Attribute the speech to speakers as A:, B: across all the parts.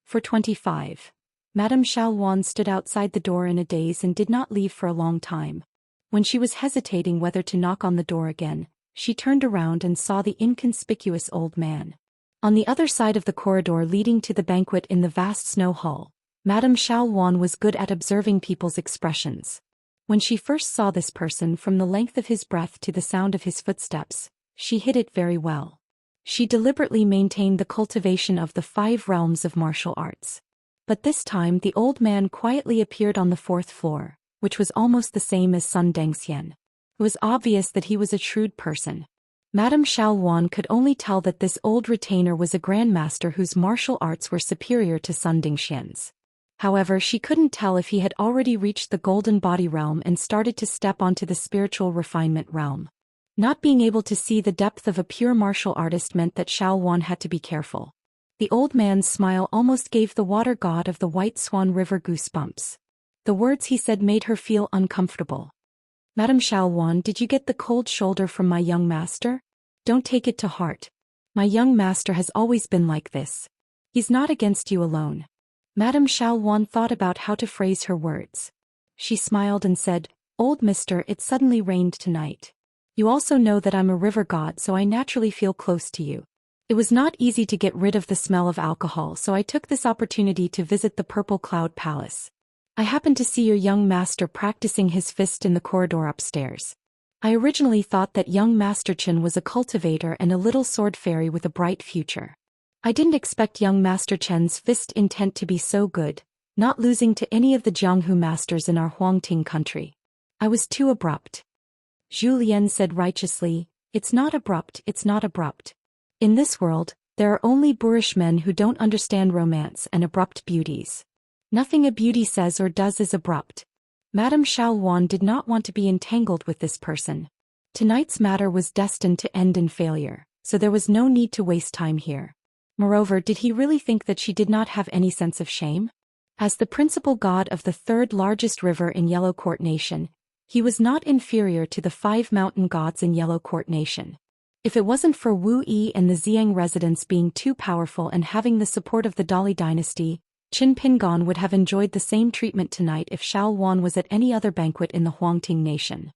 A: For 25. Madame Xiaowan stood outside the door in a daze and did not leave for a long time. When she was hesitating whether to knock on the door again, she turned around and saw the inconspicuous old man. On the other side of the corridor leading to the banquet in the vast snow hall, Madame Xiaowan was good at observing people's expressions. When she first saw this person, from the length of his breath to the sound of his footsteps, she hid it very well. She deliberately maintained the cultivation of the 5 realms of martial arts. But this time the old man quietly appeared on the 4th floor, which was almost the same as Sun Dengxian. It was obvious that he was a shrewd person. Madame Xiaowan could only tell that this old retainer was a grandmaster whose martial arts were superior to Sun Dengxian's. However, she couldn't tell if he had already reached the golden body realm and started to step onto the spiritual refinement realm. Not being able to see the depth of a pure martial artist meant that Xiaowan had to be careful. The old man's smile almost gave the water god of the White Swan River goosebumps. The words he said made her feel uncomfortable. Madame Xiaowan, did you get the cold shoulder from my young master? Don't take it to heart. My young master has always been like this. He's not against you alone. Madame Xiaowan thought about how to phrase her words. She smiled and said, Old mister, it suddenly rained tonight. You also know that I'm a river god, so I naturally feel close to you. It was not easy to get rid of the smell of alcohol, so I took this opportunity to visit the Purple Cloud Palace. I happened to see your young master practicing his fist in the corridor upstairs. I originally thought that young Master Chen was a cultivator and a little sword fairy with a bright future. I didn't expect young Master Chen's fist intent to be so good, not losing to any of the Jianghu masters in our Huangting country. I was too abrupt. Zhou Xian said righteously, It's not abrupt, it's not abrupt. In this world, there are only boorish men who don't understand romance and abrupt beauties. Nothing a beauty says or does is abrupt. Madame Xiaowan did not want to be entangled with this person. Tonight's matter was destined to end in failure, so there was no need to waste time here. Moreover, did he really think that she did not have any sense of shame? As the principal god of the 3rd largest river in Yellow Court Nation, he was not inferior to the 5 mountain gods in Yellow Court Nation. If it wasn't for Wu Yi and the Xiang residents being too powerful and having the support of the Dali dynasty, Qin Pingon would have enjoyed the same treatment tonight if Xiaowan was at any other banquet in the Huangting nation.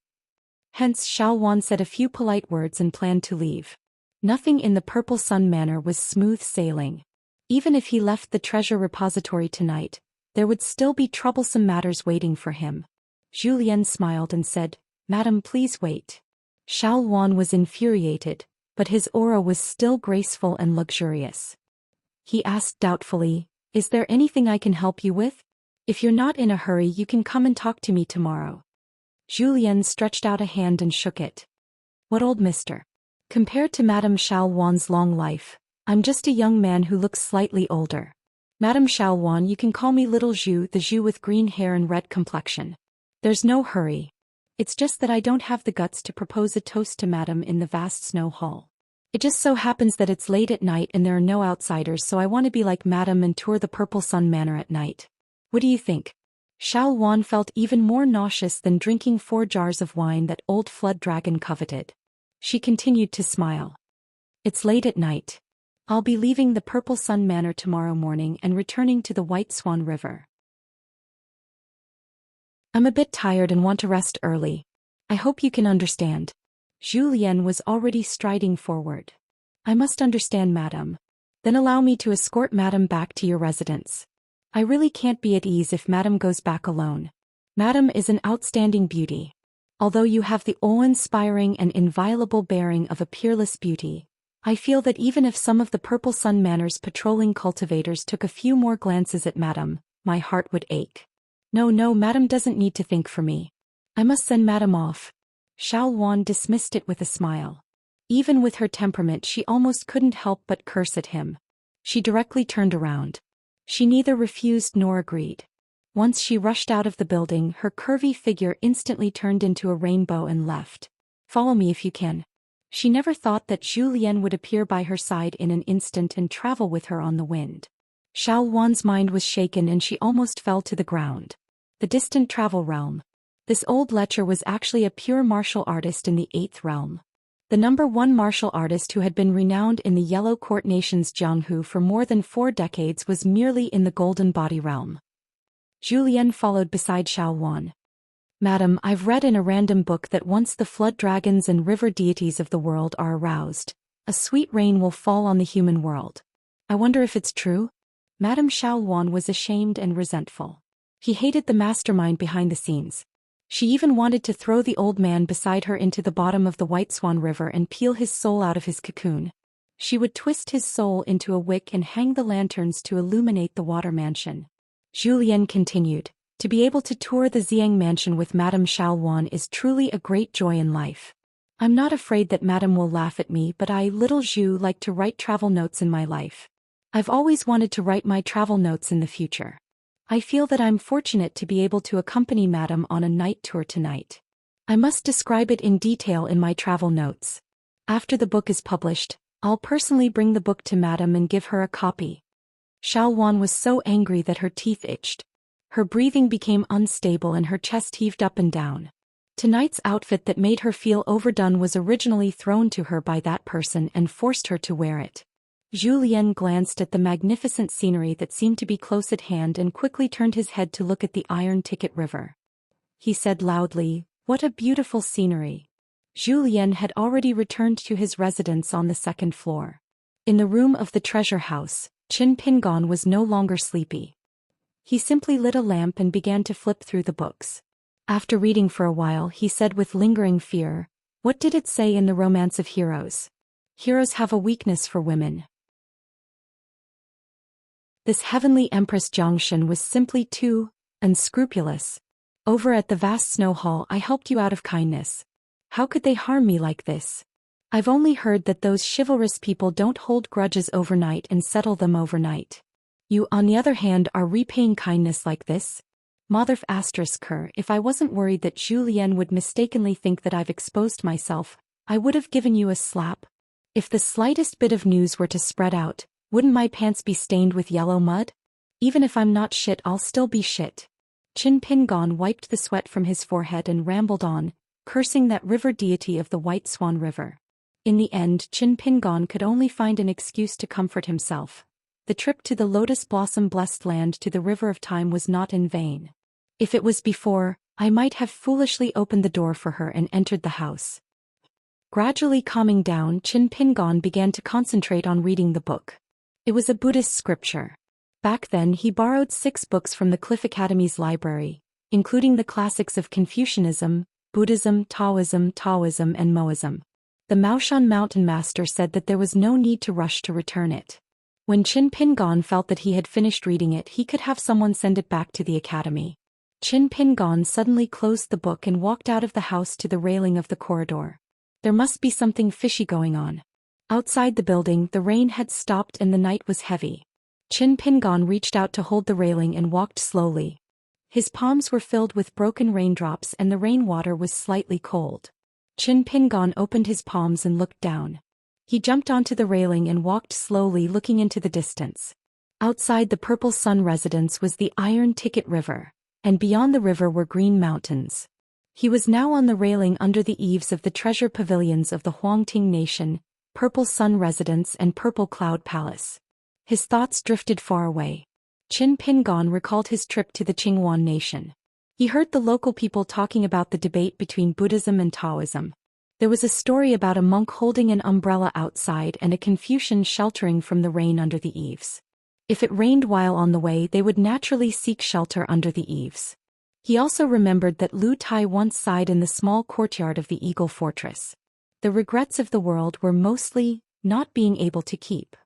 A: Hence Xiaowan said a few polite words and planned to leave. Nothing in the Purple Sun Manor was smooth sailing. Even if he left the treasure repository tonight, there would still be troublesome matters waiting for him. Zhou Xian smiled and said, Madam, please wait. Xiaowan was infuriated, but his aura was still graceful and luxurious. He asked doubtfully, Is there anything I can help you with? If you're not in a hurry, you can come and talk to me tomorrow. Zhou Xian stretched out a hand and shook it. What, old mister? Compared to Madame Xiaowan's long life, I'm just a young man who looks slightly older. Madame Xiaowan, you can call me Little Zhu, the Zhu with green hair and red complexion. There's no hurry. It's just that I don't have the guts to propose a toast to Madame in the vast snow hall. It just so happens that it's late at night and there are no outsiders, so I want to be like Madame and tour the Purple Sun Manor at night. What do you think? Xiaowan felt even more nauseous than drinking 4 jars of wine that old Flood Dragon coveted. She continued to smile. It's late at night. I'll be leaving the Purple Sun Manor tomorrow morning and returning to the White Swan River. I'm a bit tired and want to rest early. I hope you can understand. Zhou Xian was already striding forward. I must understand, Madame. Then allow me to escort Madame back to your residence. I really can't be at ease if Madame goes back alone. Madame is an outstanding beauty. Although you have the awe-inspiring and inviolable bearing of a peerless beauty, I feel that even if some of the Purple Sun Manor's patrolling cultivators took a few more glances at Madame, my heart would ache. No, Madame doesn't need to think for me. I must send Madame off. Xiaowan dismissed it with a smile. Even with her temperament, she almost couldn't help but curse at him. She directly turned around. She neither refused nor agreed. Once she rushed out of the building, her curvy figure instantly turned into a rainbow and left. Follow me if you can. She never thought that Zhou Xian would appear by her side in an instant and travel with her on the wind. Xiaowan's mind was shaken and she almost fell to the ground. The distant travel realm. This old lecher was actually a pure martial artist in the 8th realm. The #1 martial artist who had been renowned in the Yellow Court nation's Jianghu for more than 4 decades was merely in the golden body realm. Zhou Xian followed beside Xiaowan. "Madam, I've read in a random book that once the flood dragons and river deities of the world are aroused, a sweet rain will fall on the human world. I wonder if it's true?" Madame Xiaowan was ashamed and resentful. He hated the mastermind behind the scenes. She even wanted to throw the old man beside her into the bottom of the White Swan River and peel his soul out of his cocoon. She would twist his soul into a wick and hang the lanterns to illuminate the water mansion. Zhou Xian continued, "To be able to tour the Xiang mansion with Madame Xiaowan is truly a great joy in life. I'm not afraid that Madame will laugh at me, but I, little Zhou, like to write travel notes in my life. I've always wanted to write my travel notes in the future. I feel that I'm fortunate to be able to accompany Madame on a night tour tonight. I must describe it in detail in my travel notes. After the book is published, I'll personally bring the book to Madame and give her a copy." Xiaowan was so angry that her teeth itched. Her breathing became unstable and her chest heaved up and down. Tonight's outfit that made her feel overdone was originally thrown to her by that person and forced her to wear it. Zhou Xian glanced at the magnificent scenery that seemed to be close at hand and quickly turned his head to look at the Iron Ticket River. He said loudly, "What a beautiful scenery." Zhou Xian had already returned to his residence on the 2nd floor. In the room of the treasure house, Qin Pingon was no longer sleepy. He simply lit a lamp and began to flip through the books. After reading for a while, he said with lingering fear, "What did it say in the Romance of Heroes? Heroes have a weakness for women." This heavenly Empress Xianxia was simply too unscrupulous. "Over at the vast snow hall I helped you out of kindness. How could they harm me like this? I've only heard that those chivalrous people don't hold grudges overnight and settle them overnight. You, on the other hand, are repaying kindness like this?" Motherf *her, if I wasn't worried that Zhou Xian would mistakenly think that I've exposed myself, I would have given you a slap. If the slightest bit of news were to spread out, wouldn't my pants be stained with yellow mud? Even if I'm not shit, I'll still be shit. Qin Pingon wiped the sweat from his forehead and rambled on, cursing that river deity of the White Swan River. In the end, Qin Pingon could only find an excuse to comfort himself. The trip to the lotus blossom blessed land to the River of Time was not in vain. If it was before, I might have foolishly opened the door for her and entered the house. Gradually calming down, Qin Pingon began to concentrate on reading the book. It was a Buddhist scripture. Back then he borrowed 6 books from the Cliff Academy's library, including the classics of Confucianism, Buddhism, Taoism, and Moism. The Maoshan Mountain Master said that there was no need to rush to return it. When Qin Pingon felt that he had finished reading it, he could have someone send it back to the academy. Qin Pingon suddenly closed the book and walked out of the house to the railing of the corridor. There must be something fishy going on. Outside the building, the rain had stopped and the night was heavy. Qin Pingon reached out to hold the railing and walked slowly. His palms were filled with broken raindrops and the rainwater was slightly cold. Qin Pingon opened his palms and looked down. He jumped onto the railing and walked slowly, looking into the distance. Outside the Purple Sun residence was the Iron Ticket River, and beyond the river were green mountains. He was now on the railing under the eaves of the treasure pavilions of the Huangting Nation, Purple Sun Residence and Purple Cloud Palace. His thoughts drifted far away. Qin Pingon recalled his trip to the Qinghuan Nation. He heard the local people talking about the debate between Buddhism and Taoism. There was a story about a monk holding an umbrella outside and a Confucian sheltering from the rain under the eaves. If it rained while on the way, they would naturally seek shelter under the eaves. He also remembered that Lu Tai once sighed in the small courtyard of the Eagle Fortress. The regrets of the world were mostly not being able to keep.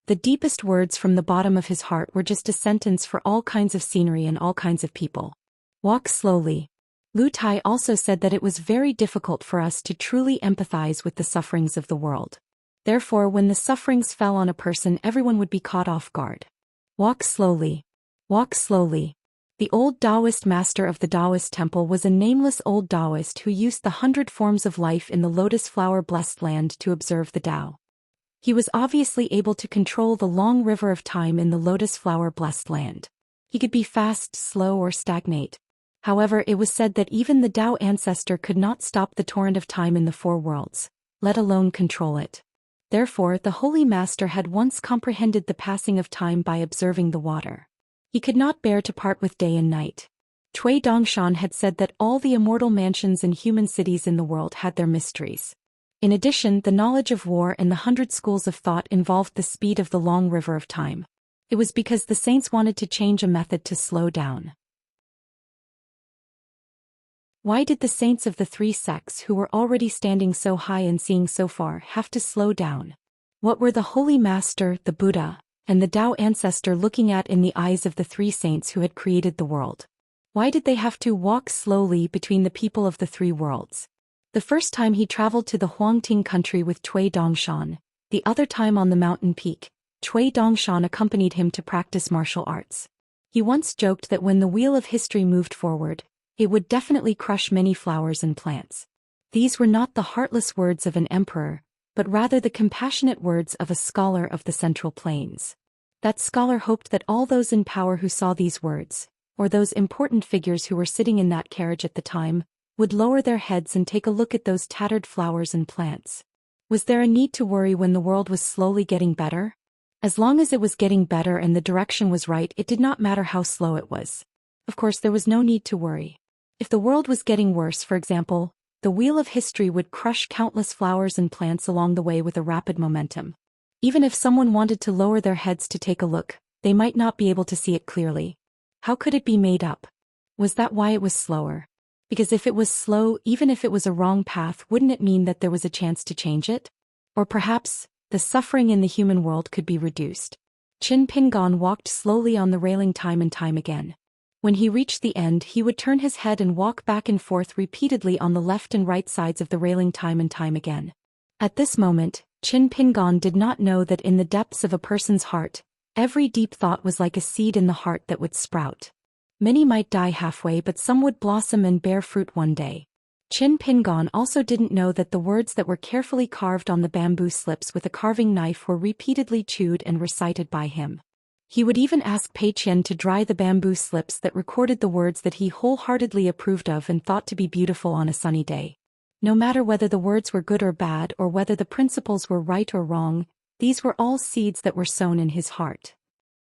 A: The deepest words from the bottom of his heart were just a sentence for all kinds of scenery and all kinds of people. Walk slowly. Lu Tai also said that it was very difficult for us to truly empathize with the sufferings of the world. Therefore, when the sufferings fell on a person, everyone would be caught off guard. Walk slowly. Walk slowly. The old Daoist master of the Daoist temple was a nameless old Daoist who used the 100 forms of life in the lotus flower blessed land to observe the Tao. He was obviously able to control the long river of time in the lotus flower blessed land. He could be fast, slow, or stagnate. However, it was said that even the Tao ancestor could not stop the torrent of time in the 4 worlds. let alone control it. Therefore, the Holy Master had once comprehended the passing of time by observing the water. He could not bear to part with day and night. Cui Dongshan had said that all the immortal mansions and human cities in the world had their mysteries. In addition, the knowledge of war and the 100 schools of thought involved the speed of the long river of time. It was because the saints wanted to change a method to slow down. Why did the saints of the three sects who were already standing so high and seeing so far have to slow down? What were the Holy Master, the Buddha, and the Tao ancestor looking at in the eyes of the three saints who had created the world? Why did they have to walk slowly between the people of the three worlds? The first time he traveled to the Huangting country with Cui Dongshan, the other time on the mountain peak, Cui Dongshan accompanied him to practice martial arts. He once joked that when the wheel of history moved forward, it would definitely crush many flowers and plants. These were not the heartless words of an emperor, but rather the compassionate words of a scholar of the Central Plains. That scholar hoped that all those in power who saw these words, or those important figures who were sitting in that carriage at the time, would lower their heads and take a look at those tattered flowers and plants. Was there a need to worry when the world was slowly getting better? As long as it was getting better and the direction was right, it did not matter how slow it was. Of course, there was no need to worry. If the world was getting worse, for example, the wheel of history would crush countless flowers and plants along the way with a rapid momentum. Even if someone wanted to lower their heads to take a look, they might not be able to see it clearly. How could it be made up? Was that why it was slower? Because if it was slow, even if it was a wrong path, wouldn't it mean that there was a chance to change it? Or perhaps, the suffering in the human world could be reduced. Qin Pingon walked slowly on the railing time and time again. When he reached the end, he would turn his head and walk back and forth repeatedly on the left and right sides of the railing time and time again. At this moment, Qin Pingon did not know that in the depths of a person's heart, every deep thought was like a seed in the heart that would sprout. Many might die halfway, but some would blossom and bear fruit one day. Qin Pingon also didn't know that the words that were carefully carved on the bamboo slips with a carving knife were repeatedly chewed and recited by him. He would even ask Pei Qian to dry the bamboo slips that recorded the words that he wholeheartedly approved of and thought to be beautiful on a sunny day. No matter whether the words were good or bad or whether the principles were right or wrong, these were all seeds that were sown in his heart.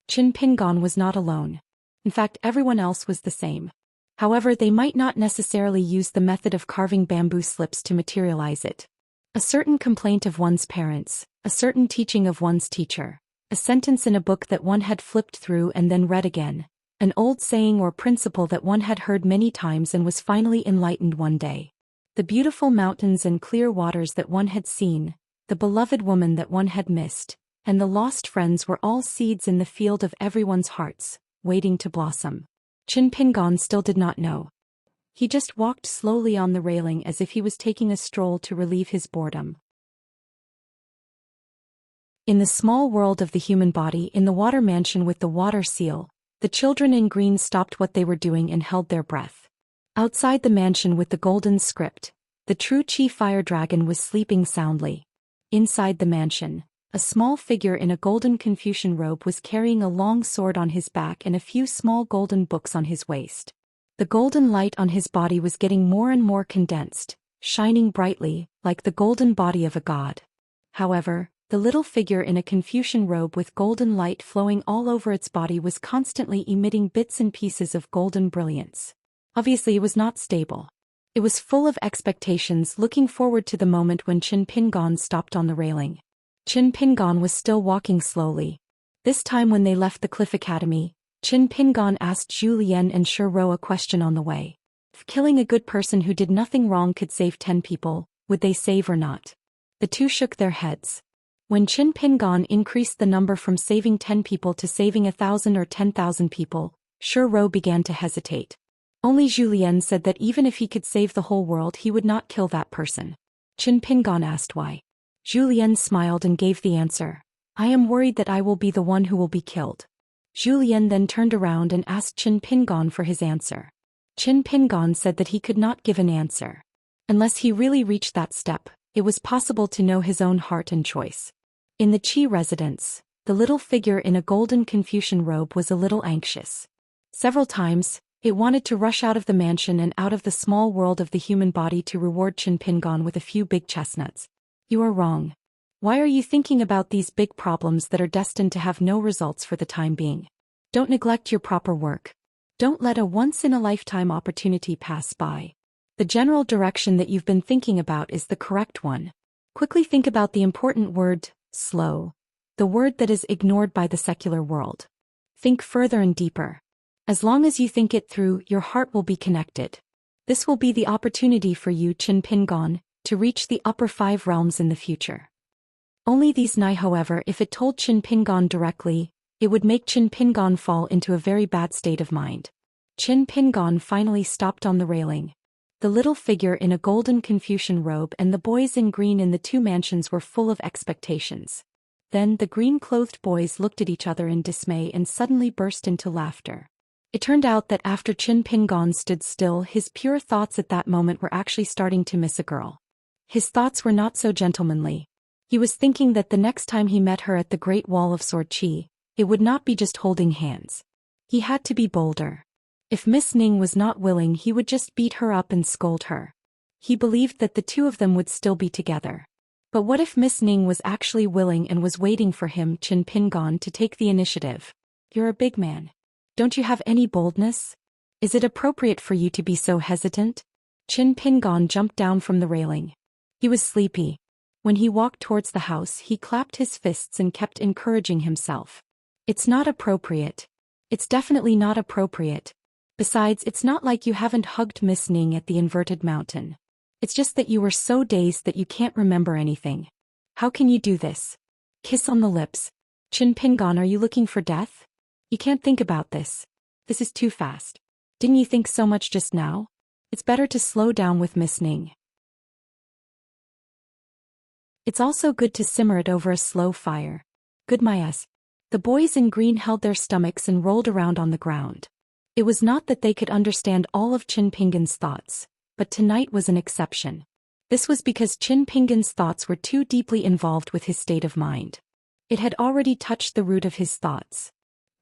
A: Qin Pingon was not alone. In fact, everyone else was the same. However, they might not necessarily use the method of carving bamboo slips to materialize it. A certain complaint of one's parents, a certain teaching of one's teacher, a sentence in a book that one had flipped through and then read again, an old saying or principle that one had heard many times and was finally enlightened one day. The beautiful mountains and clear waters that one had seen, the beloved woman that one had missed, and the lost friends were all seeds in the field of everyone's hearts, waiting to blossom. Qin Pingon still did not know. He just walked slowly on the railing as if he was taking a stroll to relieve his boredom. In the small world of the human body in the water mansion with the water seal, the children in green stopped what they were doing and held their breath. Outside the mansion with the golden script, the true Qi fire dragon was sleeping soundly. Inside the mansion, a small figure in a golden Confucian robe was carrying a long sword on his back and a few small golden books on his waist. The golden light on his body was getting more and more condensed, shining brightly, like the golden body of a god. However, the little figure in a Confucian robe with golden light flowing all over its body was constantly emitting bits and pieces of golden brilliance. Obviously, it was not stable. It was full of expectations, looking forward to the moment when Qin Pingon stopped on the railing. Qin Pingon was still walking slowly. This time when they left the Cliff Academy, Qin Pingon asked Zhu Xian and Shi Ro a question on the way. If killing a good person who did nothing wrong could save 10 people, would they save or not? The two shook their heads. When Qin Pingon increased the number from saving 10 people to saving 1,000 or 10,000 people, Shi Ro began to hesitate. Only Zhu Xian said that even if he could save the whole world he would not kill that person. Qin Pingon asked why. Zhu Xian smiled and gave the answer. I am worried that I will be the one who will be killed. Zhu Xian then turned around and asked Qin Pingon for his answer. Qin Pingon said that he could not give an answer. Unless he really reached that step, it was possible to know his own heart and choice. In the Qi residence, the little figure in a golden Confucian robe was a little anxious. Several times, it wanted to rush out of the mansion and out of the small world of the human body to reward Qin Pingon with a few big chestnuts. You are wrong. Why are you thinking about these big problems that are destined to have no results for the time being? Don't neglect your proper work. Don't let a once-in-a-lifetime opportunity pass by. The general direction that you've been thinking about is the correct one. Quickly think about the important word, slow. The word that is ignored by the secular world. Think further and deeper. As long as you think it through, your heart will be connected. This will be the opportunity for you, Qin Pingon, to reach the upper 5 realms in the future. Only these nigh, however, if it told Qin Pingon directly, it would make Qin Pingon fall into a very bad state of mind. Qin Pingon finally stopped on the railing. The little figure in a golden Confucian robe and the boys in green in the 2 mansions were full of expectations. Then the green-clothed boys looked at each other in dismay and suddenly burst into laughter. It turned out that after Qin Pingon stood still, his pure thoughts at that moment were actually starting to miss a girl. His thoughts were not so gentlemanly. He was thinking that the next time he met her at the Great Wall of Sword Qi, it would not be just holding hands. He had to be bolder. If Miss Ning was not willing, he would just beat her up and scold her. He believed that the 2 of them would still be together. But what if Miss Ning was actually willing and was waiting for him, Qin Pingon, to take the initiative? You're a big man. Don't you have any boldness? Is it appropriate for you to be so hesitant? Qin Pingon jumped down from the railing. He was sleepy. When he walked towards the house, he clapped his fists and kept encouraging himself. It's not appropriate. It's definitely not appropriate. Besides, it's not like you haven't hugged Miss Ning at the inverted mountain. It's just that you were so dazed that you can't remember anything. How can you do this? Kiss on the lips. Qin Pingon, are you looking for death? You can't think about this. This is too fast. Didn't you think so much just now? It's better to slow down with Miss Ning. It's also good to simmer it over a slow fire. Good Mayas. The boys in green held their stomachs and rolled around on the ground. It was not that they could understand all of Qin Pingon's thoughts, but tonight was an exception. This was because Qin Pingon's thoughts were too deeply involved with his state of mind. It had already touched the root of his thoughts.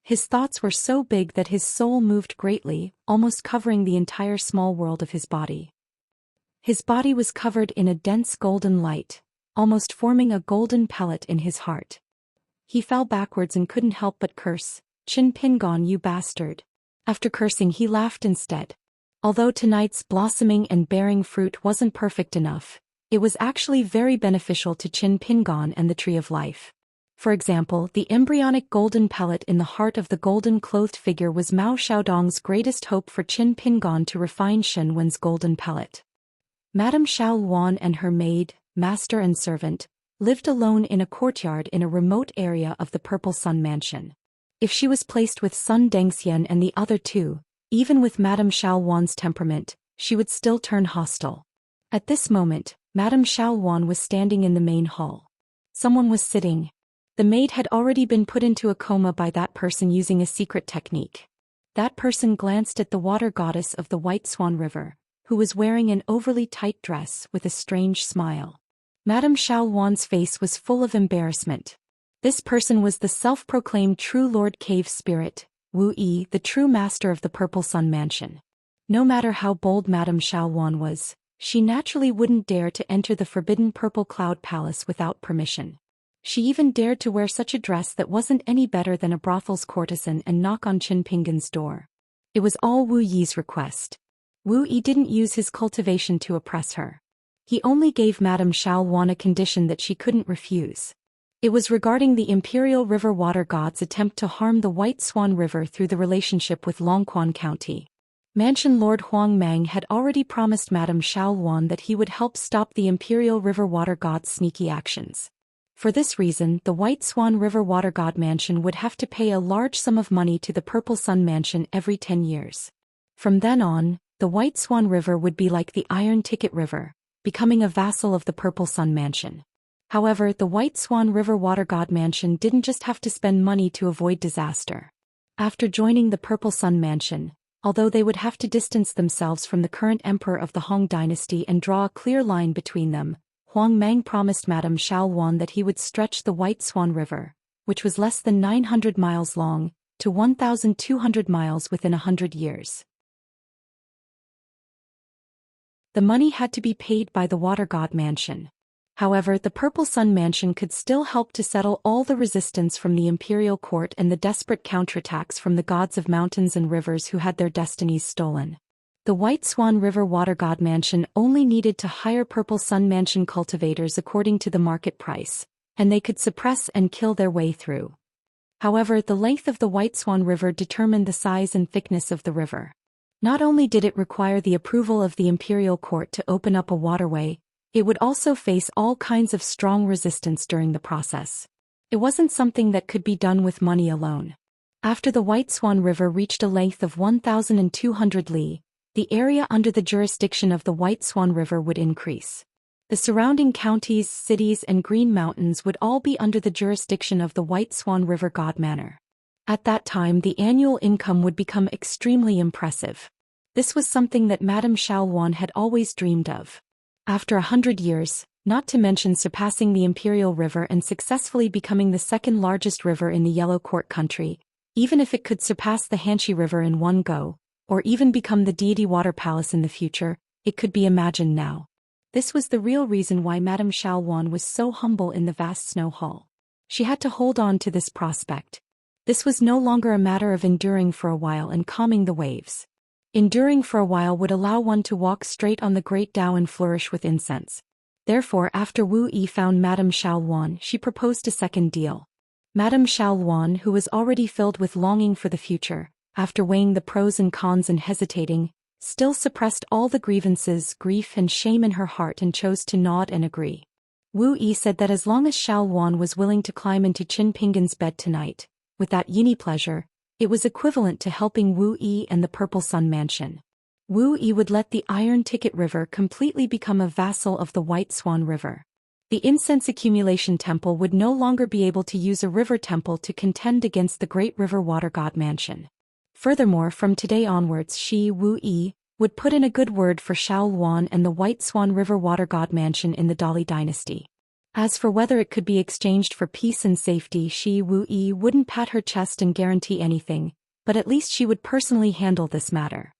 A: His thoughts were so big that his soul moved greatly, almost covering the entire small world of his body. His body was covered in a dense golden light, almost forming a golden pellet in his heart. He fell backwards and couldn't help but curse, "Qin Pingon, you bastard." After cursing, he laughed instead. Although tonight's blossoming and bearing fruit wasn't perfect enough, it was actually very beneficial to Qin Pingon and the Tree of Life. For example, the embryonic golden pellet in the heart of the golden-clothed figure was Mao Xiaodong's greatest hope for Qin Pingon to refine Shen Wen's golden pellet. Madame Xiaoluan and her maid, master and servant, lived alone in a courtyard in a remote area of the Purple Sun Mansion. If she was placed with Sun Dengxian and the other 2, even with Madame Xiaoluan's temperament, she would still turn hostile. At this moment, Madame Xiaoluan was standing in the main hall. Someone was sitting. The maid had already been put into a coma by that person using a secret technique. That person glanced at the water goddess of the White Swan River, who was wearing an overly tight dress with a strange smile. Madame Xiaoluan's face was full of embarrassment. This person was the self-proclaimed true Lord Cave Spirit, Wu Yi, the true master of the Purple Sun Mansion. No matter how bold Madame Xiaoluan was, she naturally wouldn't dare to enter the forbidden Purple Cloud Palace without permission. She even dared to wear such a dress that wasn't any better than a brothel's courtesan and knock on Qin Pingon's door. It was all Wu Yi's request. Wu Yi didn't use his cultivation to oppress her. He only gave Madame Xiaoluan a condition that she couldn't refuse. It was regarding the Imperial River Water God's attempt to harm the White Swan River through the relationship with Longquan County. Mansion Lord Huang Mang had already promised Madame Xiaoluan that he would help stop the Imperial River Water God's sneaky actions. For this reason, the White Swan River Water God Mansion would have to pay a large sum of money to the Purple Sun Mansion every 10 years. From then on, the White Swan River would be like the Iron Ticket River, becoming a vassal of the Purple Sun Mansion. However, the White Swan River Water God Mansion didn't just have to spend money to avoid disaster. After joining the Purple Sun Mansion, although they would have to distance themselves from the current emperor of the Hong dynasty and draw a clear line between them, Huang Mang promised Madame Xiaoluan that he would stretch the White Swan River, which was less than 900 miles long, to 1,200 miles within 100 years. The money had to be paid by the Water God Mansion. However, the Purple Sun Mansion could still help to settle all the resistance from the imperial court and the desperate counterattacks from the gods of mountains and rivers who had their destinies stolen. The White Swan River Water God Mansion only needed to hire Purple Sun Mansion cultivators according to the market price, and they could suppress and kill their way through. However, the length of the White Swan River determined the size and thickness of the river. Not only did it require the approval of the imperial court to open up a waterway, it would also face all kinds of strong resistance during the process. It wasn't something that could be done with money alone. After the White Swan River reached a length of 1,200 li, the area under the jurisdiction of the White Swan River would increase. The surrounding counties, cities, and Green Mountains would all be under the jurisdiction of the White Swan River God Manor. At that time, the annual income would become extremely impressive. This was something that Madame Xiaoluan had always dreamed of. After 100 years, not to mention surpassing the Imperial River and successfully becoming the second largest river in the Yellow Court country, even if it could surpass the Hanxi River in one go, or even become the Deity Water Palace in the future, it could be imagined now. This was the real reason why Madame Xiaoluan was so humble in the vast snow hall. She had to hold on to this prospect. This was no longer a matter of enduring for a while and calming the waves. Enduring for a while would allow one to walk straight on the great Tao and flourish with incense. Therefore, after Wu Yi found Madame Xiaoluan, she proposed a second deal. Madame Xiaoluan, who was already filled with longing for the future, after weighing the pros and cons and hesitating, still suppressed all the grievances, grief and shame in her heart and chose to nod and agree. Wu Yi said that as long as Xiaoluan was willing to climb into Qin Pingan's bed tonight, with that yini pleasure, it was equivalent to helping Wu Yi and the Purple Sun Mansion. Wu Yi would let the Iron Ticket River completely become a vassal of the White Swan River. The Incense Accumulation Temple would no longer be able to use a river temple to contend against the Great River Water God Mansion. Furthermore, from today onwards she, Wu Yi, would put in a good word for Xiaoluan and the White Swan River Water God Mansion in the Dali dynasty. As for whether it could be exchanged for peace and safety, she, Wu Yi, wouldn't pat her chest and guarantee anything, but at least she would personally handle this matter.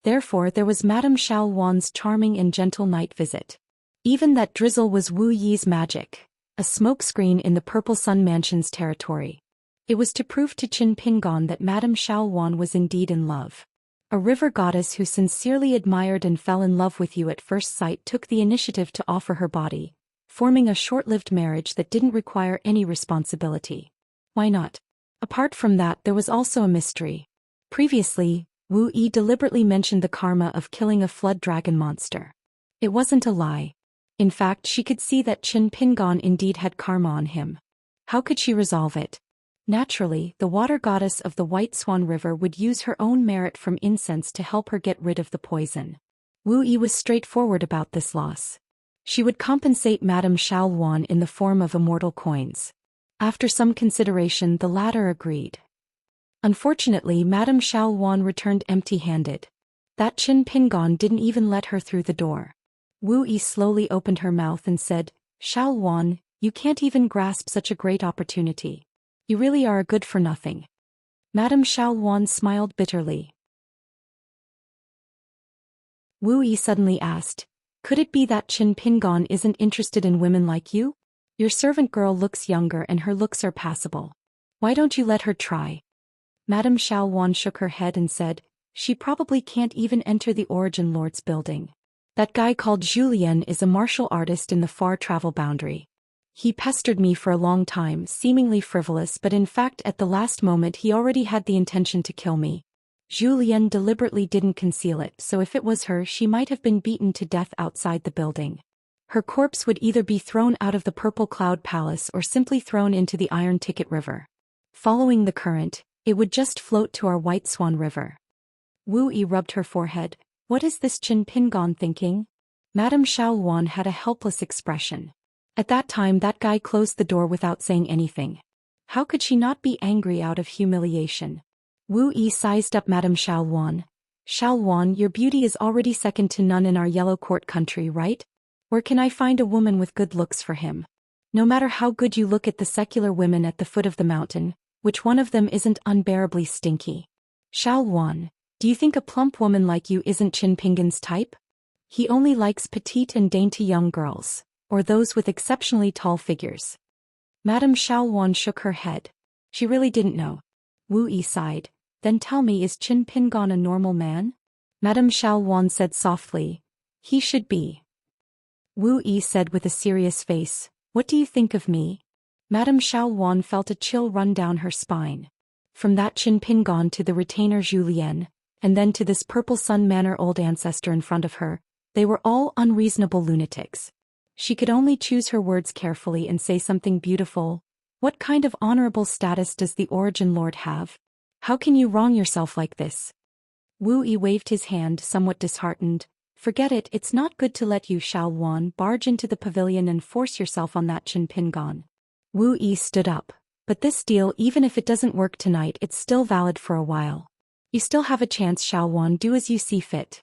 A: Therefore, there was Madame Xiaoluan's charming and gentle night visit. Even that drizzle was Wu Yi's magic, a smokescreen in the Purple Sun Mansion's territory. It was to prove to Qin Pingan that Madame Xiaoluan was indeed in love. A river goddess who sincerely admired and fell in love with you at first sight took the initiative to offer her body, forming a short-lived marriage that didn't require any responsibility. Why not? Apart from that, there was also a mystery. Previously, Wu Yi deliberately mentioned the karma of killing a flood dragon monster. It wasn't a lie. In fact, she could see that Qin Pingan indeed had karma on him. How could she resolve it? Naturally, the water goddess of the White Swan River would use her own merit from incense to help her get rid of the poison. Wu Yi was straightforward about this loss. She would compensate Madame Xiaoluan in the form of immortal coins. After some consideration, the latter agreed. Unfortunately, Madame Xiaoluan returned empty-handed. That Qin Pingan didn't even let her through the door. Wu Yi slowly opened her mouth and said, "Xiaoluan, you can't even grasp such a great opportunity. You really are a good-for-nothing." Madame Xiaoluan smiled bitterly. Wu Yi suddenly asked, "Could it be that Qin Pingan isn't interested in women like you? Your servant girl looks younger and her looks are passable. Why don't you let her try?" Madame Xiaoluan shook her head and said, "She probably can't even enter the Origin Lord's building. That guy called Zhou Xian is a martial artist in the far travel boundary. He pestered me for a long time, seemingly frivolous, but in fact at the last moment he already had the intention to kill me. Zhou Xian deliberately didn't conceal it, so if it was her, she might have been beaten to death outside the building. Her corpse would either be thrown out of the Purple Cloud Palace or simply thrown into the Iron Ticket River. Following the current, it would just float to our White Swan River." Wu Yi rubbed her forehead. What is this Qin Pingan thinking? Madame Xiaoluan had a helpless expression. At that time that guy closed the door without saying anything. How could she not be angry out of humiliation? Wu Yi sized up Madame Xiaoluan. "Xiaoluan, your beauty is already second to none in our Yellow Court country, right? Where can I find a woman with good looks for him? No matter how good you look at the secular women at the foot of the mountain, which one of them isn't unbearably stinky? Xiaoluan, do you think a plump woman like you isn't Qin Pingan's type? He only likes petite and dainty young girls. or those with exceptionally tall figures? Madame Xiaowan shook her head. She really didn't know. Wu Yi sighed. Then tell me, is Qin Pingon a normal man? Madame Xiaowan said softly. He should be. Wu Yi said with a serious face. What do you think of me? Madame Xiaowan felt a chill run down her spine. From that Qin Pingon to the retainer Zhou Xian, and then to this Purple Sun Manor old ancestor in front of her, they were all unreasonable lunatics. She could only choose her words carefully and say something beautiful. What kind of honorable status does the Origin Lord have? How can you wrong yourself like this? Wu Yi waved his hand, somewhat disheartened. Forget it, it's not good to let you Xiaowan barge into the pavilion and force yourself on that Qin Pingon. Wu Yi stood up. But this deal, even if it doesn't work tonight, it's still valid for a while. You still have a chance, Xiaowan, do as you see fit.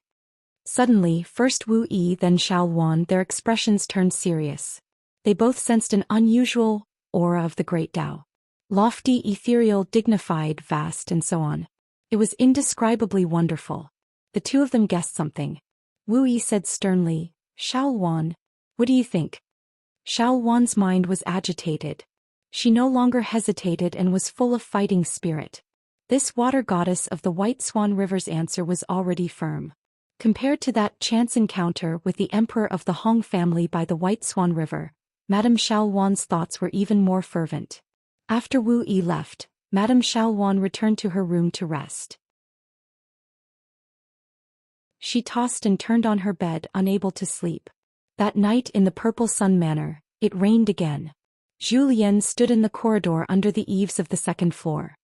A: Suddenly, first Wu Yi then Xiaowan, their expressions turned serious. They both sensed an unusual aura of the great Tao. Lofty, ethereal, dignified, vast, and so on. It was indescribably wonderful. The two of them guessed something. Wu Yi said sternly, Xiaowan, what do you think? Xiaowan's mind was agitated. She no longer hesitated and was full of fighting spirit. This water goddess of the White Swan River's answer was already firm. Compared to that chance encounter with the emperor of the Hong family by the White Swan River, Madame Xiaowan's thoughts were even more fervent. After Wu Yi left, Madame Xiaowan returned to her room to rest. She tossed and turned on her bed, unable to sleep. That night in the Purple Sun Manor, it rained again. Zhou Xian stood in the corridor under the eaves of the second floor.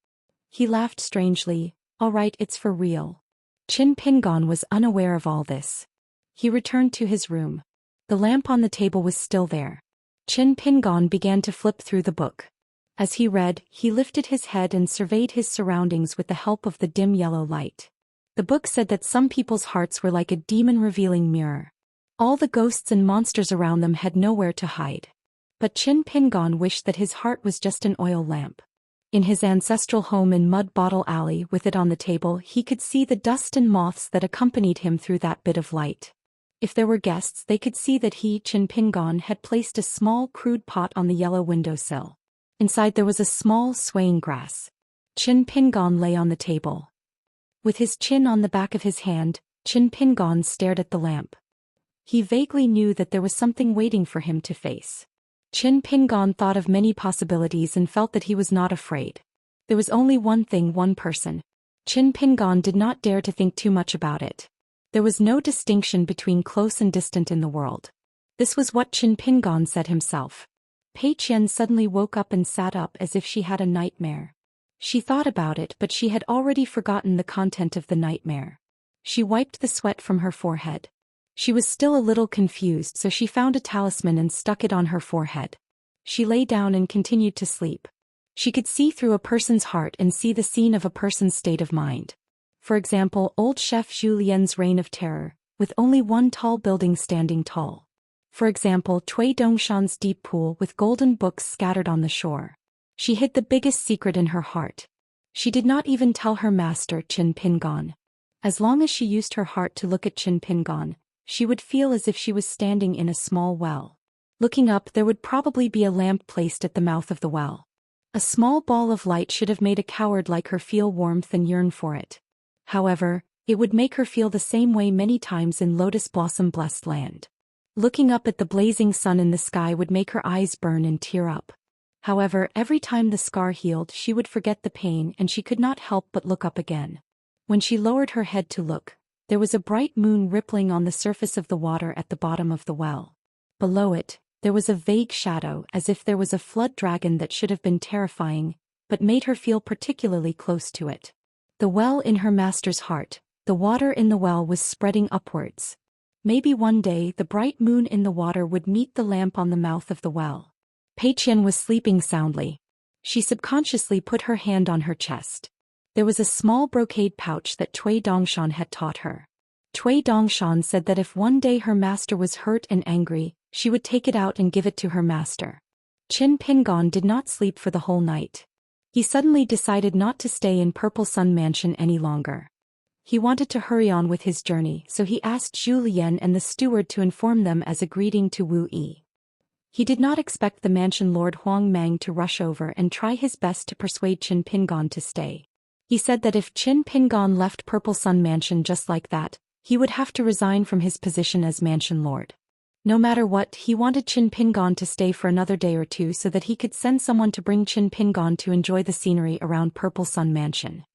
A: He laughed strangely. All right, it's for real. Qin Pingon was unaware of all this. He returned to his room. The lamp on the table was still there. Qin Pingon began to flip through the book. As he read, he lifted his head and surveyed his surroundings with the help of the dim yellow light. The book said that some people's hearts were like a demon-revealing mirror. All the ghosts and monsters around them had nowhere to hide. But Qin Pingon wished that his heart was just an oil lamp. In his ancestral home in Mud Bottle Alley with it on the table, he could see the dust and moths that accompanied him through that bit of light. If there were guests, they could see that he, Qin Pingon, had placed a small crude pot on the yellow windowsill. Inside there was a small swaying grass. Qin Pingon lay on the table. With his chin on the back of his hand, Qin Pingon stared at the lamp. He vaguely knew that there was something waiting for him to face. Qin Pingon thought of many possibilities and felt that he was not afraid. There was only one thing, one person. Qin Pingon did not dare to think too much about it. There was no distinction between close and distant in the world. This was what Qin Pingon said himself. Pei Qian suddenly woke up and sat up as if she had a nightmare. She thought about it, but she had already forgotten the content of the nightmare. She wiped the sweat from her forehead. She was still a little confused, so she found a talisman and stuck it on her forehead. She lay down and continued to sleep. She could see through a person's heart and see the scene of a person's state of mind. For example, old chef Zhu Lian's reign of terror, with only one tall building standing tall. For example, Cui Dongshan's deep pool with golden books scattered on the shore. She hid the biggest secret in her heart. She did not even tell her master, Qin Pingon. As long as she used her heart to look at Qin Pingon, she would feel as if she was standing in a small well. Looking up, there would probably be a lamp placed at the mouth of the well. A small ball of light should have made a coward like her feel warmth and yearn for it. However, it would make her feel the same way many times in Lotus Blossom Blessed Land. Looking up at the blazing sun in the sky would make her eyes burn and tear up. However, every time the scar healed, she would forget the pain and she could not help but look up again. When she lowered her head to look, there was a bright moon rippling on the surface of the water at the bottom of the well. Below it, there was a vague shadow, as if there was a flood dragon that should have been terrifying, but made her feel particularly close to it. The well in her master's heart, the water in the well was spreading upwards. Maybe one day the bright moon in the water would meet the lamp on the mouth of the well. Pei Qian was sleeping soundly. She subconsciously put her hand on her chest. There was a small brocade pouch that Cui Dongshan had taught her. Cui Dongshan said that if one day her master was hurt and angry, she would take it out and give it to her master. Qin Pingon did not sleep for the whole night. He suddenly decided not to stay in Purple Sun Mansion any longer. He wanted to hurry on with his journey, so he asked Zhu Lian and the steward to inform them as a greeting to Wu Yi. He did not expect the mansion lord Huang Mang to rush over and try his best to persuade Qin Pingon to stay. He said that if Qin Pingon left Purple Sun Mansion just like that, he would have to resign from his position as mansion lord. No matter what, he wanted Qin Pingon to stay for another day or two so that he could send someone to bring Qin Pingon to enjoy the scenery around Purple Sun Mansion.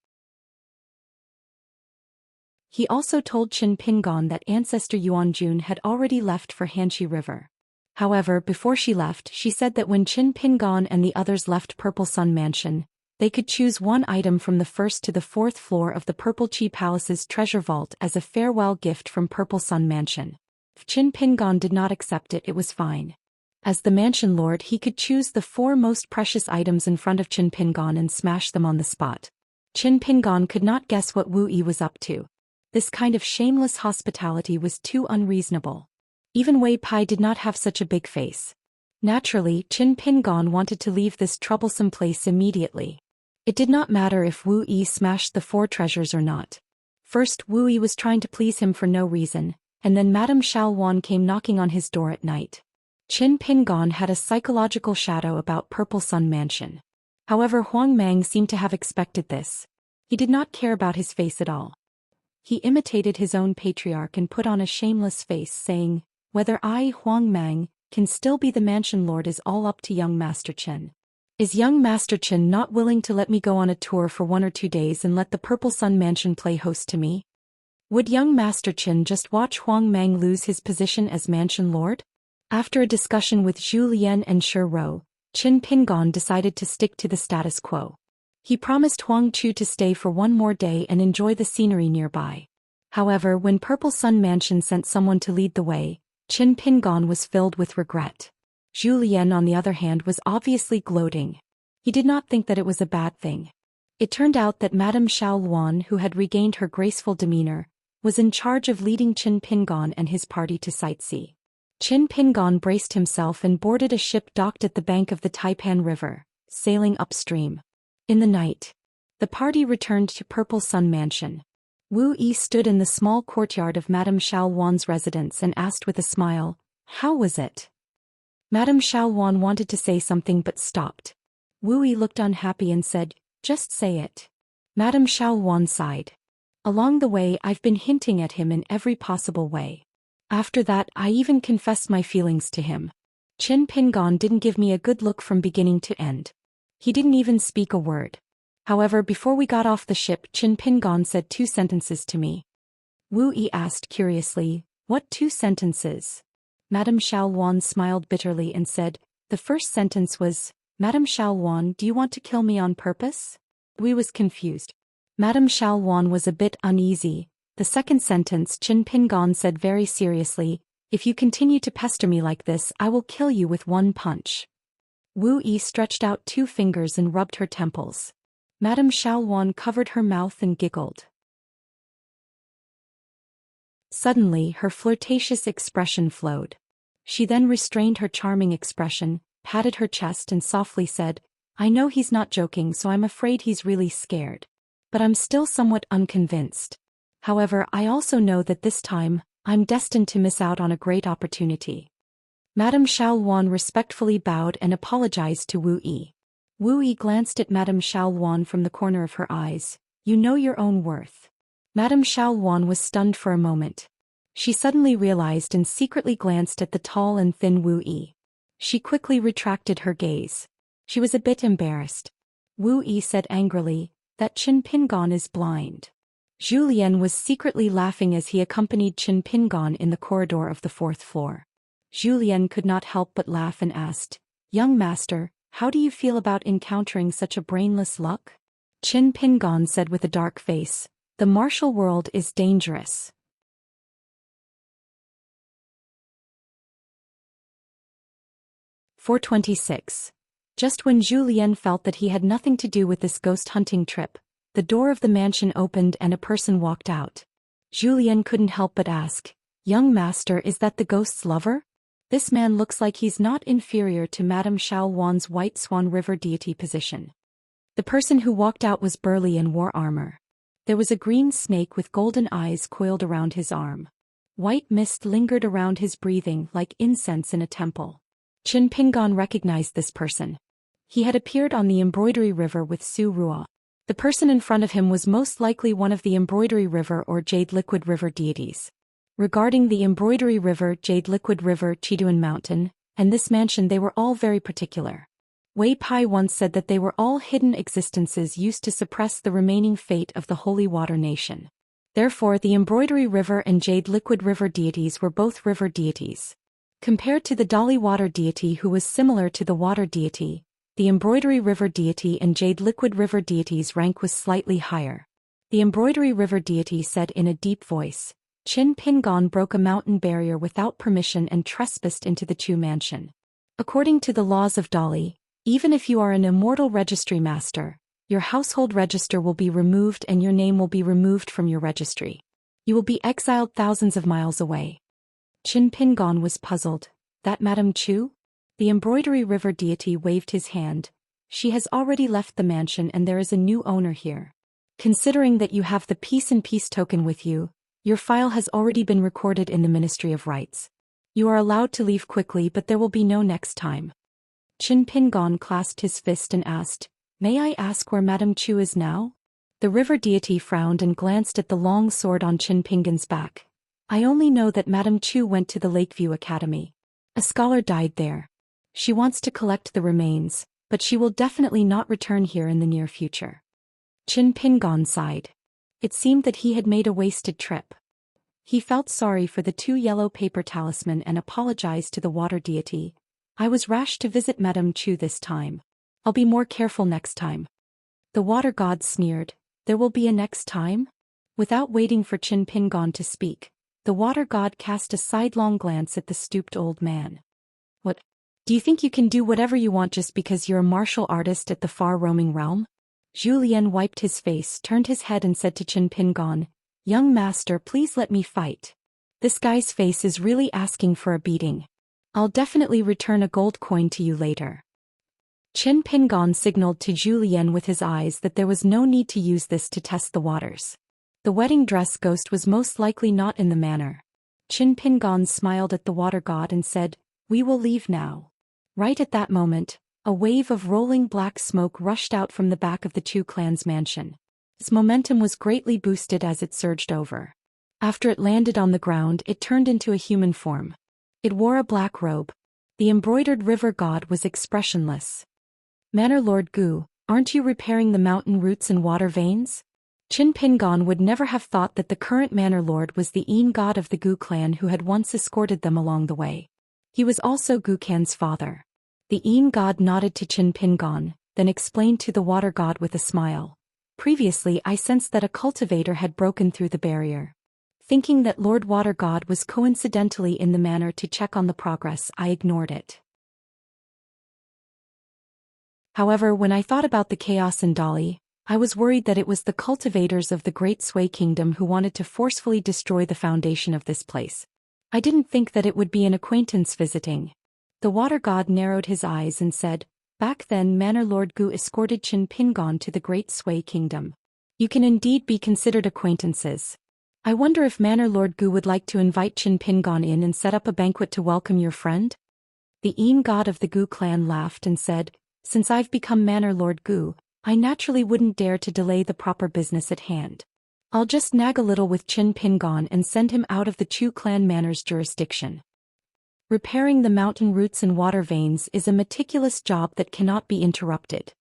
A: He also told Qin Pingon that ancestor Yuanjun had already left for Hanxi River. However, before she left, she said that when Qin Pingon and the others left Purple Sun Mansion, they could choose one item from the first to the fourth floor of the Purple Qi Palace's treasure vault as a farewell gift from Purple Sun Mansion. If Qin Pingon did not accept it, it was fine. As the mansion lord, he could choose the 4 most precious items in front of Qin Pingon and smash them on the spot. Qin Pingon could not guess what Wu Yi was up to. This kind of shameless hospitality was too unreasonable. Even Wei Pai did not have such a big face. Naturally, Qin Pingon wanted to leave this troublesome place immediately. It did not matter if Wu Yi smashed the 4 treasures or not. First, Wu Yi was trying to please him for no reason, and then Madame Xiaowan came knocking on his door at night. Qin Pingon had a psychological shadow about Purple Sun Mansion. However, Huang Mang seemed to have expected this. He did not care about his face at all. He imitated his own patriarch and put on a shameless face, saying, "Whether I, Huang Mang, can still be the mansion lord is all up to young Master Chen. Is young Master Chen not willing to let me go on a tour for 1 or 2 days and let the Purple Sun Mansion play host to me? Would young Master Chen just watch Huang Mang lose his position as mansion lord?" After a discussion with Zhou Xian and Shi Rou, Qin Pingon decided to stick to the status quo. He promised Huang Chu to stay for 1 more day and enjoy the scenery nearby. However, when Purple Sun Mansion sent someone to lead the way, Qin Pingon was filled with regret. Zhou Lian, on the other hand, was obviously gloating. He did not think that it was a bad thing. It turned out that Madame Xiaowan, who had regained her graceful demeanor, was in charge of leading Qin Pingon and his party to sightsee. Qin Pingon braced himself and boarded a ship docked at the bank of the Taipan River, sailing upstream. In the night, the party returned to Purple Sun Mansion. Wu Yi stood in the small courtyard of Madame Xiaowan's residence and asked with a smile, "How was it?" Madame Xiaowan wanted to say something but stopped. Wu Yi looked unhappy and said, "Just say it." Madame Xiaowan sighed. "Along the way, I've been hinting at him in every possible way. After that, I even confessed my feelings to him. Qin Pingon didn't give me a good look from beginning to end. He didn't even speak a word. However, before we got off the ship, Qin Pingon said 2 sentences to me." Wu Yi asked curiously, "What 2 sentences?" Madame Xiaowan smiled bitterly and said, "The first sentence was, 'Madame Xiaowan, do you want to kill me on purpose?'" Wu Yi was confused. Madame Xiaowan was a bit uneasy. The second sentence, Qin Pingon said very seriously, "If you continue to pester me like this, I will kill you with 1 punch." Wu Yi stretched out 2 fingers and rubbed her temples. Madame Xiaowan covered her mouth and giggled. Suddenly, her flirtatious expression flowed. She then restrained her charming expression, patted her chest and softly said, "I know he's not joking, so I'm afraid he's really scared. But I'm still somewhat unconvinced. However, I also know that this time, I'm destined to miss out on a great opportunity." Madame Xiaowan respectfully bowed and apologized to Wu Yi. Wu Yi glanced at Madame Xiaowan from the corner of her eyes. "You know your own worth." Madame Xiaowan was stunned for a moment. She suddenly realized and secretly glanced at the tall and thin Wu Yi. She quickly retracted her gaze. She was a bit embarrassed. Wu Yi said angrily, "That Qin Pingon is blind." Zhou Lian was secretly laughing as he accompanied Qin Pingon in the corridor of the 4th floor. Zhou Lian could not help but laugh and asked, "Young master, how do you feel about encountering such a brainless luck?" Qin Pingon said with a dark face, "The martial world is dangerous." "426. Just when Zhou Lian felt that he had nothing to do with this ghost hunting trip, the door of the mansion opened and a person walked out. Zhou Lian couldn't help but ask, "Young master, is that the ghost's lover? This man looks like he's not inferior to Madame Xiaowan's White Swan River deity position." The person who walked out was burly and wore armor. There was a green snake with golden eyes coiled around his arm. White mist lingered around his breathing like incense in a temple. Qin Pingon recognized this person. He had appeared on the Embroidery River with Su Rua. The person in front of him was most likely one of the Embroidery River or Jade Liquid River deities. Regarding the Embroidery River, Jade Liquid River, Chiduan Mountain, and this mansion, they were all very particular. Wei Pai once said that they were all hidden existences used to suppress the remaining fate of the Holy Water Nation. Therefore, the Embroidery River and Jade Liquid River deities were both river deities. Compared to the Dali Water deity, who was similar to the water deity, the Embroidery River deity and Jade Liquid River deity's rank was slightly higher. The Embroidery River deity said in a deep voice, Qin Pingon broke a mountain barrier without permission and trespassed into the Chu mansion. According to the laws of Dali, even if you are an immortal registry master, your household register will be removed and your name will be removed from your registry. You will be exiled thousands of miles away. Qin Pingon was puzzled. That Madame Chu? The Embroidery River deity waved his hand. She has already left the mansion and there is a new owner here. Considering that you have the Peace and Peace token with you, your file has already been recorded in the Ministry of Rights. You are allowed to leave quickly, but there will be no next time. Qin Pingon clasped his fist and asked, May I ask where Madame Chu is now? The river deity frowned and glanced at the long sword on Qin Pingon's back. I only know that Madame Chu went to the Lakeview Academy. A scholar died there. She wants to collect the remains, but she will definitely not return here in the near future. Qin Pingon sighed. It seemed that he had made a wasted trip. He felt sorry for the 2 yellow paper talisman and apologized to the water deity. I was rash to visit Madame Chu this time. I'll be more careful next time. The water god sneered. There will be a next time? Without waiting for Qin Pingon to speak, the water god cast a sidelong glance at the stooped old man. What? Do you think you can do whatever you want just because you're a martial artist at the far roaming realm? Zhou Xian wiped his face, turned his head and said to Qin Pingon, Young master, please let me fight. This guy's face is really asking for a beating. I'll definitely return a gold coin to you later. Qin Pingon signaled to Zhou Xian with his eyes that there was no need to use this to test the waters. The wedding dress ghost was most likely not in the manor. Qin Pingon smiled at the water god and said, We will leave now. Right at that moment, a wave of rolling black smoke rushed out from the back of the Chu clan's mansion. Its momentum was greatly boosted as it surged over. After it landed on the ground, it turned into a human form. It wore a black robe. The embroidered river god was expressionless. Manor Lord Gu, aren't you repairing the mountain roots and water veins? Qin Pingon would never have thought that the current manor lord was the Yin god of the Gu clan who had once escorted them along the way. He was also Gu Can's father. The Yin god nodded to Qin Pingon, then explained to the water god with a smile. Previously I sensed that a cultivator had broken through the barrier. Thinking that Lord Water God was coincidentally in the manor to check on the progress, I ignored it. However, when I thought about the chaos in Dali, I was worried that it was the cultivators of the Great Sui Kingdom who wanted to forcefully destroy the foundation of this place. I didn't think that it would be an acquaintance visiting. The water god narrowed his eyes and said, Back then Manor Lord Gu escorted Qin Pingon to the Great Sui Kingdom. You can indeed be considered acquaintances. I wonder if Manor Lord Gu would like to invite Qin Pingon in and set up a banquet to welcome your friend? The Yin god of the Gu clan laughed and said, Since I've become Manor Lord Gu, I naturally wouldn't dare to delay the proper business at hand. I'll just nag a little with Qin Pingon and send him out of the Chu clan manor's jurisdiction. Repairing the mountain roots and water veins is a meticulous job that cannot be interrupted.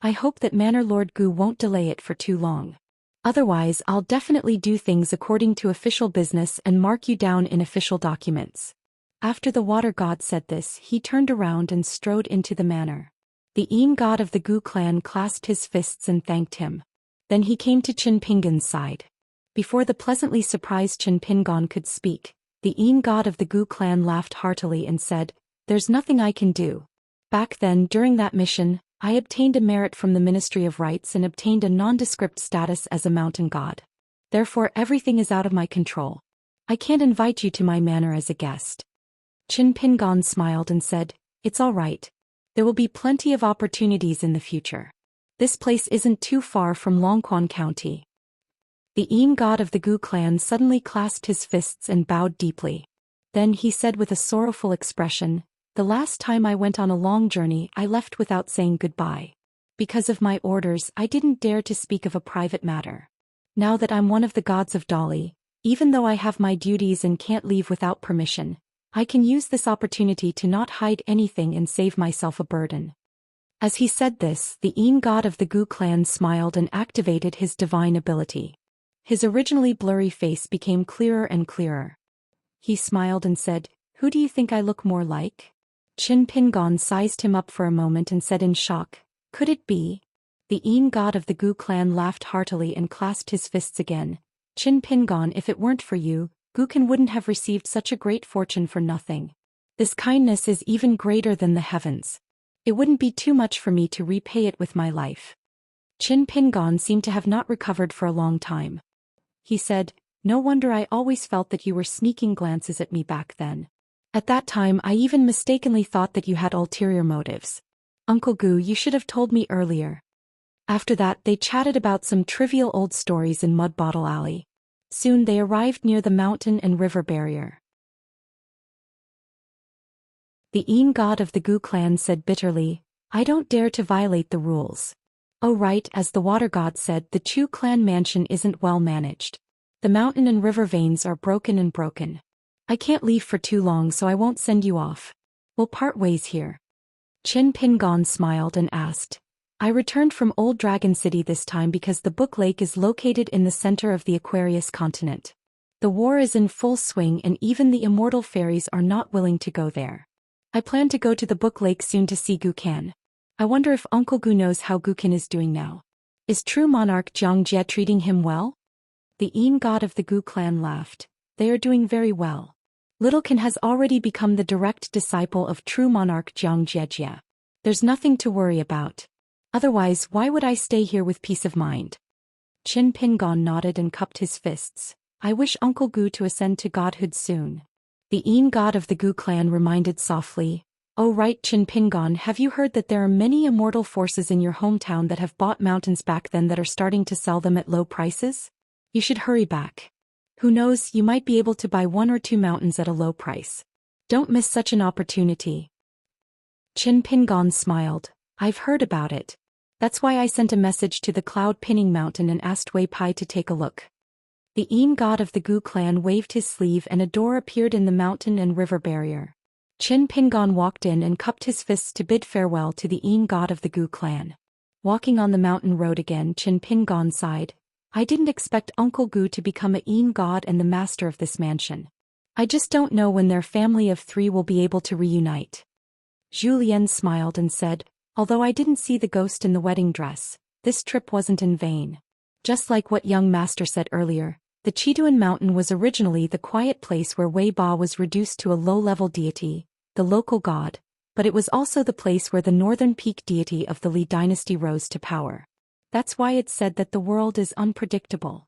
A: I hope that Manor Lord Gu won't delay it for too long. Otherwise, I'll definitely do things according to official business and mark you down in official documents. After the water god said this, he turned around and strode into the manor. The Yin god of the Gu clan clasped his fists and thanked him. Then he came to Qin Pingon's side. Before the pleasantly surprised Qin Pingon could speak, the Yin god of the Gu clan laughed heartily and said, There's nothing I can do. Back then, during that mission, I obtained a merit from the Ministry of Rights and obtained a nondescript status as a mountain god. Therefore everything is out of my control. I can't invite you to my manor as a guest. Qin Pingon smiled and said, It's all right. There will be plenty of opportunities in the future. This place isn't too far from Longquan County. The Yin god of the Gu clan suddenly clasped his fists and bowed deeply. Then he said with a sorrowful expression, The last time I went on a long journey I left without saying goodbye. Because of my orders I didn't dare to speak of a private matter. Now that I'm one of the gods of Dali, even though I have my duties and can't leave without permission, I can use this opportunity to not hide anything and save myself a burden. As he said this, the Yin god of the Gu clan smiled and activated his divine ability. His originally blurry face became clearer and clearer. He smiled and said, "Who do you think I look more like?" Qin Pingon sized him up for a moment and said in shock, "Could it be?" The Yin god of the Gu clan laughed heartily and clasped his fists again. "Qin Pingon, if it weren't for you, Gukan wouldn't have received such a great fortune for nothing. This kindness is even greater than the heavens. It wouldn't be too much for me to repay it with my life." Qin Pingon seemed to have not recovered for a long time. He said, "No wonder I always felt that you were sneaking glances at me back then. At that time I even mistakenly thought that you had ulterior motives. Uncle Gu, you should have told me earlier." After that they chatted about some trivial old stories in Mud Bottle Alley. Soon they arrived near the mountain and river barrier. The Yin god of the Gu clan said bitterly, "I don't dare to violate the rules. Oh right, as the water god said, the Chu clan mansion isn't well managed. The mountain and river veins are broken. I can't leave for too long, so I won't send you off. We'll part ways here." Qin Pingon smiled and asked, "I returned from Old Dragon City this time because the Book Lake is located in the center of the Aquarius continent. The war is in full swing and even the immortal fairies are not willing to go there. I plan to go to the Book Lake soon to see Gukan. I wonder if Uncle Gu knows how Gukan is doing now. Is true monarch Xianxia treating him well?" The Yin god of the Gu clan laughed. "They are doing very well. Little Kin has already become the direct disciple of true monarch Xianxia. There's nothing to worry about. Otherwise, why would I stay here with peace of mind?" Qin Pingon nodded and cupped his fists. "I wish Uncle Gu to ascend to godhood soon." The Yin god of the Gu clan reminded softly, "Oh right, Qin Pingon, have you heard that there are many immortal forces in your hometown that have bought mountains back then that are starting to sell them at low prices? You should hurry back. Who knows, you might be able to buy 1 or 2 mountains at a low price. Don't miss such an opportunity." Qin Pingon smiled. "I've heard about it. That's why I sent a message to the Cloud Pinning Mountain and asked Wei Pai to take a look." The Yin god of the Gu clan waved his sleeve and a door appeared in the mountain and river barrier. Qin Pingon walked in and cupped his fists to bid farewell to the Yin god of the Gu clan. Walking on the mountain road again, Qin Pingon sighed. "I didn't expect Uncle Gu to become a Yin god and the master of this mansion. I just don't know when their family of 3 will be able to reunite." Zhou Xian smiled and said, "Although I didn't see the ghost in the wedding dress, this trip wasn't in vain. Just like what young master said earlier, the Chiduan Mountain was originally the quiet place where Wei Ba was reduced to a low-level deity, the local god, but it was also the place where the northern peak deity of the Li dynasty rose to power. That's why it's said that the world is unpredictable."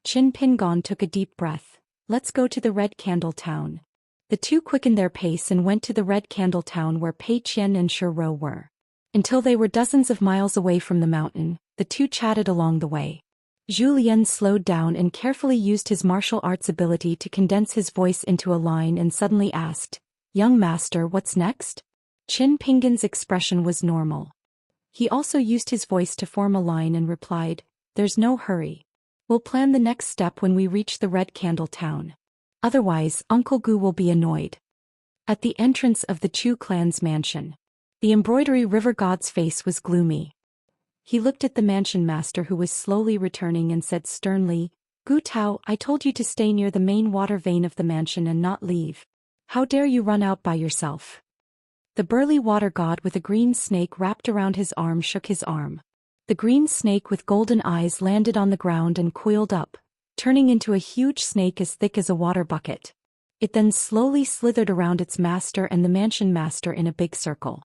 A: Qin Pingon took a deep breath. "Let's go to the Red Candle Town." The two quickened their pace and went to the Red Candle Town where Pei Qian and Shi Ro were. Until they were dozens of miles away from the mountain, the two chatted along the way. Zhou Xian slowed down and carefully used his martial arts ability to condense his voice into a line and suddenly asked, "Young master, what's next?" Qin Pingon's expression was normal. He also used his voice to form a line and replied, "There's no hurry. We'll plan the next step when we reach the Red Candle Town. Otherwise, Uncle Gu will be annoyed." At the entrance of the Chu clan's mansion, the embroidery river god's face was gloomy. He looked at the mansion master who was slowly returning and said sternly, "Gu Tao, I told you to stay near the main water vein of the mansion and not leave. How dare you run out by yourself?" The burly water god with a green snake wrapped around his arm shook his arm. The green snake with golden eyes landed on the ground and coiled up, turning into a huge snake as thick as a water bucket. It then slowly slithered around its master and the mansion master in a big circle.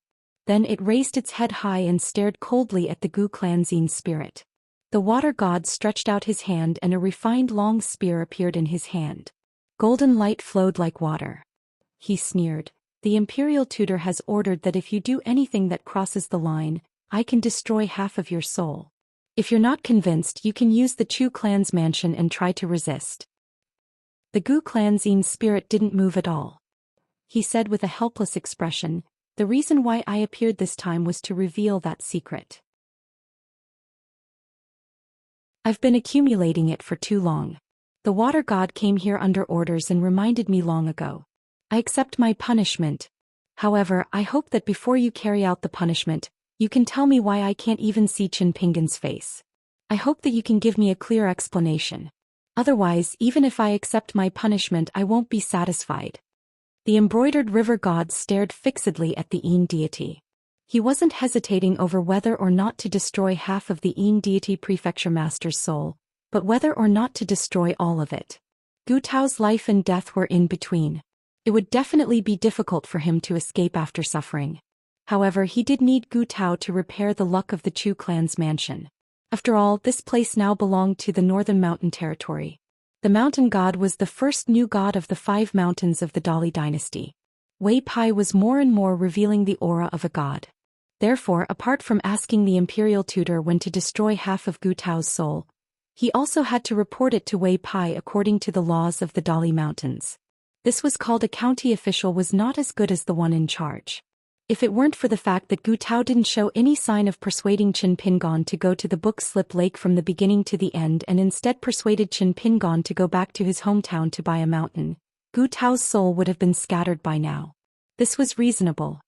A: Then it raised its head high and stared coldly at the Gu clan's Yin spirit. The water god stretched out his hand and a refined long spear appeared in his hand. Golden light flowed like water. He sneered, "The imperial tutor has ordered that if you do anything that crosses the line, I can destroy half of your soul. If you're not convinced, you can use the Chu clan's mansion and try to resist." The Gu clan's Yin spirit didn't move at all. he said with a helpless expression. The reason why I appeared this time was to reveal that secret. I've been accumulating it for too long. The water god came here under orders and reminded me long ago. I accept my punishment. However, I hope that before you carry out the punishment, you can tell me why I can't even see Qin Pingan's face. I hope that you can give me a clear explanation. Otherwise, even if I accept my punishment, I won't be satisfied. The embroidered river god stared fixedly at the Yin deity. He wasn't hesitating over whether or not to destroy half of the Yin deity prefecture master's soul, but whether or not to destroy all of it. Gu Tao's life and death were in between. It would definitely be difficult for him to escape after suffering. However, he did need Gu Tao to repair the luck of the Chu clan's mansion. After all, this place now belonged to the Northern Mountain Territory. The mountain god was the first new god of the 5 mountains of the Dali dynasty. Wei Pai was more and more revealing the aura of a god. Therefore, apart from asking the imperial tutor when to destroy half of Gu Tao's soul, he also had to report it to Wei Pai according to the laws of the Dali Mountains. This was called a county official was not as good as the one in charge. If it weren't for the fact that Gu Tao didn't show any sign of persuading Qin Pingan to go to the Book Slip Lake from the beginning to the end and instead persuaded Qin Pingan to go back to his hometown to buy a mountain, Gu Tao's soul would have been scattered by now. This was reasonable.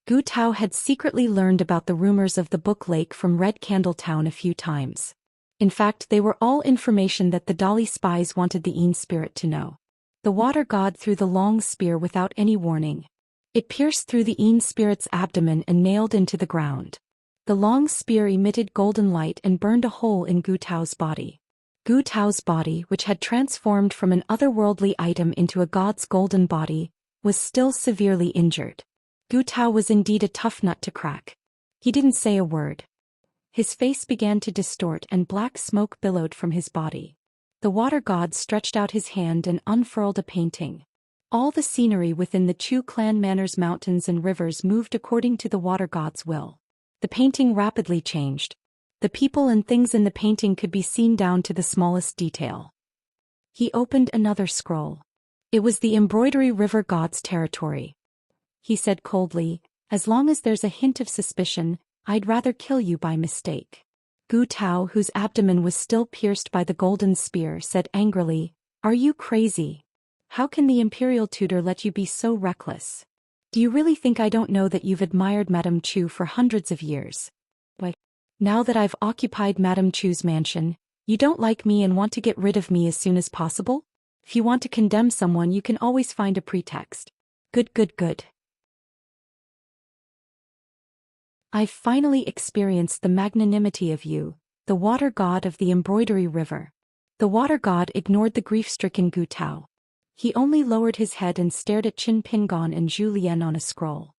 A: Gu Tao had secretly learned about the rumors of the Book Lake from Red Candle Town a few times. In fact, they were all information that the Dali spies wanted the Yin spirit to know. The water god threw the long spear without any warning. It pierced through the Yin spirit's abdomen and nailed into the ground. The long spear emitted golden light and burned a hole in Gu Tao's body. Gu Tao's body, which had transformed from an otherworldly item into a god's golden body, was still severely injured. Gu Tao was indeed a tough nut to crack. He didn't say a word. His face began to distort and black smoke billowed from his body. The water god stretched out his hand and unfurled a painting. All the scenery within the Chu clan manor's mountains and rivers moved according to the water god's will. The painting rapidly changed. The people and things in the painting could be seen down to the smallest detail. He opened another scroll. It was the embroidery river god's territory. He said coldly, "As long as there's a hint of suspicion, I'd rather kill you by mistake." Gu Tao, whose abdomen was still pierced by the golden spear, said angrily, "Are you crazy? How can the imperial tutor let you be so reckless? Do you really think I don't know that you've admired Madame Chu for hundreds of years? But now that I've occupied Madame Chu's mansion, you don't like me and want to get rid of me as soon as possible? If you want to condemn someone, you can always find a pretext. Good. I've finally experienced the magnanimity of you, the water god of the embroidery river." The water god ignored the grief-stricken Gu Tao. He only lowered his head and stared at Qin Pingan and Zhou Xian on a scroll.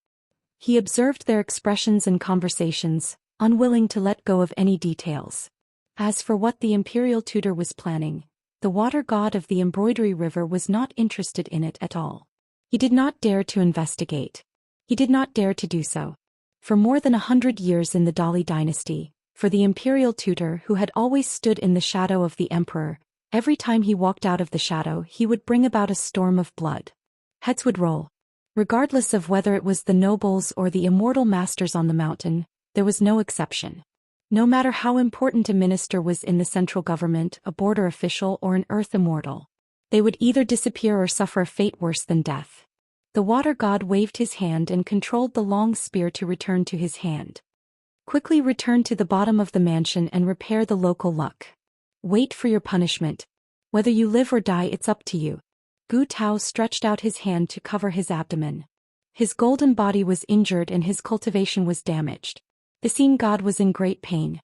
A: He observed their expressions and conversations, unwilling to let go of any details. As for what the imperial tutor was planning, the water god of the embroidery river was not interested in it at all. He did not dare to investigate. He did not dare to do so. For more than 100 years in the Dali dynasty, for the imperial tutor who had always stood in the shadow of the emperor, every time he walked out of the shadow he would bring about a storm of blood. Heads would roll. Regardless of whether it was the nobles or the immortal masters on the mountain, there was no exception. No matter how important a minister was in the central government, a border official or an earth immortal, they would either disappear or suffer a fate worse than death. The water god waved his hand and controlled the long spear to return to his hand. Quickly return to the bottom of the mansion and repair the local luck. Wait for your punishment. Whether you live or die, it's up to you. Gu Tao stretched out his hand to cover his abdomen. His golden body was injured and his cultivation was damaged. The scene god was in great pain.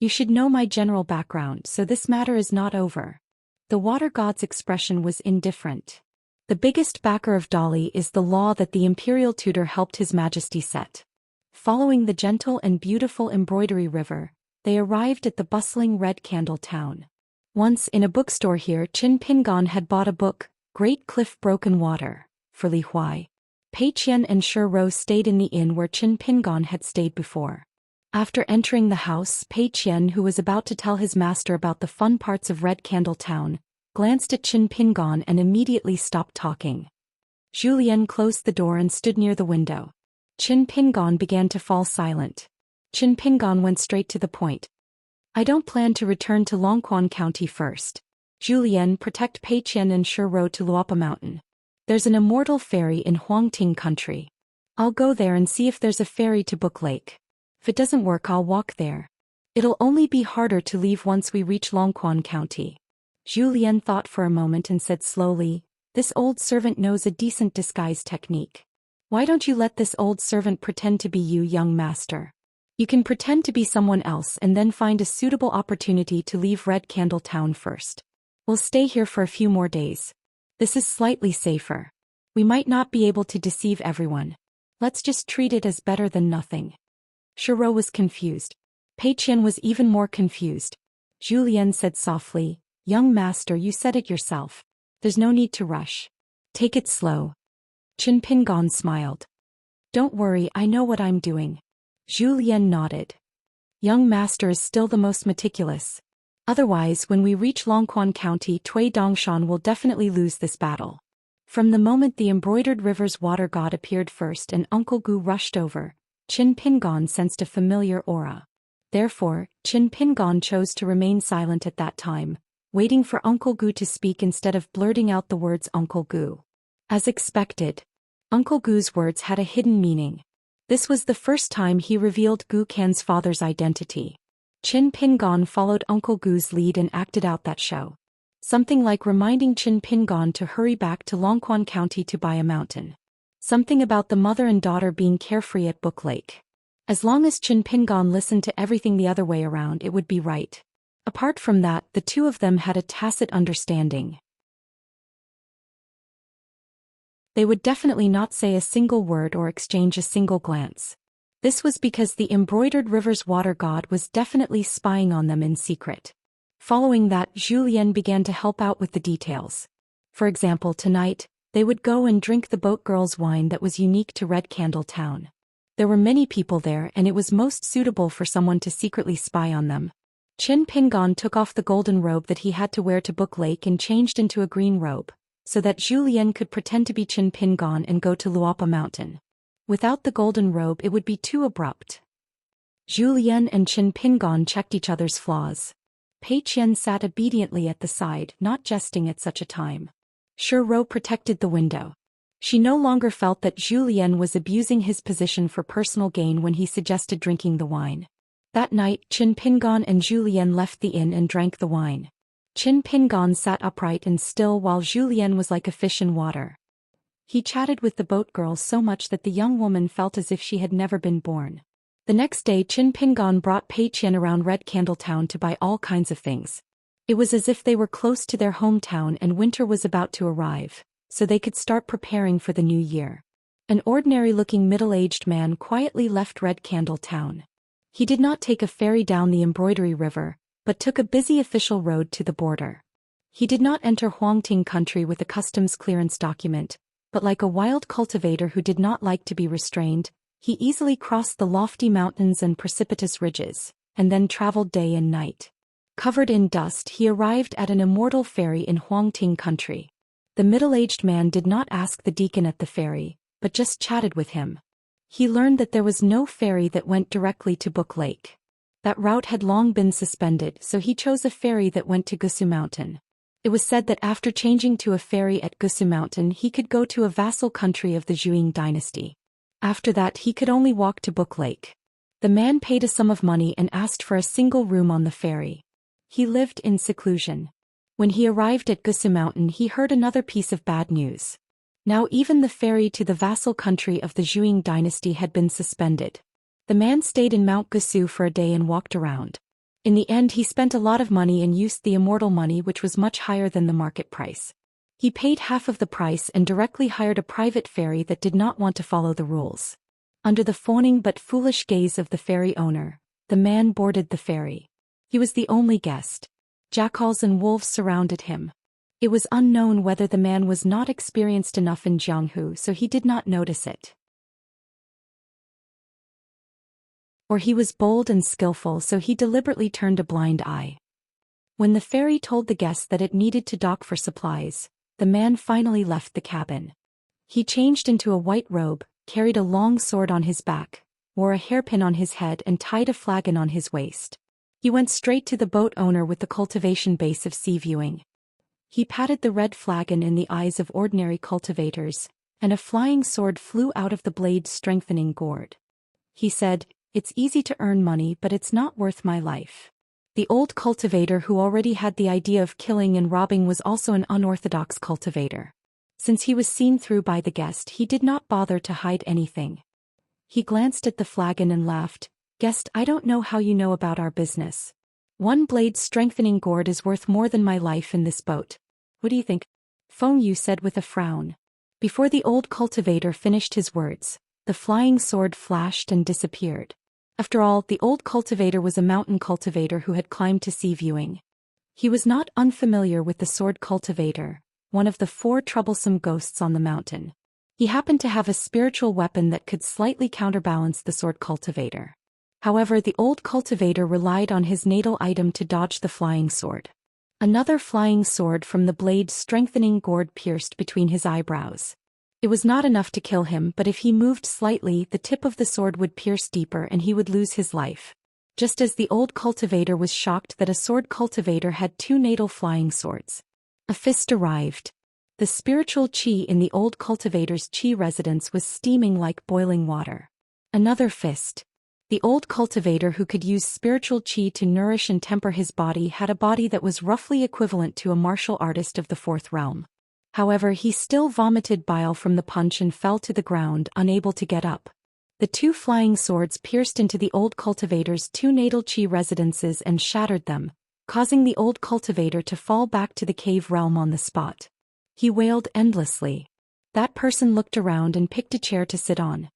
A: You should know my general background, so this matter is not over. The water god's expression was indifferent. The biggest backer of Dali is the law that the imperial tutor helped His Majesty set. Following the gentle and beautiful embroidery river, they arrived at the bustling Red Candle Town. Once in a bookstore here, Qin Pingan had bought a book, Great Cliff Broken Water, for Li Huai. Pei Qian and Shi Rou stayed in the inn where Qin Pingan had stayed before. After entering the house, Pei Qian, who was about to tell his master about the fun parts of Red Candle Town, glanced at Qin Pingan and immediately stopped talking. Zhou Xian closed the door and stood near the window. Qin Pingon began to fall silent. Qin Pingon went straight to the point. I don't plan to return to Longquan County first. Zhou Xian, protect Pei Qian and Shi Rou to Luopa Mountain. There's an immortal ferry in Huangting Country. I'll go there and see if there's a ferry to Book Lake. If it doesn't work, I'll walk there. It'll only be harder to leave once we reach Longquan County. Zhou Xian thought for a moment and said slowly, this old servant knows a decent disguise technique. Why don't you let this old servant pretend to be you, young master? You can pretend to be someone else and then find a suitable opportunity to leave Red Candle Town first. We'll stay here for a few more days. This is slightly safer. We might not be able to deceive everyone. Let's just treat it as better than nothing. Shi Rou was confused. Pei Qian was even more confused. Zhou Xian said softly, young master, you said it yourself. There's no need to rush. Take it slow. Qin Pingon smiled. Don't worry, I know what I'm doing. Zhou Xian nodded. Young master is still the most meticulous. Otherwise, when we reach Longquan County, Cui Dongshan will definitely lose this battle. From the moment the embroidered river's water god appeared first and Uncle Gu rushed over, Qin Pingon sensed a familiar aura. Therefore, Qin Pingon chose to remain silent at that time, waiting for Uncle Gu to speak instead of blurting out the words Uncle Gu. As expected, Uncle Gu's words had a hidden meaning. This was the first time he revealed Gu Kan's father's identity. Qin Pingon followed Uncle Gu's lead and acted out that show. Something like reminding Qin Pingon to hurry back to Longquan County to buy a mountain. Something about the mother and daughter being carefree at Book Lake. As long as Qin Pingon listened to everything the other way around, it would be right. Apart from that, the two of them had a tacit understanding. They would definitely not say a single word or exchange a single glance. This was because the embroidered river's water god was definitely spying on them in secret. Following that, Zhou Xian began to help out with the details. For example, tonight, they would go and drink the boat girl's wine that was unique to Red Candle Town. There were many people there and it was most suitable for someone to secretly spy on them. Qin Pingon took off the golden robe that he had to wear to Book Lake and changed into a green robe, so that Zhou Xian could pretend to be Qin Pingon and go to Luopa Mountain. Without the golden robe it would be too abrupt. Zhou Xian and Qin Pingon checked each other's flaws. Pei Qian sat obediently at the side, not jesting at such a time. Shi Rou protected the window. She no longer felt that Zhou Xian was abusing his position for personal gain when he suggested drinking the wine. That night, Qin Pingon and Zhou Xian left the inn and drank the wine. Qin Pingon sat upright and still while Zhou Xian was like a fish in water. He chatted with the boat girl so much that the young woman felt as if she had never been born. The next day, Qin Pingon brought Pei Qian around Red Candle Town to buy all kinds of things. It was as if they were close to their hometown and winter was about to arrive, so they could start preparing for the new year. An ordinary-looking middle-aged man quietly left Red Candle Town. He did not take a ferry down the embroidery river, but took a busy official road to the border. He did not enter Huangting Country with a customs clearance document, but like a wild cultivator who did not like to be restrained, he easily crossed the lofty mountains and precipitous ridges, and then traveled day and night. Covered in dust, he arrived at an immortal ferry in Huangting Country. The middle-aged man did not ask the deacon at the ferry, but just chatted with him. He learned that there was no ferry that went directly to Book Lake. That route had long been suspended, so he chose a ferry that went to Gusu Mountain. It was said that after changing to a ferry at Gusu Mountain he could go to a vassal country of the Zhuang dynasty. After that he could only walk to Book Lake. The man paid a sum of money and asked for a single room on the ferry. He lived in seclusion. When he arrived at Gusu Mountain he heard another piece of bad news. Now even the ferry to the vassal country of the Zhuang dynasty had been suspended. The man stayed in Mount Gusu for a day and walked around. In the end he spent a lot of money and used the immortal money which was much higher than the market price. He paid half of the price and directly hired a private ferry that did not want to follow the rules. Under the fawning but foolish gaze of the ferry owner, the man boarded the ferry. He was the only guest. Jackals and wolves surrounded him. It was unknown whether the man was not experienced enough in Jianghu, so he did not notice it. Or he was bold and skillful, so he deliberately turned a blind eye. When the ferry told the guests that it needed to dock for supplies, the man finally left the cabin. He changed into a white robe, carried a long sword on his back, wore a hairpin on his head and tied a flagon on his waist. He went straight to the boat owner with the cultivation base of sea viewing. He patted the red flagon in the eyes of ordinary cultivators, and a flying sword flew out of the blade's strengthening gourd. He said, "It's easy to earn money, but it's not worth my life." The old cultivator who already had the idea of killing and robbing was also an unorthodox cultivator. Since he was seen through by the guest, he did not bother to hide anything. He glanced at the flagon and laughed, "Guest, I don't know how you know about our business. One blade's strengthening gourd is worth more than my life in this boat. What do you think?" Feng Yu said with a frown. Before the old cultivator finished his words, the flying sword flashed and disappeared. After all, the old cultivator was a mountain cultivator who had climbed to sea viewing. He was not unfamiliar with the sword cultivator, one of the 4 troublesome ghosts on the mountain. He happened to have a spiritual weapon that could slightly counterbalance the sword cultivator. However, the old cultivator relied on his natal item to dodge the flying sword. Another flying sword from the blade's strengthening gourd pierced between his eyebrows. It was not enough to kill him, but if he moved slightly, the tip of the sword would pierce deeper and he would lose his life. Just as the old cultivator was shocked that a sword cultivator had 2 natal flying swords. A fist arrived. The spiritual chi in the old cultivator's chi residence was steaming like boiling water. Another fist. The old cultivator who could use spiritual chi to nourish and temper his body had a body that was roughly equivalent to a martial artist of the 4th realm. However, he still vomited bile from the punch and fell to the ground, unable to get up. The 2 flying swords pierced into the old cultivator's 2 natal chi residences and shattered them, causing the old cultivator to fall back to the cave realm on the spot. He wailed endlessly. That person looked around and picked a chair to sit on.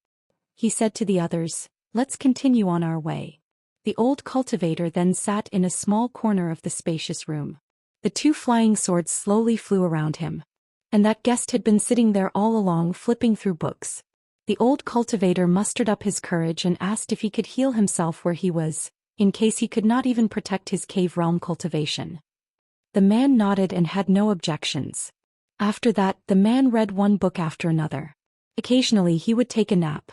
A: He said to the others, "Let's continue on our way." The old cultivator then sat in a small corner of the spacious room. The 2 flying swords slowly flew around him. And that guest had been sitting there all along flipping through books. The old cultivator mustered up his courage and asked if he could heal himself where he was, in case he could not even protect his cave realm cultivation. The man nodded and had no objections. After that, the man read one book after another. Occasionally he would take a nap.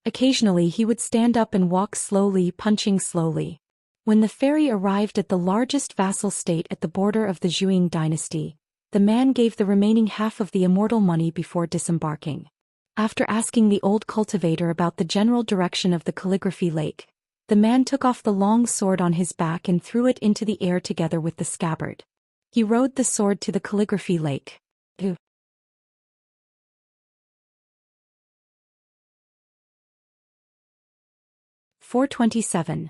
A: Occasionally he would stand up and walk slowly, punching slowly. When the ferry arrived at the largest vassal state at the border of the Zhou dynasty, the man gave the remaining half of the immortal money before disembarking. After asking the old cultivator about the general direction of the calligraphy lake, the man took off the long sword on his back and threw it into the air together with the scabbard. He rode the sword to the calligraphy lake. 427.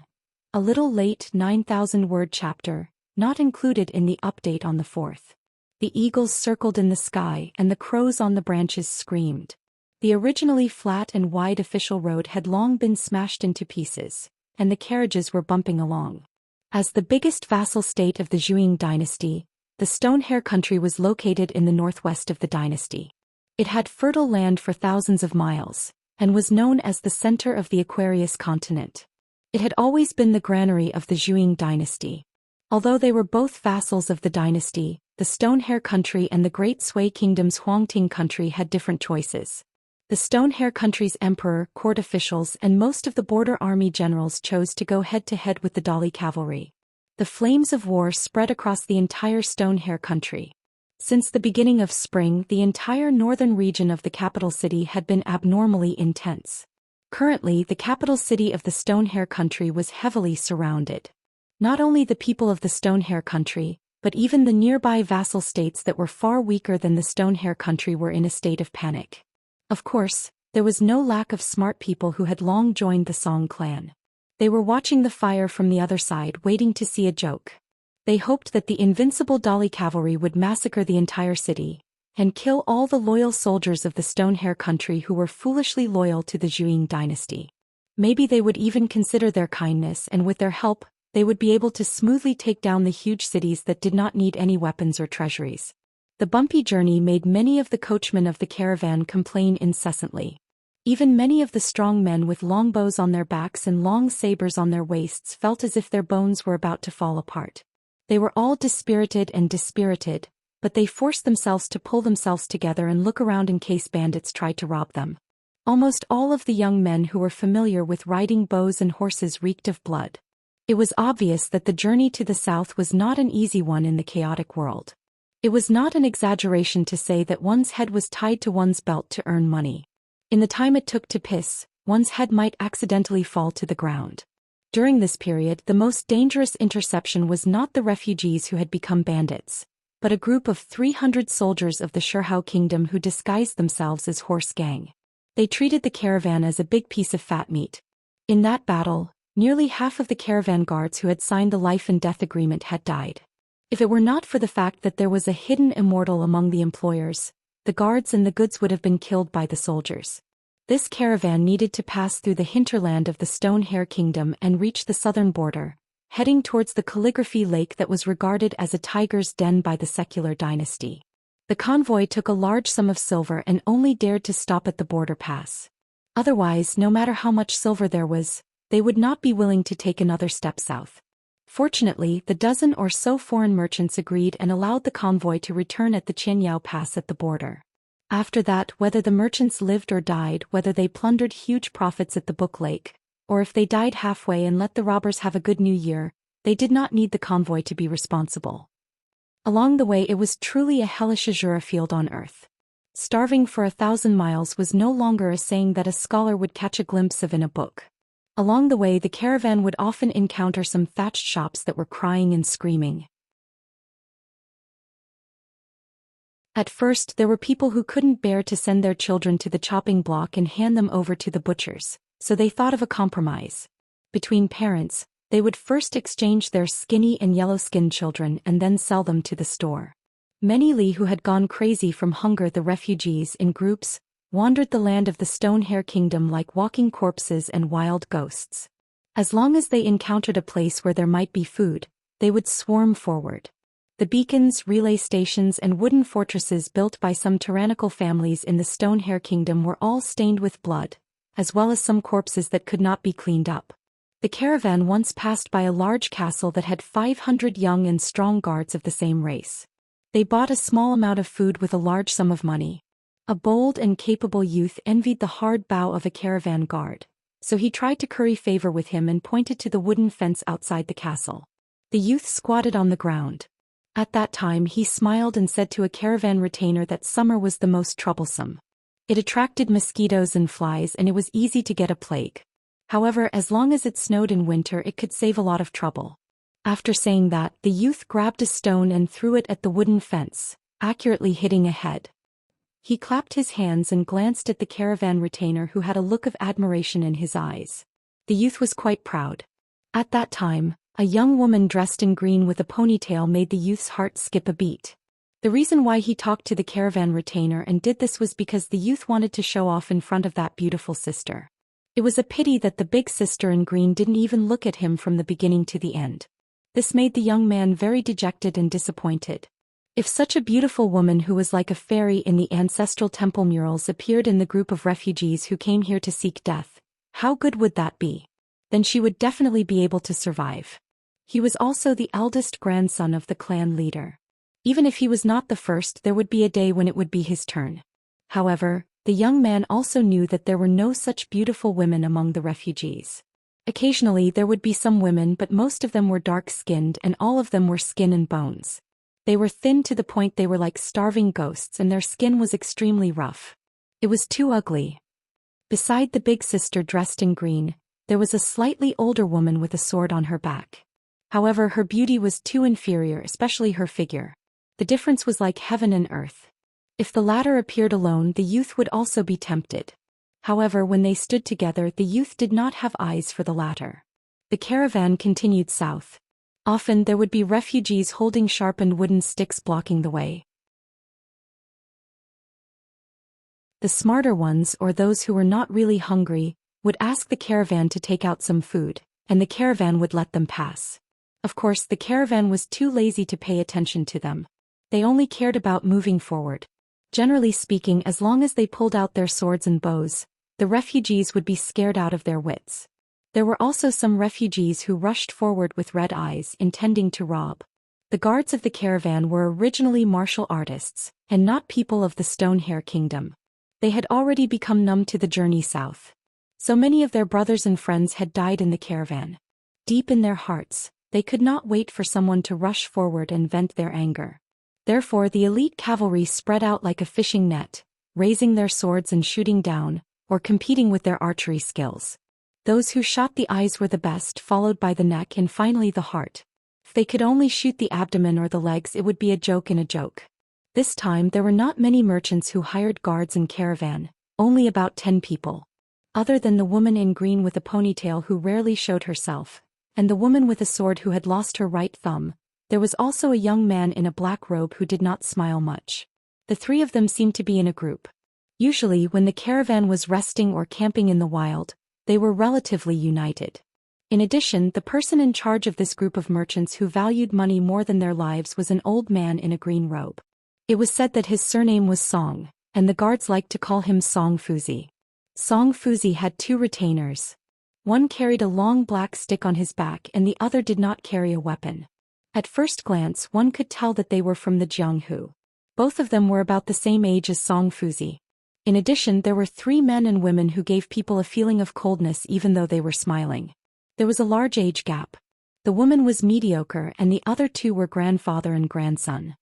A: A little late 9,000-word chapter, not included in the update on the 4th. The eagles circled in the sky and the crows on the branches screamed. The originally flat and wide official road had long been smashed into pieces, and the carriages were bumping along. As the biggest vassal state of the Zhou dynasty, the Stonehair country was located in the northwest of the dynasty. It had fertile land for thousands of miles, and was known as the center of the Aquarius continent. It had always been the granary of the Zhou dynasty. Although they were both vassals of the dynasty, the Stonehair country and the Great Sui Kingdom's Huangting country had different choices. The Stonehair country's emperor, court officials and most of the border army generals chose to go head-to-head with the Dali cavalry. The flames of war spread across the entire Stonehair country. Since the beginning of spring, the entire northern region of the capital city had been abnormally intense. Currently, the capital city of the Stonehair country was heavily surrounded. Not only the people of the Stonehair country, but even the nearby vassal states that were far weaker than the Stonehair country were in a state of panic. Of course, there was no lack of smart people who had long joined the Song clan. They were watching the fire from the other side, waiting to see a joke. They hoped that the invincible Dali cavalry would massacre the entire city, and kill all the loyal soldiers of the Stonehair country who were foolishly loyal to the Zhou dynasty. Maybe they would even consider their kindness, and with their help, they would be able to smoothly take down the huge cities that did not need any weapons or treasuries. The bumpy journey made many of the coachmen of the caravan complain incessantly. Even many of the strong men with long bows on their backs and long sabers on their waists felt as if their bones were about to fall apart. They were all dispirited, but they forced themselves to pull themselves together and look around in case bandits tried to rob them. Almost all of the young men who were familiar with riding bows and horses reeked of blood. It was obvious that the journey to the south was not an easy one in the chaotic world. It was not an exaggeration to say that one's head was tied to one's belt to earn money. In the time it took to piss, one's head might accidentally fall to the ground. During this period, the most dangerous interception was not the refugees who had become bandits, but a group of 300 soldiers of the Shihao kingdom who disguised themselves as horse gang. They treated the caravan as a big piece of fat meat. In that battle, nearly half of the caravan guards who had signed the life and death agreement had died. If it were not for the fact that there was a hidden immortal among the employers, the guards and the goods would have been killed by the soldiers. This caravan needed to pass through the hinterland of the Stone Hair Kingdom and reach the southern border, heading towards the calligraphy lake that was regarded as a tiger's den by the secular dynasty. The convoy took a large sum of silver and only dared to stop at the border pass. Otherwise, no matter how much silver there was, they would not be willing to take another step south. Fortunately, the dozen or so foreign merchants agreed and allowed the convoy to return at the Qianyao Pass at the border. After that, whether the merchants lived or died, whether they plundered huge profits at the Book Lake, or if they died halfway and let the robbers have a good new year, they did not need the convoy to be responsible. Along the way, it was truly a hellish azure field on earth. Starving for 1,000 miles was no longer a saying that a scholar would catch a glimpse of in a book. Along the way, the caravan would often encounter some thatched shops that were crying and screaming. At first, there were people who couldn't bear to send their children to the chopping block and hand them over to the butchers, so they thought of a compromise. Between parents, they would first exchange their skinny and yellow-skinned children and then sell them to the store. Many Li who had gone crazy from hunger, the refugees in groups, wandered the land of the Stone Hair Kingdom like walking corpses and wild ghosts. As long as they encountered a place where there might be food, they would swarm forward. The beacons, relay stations and wooden fortresses built by some tyrannical families in the Stone Hair Kingdom were all stained with blood, as well as some corpses that could not be cleaned up. The caravan once passed by a large castle that had 500 young and strong guards of the same race. They bought a small amount of food with a large sum of money. A bold and capable youth envied the hard bow of a caravan guard, so he tried to curry favor with him and pointed to the wooden fence outside the castle. The youth squatted on the ground. At that time he smiled and said to a caravan retainer that summer was the most troublesome. It attracted mosquitoes and flies and it was easy to get a plague. However, as long as it snowed in winter it could save a lot of trouble. After saying that, the youth grabbed a stone and threw it at the wooden fence, accurately hitting a head. He clapped his hands and glanced at the caravan retainer who had a look of admiration in his eyes. The youth was quite proud. At that time, a young woman dressed in green with a ponytail made the youth's heart skip a beat. The reason why he talked to the caravan retainer and did this was because the youth wanted to show off in front of that beautiful sister. It was a pity that the big sister in green didn't even look at him from the beginning to the end. This made the young man very dejected and disappointed. If such a beautiful woman who was like a fairy in the ancestral temple murals appeared in the group of refugees who came here to seek death, how good would that be? Then she would definitely be able to survive. He was also the eldest grandson of the clan leader. Even if he was not the first, there would be a day when it would be his turn. However, the young man also knew that there were no such beautiful women among the refugees. Occasionally there would be some women, but most of them were dark-skinned and all of them were skin and bones. They were thin to the point they were like starving ghosts and their skin was extremely rough. It was too ugly. Beside the big sister dressed in green, there was a slightly older woman with a sword on her back. However, her beauty was too inferior, especially her figure. The difference was like heaven and earth. If the latter appeared alone, the youth would also be tempted. However, when they stood together, the youth did not have eyes for the latter. The caravan continued south. Often there would be refugees holding sharpened wooden sticks blocking the way. The smarter ones, or those who were not really hungry, would ask the caravan to take out some food, and the caravan would let them pass. Of course, the caravan was too lazy to pay attention to them. They only cared about moving forward. Generally speaking, as long as they pulled out their swords and bows, the refugees would be scared out of their wits. There were also some refugees who rushed forward with red eyes, intending to rob. The guards of the caravan were originally martial artists, and not people of the Stone-Hair Kingdom. They had already become numb to the journey south. So many of their brothers and friends had died in the caravan. Deep in their hearts, they could not wait for someone to rush forward and vent their anger. Therefore the elite cavalry spread out like a fishing net, raising their swords and shooting down, or competing with their archery skills. Those who shot the eyes were the best, followed by the neck and finally the heart. If they could only shoot the abdomen or the legs, it would be a joke in a joke. This time there were not many merchants who hired guards in caravan, only about 10 people. Other than the woman in green with a ponytail who rarely showed herself, and the woman with a sword who had lost her right thumb, there was also a young man in a black robe who did not smile much. The three of them seemed to be in a group. Usually when the caravan was resting or camping in the wild, they were relatively united. In addition, the person in charge of this group of merchants who valued money more than their lives was an old man in a green robe. It was said that his surname was Song, and the guards liked to call him Song Fuzi. Song Fuzi had 2 retainers. One carried a long black stick on his back and the other did not carry a weapon. At first glance one could tell that they were from the Jianghu. Both of them were about the same age as Song Fuzi. In addition, there were 3 men and women who gave people a feeling of coldness even though they were smiling. There was a large age gap. The woman was mediocre and the other 2 were grandfather and grandson.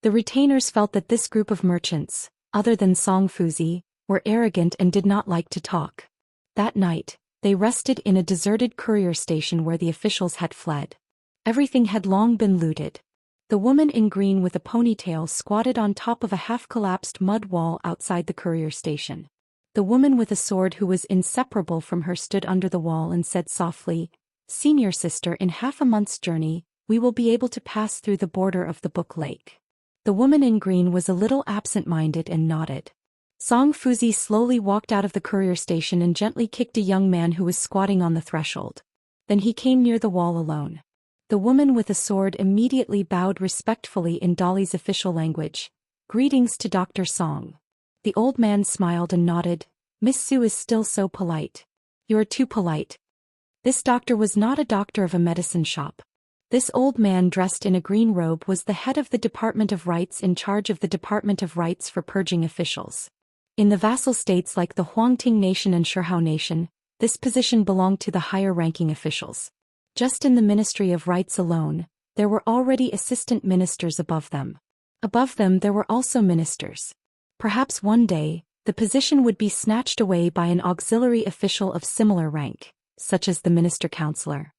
A: The retainers felt that this group of merchants, other than Song Fuzi, were arrogant and did not like to talk. That night, they rested in a deserted courier station where the officials had fled. Everything had long been looted. The woman in green with a ponytail squatted on top of a half-collapsed mud wall outside the courier station. The woman with a sword who was inseparable from her stood under the wall and said softly, "Senior sister, in half a month's journey, we will be able to pass through the border of the Book Lake." The woman in green was a little absent-minded and nodded. Song Fuzi slowly walked out of the courier station and gently kicked a young man who was squatting on the threshold. Then he came near the wall alone. The woman with a sword immediately bowed respectfully in Dali's official language. "Greetings to Dr. Song." The old man smiled and nodded. "Miss Su is still so polite." "You're too polite." This doctor was not a doctor of a medicine shop. This old man dressed in a green robe was the head of the Department of Rights in charge of the Department of Rights for purging officials. In the vassal states like the Huangting Nation and Shihao Nation, this position belonged to the higher-ranking officials. Just in the Ministry of Rights alone, there were already assistant ministers above them. Above them there were also ministers. Perhaps one day, the position would be snatched away by an auxiliary official of similar rank, such as the minister-counselor.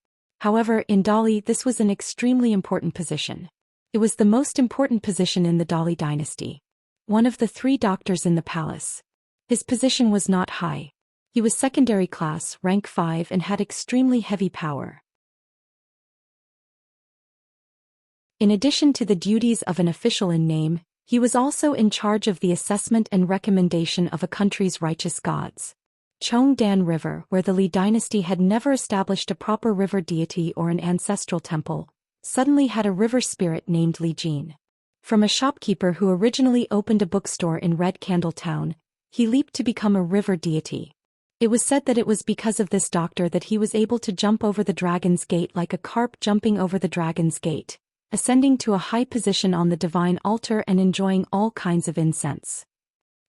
A: However, in Dali this was an extremely important position. It was the most important position in the Dali dynasty. One of the 3 doctors in the palace. His position was not high. He was secondary class, rank 5 and had extremely heavy power. In addition to the duties of an official in name, he was also in charge of the assessment and recommendation of a country's righteous gods. Chongdan River, where the Li dynasty had never established a proper river deity or an ancestral temple, suddenly had a river spirit named Li Jin. From a shopkeeper who originally opened a bookstore in Red Candle Town, he leaped to become a river deity. It was said that it was because of this doctor that he was able to jump over the Dragon's Gate like a carp jumping over the Dragon's Gate, ascending to a high position on the divine altar and enjoying all kinds of incense.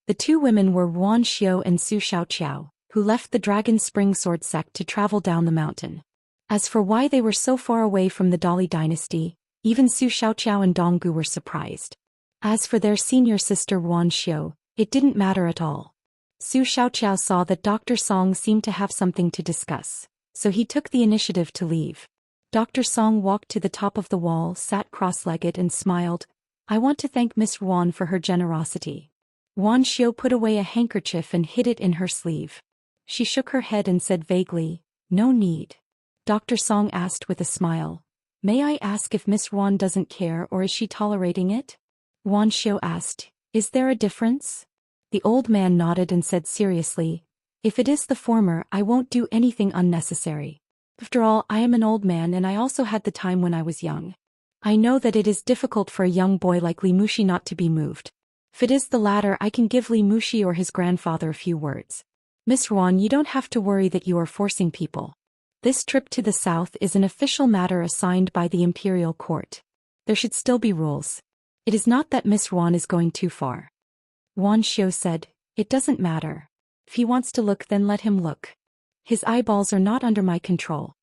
A: The 2 women were Yuan Xiao and Su Xiaoqiao, who left the Dragon Spring Sword sect to travel down the mountain. As for why they were so far away from the Dali dynasty, even Su Xiaoqiao and Donggu were surprised. As for their senior sister Yuan Xiao, it didn't matter at all. Su Xiaoqiao saw that Dr. Song seemed to have something to discuss, so he took the initiative to leave. Dr. Song walked to the top of the wall, sat cross-legged and smiled. "I want to thank Miss Yuan for her generosity." Yuan Xiao put away a handkerchief and hid it in her sleeve. She shook her head and said vaguely, "No need." Dr. Song asked with a smile, "May I ask if Miss Yuan doesn't care or is she tolerating it?" Yuan Xiao asked, "Is there a difference?" The old man nodded and said seriously, "If it is the former, I won't do anything unnecessary. After all, I am an old man and I also had the time when I was young. I know that it is difficult for a young boy like Li Mushi not to be moved. If it is the latter, I can give Li Mushi or his grandfather a few words. Miss Yuan, you don't have to worry that you are forcing people. This trip to the south is an official matter assigned by the imperial court. There should still be rules. It is not that Miss Wan is going too far. Wan Xiu said, "It doesn't matter. If he wants to look, then let him look. His eyeballs are not under my control."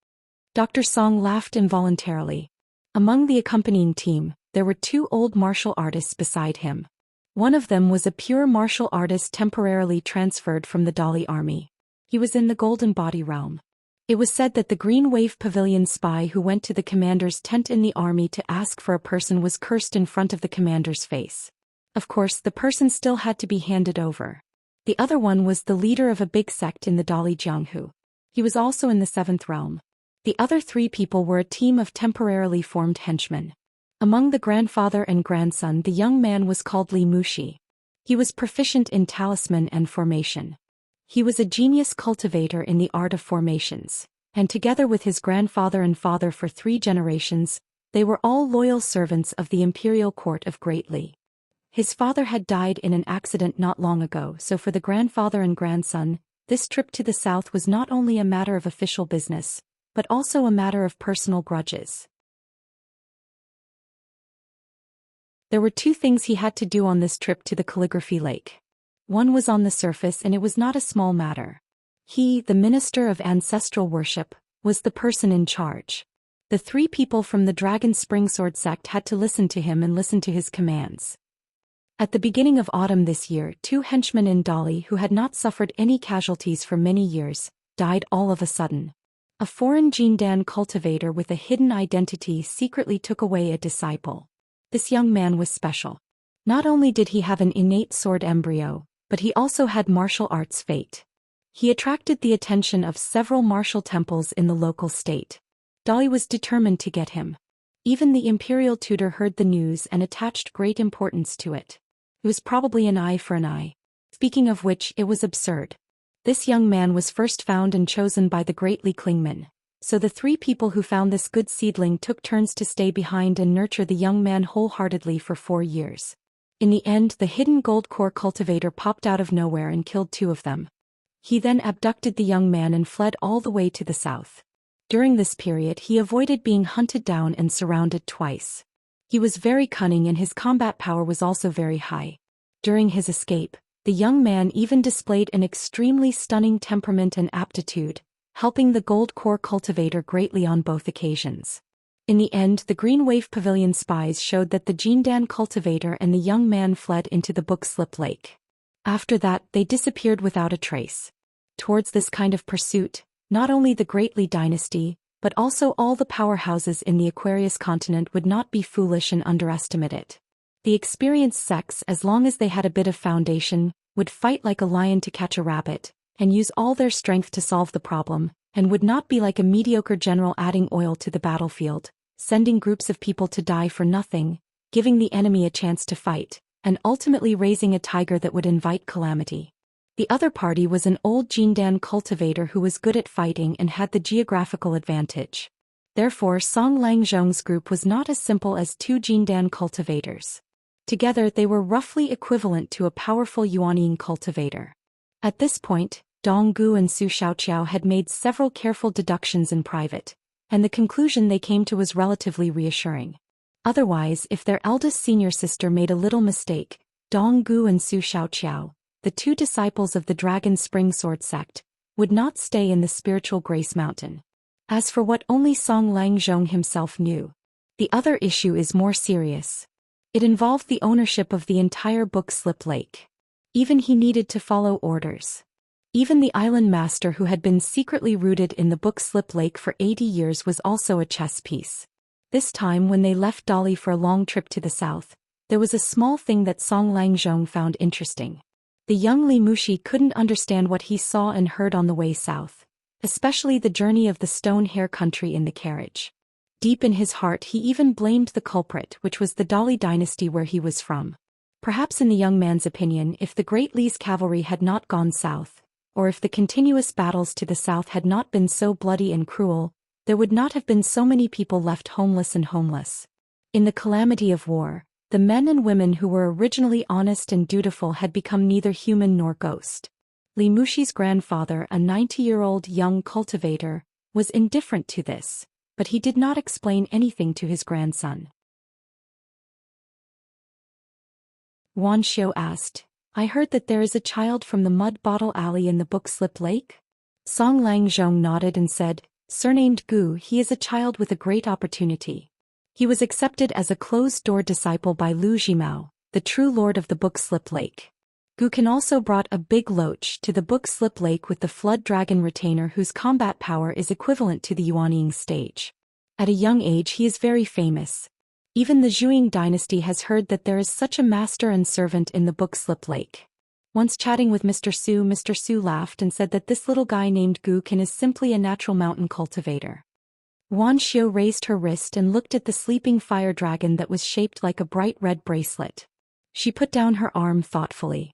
A: Dr. Song laughed involuntarily. Among the accompanying team, there were two old martial artists beside him. One of them was a pure martial artist temporarily transferred from the Dali army. He was in the Golden Body realm. It was said that the Green Wave Pavilion spy who went to the commander's tent in the army to ask for a person was cursed in front of the commander's face. Of course, the person still had to be handed over. The other one was the leader of a big sect in the Dali Jianghu. He was also in the 7th realm. The other three people were a team of temporarily formed henchmen. Among the grandfather and grandson, the young man was called Li Mushi. He was proficient in talisman and formation. He was a genius cultivator in the art of formations, and together with his grandfather and father for 3 generations, they were all loyal servants of the imperial court of Great Li. His father had died in an accident not long ago, so for the grandfather and grandson, this trip to the south was not only a matter of official business, but also a matter of personal grudges. There were 2 things he had to do on this trip to the calligraphy lake. One was on the surface, and it was not a small matter. He, the minister of ancestral worship, was the person in charge. The 3 people from the Dragon Springsword sect had to listen to him and listen to his commands. At the beginning of autumn this year, 2 henchmen in Dali who had not suffered any casualties for many years, died all of a sudden. A foreign Jindan cultivator with a hidden identity secretly took away a disciple. This young man was special. Not only did he have an innate sword embryo, but he also had martial arts fate. He attracted the attention of several martial temples in the local state. Dali was determined to get him. Even the imperial tutor heard the news and attached great importance to it. It was probably an eye for an eye. Speaking of which, it was absurd. This young man was first found and chosen by the great Li Klingman. So the 3 people who found this good seedling took turns to stay behind and nurture the young man wholeheartedly for 4 years. In the end, the hidden gold core cultivator popped out of nowhere and killed 2 of them. He then abducted the young man and fled all the way to the south. During this period, he avoided being hunted down and surrounded twice. He was very cunning and his combat power was also very high. During his escape, the young man even displayed an extremely stunning temperament and aptitude, helping the gold core cultivator greatly on both occasions. In the end, the Green Wave Pavilion spies showed that the Jindan cultivator and the young man fled into the Book Slip Lake. After that, they disappeared without a trace. Towards this kind of pursuit, not only the Great Li dynasty, but also all the powerhouses in the Aquarius continent would not be foolish and underestimate it. The experienced sects, as long as they had a bit of foundation, would fight like a lion to catch a rabbit, and use all their strength to solve the problem, and would not be like a mediocre general adding oil to the battlefield, sending groups of people to die for nothing, giving the enemy a chance to fight, and ultimately raising a tiger that would invite calamity. The other party was an old Jindan cultivator who was good at fighting and had the geographical advantage. Therefore, Song Langzhong's group was not as simple as 2 Jindan cultivators. Together they were roughly equivalent to a powerful Yuanyin cultivator. At this point, Dong Gu and Su Xiaoqiao had made several careful deductions in private, and the conclusion they came to was relatively reassuring. Otherwise, if their eldest senior sister made a little mistake, Dong Gu and Su Xiaoqiao, the 2 disciples of the Dragon Springsword sect, would not stay in the spiritual Grace Mountain. As for what only Song Langzhong himself knew, the other issue is more serious. It involved the ownership of the entire Book Slip Lake. Even he needed to follow orders. Even the island master who had been secretly rooted in the Book Slip Lake for 80 years was also a chess piece. This time when they left Dali for a long trip to the south, there was a small thing that Song Langzhong found interesting. The young Li Mushi couldn't understand what he saw and heard on the way south, especially the journey of the stone hair country in the carriage. Deep in his heart he even blamed the culprit, which was the Dali dynasty where he was from. Perhaps in the young man's opinion, if the Great Li's cavalry had not gone south, or if the continuous battles to the south had not been so bloody and cruel, there would not have been so many people left homeless and homeless. In the calamity of war, the men and women who were originally honest and dutiful had become neither human nor ghost. Li Mushi's grandfather, a 90-year-old young cultivator, was indifferent to this, but he did not explain anything to his grandson. Wanxiu asked. I heard that there is a child from the Mud Bottle Alley in the Book Slip Lake? Song Langzhong nodded and said, surnamed Gu, he is a child with a great opportunity. He was accepted as a closed-door disciple by Lu Zhimao, the true lord of the Book Slip Lake. Gu can also brought a big loach to the Book Slip Lake with the Flood Dragon Retainer whose combat power is equivalent to the Yuanying stage. At a young age he is very famous. Even the Zhuang dynasty has heard that there is such a master and servant in the Book Slip Lake. Once chatting with Mr. Su laughed and said that this little guy named Gu Can is simply a natural mountain cultivator. Wanxiu raised her wrist and looked at the sleeping fire dragon that was shaped like a bright red bracelet. She put down her arm thoughtfully.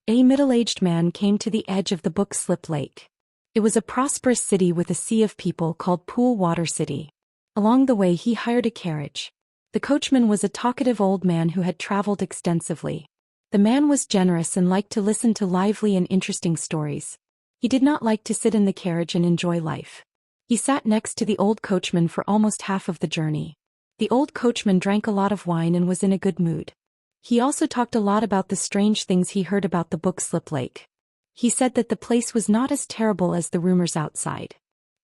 A: A middle-aged man came to the edge of the Book Slip Lake. It was a prosperous city with a sea of people called Pool Water City. Along the way he hired a carriage. The coachman was a talkative old man who had traveled extensively. The man was generous and liked to listen to lively and interesting stories. He did not like to sit in the carriage and enjoy life. He sat next to the old coachman for almost half of the journey. The old coachman drank a lot of wine and was in a good mood. He also talked a lot about the strange things he heard about the Book Slip Lake. He said that the place was not as terrible as the rumors outside.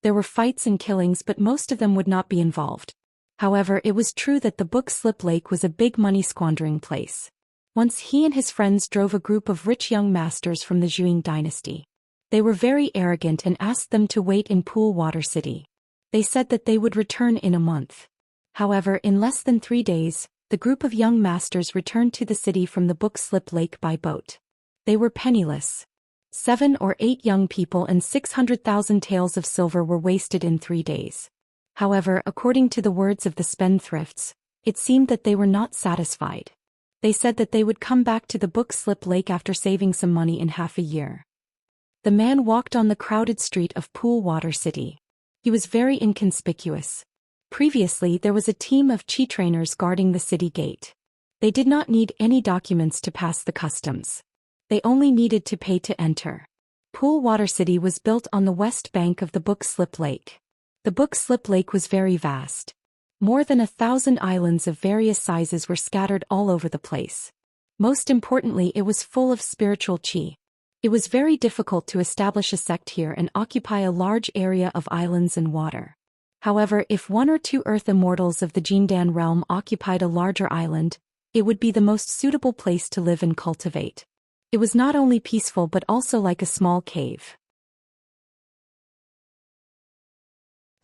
A: There were fights and killings, but most of them would not be involved. However, it was true that the Book Slip Lake was a big money-squandering place. Once he and his friends drove a group of rich young masters from the Zhuang dynasty. They were very arrogant and asked them to wait in Pool Water City. They said that they would return in a month. However, in less than 3 days, the group of young masters returned to the city from the Book Slip Lake by boat. They were penniless. 7 or 8 young people and 600,000 taels of silver were wasted in 3 days. However, according to the words of the spendthrifts, it seemed that they were not satisfied. They said that they would come back to the Book Slip Lake after saving some money in half a year. The man walked on the crowded street of Pool Water City. He was very inconspicuous. Previously, there was a team of chi trainers guarding the city gate. They did not need any documents to pass the customs. They only needed to pay to enter. Pool Water City was built on the west bank of the Book Slip Lake. The Book Slip Lake was very vast. More than 1,000 islands of various sizes were scattered all over the place. Most importantly, it was full of spiritual chi. It was very difficult to establish a sect here and occupy a large area of islands and water. However, if 1 or 2 earth immortals of the Jindan realm occupied a larger island, it would be the most suitable place to live and cultivate. It was not only peaceful but also like a small cave.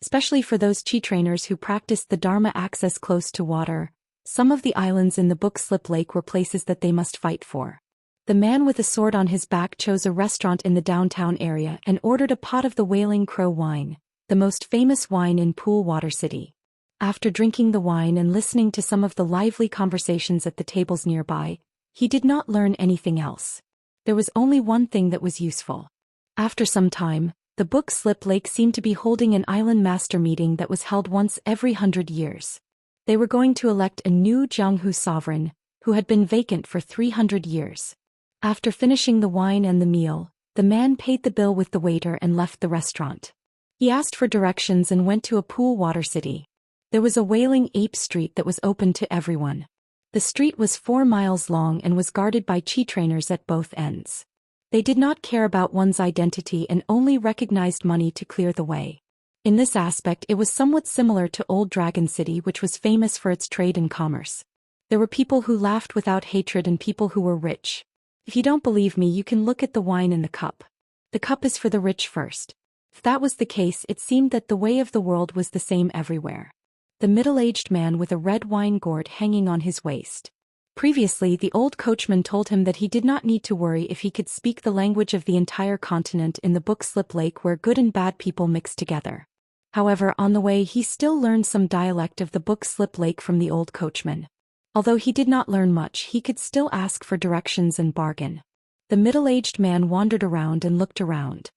A: Especially for those chi trainers who practiced the Dharma access close to water, some of the islands in the Book Slip Lake were places that they must fight for. The man with a sword on his back chose a restaurant in the downtown area and ordered a pot of the Wailing Crow wine, the most famous wine in Pool Water City. After drinking the wine and listening to some of the lively conversations at the tables nearby, he did not learn anything else. There was only one thing that was useful. After some time, the Book Slip Lake seemed to be holding an island master meeting that was held once every 100 years. They were going to elect a new Jianghu sovereign, who had been vacant for 300 years. After finishing the wine and the meal, the man paid the bill with the waiter and left the restaurant. He asked for directions and went to a Pool Water City. There was a Wailing Ape Street that was open to everyone. The street was 4 miles long and was guarded by chi trainers at both ends. They did not care about one's identity and only recognized money to clear the way. In this aspect, it was somewhat similar to Old Dragon City, which was famous for its trade and commerce. There were people who laughed without hatred and people who were rich. If you don't believe me, you can look at the wine in the cup. The cup is for the rich first. If that was the case, it seemed that the way of the world was the same everywhere. The middle-aged man with a red wine gourd hanging on his waist. Previously, the old coachman told him that he did not need to worry if he could speak the language of the entire continent in the Book Slip Lake where good and bad people mix together. However, on the way he still learned some dialect of the Book Slip Lake from the old coachman. Although he did not learn much, he could still ask for directions and bargain. The middle-aged man wandered around and looked around.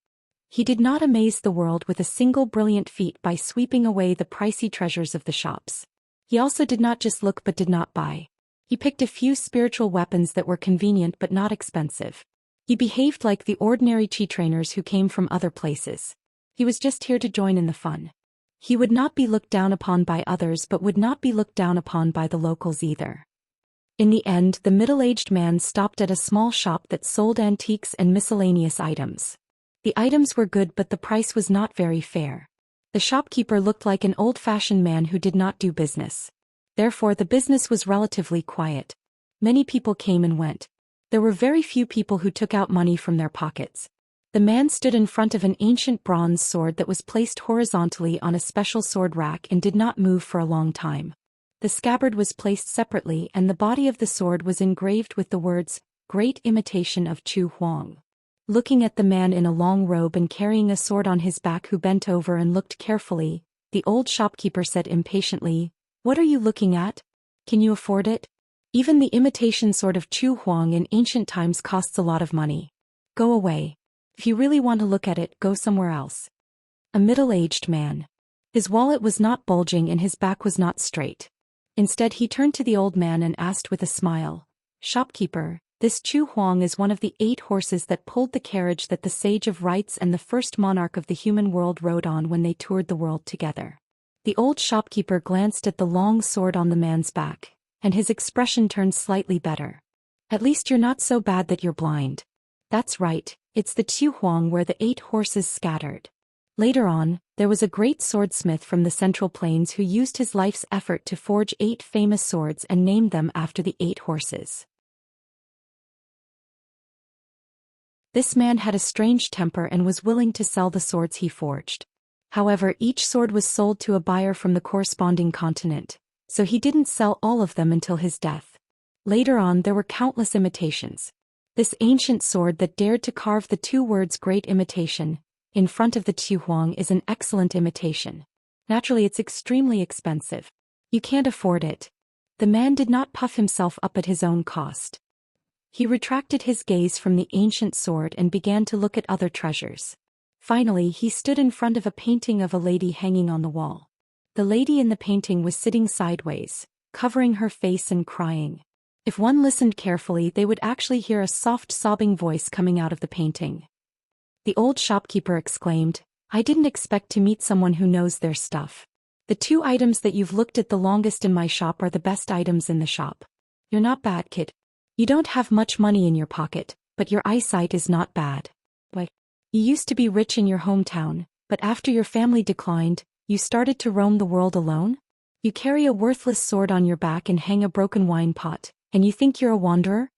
A: He did not amaze the world with a single brilliant feat by sweeping away the pricey treasures of the shops. He also did not just look but did not buy. He picked a few spiritual weapons that were convenient but not expensive. He behaved like the ordinary chi trainers who came from other places. He was just here to join in the fun. He would not be looked down upon by others but would not be looked down upon by the locals either. In the end, the middle-aged man stopped at a small shop that sold antiques and miscellaneous items. The items were good, but the price was not very fair. The shopkeeper looked like an old-fashioned man who did not do business. Therefore, the business was relatively quiet. Many people came and went. There were very few people who took out money from their pockets. The man stood in front of an ancient bronze sword that was placed horizontally on a special sword rack and did not move for a long time. The scabbard was placed separately and the body of the sword was engraved with the words, "Great Imitation of Chu Huang." Looking at the man in a long robe and carrying a sword on his back who bent over and looked carefully, the old shopkeeper said impatiently, "What are you looking at? Can you afford it? Even the imitation sword of Chu Huang in ancient times costs a lot of money. Go away. If you really want to look at it, go somewhere else." A middle-aged man. His wallet was not bulging and his back was not straight. Instead, he turned to the old man and asked with a smile, "Shopkeeper, this Chu Huang is one of the 8 horses that pulled the carriage that the Sage of Rites and the first monarch of the human world rode on when they toured the world together." The old shopkeeper glanced at the long sword on the man's back, and his expression turned slightly better. "At least you're not so bad that you're blind." "That's right, it's the Chu Huang where the 8 horses scattered." Later on, there was a great swordsmith from the Central Plains who used his life's effort to forge 8 famous swords and named them after the 8 horses. This man had a strange temper and was willing to sell the swords he forged. However, each sword was sold to a buyer from the corresponding continent, so he didn't sell all of them until his death. Later on, there were countless imitations. This ancient sword that dared to carve the 2 words "Great Imitation" in front of the Chu Huang is an excellent imitation. Naturally, it's extremely expensive. You can't afford it. The man did not puff himself up at his own cost. He retracted his gaze from the ancient sword and began to look at other treasures. Finally, he stood in front of a painting of a lady hanging on the wall. The lady in the painting was sitting sideways, covering her face and crying. If one listened carefully, they would actually hear a soft sobbing voice coming out of the painting. The old shopkeeper exclaimed, "I didn't expect to meet someone who knows their stuff. The 2 items that you've looked at the longest in my shop are the best items in the shop. You're not bad, kid. You don't have much money in your pocket, but your eyesight is not bad. But you used to be rich in your hometown, but after your family declined, you started to roam the world alone? You carry a worthless sword on your back and hang a broken wine pot, and you think you're a wanderer?"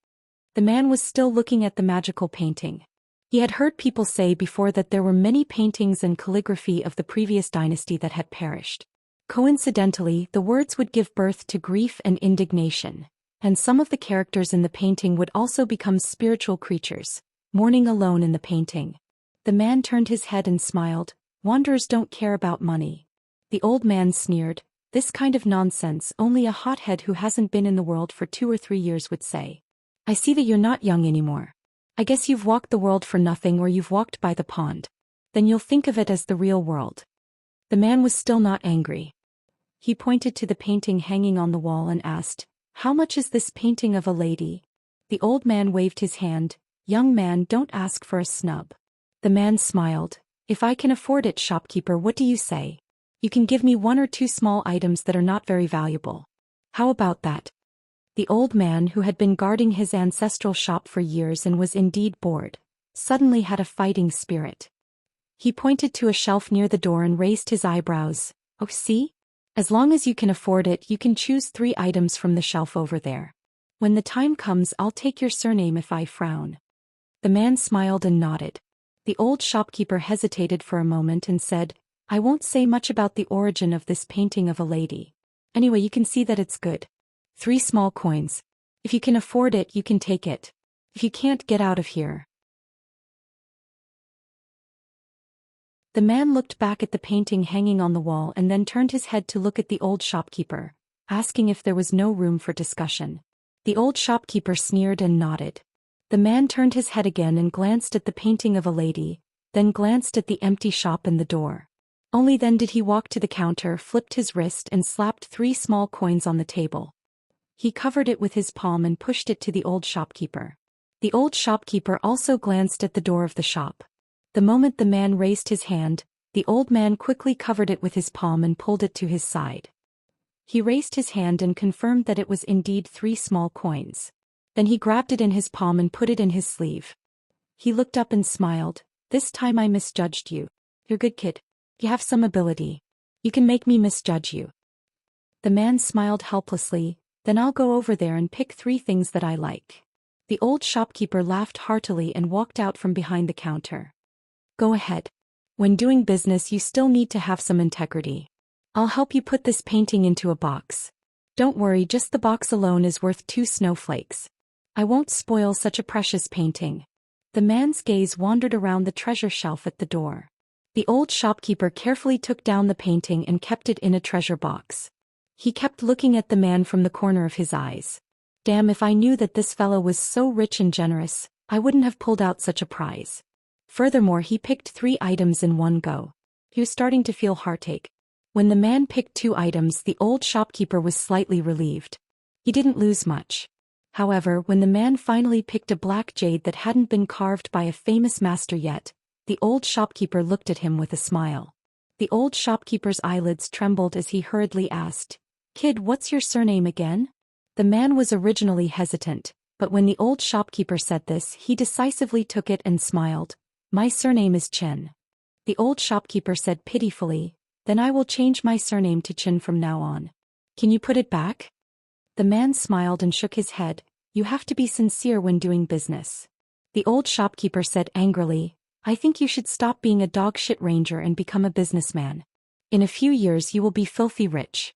A: The man was still looking at the magical painting. He had heard people say before that there were many paintings and calligraphy of the previous dynasty that had perished. Coincidentally, the words would give birth to grief and indignation, and some of the characters in the painting would also become spiritual creatures, mourning alone in the painting. The man turned his head and smiled. "Wanderers don't care about money." The old man sneered, "This kind of nonsense only a hothead who hasn't been in the world for 2 or 3 years would say. I see that you're not young anymore. I guess you've walked the world for nothing, or you've walked by the pond. Then you'll think of it as the real world." The man was still not angry. He pointed to the painting hanging on the wall and asked, "How much is this painting of a lady?" The old man waved his hand. "Young man, don't ask for a snub." The man smiled. "If I can afford it, shopkeeper, what do you say? You can give me 1 or 2 small items that are not very valuable. How about that?" The old man, who had been guarding his ancestral shop for years and was indeed bored, suddenly had a fighting spirit. He pointed to a shelf near the door and raised his eyebrows. "Oh, see? As long as you can afford it, you can choose 3 items from the shelf over there. When the time comes, I'll take your surname if I frown." The man smiled and nodded. The old shopkeeper hesitated for a moment and said, "I won't say much about the origin of this painting of a lady. Anyway, you can see that it's good. 3 small coins. If you can afford it, you can take it. If you can't, get out of here." The man looked back at the painting hanging on the wall and then turned his head to look at the old shopkeeper, asking if there was no room for discussion. The old shopkeeper sneered and nodded. The man turned his head again and glanced at the painting of a lady, then glanced at the empty shop and the door. Only then did he walk to the counter, flipped his wrist and slapped 3 small coins on the table. He covered it with his palm and pushed it to the old shopkeeper. The old shopkeeper also glanced at the door of the shop. The moment the man raised his hand, the old man quickly covered it with his palm and pulled it to his side. He raised his hand and confirmed that it was indeed 3 small coins. Then he grabbed it in his palm and put it in his sleeve. He looked up and smiled. This time I misjudged you. You're good kid. You have some ability. You can make me misjudge you. The man smiled helplessly. Then I'll go over there and pick 3 things that I like. The old shopkeeper laughed heartily and walked out from behind the counter. Go ahead. When doing business you still need to have some integrity. I'll help you put this painting into a box. Don't worry, just the box alone is worth 2 snowflakes. I won't spoil such a precious painting. The man's gaze wandered around the treasure shelf at the door. The old shopkeeper carefully took down the painting and kept it in a treasure box. He kept looking at the man from the corner of his eyes. Damn, if I knew that this fellow was so rich and generous, I wouldn't have pulled out such a prize. Furthermore, he picked 3 items in one go. He was starting to feel heartache. When the man picked 2 items, the old shopkeeper was slightly relieved. He didn't lose much. However, when the man finally picked a black jade that hadn't been carved by a famous master yet, the old shopkeeper looked at him with a smile. The old shopkeeper's eyelids trembled as he hurriedly asked, "Kid, what's your surname again?" The man was originally hesitant, but when the old shopkeeper said this, he decisively took it and smiled. "My surname is Chen." The old shopkeeper said pitifully, "Then I will change my surname to Chen from now on. Can you put it back?" The man smiled and shook his head. "You have to be sincere when doing business." The old shopkeeper said angrily, "I think you should stop being a dog-shit ranger and become a businessman. In a few years you will be filthy rich."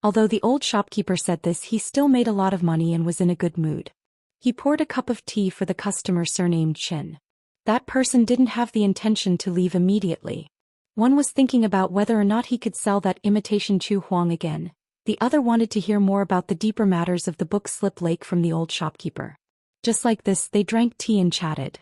A: Although the old shopkeeper said this, he still made a lot of money and was in a good mood. He poured a cup of tea for the customer surnamed Chin. That person didn't have the intention to leave immediately. One was thinking about whether or not he could sell that imitation Chu Huang again. The other wanted to hear more about the deeper matters of the book Slip Lake from the old shopkeeper. Just like this, they drank tea and chatted.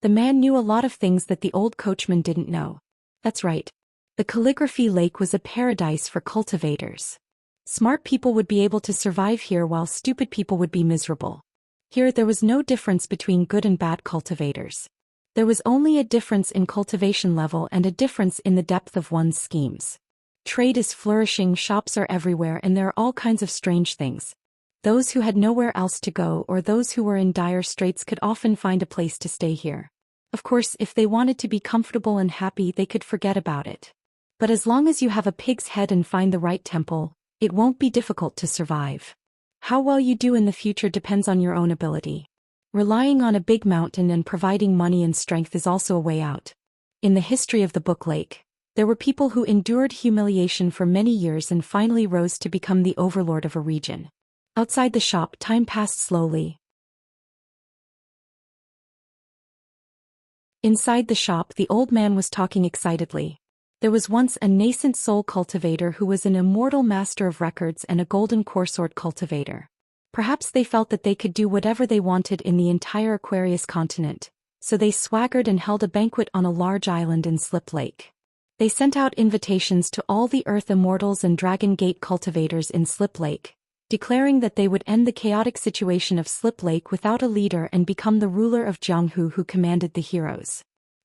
A: The man knew a lot of things that the old coachman didn't know. That's right. The calligraphy lake was a paradise for cultivators. Smart people would be able to survive here while stupid people would be miserable. Here there was no difference between good and bad cultivators. There was only a difference in cultivation level and a difference in the depth of one's schemes. Trade is flourishing, shops are everywhere, and there are all kinds of strange things. Those who had nowhere else to go or those who were in dire straits could often find a place to stay here. Of course, if they wanted to be comfortable and happy, they could forget about it. But as long as you have a pig's head and find the right temple, it won't be difficult to survive. How well you do in the future depends on your own ability. Relying on a big mountain and providing money and strength is also a way out. In the history of the Book Lake, there were people who endured humiliation for many years and finally rose to become the overlord of a region. Outside the shop, time passed slowly. Inside the shop, the old man was talking excitedly. There was once a nascent soul cultivator who was an immortal master of records and a golden core sword cultivator. Perhaps they felt that they could do whatever they wanted in the entire Aquarius continent, so they swaggered and held a banquet on a large island in Slip Lake. They sent out invitations to all the Earth Immortals and Dragon Gate cultivators in Slip Lake, declaring that they would end the chaotic situation of Slip Lake without a leader and become the ruler of Jianghu who commanded the heroes.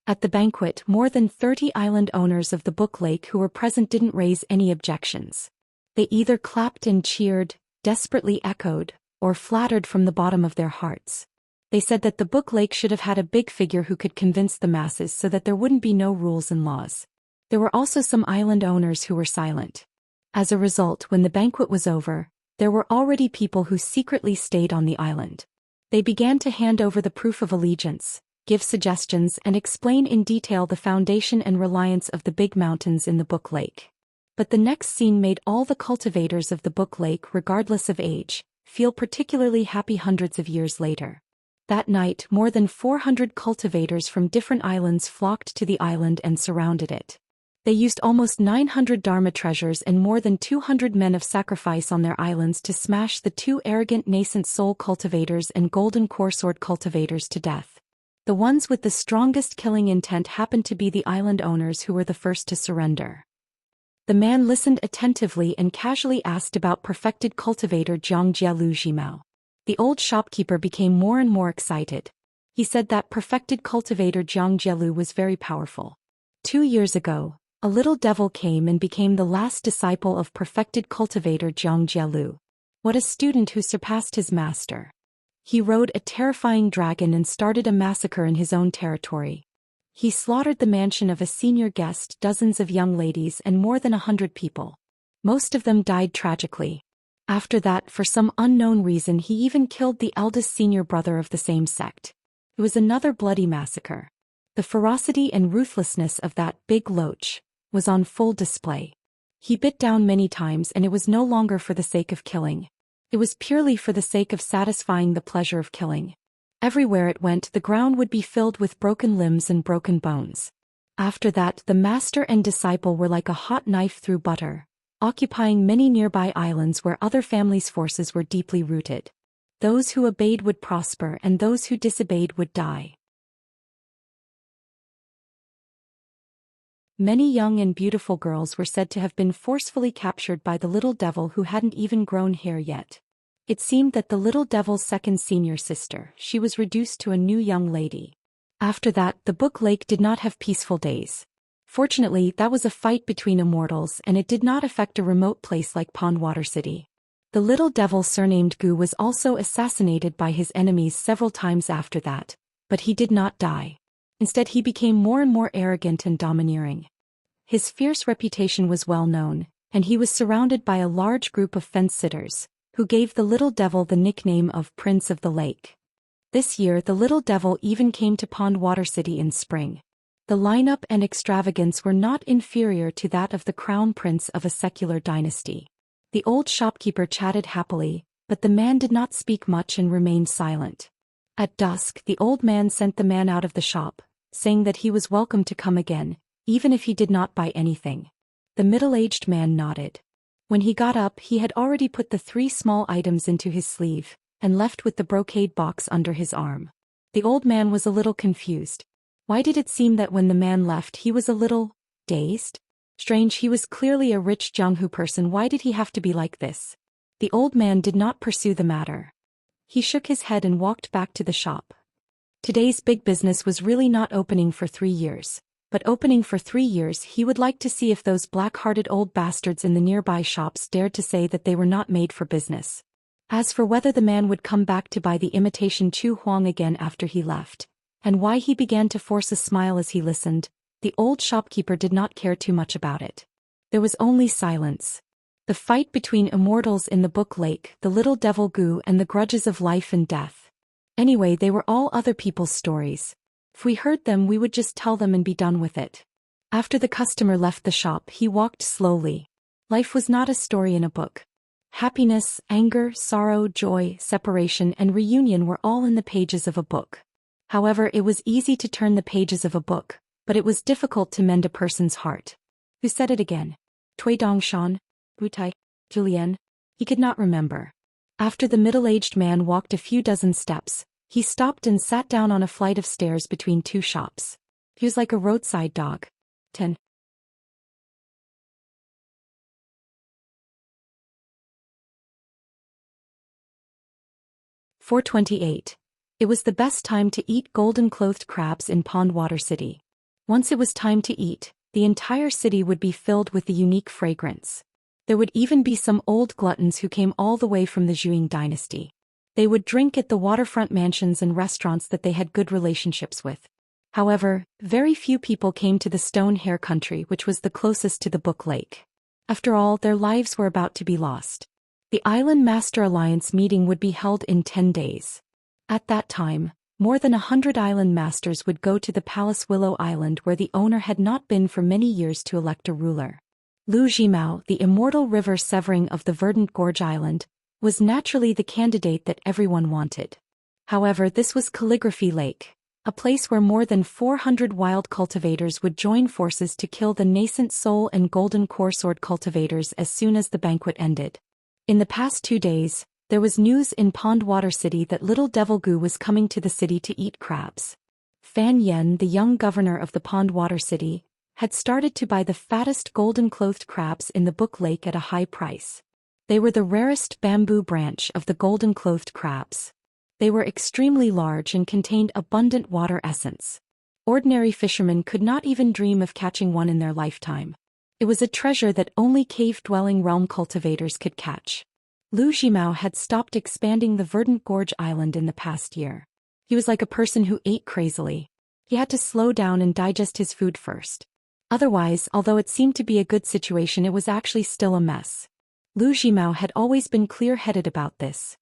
A: At the banquet, more than 30 island owners of the Book Lake who were present didn't raise any objections. They either clapped and cheered, desperately echoed, or flattered from the bottom of their hearts. They said that the Book Lake should have had a big figure who could convince the masses so that there wouldn't be no rules and laws. There were also some island owners who were silent. As a result, when the banquet was over, there were already people who secretly stayed on the island. They began to hand over the proof of allegiance, give suggestions, and explain in detail the foundation and reliance of the big mountains in the Book Lake. But the next scene made all the cultivators of the Book Lake, regardless of age, feel particularly happy hundreds of years later. That night, more than 400 cultivators from different islands flocked to the island and surrounded it. They used almost 900 Dharma treasures and more than 200 men of sacrifice on their islands to smash the 2 arrogant nascent soul cultivators and golden core sword cultivators to death. The ones with the strongest killing intent happened to be the island owners who were the first to surrender. The man listened attentively and casually asked about perfected cultivator Jiang Jialu Jimao. The old shopkeeper became more and more excited. He said that perfected cultivator Jiang Jialu was very powerful. 2 years ago, A little devil came and became the last disciple of perfected cultivator Jiang Jielu. What a student who surpassed his master. He rode a terrifying dragon and started a massacre in his own territory. He slaughtered the mansion of a senior guest, dozens of young ladies and more than 100 people. Most of them died tragically. After that, for some unknown reason, he even killed the eldest senior brother of the same sect. It was another bloody massacre. The ferocity and ruthlessness of that big loach was on full display. He bit down many times, and it was no longer for the sake of killing. It was purely for the sake of satisfying the pleasure of killing. Everywhere it went, the ground would be filled with broken limbs and broken bones. After that, the master and disciple were like a hot knife through butter, occupying many nearby islands where other families' forces were deeply rooted. Those who obeyed would prosper, and those who disobeyed would die. Many young and beautiful girls were said to have been forcefully captured by the little devil who hadn't even grown hair yet. It seemed that the little devil's second senior sister, she was reduced to a new young lady. After that, the Book Lake did not have peaceful days. Fortunately, that was a fight between immortals, and it did not affect a remote place like Pondwater City. The little devil surnamed Gu was also assassinated by his enemies several times after that, but he did not die. Instead, he became more and more arrogant and domineering. His fierce reputation was well known, and he was surrounded by a large group of fence-sitters, who gave the little devil the nickname of Prince of the Lake. This year, the little devil even came to Pondwater City in spring. The lineup and extravagance were not inferior to that of the crown prince of a secular dynasty. The old shopkeeper chatted happily, but the man did not speak much and remained silent. At dusk, the old man sent the man out of the shop, saying that he was welcome to come again, even if he did not buy anything. The middle-aged man nodded. When he got up, he had already put the 3 small items into his sleeve, and left with the brocade box under his arm. The old man was a little confused. Why did it seem that when the man left he was a little dazed? Strange, he was clearly a rich Jianghu person. Why did he have to be like this? The old man did not pursue the matter. He shook his head and walked back to the shop. Today's big business was really not opening for 3 years, but opening for 3 years. He would like to see if those black-hearted old bastards in the nearby shops dared to say that they were not made for business. As for whether the man would come back to buy the imitation Chu Huang again after he left, and why he began to force a smile as he listened, the old shopkeeper did not care too much about it. There was only silence. The fight between immortals in the Book Lake, the little devil Gu, and the grudges of life and death. Anyway, they were all other people's stories. If we heard them, we would just tell them and be done with it. After the customer left the shop, he walked slowly. Life was not a story in a book. Happiness, anger, sorrow, joy, separation, and reunion were all in the pages of a book. However, it was easy to turn the pages of a book, but it was difficult to mend a person's heart. Who said it again? Tui Dongshan? Butai? Julian? He could not remember. After the middle-aged man walked a few dozen steps, he stopped and sat down on a flight of stairs between 2 shops. He was like a roadside dog. 10. (428). It was the best time to eat golden-clothed crabs in Pondwater City. Once it was time to eat, the entire city would be filled with the unique fragrance. There would even be some old gluttons who came all the way from the Zhuang dynasty. They would drink at the waterfront mansions and restaurants that they had good relationships with. However, very few people came to the Stone Hair country, which was the closest to the Book Lake. After all, their lives were about to be lost. The Island Master Alliance meeting would be held in 10 days. At that time, more than 100 island masters would go to the Palace Willow Island, where the owner had not been for many years, to elect a ruler. Lu Jimao, the immortal river severing of the Verdant Gorge Island, was naturally the candidate that everyone wanted. However, this was Calligraphy Lake, a place where more than 400 wild cultivators would join forces to kill the nascent soul and golden core sword cultivators as soon as the banquet ended. In the past 2 days, there was news in Pondwater City that little devil Gu was coming to the city to eat crabs. Fan Yen, the young governor of the Pondwater City, had started to buy the fattest golden-clothed crabs in the Book Lake at a high price. They were the rarest bamboo branch of the golden-clothed crabs. They were extremely large and contained abundant water essence. Ordinary fishermen could not even dream of catching one in their lifetime. It was a treasure that only cave-dwelling realm cultivators could catch. Lu Zhimao had stopped expanding the Verdant Gorge Island in the past year. He was like a person who ate crazily. He had to slow down and digest his food first. Otherwise, although it seemed to be a good situation, it was actually still a mess. Lu Zhimao had always been clear-headed about this.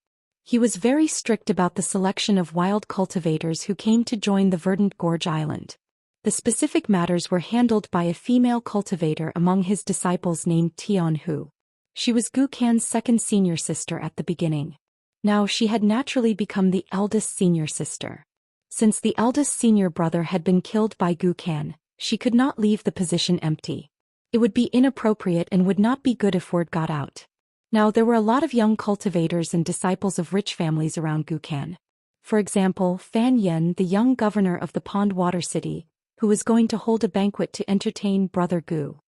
A: He was very strict about the selection of wild cultivators who came to join the Verdant Gorge Island. The specific matters were handled by a female cultivator among his disciples named Tian Hu. She was Gu Kan's second senior sister at the beginning. Now she had naturally become the eldest senior sister. Since the eldest senior brother had been killed by Gu Kan, she could not leave the position empty. It would be inappropriate and would not be good if word got out. Now there were a lot of young cultivators and disciples of rich families around Gu Kan. For example, Fan Yen, the young governor of the Pond Water City, who was going to hold a banquet to entertain Brother Gu.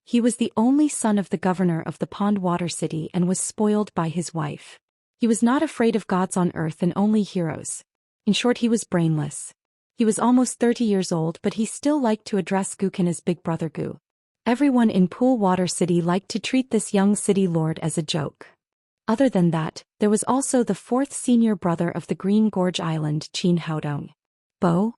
A: He was the only son of the governor of the Pond Water City and was spoiled by his wife. He was not afraid of gods on earth and only heroes. In short, he was brainless. He was almost 30 years old, but he still liked to address Gu Kan as Big Brother Gu. Everyone in Pool Water City liked to treat this young city lord as a joke. Other than that, there was also the fourth senior brother of the Green Gorge Island, Qin Haodong. Bo?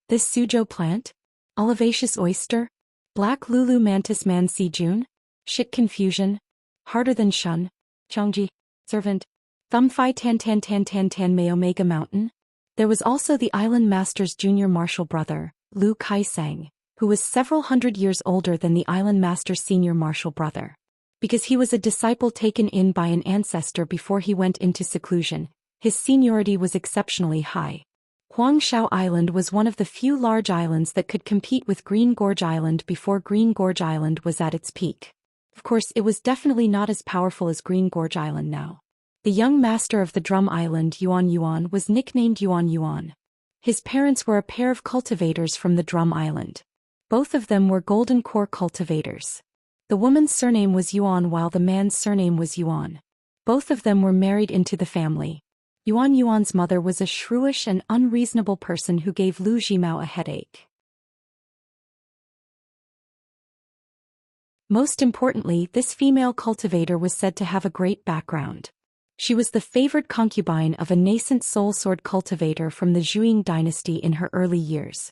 A: This Suzhou plant? Olivaceous oyster? Black Lulu mantis man si Jun? Shit confusion? Harder than shun? Chongji? Servant? Thumb Phi Tan Tan Tan Tan Tan May Omega Mountain? There was also the island master's junior martial brother, Lu Kai-sang, who was several hundred years older than the island master's senior martial brother. Because he was a disciple taken in by an ancestor before he went into seclusion, his seniority was exceptionally high. Huangshao Island was one of the few large islands that could compete with Green Gorge Island before Green Gorge Island was at its peak. Of course, it was definitely not as powerful as Green Gorge Island now. The young master of the Drum Island, Yuan Yuan, was nicknamed Yuan Yuan. His parents were a pair of cultivators from the Drum Island. Both of them were golden core cultivators. The woman's surname was Yuan while the man's surname was Yuan. Both of them were married into the family. Yuan Yuan's mother was a shrewish and unreasonable person who gave Lu Zhimao a headache. Most importantly, this female cultivator was said to have a great background. She was the favored concubine of a nascent soul sword cultivator from the Zhuang dynasty in her early years.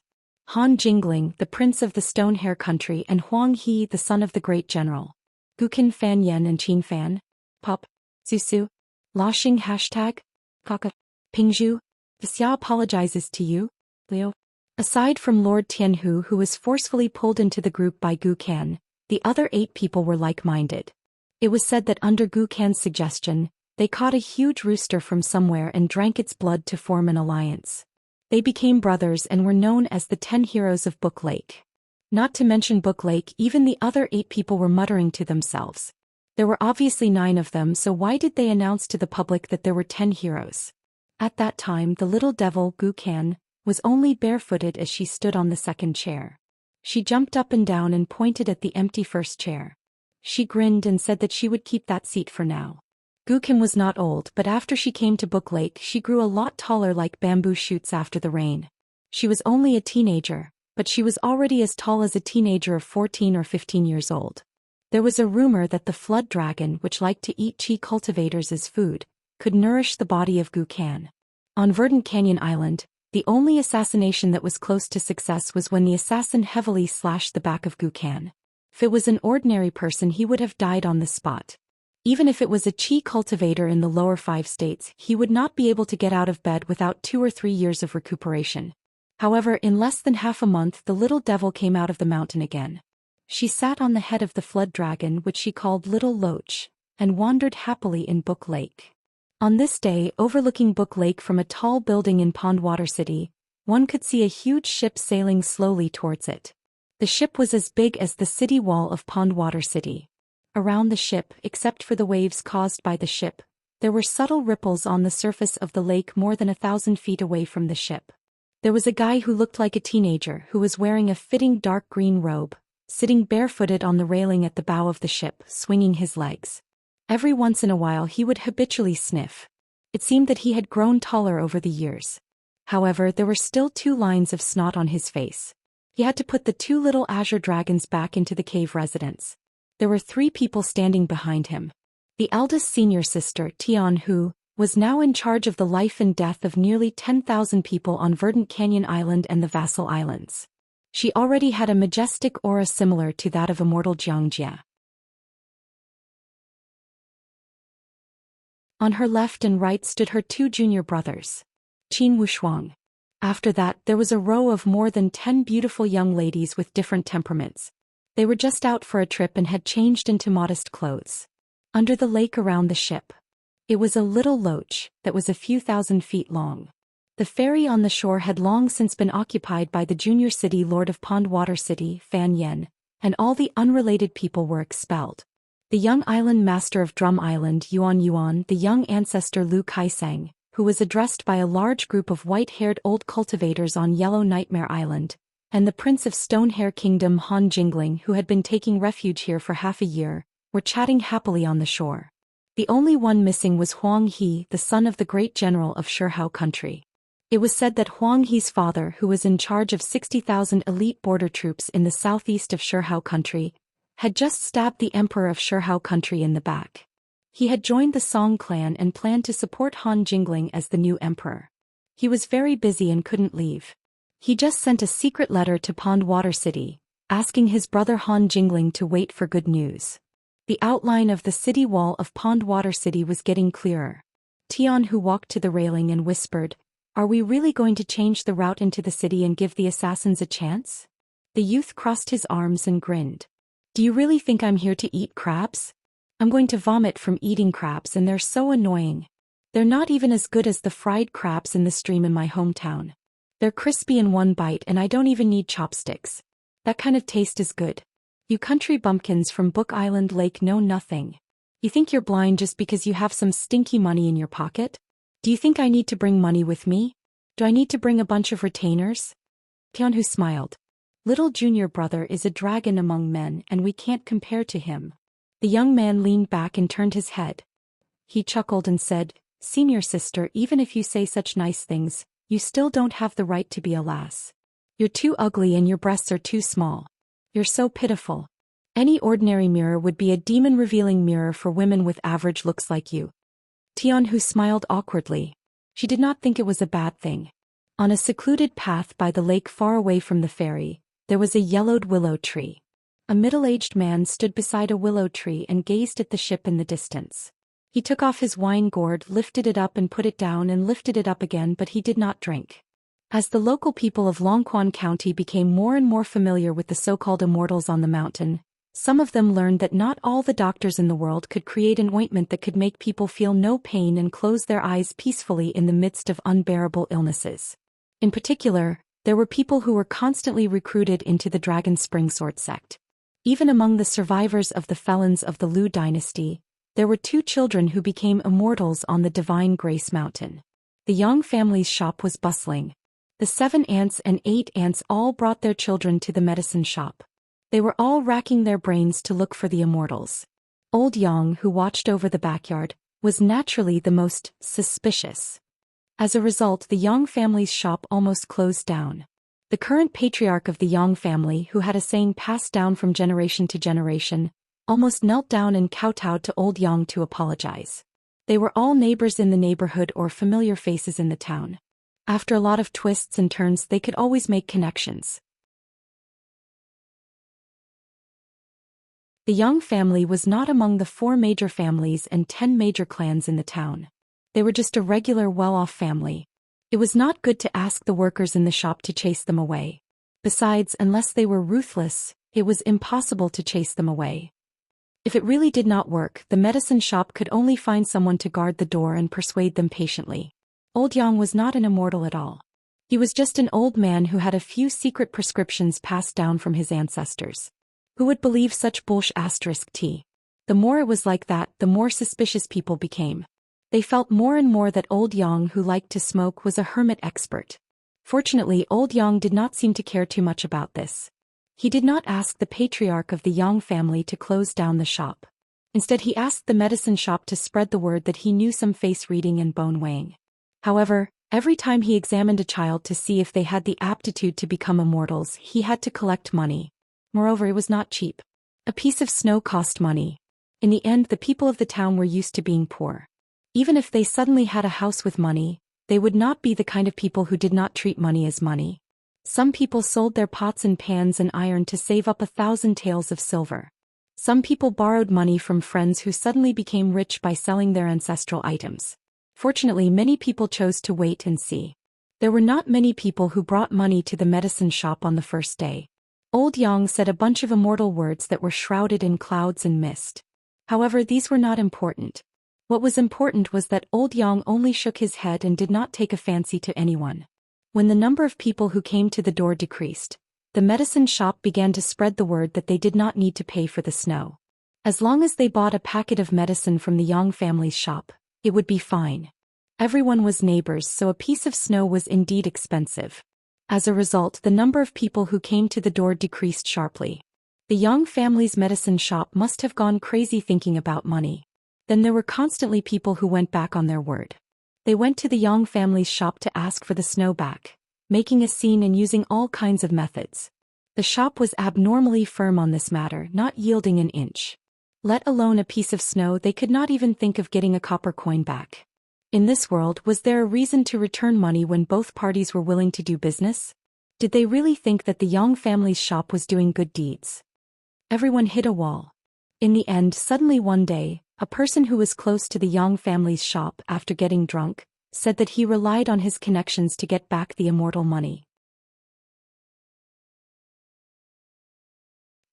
A: Han Jingling, the prince of the Stone Hair country, and Huang He, the son of the great general. Gukin Fan Yen and Qin Fan. Pop. Susu. La Xing hashtag. Kaka. Pingzhu. Xia apologizes to you. Liu. Aside from Lord Tianhu, who was forcefully pulled into the group by Gu Kan, the other 8 people were like-minded. It was said that under Gu Kan's suggestion, they caught a huge rooster from somewhere and drank its blood to form an alliance. They became brothers and were known as the 10 heroes of Book Lake. Not to mention Book Lake, even the other 8 people were muttering to themselves. There were obviously 9 of them, so why did they announce to the public that there were 10 heroes? At that time, the little devil, Gu Kan, was only barefooted as she stood on the second chair. She jumped up and down and pointed at the empty first chair. She grinned and said that she would keep that seat for now. Gu Kan was not old, but after she came to Book Lake, she grew a lot taller like bamboo shoots after the rain. She was only a teenager, but she was already as tall as a teenager of 14 or 15 years old. There was a rumor that the flood dragon, which liked to eat chi cultivators as food, could nourish the body of Gu Kan. On Verdant Canyon Island, the only assassination that was close to success was when the assassin heavily slashed the back of Gu Kan. If it was an ordinary person, he would have died on the spot. Even if it was a chi cultivator in the lower 5 states, he would not be able to get out of bed without 2 or 3 years of recuperation. However, in less than half a month, the little devil came out of the mountain again. She sat on the head of the flood dragon, which she called Little Loach, and wandered happily in Book Lake. On this day, overlooking Book Lake from a tall building in Pondwater City, one could see a huge ship sailing slowly towards it. The ship was as big as the city wall of Pondwater City. Around the ship, except for the waves caused by the ship, there were subtle ripples on the surface of the lake more than 1,000 feet away from the ship. There was a guy who looked like a teenager who was wearing a fitting dark green robe, sitting barefooted on the railing at the bow of the ship, swinging his legs. Every once in a while he would habitually sniff. It seemed that he had grown taller over the years. However, there were still 2 lines of snot on his face. He had to put the 2 little azure dragons back into the cave residence. There were 3 people standing behind him. The eldest senior sister, Tian, who was now in charge of the life and death of nearly 10,000 people on Verdant Canyon Island and the Vassal Islands. She already had a majestic aura similar to that of Immortal Xianxia. On her left and right stood her 2 junior brothers, Qin Wushuang. After that, there was a row of more than 10 beautiful young ladies with different temperaments. They were just out for a trip and had changed into modest clothes. Under the lake around the ship, it was a little loach that was a few thousand feet long. The ferry on the shore had long since been occupied by the junior city lord of Pond Water City, Fan Yen, and all the unrelated people were expelled. The young island master of Drum Island, Yuan, the young ancestor Lu Kaisang, who was addressed by a large group of white-haired old cultivators on Yellow Nightmare Island, and the prince of Stonehair Kingdom Han Jingling, who had been taking refuge here for half a year, were chatting happily on the shore. The only one missing was Huang He, the son of the great general of Shihao country. It was said that Huang He's father, who was in charge of 60,000 elite border troops in the southeast of Shihao country, had just stabbed the emperor of Shihao country in the back. He had joined the Song clan and planned to support Han Jingling as the new emperor. He was very busy and couldn't leave. He just sent a secret letter to Pond Water City, asking his brother Han Jingling to wait for good news. The outline of the city wall of Pond Water City was getting clearer. Tian, who walked to the railing and whispered, "Are we really going to change the route into the city and give the assassins a chance?" The youth crossed his arms and grinned. "Do you really think I'm here to eat crabs? I'm going to vomit from eating crabs, and they're so annoying. They're not even as good as the fried crabs in the stream in my hometown. They're crispy in one bite and I don't even need chopsticks. That kind of taste is good. You country bumpkins from Book Island Lake know nothing. You think you're blind just because you have some stinky money in your pocket? Do you think I need to bring money with me? Do I need to bring a bunch of retainers?" Tianhu smiled. "Little junior brother is a dragon among men and we can't compare to him." The young man leaned back and turned his head. He chuckled and said, "Senior sister, even if you say such nice things, you still don't have the right to be a lass. You're too ugly and your breasts are too small. You're so pitiful. Any ordinary mirror would be a demon-revealing mirror for women with average looks like you." Tianhu smiled awkwardly. She did not think it was a bad thing. On a secluded path by the lake far away from the ferry, there was a yellowed willow tree. A middle-aged man stood beside a willow tree and gazed at the ship in the distance. He took off his wine gourd, lifted it up and put it down and lifted it up again, but he did not drink. As the local people of Longquan County became more and more familiar with the so-called immortals on the mountain, some of them learned that not all the doctors in the world could create an ointment that could make people feel no pain and close their eyes peacefully in the midst of unbearable illnesses. In particular, there were people who were constantly recruited into the Dragon Spring Sword sect. Even among the survivors of the felons of the Liu dynasty, there were 2 children who became immortals on the Divine Grace Mountain. The Yang family's shop was bustling. The 7 aunts and 8 aunts all brought their children to the medicine shop. They were all racking their brains to look for the immortals. Old Yang, who watched over the backyard, was naturally the most suspicious. As a result, the Yang family's shop almost closed down. The current patriarch of the Yang family, who had a saying passed down from generation to generation, almost knelt down and kowtowed to old Yang to apologize. They were all neighbors in the neighborhood or familiar faces in the town. After a lot of twists and turns, they could always make connections. The Yang family was not among the 4 major families and 10 major clans in the town. They were just a regular well-off family. It was not good to ask the workers in the shop to chase them away. Besides, unless they were ruthless, it was impossible to chase them away. If it really did not work, the medicine shop could only find someone to guard the door and persuade them patiently. Old Yang was not an immortal at all. He was just an old man who had a few secret prescriptions passed down from his ancestors. Who would believe such bullshit? The more it was like that, the more suspicious people became. They felt more and more that old Yang, who liked to smoke, was a hermit expert. Fortunately, old Yang did not seem to care too much about this. He did not ask the patriarch of the Yang family to close down the shop. Instead, he asked the medicine shop to spread the word that he knew some face reading and bone weighing. However, Every time he examined a child to see if they had the aptitude to become immortals, he had to collect money. Moreover, it was not cheap. A piece of snow cost money. In the end, the people of the town were used to being poor. Even if they suddenly had a house with money, they would not be the kind of people who did not treat money as money. Some people sold their pots and pans and iron to save up 1,000 taels of silver. Some people borrowed money from friends who suddenly became rich by selling their ancestral items. Fortunately, many people chose to wait and see. There were not many people who brought money to the medicine shop on the first day. Old Yang said a bunch of immortal words that were shrouded in clouds and mist. However, these were not important. What was important was that Old Yang only shook his head and did not take a fancy to anyone. When the number of people who came to the door decreased, the medicine shop began to spread the word that they did not need to pay for the snow. As long as they bought a packet of medicine from the Yang family's shop, it would be fine. Everyone was neighbors, so a piece of snow was indeed expensive. As a result, the number of people who came to the door decreased sharply. The Yang family's medicine shop must have gone crazy thinking about money. Then there were constantly people who went back on their word. They went to the Yang family's shop to ask for the snow back, making a scene and using all kinds of methods. The shop was abnormally firm on this matter, not yielding an inch. Let alone a piece of snow, they could not even think of getting a copper coin back. In this world, was there a reason to return money when both parties were willing to do business? Did they really think that the Yang family's shop was doing good deeds? Everyone hit a wall. In the end, suddenly one day, a person who was close to the Yang family's shop after getting drunk, said that he relied on his connections to get back the immortal money.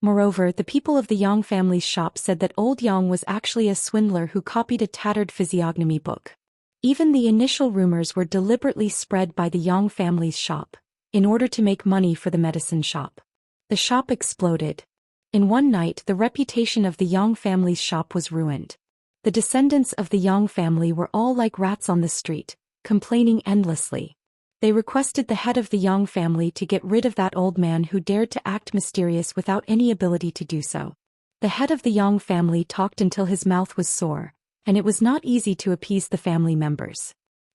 A: Moreover, the people of the Yang family's shop said that Old Yang was actually a swindler who copied a tattered physiognomy book. Even the initial rumors were deliberately spread by the Yang family's shop, in order to make money for the medicine shop. The shop exploded. In one night, the reputation of the Yang family's shop was ruined. The descendants of the Yang family were all like rats on the street, complaining endlessly. They requested the head of the Yang family to get rid of that old man who dared to act mysterious without any ability to do so. The head of the Yang family talked until his mouth was sore, and it was not easy to appease the family members.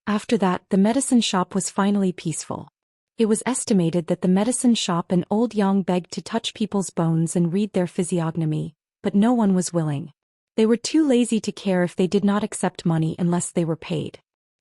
A: After that, the medicine shop was finally peaceful. It was estimated that the medicine shop and Old Yang begged to touch people's bones and read their physiognomy, but no one was willing. They were too lazy to care if they did not accept money unless they were paid.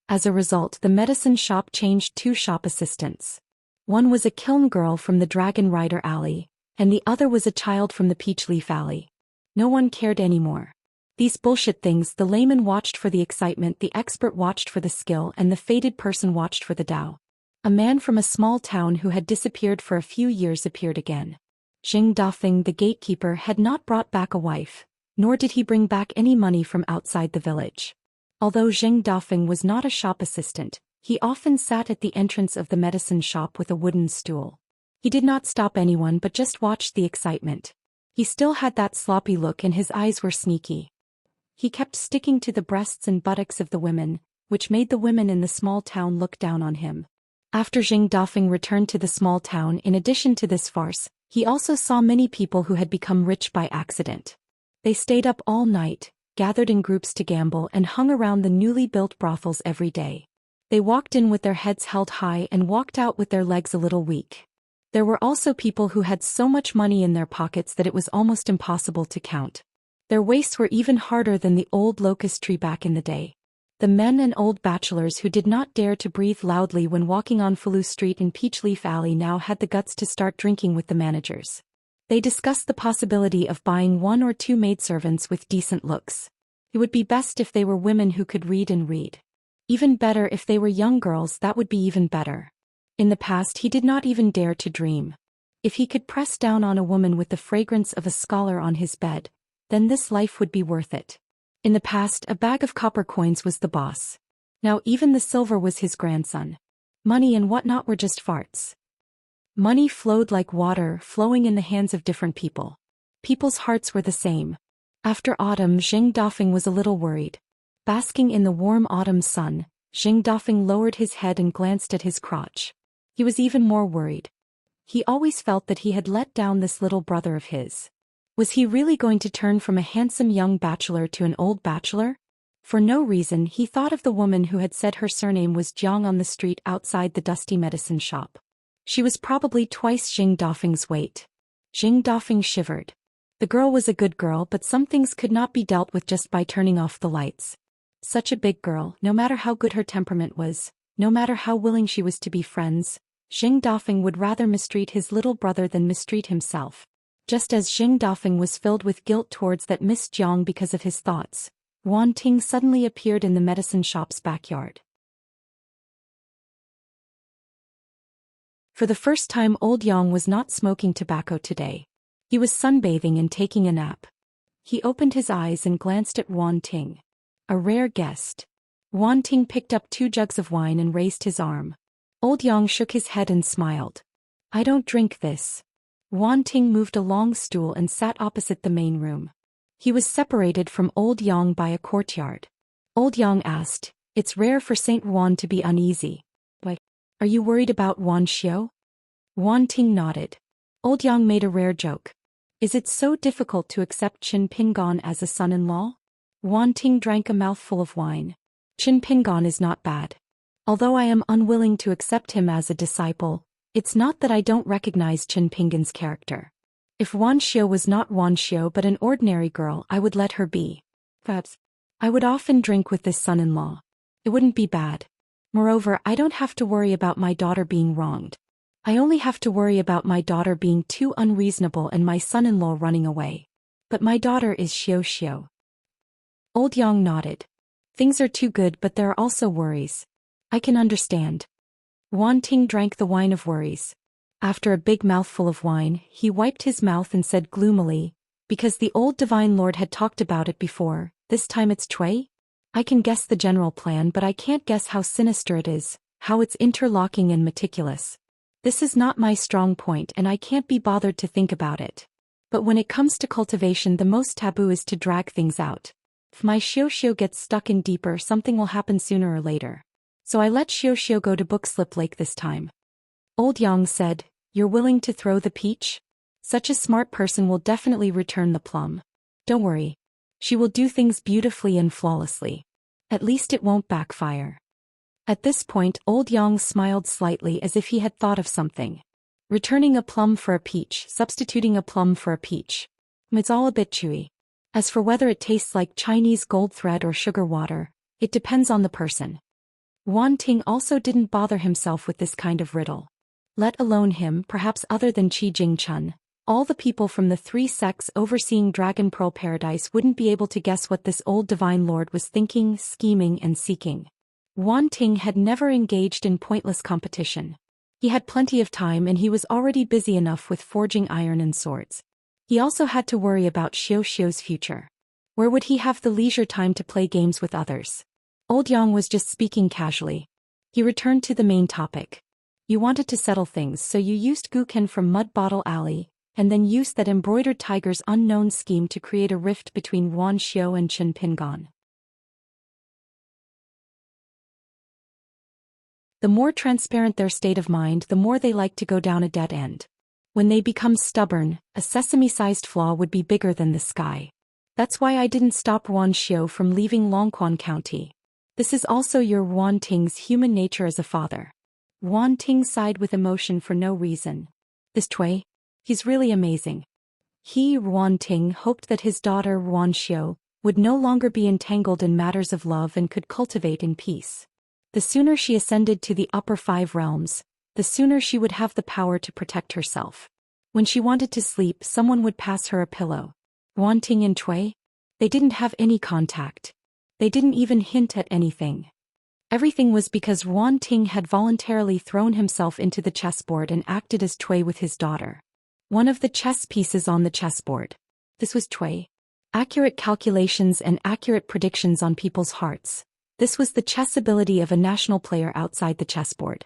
A: As a result, the medicine shop changed 2 shop assistants. One was a kiln girl from the Dragon Rider Alley, and the other was a child from the Peach Leaf Alley. No one cared anymore. These bullshit things, the layman watched for the excitement, the expert watched for the skill, and the fated person watched for the Tao. A man from a small town who had disappeared for a few years appeared again. Xing Dafeng, the gatekeeper, had not brought back a wife, nor did he bring back any money from outside the village. Although Xing Dafeng was not a shop assistant, he often sat at the entrance of the medicine shop with a wooden stool. He did not stop anyone but just watched the excitement. He still had that sloppy look and his eyes were sneaky. He kept sticking to the breasts and buttocks of the women, which made the women in the small town look down on him. After Xing Dafeng returned to the small town, in addition to this farce, he also saw many people who had become rich by accident. They stayed up all night, gathered in groups to gamble, and hung around the newly built brothels every day. They walked in with their heads held high and walked out with their legs a little weak. There were also people who had so much money in their pockets that it was almost impossible to count. Their waists were even harder than the old locust tree back in the day. The men and old bachelors who did not dare to breathe loudly when walking on Falu Street in Peach Leaf Alley now had the guts to start drinking with the managers. They discussed the possibility of buying 1 or 2 maidservants with decent looks. It would be best if they were women who could read and read. Even better if they were young girls, that would be even better. In the past he did not even dare to dream. If he could press down on a woman with the fragrance of a scholar on his bed, then this life would be worth it. In the past, a bag of copper coins was the boss. Now even the silver was his grandson. Money and whatnot were just farts. Money flowed like water, flowing in the hands of different people. People's hearts were the same. After autumn, Xing Dafeng was a little worried. Basking in the warm autumn sun, Xing Dafeng lowered his head and glanced at his crotch. He was even more worried. He always felt that he had let down this little brother of his. Was he really going to turn from a handsome young bachelor to an old bachelor? For no reason he thought of the woman who had said her surname was Jiang on the street outside the dusty medicine shop. She was probably twice Jing Dafeng's weight. Jing Dafeng shivered. The girl was a good girl, but some things could not be dealt with just by turning off the lights. Such a big girl, no matter how good her temperament was, no matter how willing she was to be friends, Jing Dafeng would rather mistreat his little brother than mistreat himself. Just as Jing Dafeng was filled with guilt towards that Miss Jiang because of his thoughts, Wan Ting suddenly appeared in the medicine shop's backyard. For the first time, old Yang was not smoking tobacco today. He was sunbathing and taking a nap. He opened his eyes and glanced at Wan Ting. A rare guest. Wan Ting picked up 2 jugs of wine and raised his arm. Old Yang shook his head and smiled. "I don't drink this." Wan Ting moved a long stool and sat opposite the main room. He was separated from Old Yang by a courtyard. Old Yang asked, "It's rare for Saint Wan to be uneasy. Why? Are you worried about Wan Xiao?" Wan Ting nodded. Old Yang made a rare joke. "Is it so difficult to accept Qin Pingon as a son-in-law?" Wan Ting drank a mouthful of wine. "Qin Pingon is not bad. Although I am unwilling to accept him as a disciple, it's not that I don't recognize Qin Pingon's character. If Wan Xiao was not Wan Xiao but an ordinary girl, I would let her be. Perhaps I would often drink with this son-in-law. It wouldn't be bad. Moreover, I don't have to worry about my daughter being wronged. I only have to worry about my daughter being too unreasonable and my son-in-law running away. But my daughter is Xiao Xiao." Old Yang nodded. "Things are too good, but there are also worries. I can understand." Wan Ting drank the wine of worries. After a big mouthful of wine, he wiped his mouth and said gloomily, "Because the old Divine Lord had talked about it before, this time it's Cui? I can guess the general plan, but I can't guess how sinister it is, how it's interlocking and meticulous. This is not my strong point and I can't be bothered to think about it. But when it comes to cultivation, the most taboo is to drag things out. If my Xiao Xiao gets stuck in deeper, something will happen sooner or later. So I let Xiao Xiao go to Bookslip Lake this time." Old Yang said, "You're willing to throw the peach? Such a smart person will definitely return the plum. Don't worry. She will do things beautifully and flawlessly. At least it won't backfire." At this point, Old Yang smiled slightly as if he had thought of something. Returning a plum for a peach, substituting a plum for a peach. It's all a bit chewy. As for whether it tastes like Chinese gold thread or sugar water, it depends on the person. Wan Ting also didn't bother himself with this kind of riddle. Let alone him, perhaps other than Qi Jingchun, all the people from the 3 sects overseeing Dragon Pearl Paradise wouldn't be able to guess what this old Divine Lord was thinking, scheming and seeking. Wan Ting had never engaged in pointless competition. He had plenty of time and he was already busy enough with forging iron and swords. He also had to worry about Xiao Xiao's future. Where would he have the leisure time to play games with others? Old Yang was just speaking casually. He returned to the main topic. "You wanted to settle things, so you used Guken from Mud Bottle Alley, and then used that embroidered tiger's unknown scheme to create a rift between Wan Xiao and Qin Pingon. The more transparent their state of mind, the more they like to go down a dead end. When they become stubborn, a sesame-sized flaw would be bigger than the sky. That's why I didn't stop Wan Xiao from leaving Longquan County. This is also your Wan Ting's human nature as a father." Wan Ting sighed with emotion for no reason. "This Cui? He's really amazing." He, Wan Ting, hoped that his daughter, Wan Xiao, would no longer be entangled in matters of love and could cultivate in peace. The sooner she ascended to the upper 5 realms, the sooner she would have the power to protect herself. When she wanted to sleep, someone would pass her a pillow. Wan Ting and Cui? They didn't have any contact. They didn't even hint at anything. Everything was because Wan Ting had voluntarily thrown himself into the chessboard and acted as Cui with his daughter. One of the chess pieces on the chessboard. This was Cui. Accurate calculations and accurate predictions on people's hearts. This was the chess ability of a national player outside the chessboard.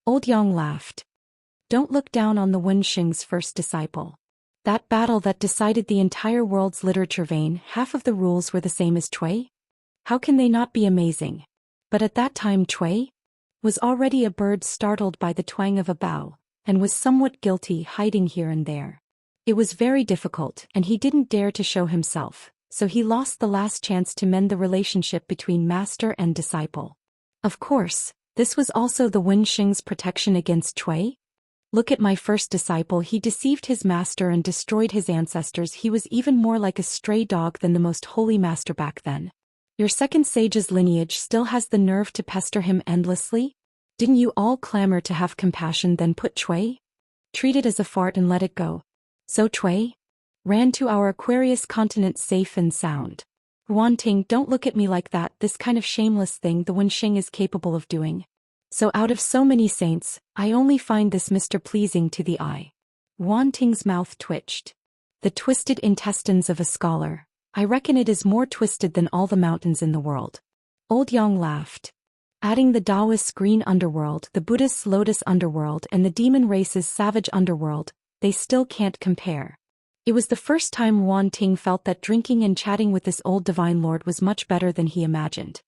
A: Old Yang laughed. "Don't look down on the Wenxing's first disciple. That battle that decided the entire world's literature vein, half of the rules were the same as Cui? How can they not be amazing? But at that time Cui was already a bird startled by the twang of a bow, and was somewhat guilty, hiding here and there. It was very difficult, and he didn't dare to show himself. so he lost the last chance to mend the relationship between master and disciple. Of course, this was also the Wen Xing's protection against Cui. Look at my first disciple, he deceived his master and destroyed his ancestors. He was even more like a stray dog than the most holy master back then. Your second sage's lineage still has the nerve to pester him endlessly? Didn't you all clamor to have compassion, then put Cui? Treat it as a fart and let it go. So Cui ran to our Aquarius continent safe and sound. Wanting, don't look at me like that, this kind of shameless thing the Wen Xing is capable of doing. So out of so many saints, I only find this Mr. pleasing to the eye. Wanting's mouth twitched. The twisted intestines of a scholar. I reckon it is more twisted than all the mountains in the world. Old Yang laughed. Adding the Daoist's green underworld, the Buddhist's lotus underworld, and the demon race's savage underworld, they still can't compare. It was the first time Wanting felt that drinking and chatting with this old divine lord was much better than he imagined.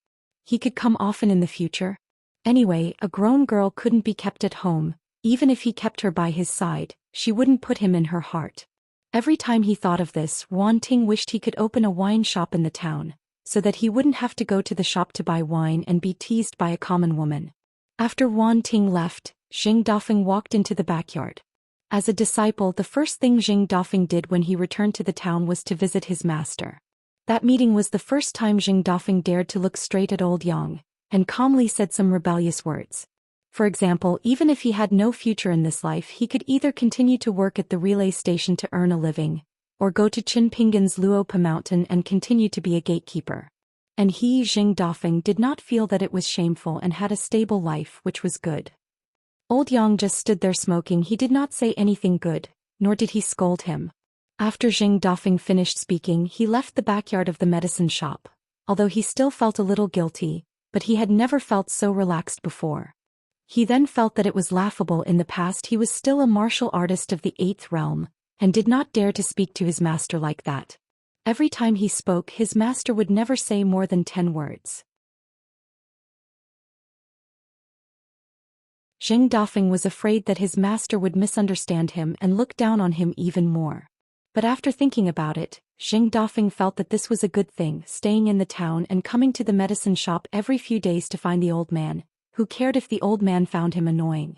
A: He could come often in the future. Anyway, a grown girl couldn't be kept at home. Even if he kept her by his side, she wouldn't put him in her heart. Every time he thought of this, Wanting wished he could open a wine shop in the town, so that he wouldn't have to go to the shop to buy wine and be teased by a common woman. After Wanting left, Xing Dafeng walked into the backyard. As a disciple, the first thing Xing Dafeng did when he returned to the town was to visit his master. That meeting was the first time Xing Dafeng dared to look straight at old Yang, and calmly said some rebellious words. For example, even if he had no future in this life, he could either continue to work at the relay station to earn a living, or go to Qinpingan's Luopa mountain and continue to be a gatekeeper. And he, Xing Dafeng, did not feel that it was shameful and had a stable life, which was good. Old Yang just stood there smoking. He did not say anything good, nor did he scold him. After Xing Dafeng finished speaking, he left the backyard of the medicine shop, although he still felt a little guilty, but he had never felt so relaxed before. He then felt that it was laughable in the past he was still a martial artist of the 8th realm, and did not dare to speak to his master like that. Every time he spoke, his master would never say more than 10 words. Xing Dafeng was afraid that his master would misunderstand him and look down on him even more. But after thinking about it, Xing Dafeng felt that this was a good thing, staying in the town and coming to the medicine shop every few days to find the old man. Who cared if the old man found him annoying?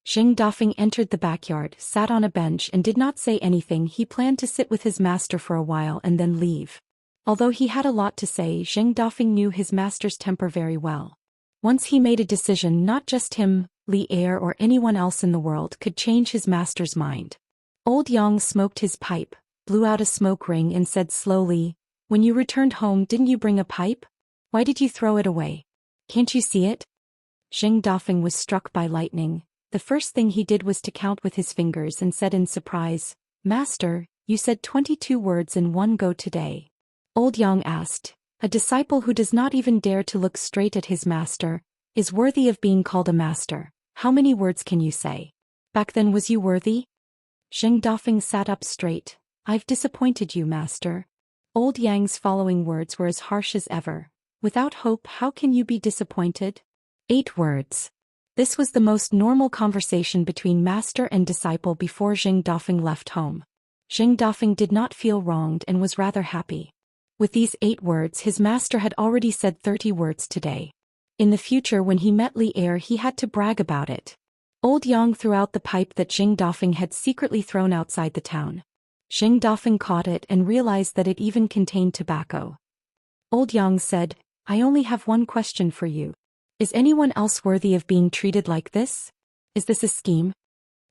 A: Xing Dafeng entered the backyard, sat on a bench and did not say anything. He planned to sit with his master for a while and then leave. Although he had a lot to say, Xing Dafeng knew his master's temper very well. Once he made a decision, not just him, Li Er or anyone else in the world could change his master's mind. Old Yang smoked his pipe, blew out a smoke ring and said slowly, "When you returned home, didn't you bring a pipe? Why did you throw it away? Can't you see it?" Xing Dafeng was struck by lightning. The first thing he did was to count with his fingers and said in surprise, "Master, you said 22 words in one go today." Old Yang asked, "A disciple who does not even dare to look straight at his master is worthy of being called a master. How many words can you say? Back then was you worthy?" Xing Dafeng sat up straight. "I've disappointed you, master." Old Yang's following words were as harsh as ever. "Without hope, how can you be disappointed?" 8 words. This was the most normal conversation between master and disciple before Xing Dafeng left home. Xing Dafeng did not feel wronged and was rather happy. With these 8 words, his master had already said 30 words today. In the future, when he met Li Er, he had to brag about it. Old Yang threw out the pipe that Xing Dafeng had secretly thrown outside the town. Xing Dafeng caught it and realized that it even contained tobacco. Old Yang said, "I only have one question for you. Is anyone else worthy of being treated like this? Is this a scheme?"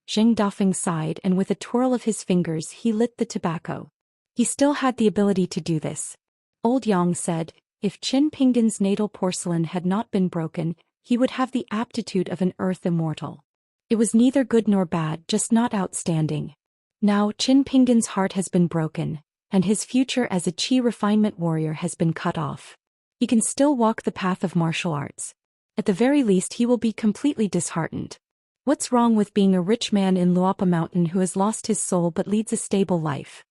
A: Xing Dafeng sighed and with a twirl of his fingers he lit the tobacco. He still had the ability to do this. Old Yang said, "If Qin Pingan's natal porcelain had not been broken, he would have the aptitude of an earth immortal. It was neither good nor bad, just not outstanding. Now Qin Pingan's heart has been broken, and his future as a Qi refinement warrior has been cut off. He can still walk the path of martial arts. At the very least he will be completely disheartened. What's wrong with being a rich man in Luopa Mountain who has lost his soul but leads a stable life?"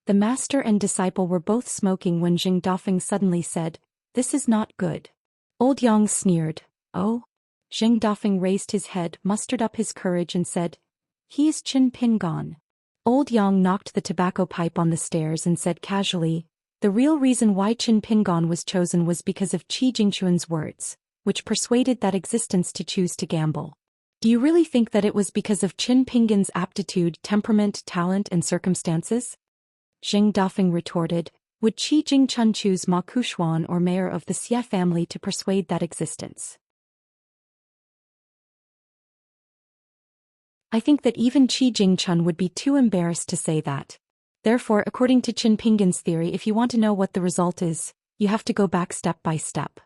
A: The master and disciple were both smoking when Xing Dafeng suddenly said, "This is not good." Old Yang sneered, "Oh?" Xing Dafeng raised his head, mustered up his courage and said, "He is Qin Pingan." Old Yang knocked the tobacco pipe on the stairs and said casually, The real reason why Qin Pingon was chosen was because of Qi Jingquan's words, which persuaded that existence to choose to gamble. Do you really think that it was because of Qin Pingon's aptitude, temperament, talent, and circumstances? Xing Dafeng retorted, would Qi Jingquan choose Ma Kushuan or mayor of the Xie family to persuade that existence? I think that even Qi Jingquan would be too embarrassed to say that. Therefore, according to Qin Pingon's theory, if you want to know what the result is, you have to go back step by step.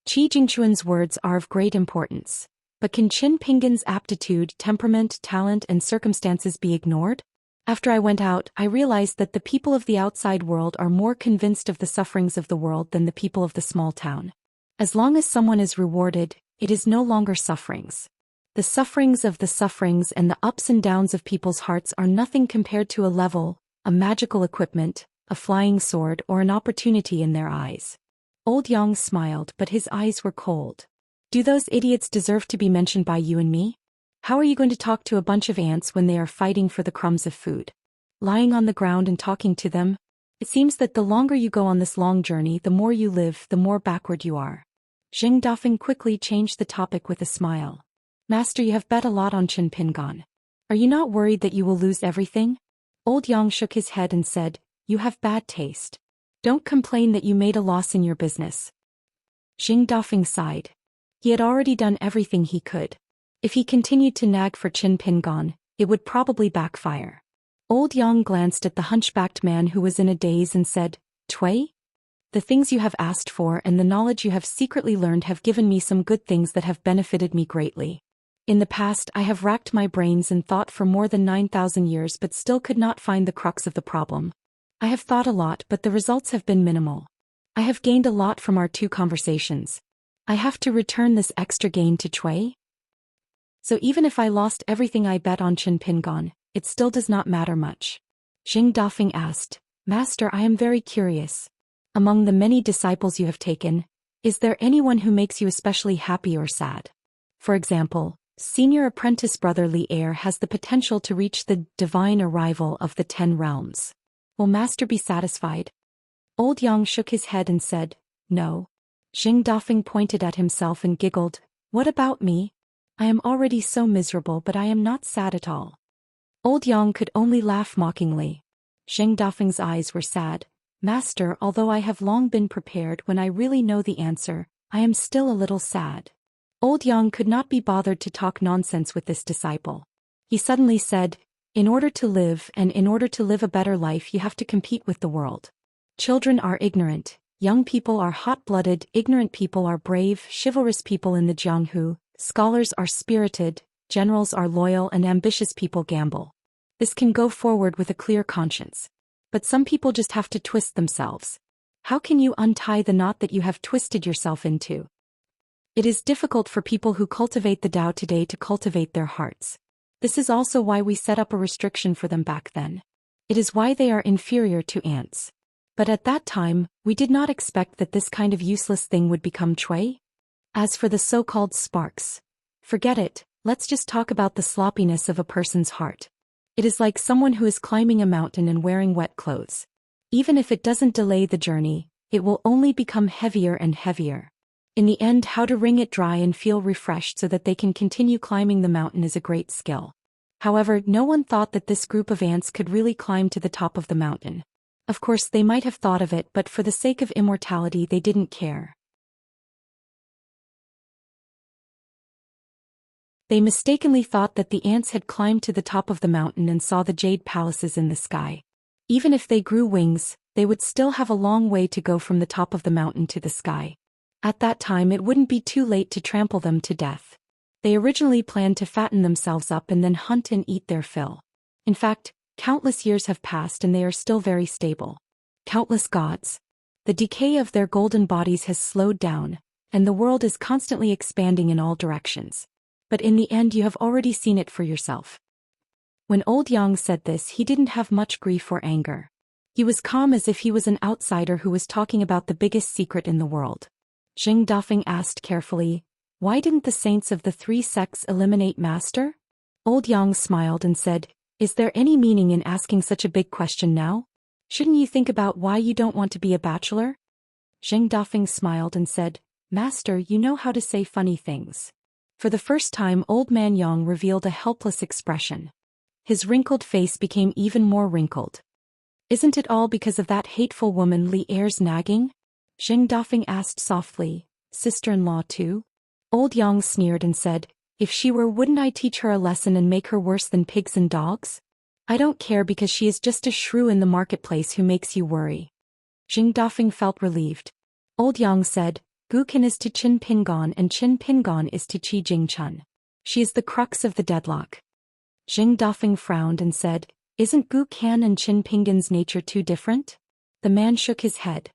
A: Qi Jingquan's words are of great importance. But can Qin Pingon's aptitude, temperament, talent, and circumstances be ignored? After I went out, I realized that the people of the outside world are more convinced of the sufferings of the world than the people of the small town. As long as someone is rewarded, it is no longer sufferings. The sufferings of the sufferings and the ups and downs of people's hearts are nothing compared to a level, a magical equipment, a flying sword, or an opportunity in their eyes. Old Yang smiled, but his eyes were cold. Do those idiots deserve to be mentioned by you and me? How are you going to talk to a bunch of ants when they are fighting for the crumbs of food? Lying on the ground and talking to them? It seems that the longer you go on this long journey, the more you live, the more backward you are. Xing Dafeng quickly changed the topic with a smile. Master, you have bet a lot on Qin Pingon. Are you not worried that you will lose everything? Old Yang shook his head and said, you have bad taste. Don't complain that you made a loss in your business. Xing Dafeng sighed. He had already done everything he could. If he continued to nag for Qin Pingon, it would probably backfire. Old Yang glanced at the hunchbacked man who was in a daze and said, Cui? The things you have asked for and the knowledge you have secretly learned have given me some good things that have benefited me greatly. In the past, I have racked my brains and thought for more than 9,000 years but still could not find the crux of the problem. I have thought a lot, but the results have been minimal. I have gained a lot from our 2 conversations. I have to return this extra gain to Cui? So even if I lost everything I bet on Qin Pingon, it still does not matter much. Xing Dafeng asked, Master, I am very curious. Among the many disciples you have taken, is there anyone who makes you especially happy or sad? For example, Senior Apprentice Brother Li Er has the potential to reach the divine arrival of the 10 realms. Will Master be satisfied? Old Yang shook his head and said, No. Xing Dafeng pointed at himself and giggled, What about me? I am already so miserable, but I am not sad at all. Old Yang could only laugh mockingly. Xing Dafeng's eyes were sad. Master, although I have long been prepared, when I really know the answer, I am still a little sad. Old Yang could not be bothered to talk nonsense with this disciple. He suddenly said, In order to live and in order to live a better life, you have to compete with the world. Children are ignorant, young people are hot-blooded, ignorant people are brave, chivalrous people in the Jianghu, scholars are spirited, generals are loyal, and ambitious people gamble. This can go forward with a clear conscience. But some people just have to twist themselves. How can you untie the knot that you have twisted yourself into? It is difficult for people who cultivate the Tao today to cultivate their hearts. This is also why we set up a restriction for them back then. It is why they are inferior to ants. But at that time, we did not expect that this kind of useless thing would become Cui. As for the so-called sparks, forget it, let's just talk about the sloppiness of a person's heart. It is like someone who is climbing a mountain and wearing wet clothes. Even if it doesn't delay the journey, it will only become heavier and heavier. In the end, how to wring it dry and feel refreshed so that they can continue climbing the mountain is a great skill. However, no one thought that this group of ants could really climb to the top of the mountain. Of course, they might have thought of it, but for the sake of immortality they didn't care. They mistakenly thought that the ants had climbed to the top of the mountain and saw the jade palaces in the sky. Even if they grew wings, they would still have a long way to go from the top of the mountain to the sky. At that time it wouldn't be too late to trample them to death. They originally planned to fatten themselves up and then hunt and eat their fill. In fact, countless years have passed and they are still very stable. Countless gods. The decay of their golden bodies has slowed down, and the world is constantly expanding in all directions. But in the end you have already seen it for yourself. When Old Yang said this, he didn't have much grief or anger. He was calm as if he was an outsider who was talking about the biggest secret in the world. Xing Dafeng asked carefully, Why didn't the saints of the 3 sects eliminate Master? Old Yang smiled and said, Is there any meaning in asking such a big question now? Shouldn't you think about why you don't want to be a bachelor? Zheng Dafeng smiled and said, Master, you know how to say funny things. For the first time, Old Man Yang revealed a helpless expression. His wrinkled face became even more wrinkled. Isn't it all because of that hateful woman Li Er's nagging? Zheng Dafeng asked softly, sister-in-law too? Old Yang sneered and said, if she were, wouldn't I teach her a lesson and make her worse than pigs and dogs? I don't care because she is just a shrew in the marketplace who makes you worry. Zheng Dafeng felt relieved. Old Yang said, Gu Qin is to Qin Pingon and Qin Pingon is to Qi Jingchun. She is the crux of the deadlock. Zheng Dafeng frowned and said, isn't Gu Qin and Qin Pingon's nature too different? The man shook his head.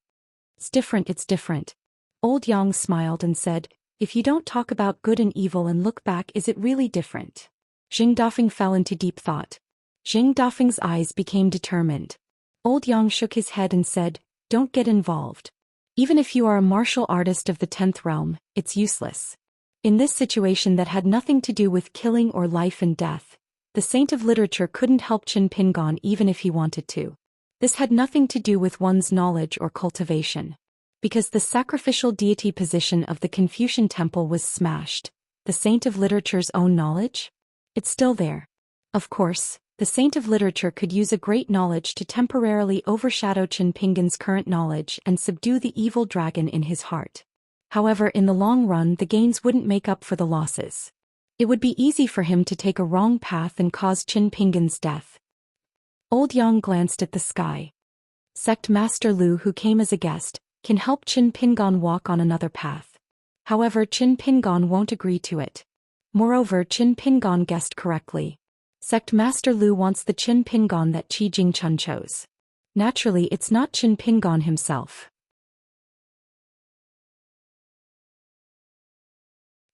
A: It's different. Old Yang smiled and said, if you don't talk about good and evil and look back, is it really different? Zheng Dafeng fell into deep thought. Zheng Dafeng's eyes became determined. Old Yang shook his head and said, don't get involved. Even if you are a martial artist of the 10th realm, it's useless. In this situation that had nothing to do with killing or life and death, the saint of literature couldn't help Qin Pingon even if he wanted to. This had nothing to do with one's knowledge or cultivation. Because the sacrificial deity position of the Confucian temple was smashed, the saint of literature's own knowledge? It's still there. Of course, the saint of literature could use a great knowledge to temporarily overshadow Qin Pingon's current knowledge and subdue the evil dragon in his heart. However, in the long run, the gains wouldn't make up for the losses. It would be easy for him to take a wrong path and cause Qin Pingon's death. Old Yang glanced at the sky. Sect Master Lu, who came as a guest, can help Qin Pingon walk on another path. However, Qin Pingon won't agree to it. Moreover, Qin Pingon guessed correctly. Sect Master Lu wants the Qin Pingon that Qi Jingchun chose. Naturally, it's not Qin Pingon himself.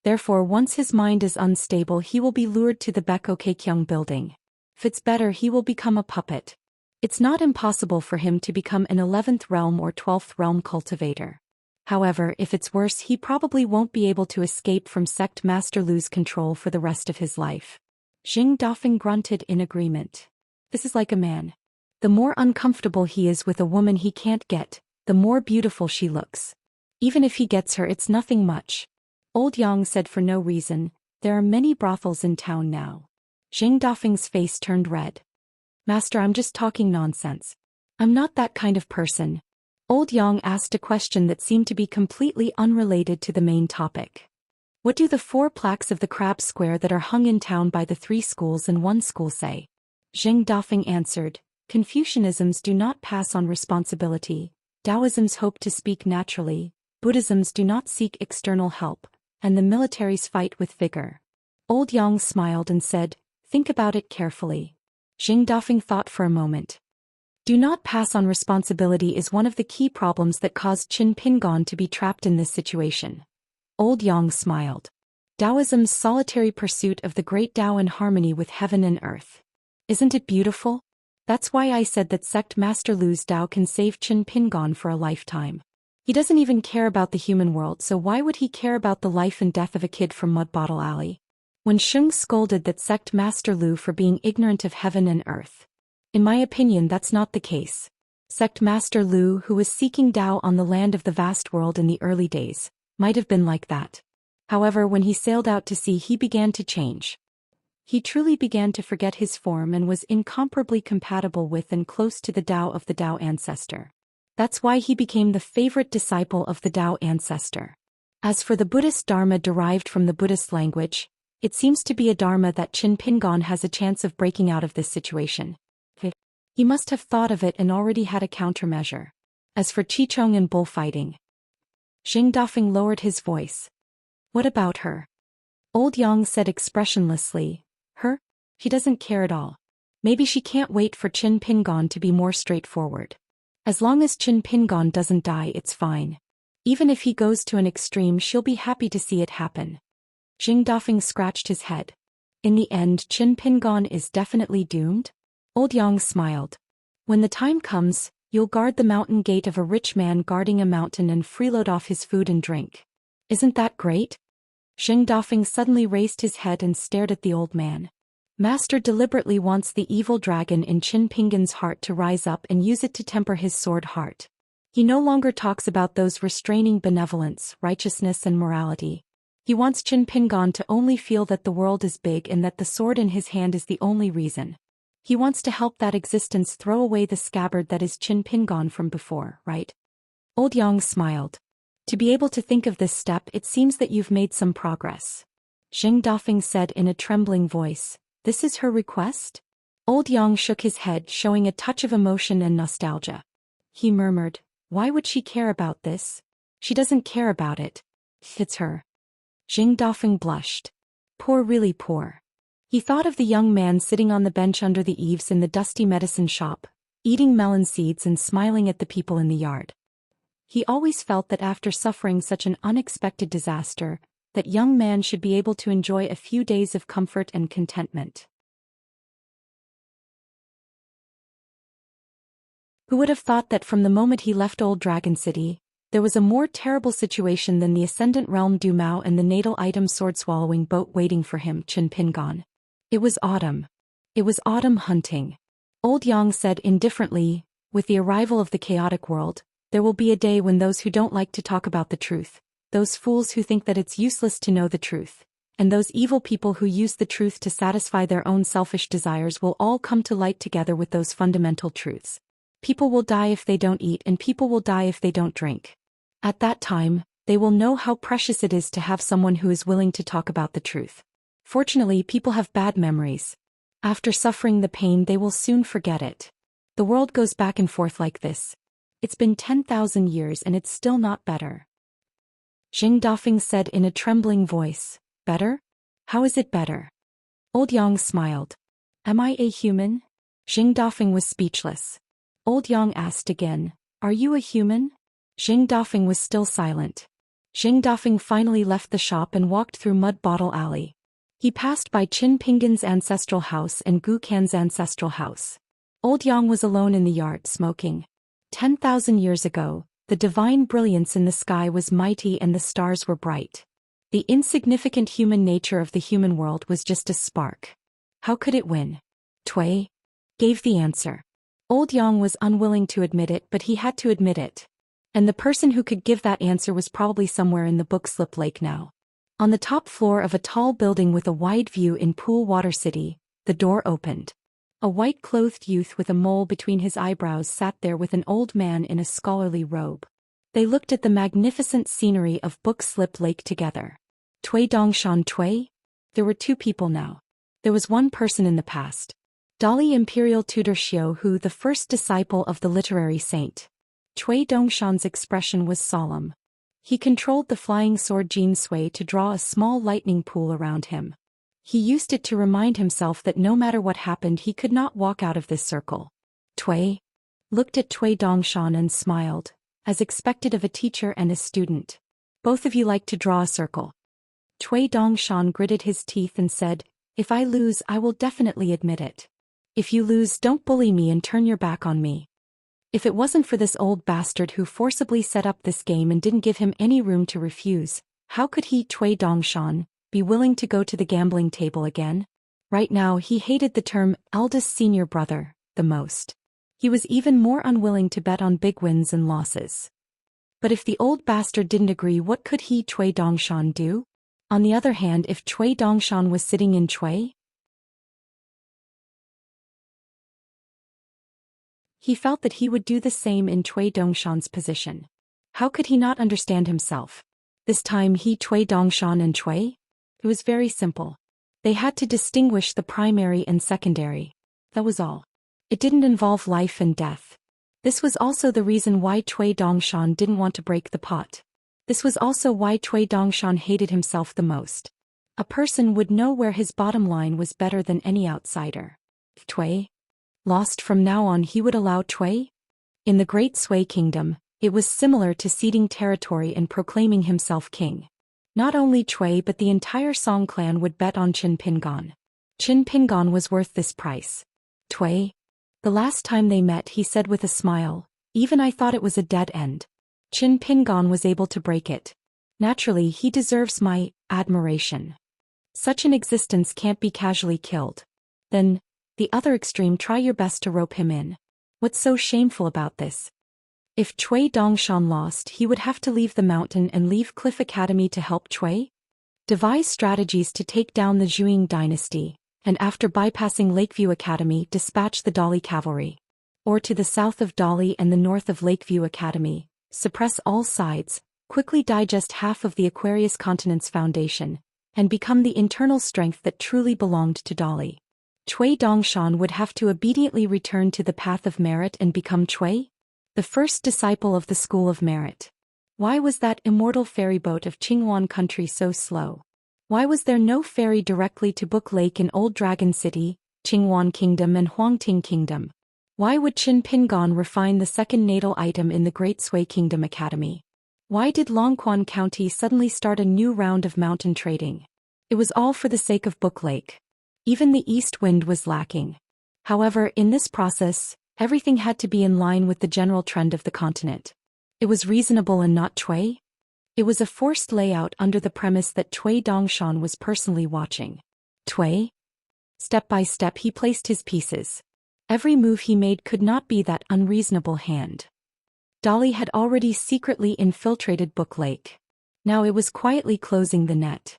A: Therefore, once his mind is unstable, he will be lured to the Beko Keikyung building. If it's better, he will become a puppet. It's not impossible for him to become an 11th realm or 12th realm cultivator. However, if it's worse, he probably won't be able to escape from Sect Master Lu's control for the rest of his life. Zheng Dafeng grunted in agreement. This is like a man. The more uncomfortable he is with a woman he can't get, the more beautiful she looks. Even if he gets her, it's nothing much. Old Yang said for no reason, there are many brothels in town now. Zheng Dafeng's face turned red. Master, I'm just talking nonsense. I'm not that kind of person. Old Yang asked a question that seemed to be completely unrelated to the main topic. What do the 4 plaques of the crab square that are hung in town by the 3 schools and 1 school say? Zheng Dafeng answered, Confucianisms do not pass on responsibility, Taoisms hope to speak naturally, Buddhisms do not seek external help, and the militaries fight with vigor. Old Yang smiled and said, think about it carefully. Zheng Dafeng thought for a moment. Do not pass on responsibility is one of the key problems that caused Qin Pingon to be trapped in this situation. Old Yang smiled. Taoism's solitary pursuit of the great Tao in harmony with heaven and earth. Isn't it beautiful? That's why I said that Sect Master Lu's Tao can save Qin Pingon for a lifetime. He doesn't even care about the human world, so why would he care about the life and death of a kid from Mud Bottle Alley? When Sheng scolded that Sect Master Lu for being ignorant of heaven and earth. In my opinion, that's not the case. Sect Master Lu, who was seeking Tao on the land of the vast world in the early days, might have been like that. However, when he sailed out to sea, he began to change. He truly began to forget his form and was incomparably compatible with and close to the Tao of the Tao ancestor. That's why he became the favorite disciple of the Tao ancestor. As for the Buddhist Dharma derived from the Buddhist language, it seems to be a dharma that Qin Pingon has a chance of breaking out of this situation. He must have thought of it and already had a countermeasure. As for Qichong and bullfighting, Zheng Dafeng lowered his voice. What about her? Old Yang said expressionlessly. Her? She doesn't care at all. Maybe she can't wait for Qin Pingon to be more straightforward. As long as Qin Pingon doesn't die, it's fine. Even if he goes to an extreme, she'll be happy to see it happen. Zheng Dafeng scratched his head. In the end, Qin Pingon is definitely doomed? Old Yang smiled. When the time comes, you'll guard the mountain gate of a rich man guarding a mountain and freeload off his food and drink. Isn't that great? Zheng Dafeng suddenly raised his head and stared at the old man. Master deliberately wants the evil dragon in Qin Pingan's heart to rise up and use it to temper his sword heart. He no longer talks about those restraining benevolence, righteousness and morality. He wants Qin Pingan to only feel that the world is big and that the sword in his hand is the only reason. He wants to help that existence throw away the scabbard that is Qin Pingan from before, right? Old Yang smiled. To be able to think of this step, it seems that you've made some progress. Xing Dafeng said in a trembling voice. This is her request? Old Yang shook his head, showing a touch of emotion and nostalgia. He murmured, why would she care about this? She doesn't care about it. It's her. Xing Dafeng blushed. Poor, really poor. He thought of the young man sitting on the bench under the eaves in the dusty medicine shop, eating melon seeds and smiling at the people in the yard. He always felt that after suffering such an unexpected disaster, that young man should be able to enjoy a few days of comfort and contentment. Who would have thought that from the moment he left Old Dragon City, there was a more terrible situation than the Ascendant Realm Du Mao and the natal item sword-swallowing boat waiting for him, Qin Pingan. It was autumn. It was autumn hunting. Old Yang said indifferently, with the arrival of the chaotic world, there will be a day when those who don't like to talk about the truth, those fools who think that it's useless to know the truth, and those evil people who use the truth to satisfy their own selfish desires will all come to light together with those fundamental truths. People will die if they don't eat and people will die if they don't drink. At that time, they will know how precious it is to have someone who is willing to talk about the truth. Fortunately, people have bad memories. After suffering the pain, they will soon forget it. The world goes back and forth like this. It's been 10,000 years and it's still not better. Xing Dafeng said in a trembling voice, better? How is it better? Old Yang smiled. Am I a human? Xing Dafeng was speechless. Old Yang asked again, are you a human? Xing Dafeng was still silent. Xing Dafeng finally left the shop and walked through Mud Bottle Alley. He passed by Qin Pingan's ancestral house and Gu Kan's ancestral house. Old Yang was alone in the yard smoking. 10,000 years ago, the divine brilliance in the sky was mighty and the stars were bright. The insignificant human nature of the human world was just a spark. How could it win? Tui gave the answer. Old Yang was unwilling to admit it, but he had to admit it. And the person who could give that answer was probably somewhere in the Bookslip Lake now. On the top floor of a tall building with a wide view in Pool Water City, the door opened. A white-clothed youth with a mole between his eyebrows sat there with an old man in a scholarly robe. They looked at the magnificent scenery of Bookslip Lake together. Tui Dongshan Tui? There were two people now. There was one person in the past. Dali Imperial Tutor Xiao Hu, the first disciple of the literary saint. Tui Dongshan's expression was solemn. He controlled the flying sword Jin Sui to draw a small lightning pool around him. He used it to remind himself that no matter what happened he could not walk out of this circle. Tui looked at Tui Dongshan and smiled, as expected of a teacher and a student. Both of you like to draw a circle. Tui Dongshan gritted his teeth and said, if I lose I will definitely admit it. If you lose, don't bully me and turn your back on me. If it wasn't for this old bastard who forcibly set up this game and didn't give him any room to refuse, how could he, Tui Dongshan, be willing to go to the gambling table again? Right now he hated the term eldest senior brother the most. He was even more unwilling to bet on big wins and losses. But if the old bastard didn't agree, what could he, Tui Dongshan, do? On the other hand, if Tui Dongshan was sitting in Tui, he felt that he would do the same in Tui Dongshan's position. How could he not understand himself? This time he, Tui Dongshan and Tui? It was very simple. They had to distinguish the primary and secondary. That was all. It didn't involve life and death. This was also the reason why Tui Dongshan didn't want to break the pot. This was also why Tui Dongshan hated himself the most. A person would know where his bottom line was better than any outsider. If Tui lost from now on, he would allow Tui? In the Great Sui Kingdom, it was similar to ceding territory and proclaiming himself king. Not only Tui but the entire Song clan would bet on Qin Pingan. Qin Pingan was worth this price. Tui? The last time they met he said with a smile, even I thought it was a dead end. Qin Pingan was able to break it. Naturally he deserves my admiration. Such an existence can't be casually killed. Then, the other extreme, try your best to rope him in. What's so shameful about this? If Cui Dongshan lost, he would have to leave the mountain and leave Cliff Academy to help Cui? Devise strategies to take down the Zhuang dynasty, and after bypassing Lakeview Academy, dispatch the Dali cavalry. Or to the south of Dali and the north of Lakeview Academy, suppress all sides, quickly digest half of the Aquarius continent's foundation, and become the internal strength that truly belonged to Dali. Cui Dongshan would have to obediently return to the path of merit and become Cui, the first disciple of the school of merit. Why was that immortal ferry boat of Qingwan country so slow? Why was there no ferry directly to Book Lake in Old Dragon City, Qingwan Kingdom and Huangting Kingdom? Why would Qin Pingon refine the second natal item in the Great Sui Kingdom Academy? Why did Longquan County suddenly start a new round of mountain trading? It was all for the sake of Book Lake. Even the east wind was lacking. However, in this process, everything had to be in line with the general trend of the continent. It was reasonable and not Cui. It was a forced layout under the premise that Cui Dongshan was personally watching. Cui? Step by step he placed his pieces. Every move he made could not be that unreasonable hand. Dali had already secretly infiltrated Book Lake. Now it was quietly closing the net.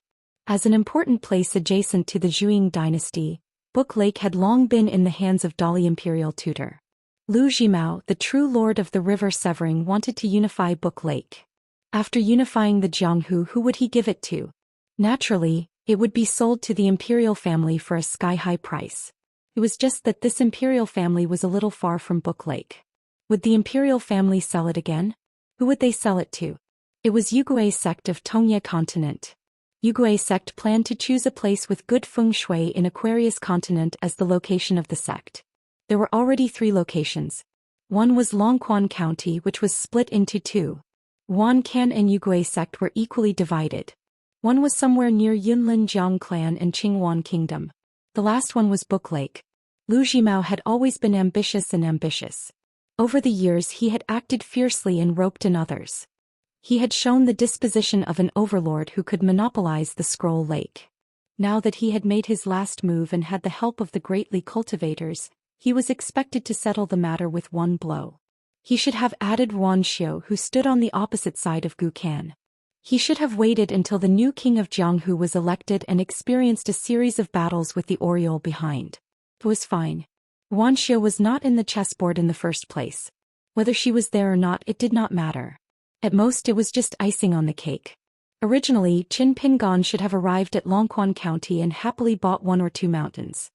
A: As an important place adjacent to the Zhuang dynasty, Book Lake had long been in the hands of Dali imperial tutor. Lu Jimao, the true lord of the river Severing, wanted to unify Book Lake. After unifying the Jianghu, who would he give it to? Naturally, it would be sold to the imperial family for a sky-high price. It was just that this imperial family was a little far from Book Lake. Would the imperial family sell it again? Who would they sell it to? It was Yugui sect of Tongye continent. Yugui sect planned to choose a place with good feng shui in Aquarius continent as the location of the sect. There were already 3 locations. One was Longquan County, which was split into 2. Wankan and Yugui sect were equally divided. One was somewhere near Yunlin Jiang clan and Qingwan Kingdom. The last one was Book Lake. Lu Jimao had always been ambitious. Over the years he had acted fiercely and roped in others. He had shown the disposition of an overlord who could monopolize the Scroll Lake. Now that he had made his last move and had the help of the greatly cultivators, he was expected to settle the matter with one blow. He should have added Wan Xiu, who stood on the opposite side of Gukan. He should have waited until the new king of Jianghu was elected and experienced a series of battles with the Oriole behind. It was fine. Wan Xiu was not in the chessboard in the first place. Whether she was there or not, it did not matter. At most it was just icing on the cake. Originally, Qin Pingon should have arrived at Longquan County and happily bought 1 or 2 mountains.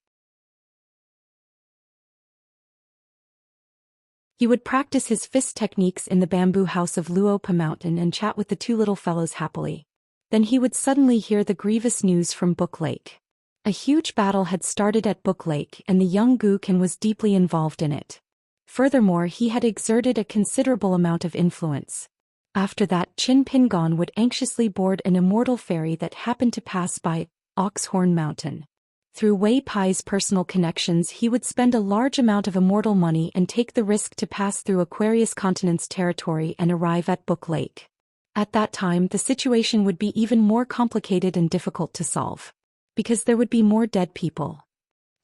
A: He would practice his fist techniques in the bamboo house of Luopa Mountain and chat with the 2 little fellows happily. Then he would suddenly hear the grievous news from Book Lake. A huge battle had started at Book Lake and the young Gukan was deeply involved in it. Furthermore, he had exerted a considerable amount of influence. After that, Qin Pingon would anxiously board an immortal ferry that happened to pass by Oxhorn Mountain. Through Wei Pai's personal connections, he would spend a large amount of immortal money and take the risk to pass through Aquarius continent's territory and arrive at Book Lake. At that time, the situation would be even more complicated and difficult to solve. Because there would be more dead people.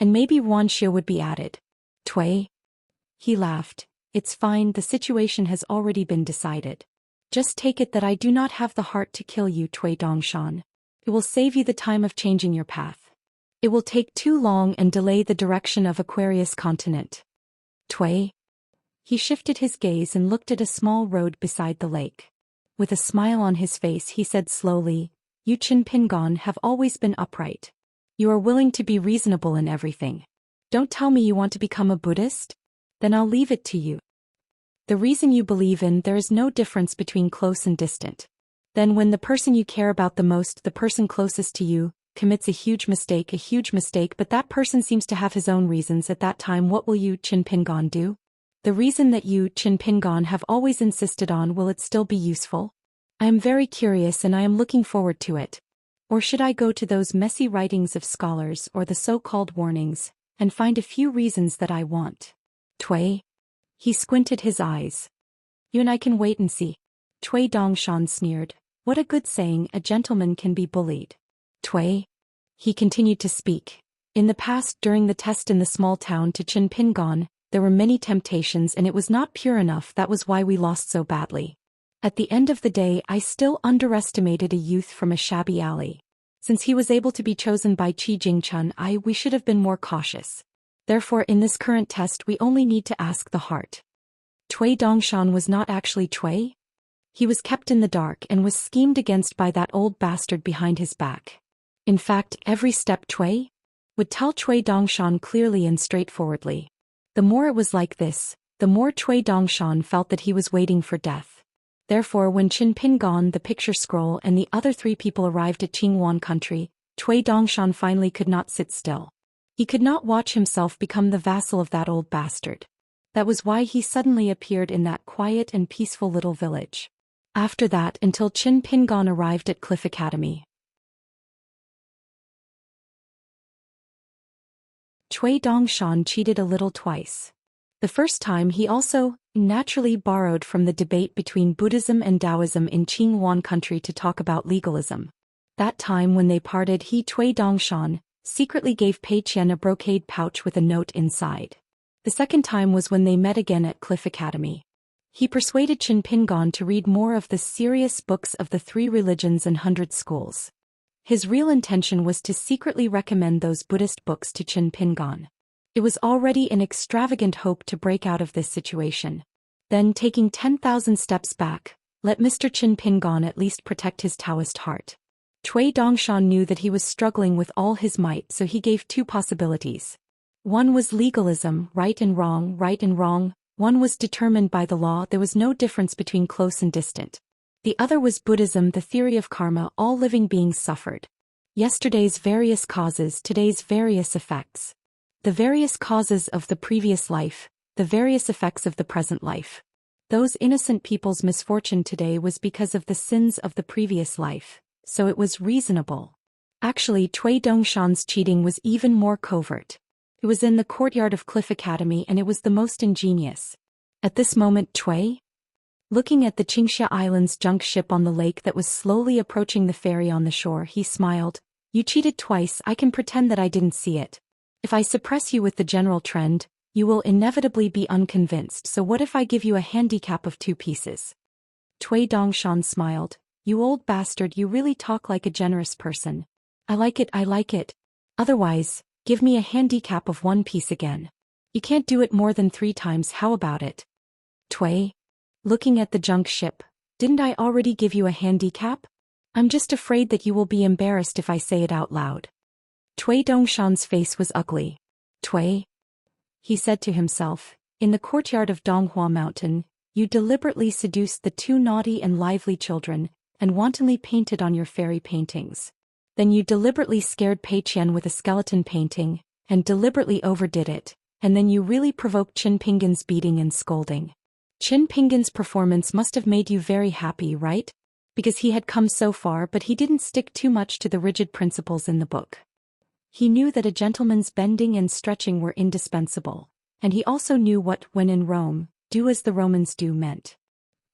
A: And maybe Wan Xiu would be added. Cui? He laughed. It's fine, the situation has already been decided. Just take it that I do not have the heart to kill you, Cui Dongshan. It will save you the time of changing your path. It will take too long and delay the direction of Aquarius continent. Cui? He shifted his gaze and looked at a small road beside the lake. With a smile on his face he said slowly, You Qin Pingon have always been upright. You are willing to be reasonable in everything. Don't tell me you want to become a Buddhist? Then I'll leave it to you. The reason you believe in there is no difference between close and distant. Then when the person you care about the most, the person closest to you, commits a huge mistake, but that person seems to have his own reasons at that time, what will you, Qin Pingon, do? The reason that you, Qin Pingon, have always insisted on, will it still be useful? I am very curious and I am looking forward to it. Or should I go to those messy writings of scholars or the so-called warnings, and find a few reasons that I want? Cui? He squinted his eyes. You and I can wait and see. Cui Dongshan sneered. What a good saying, a gentleman can be bullied. Cui? He continued to speak. In the past, during the test in the small town to Chinpingan, there were many temptations and it was not pure enough. That was why we lost so badly. At the end of the day, I still underestimated a youth from a shabby alley. Since he was able to be chosen by Qi Jingchun, we should have been more cautious. Therefore, in this current test, we only need to ask the heart. Cui Dongshan was not actually Cui. He was kept in the dark and was schemed against by that old bastard behind his back. In fact, every step Cui would tell Cui Dongshan clearly and straightforwardly. The more it was like this, the more Cui Dongshan felt that he was waiting for death. Therefore, when Chinpingan, the picture scroll, and the other 3 people arrived at Qingwan country, Cui Dongshan finally could not sit still. He could not watch himself become the vassal of that old bastard. That was why he suddenly appeared in that quiet and peaceful little village. After that, until Chinpingan arrived at Cliff Academy, Cui Dongshan cheated a little twice. The first time he also, naturally, borrowed from the debate between Buddhism and Taoism in Qingwan country to talk about legalism. That time when they parted, Cui Dongshan secretly gave Pei Qian a brocade pouch with a note inside. The second time was when they met again at Cliff Academy. He persuaded Chinpingan to read more of the serious books of the 3 religions and 100 schools. His real intention was to secretly recommend those Buddhist books to Chinpingan. It was already an extravagant hope to break out of this situation. Then, taking 10,000 steps back, let Mr. Chinpingan at least protect his Taoist heart. Cui Dongshan knew that he was struggling with all his might, so he gave 2 possibilities. One was legalism, right and wrong, right and wrong. One was determined by the law, there was no difference between close and distant. The other was Buddhism, the theory of karma, all living beings suffered. Yesterday's various causes, today's various effects. The various causes of the previous life, the various effects of the present life. Those innocent people's misfortune today was because of the sins of the previous life, so it was reasonable. Actually, Cui Dongshan's cheating was even more covert. It was in the courtyard of Cliff Academy and it was the most ingenious. At this moment, Cui, looking at the Xianxia Island's junk ship on the lake that was slowly approaching the ferry on the shore, he smiled. You cheated twice, I can pretend that I didn't see it. If I suppress you with the general trend, you will inevitably be unconvinced, so what if I give you a handicap of 2 pieces? Cui Dongshan smiled. You old bastard, you really talk like a generous person. I like it, I like it. Otherwise, give me a handicap of 1 piece again. You can't do it more than 3 times, how about it? Cui, looking at the junk ship, didn't I already give you a handicap? I'm just afraid that you will be embarrassed if I say it out loud. Cui Dongshan's face was ugly. Cui, he said to himself, in the courtyard of Donghua Mountain, you deliberately seduced the 2 naughty and lively children, and wantonly painted on your fairy paintings. Then you deliberately scared Pei Qian with a skeleton painting, and deliberately overdid it, and then you really provoked Chinpingan's beating and scolding. Chinpingan's performance must have made you very happy, right? Because he had come so far, but he didn't stick too much to the rigid principles in the book. He knew that a gentleman's bending and stretching were indispensable, and he also knew what, when in Rome, do as the Romans do meant.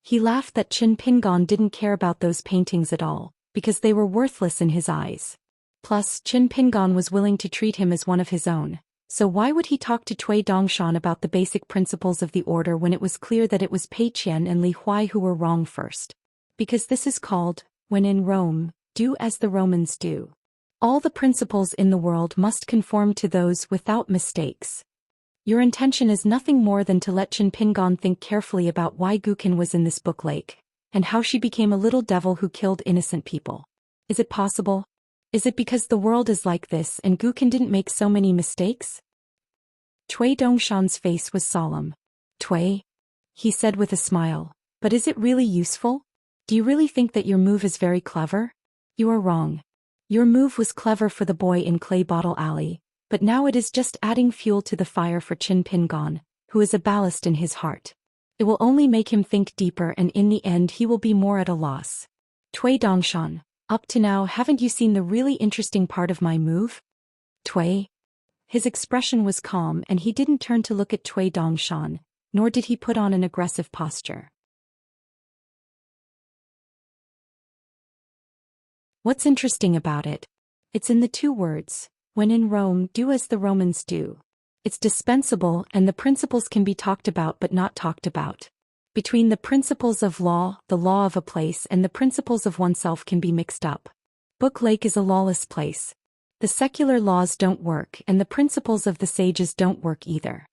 A: He laughed that Chinpingan didn't care about those paintings at all, because they were worthless in his eyes. Plus, Chinpingan was willing to treat him as one of his own, so why would he talk to Cui Dongshan about the basic principles of the order when it was clear that it was Pei Qian and Li Huai who were wrong first? Because this is called, when in Rome, do as the Romans do. All the principles in the world must conform to those without mistakes. Your intention is nothing more than to let Chinpingan think carefully about why Guqin was in this book lake, and how she became a little devil who killed innocent people. Is it possible? Is it because the world is like this and Guqin didn't make so many mistakes? Cui Dongshan's face was solemn. Cui, he said with a smile, but is it really useful? Do you really think that your move is very clever? You are wrong. Your move was clever for the boy in Clay Bottle Alley, but now it is just adding fuel to the fire for Chinpingan, who is a ballast in his heart. It will only make him think deeper and in the end he will be more at a loss. Cui Dongshan, up to now haven't you seen the really interesting part of my move? Cui. His expression was calm and he didn't turn to look at Cui Dongshan, nor did he put on an aggressive posture. What's interesting about it? It's in the 2 words, When in Rome, do as the Romans do. It's dispensable, and the principles can be talked about but not talked about. Between the principles of law, the law of a place, and the principles of oneself can be mixed up. Book Lake is a lawless place. The secular laws don't work, and the principles of the sages don't work either.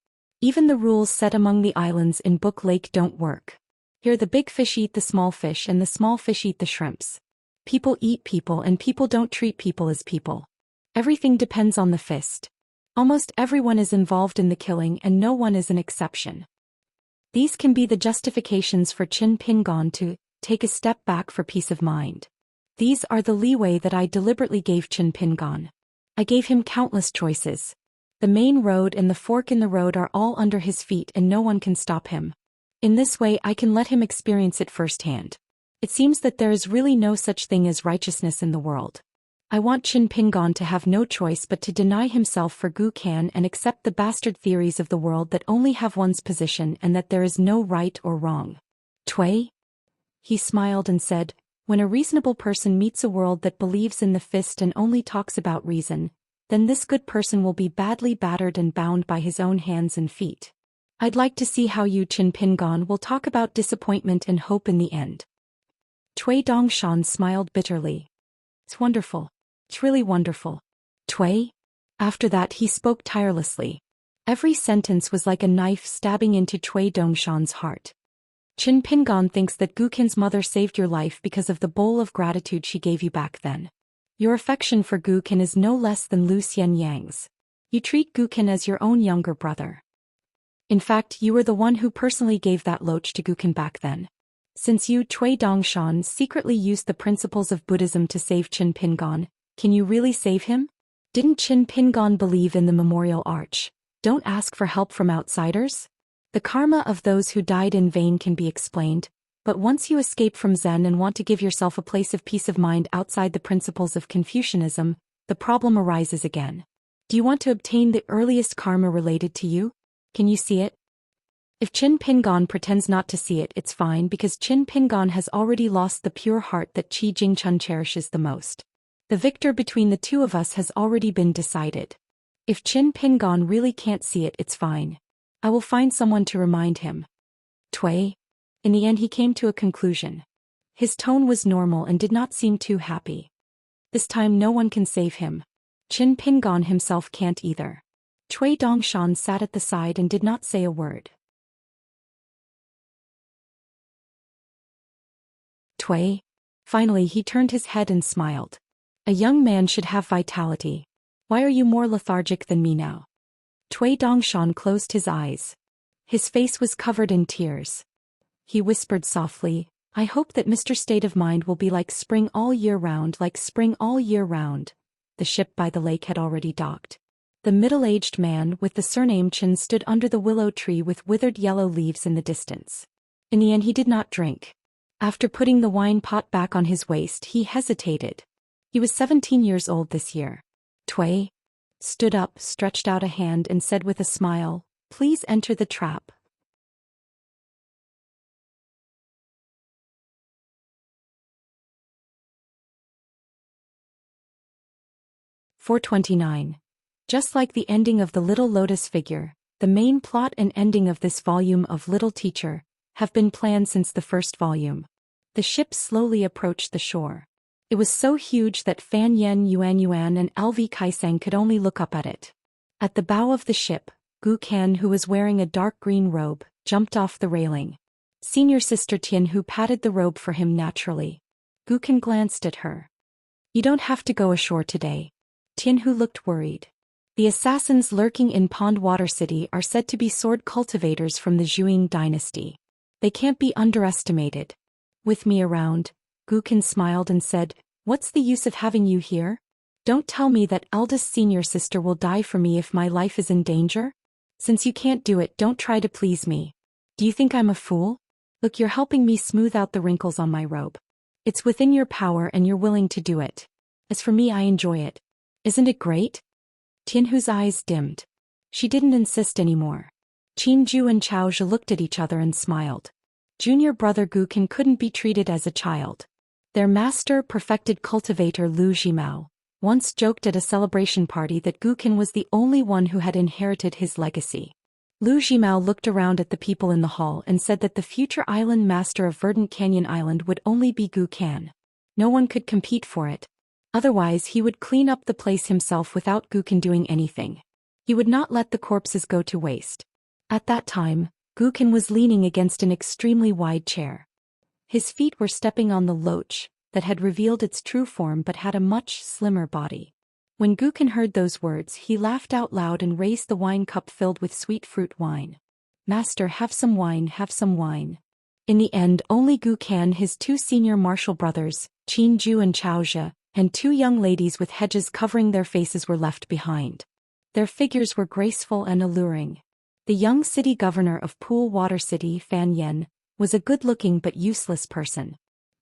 A: Even the rules set among the islands in Book Lake don't work. Here the big fish eat the small fish and the small fish eat the shrimps. People eat people and people don't treat people as people. Everything depends on the fist. Almost everyone is involved in the killing and no one is an exception. These can be the justifications for Qin Pingon to take a step back for peace of mind. These are the leeway that I deliberately gave Qin Pingon. I gave him countless choices. The main road and the fork in the road are all under his feet and no one can stop him. In this way I can let him experience it firsthand. It seems that there is really no such thing as righteousness in the world. I want Qin Pingon to have no choice but to deny himself for Gu Can and accept the bastard theories of the world that only have one's position and that there is no right or wrong. Tui? He smiled and said, when a reasonable person meets a world that believes in the fist and only talks about reason, then this good person will be badly battered and bound by his own hands and feet. I'd like to see how you Qin Pingon will talk about disappointment and hope in the end. Tui Dongshan smiled bitterly. It's wonderful. It's really wonderful. Tui? After that he spoke tirelessly. Every sentence was like a knife stabbing into Tui Dongshan's heart. Qin Pingon thinks that Gukin's mother saved your life because of the bowl of gratitude she gave you back then. Your affection for Gukin is no less than Zhou Xian Yang's. You treat Gukin as your own younger brother. In fact, you were the one who personally gave that loach to Gukin back then. Since you, Tui Dongshan, secretly used the principles of Buddhism to save Qin Pingon, can you really save him? Didn't Qin Pingon believe in the memorial arch? Don't ask for help from outsiders? The karma of those who died in vain can be explained, but once you escape from Zen and want to give yourself a place of peace of mind outside the principles of Confucianism, the problem arises again. Do you want to obtain the earliest karma related to you? Can you see it? If Qin Pingon pretends not to see it, it's fine because Qin Pingon has already lost the pure heart that Qi Jingchun cherishes the most. The victor between the two of us has already been decided. If Qin Pingon really can't see it, it's fine. I will find someone to remind him. Tui? In the end he came to a conclusion. His tone was normal and did not seem too happy. This time no one can save him. Qin Pingon himself can't either. Tui Dongshan sat at the side and did not say a word. Tui? Finally he turned his head and smiled. A young man should have vitality. Why are you more lethargic than me now? Tui Dongshan closed his eyes. His face was covered in tears. He whispered softly, I hope that Mr. State of Mind will be like spring all year round, like spring all year round. The ship by the lake had already docked. The middle-aged man with the surname Chen stood under the willow tree with withered yellow leaves in the distance. In the end he did not drink. After putting the wine pot back on his waist he hesitated. He was 17 years old this year. Tui stood up, stretched out a hand and said with a smile, please enter the trap. (429). Just like the ending of the Little Lotus figure, the main plot and ending of this volume of Little Teacher have been planned since the first volume. The ship slowly approached the shore. It was so huge that Fan Yen Yuan and LV Kaisang could only look up at it. At the bow of the ship, Gu Kan, who was wearing a dark green robe, jumped off the railing. Senior Sister Tian Hu patted the robe for him naturally. Gu Kan glanced at her. You don't have to go ashore today. Tian Hu looked worried. The assassins lurking in Pond Water City are said to be sword cultivators from the Zhuang dynasty. They can't be underestimated. With me around, Gu Kan smiled and said, what's the use of having you here? Don't tell me that eldest senior sister will die for me if my life is in danger? Since you can't do it, don't try to please me. Do you think I'm a fool? Look, you're helping me smooth out the wrinkles on my robe. It's within your power and you're willing to do it. As for me, I enjoy it. Isn't it great? Tianhu's eyes dimmed. She didn't insist anymore. Qin Ju and Chao Zhe looked at each other and smiled. Junior brother Gu Kan couldn't be treated as a child. Their master, perfected cultivator Lu Jimao, once joked at a celebration party that Gukin was the only one who had inherited his legacy. Lu Jimao looked around at the people in the hall and said that the future island master of Verdant Canyon Island would only be Gukan. No one could compete for it. Otherwise he would clean up the place himself without Gukan doing anything. He would not let the corpses go to waste. At that time, Gukan was leaning against an extremely wide chair. His feet were stepping on the loach that had revealed its true form but had a much slimmer body. When Gukan heard those words, he laughed out loud and raised the wine cup filled with sweet fruit wine. "Master, have some wine, have some wine." In the end, only Gukan, his two senior martial brothers, Qinju and Xiaoxia, and two young ladies with hedges covering their faces were left behind. Their figures were graceful and alluring. The young city governor of Pool Water City, Fan Yen, was a good-looking but useless person.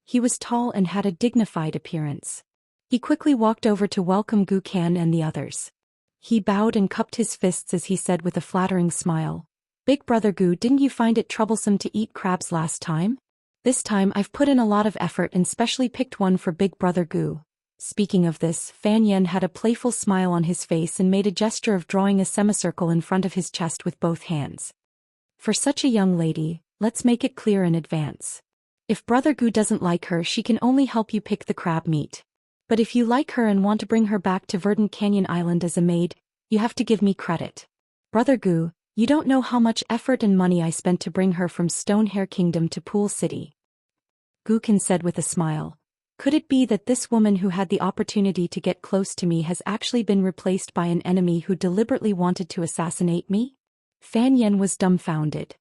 A: He was tall and had a dignified appearance. He quickly walked over to welcome Gukan and the others. He bowed and cupped his fists as he said with a flattering smile, "Big brother Gu, didn't you find it troublesome to eat crabs last time? This time I've put in a lot of effort and specially picked one for big brother Gu." Speaking of this, Fan Yen had a playful smile on his face and made a gesture of drawing a semicircle in front of his chest with both hands. "For such a young lady, let's make it clear in advance. If brother Gu doesn't like her, she can only help you pick the crab meat. But if you like her and want to bring her back to Verdant Canyon Island as a maid, you have to give me credit. Brother Gu, you don't know how much effort and money I spent to bring her from Stonehair Kingdom to Pool City." Gukan said with a smile, "Could it be that this woman who had the opportunity to get close to me has actually been replaced by an enemy who deliberately wanted to assassinate me?" Fan Yen was dumbfounded.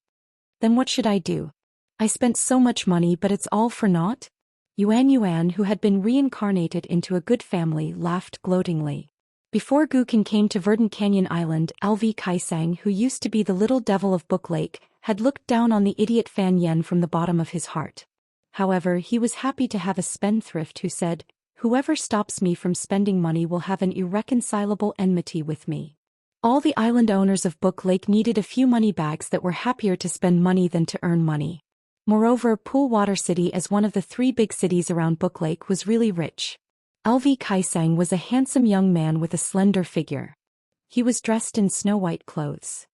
A: "Then what should I do? I spent so much money but it's all for naught?" Yuan, who had been reincarnated into a good family, laughed gloatingly. Before Gukan came to Verdant Canyon Island, LV Kaisang, who used to be the little devil of Book Lake, had looked down on the idiot Fan Yen from the bottom of his heart. However, he was happy to have a spendthrift who said, "Whoever stops me from spending money will have an irreconcilable enmity with me." All the island owners of Book Lake needed a few money bags that were happier to spend money than to earn money. Moreover, Pool Water City, as one of the three big cities around Book Lake, was really rich. LV Kaisang was a handsome young man with a slender figure. He was dressed in snow-white clothes.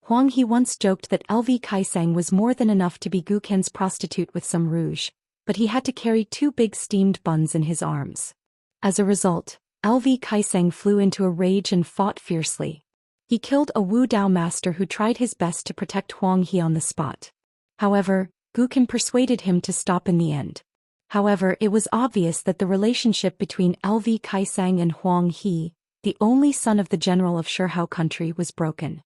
A: Huang He once joked that LV Kaisang was more than enough to be Gukan's prostitute with some rouge, but he had to carry two big steamed buns in his arms. As a result, LV Kaisang flew into a rage and fought fiercely. He killed a Wu Dao master who tried his best to protect Huang He on the spot. However, Gukan persuaded him to stop in the end. However, it was obvious that the relationship between LV Kaisang and Huang He, the only son of the general of Shihao country, was broken.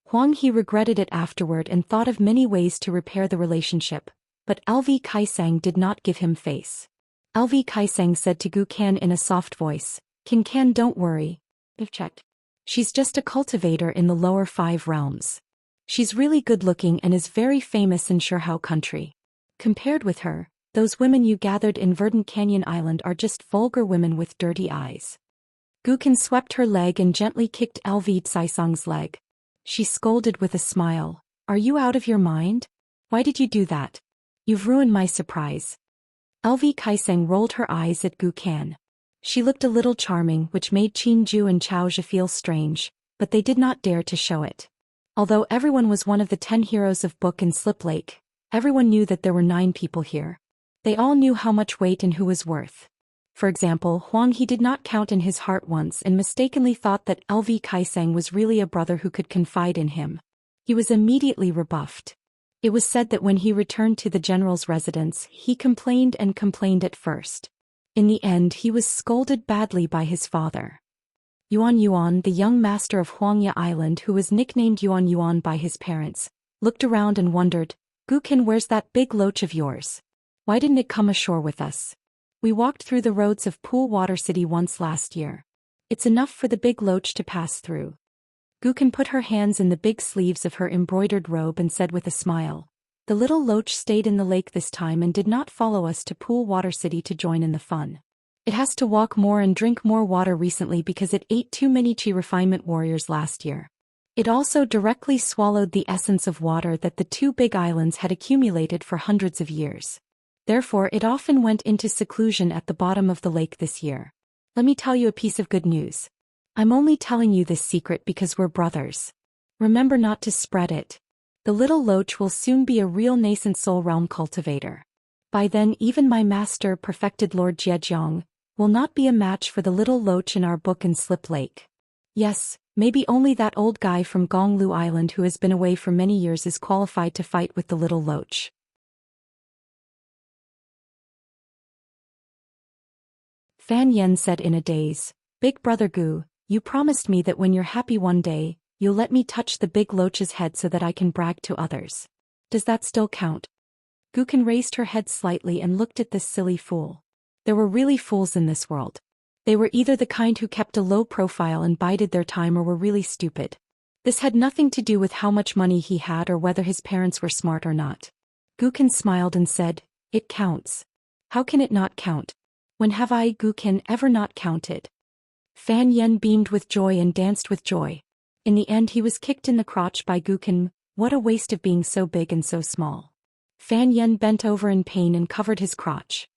A: Huang He regretted it afterward and thought of many ways to repair the relationship, but LV Kaisang did not give him face. LV Kaisang said to Gukan in a soft voice, "Can, don't worry. I've checked. She's just a cultivator in the lower 5 realms. She's really good-looking and is very famous in Shihao country. Compared with her, those women you gathered in Verdant Canyon Island are just vulgar women with dirty eyes." Gukan swept her leg and gently kicked LV Kaisang's leg. She scolded with a smile, "Are you out of your mind? Why did you do that? You've ruined my surprise." LV Kaisang rolled her eyes at Gukan. She looked a little charming, which made Qinju and Xiaoxia feel strange, but they did not dare to show it. Although everyone was one of the 10 heroes of Book and Slip Lake, everyone knew that there were 9 people here. They all knew how much weight and who was worth. For example, Huang He did not count in his heart once and mistakenly thought that LV Kaisang was really a brother who could confide in him. He was immediately rebuffed. It was said that when he returned to the general's residence, he complained and complained at first. In the end, he was scolded badly by his father. Yuan, the young master of Huangya Island, who was nicknamed Yuan by his parents, looked around and wondered, "Gukan, where's that big loach of yours? Why didn't it come ashore with us? We walked through the roads of Pool Water City once last year. It's enough for the big loach to pass through." Gukan put her hands in the big sleeves of her embroidered robe and said with a smile, "The little loach stayed in the lake this time and did not follow us to Pool Water City to join in the fun. It has to walk more and drink more water recently because it ate too many chi refinement warriors last year. It also directly swallowed the essence of water that the 2 big islands had accumulated for hundreds of years. Therefore it often went into seclusion at the bottom of the lake this year. Let me tell you a piece of good news. I'm only telling you this secret because we're brothers. Remember not to spread it. The little loach will soon be a real nascent soul realm cultivator. By then even my master, perfected Lord Zhejiang, will not be a match for the little loach in our book in Slip Lake. Yes, maybe only that old guy from Gonglu Island who has been away for many years is qualified to fight with the little loach. Fan Yen said in a daze, Big Brother Gu, you promised me that when you're happy one day, you'll let me touch the big loach's head so that I can brag to others. Does that still count? Gukin raised her head slightly and looked at this silly fool. There were really fools in this world. They were either the kind who kept a low profile and bided their time or were really stupid. This had nothing to do with how much money he had or whether his parents were smart or not. Gukin smiled and said, It counts. How can it not count? When have I, Gukin, ever not counted? Fan Yen beamed with joy and danced with joy. In the end he was kicked in the crotch by Gukin. What a waste of being so big and so small. Fan Yen bent over in pain and covered his crotch.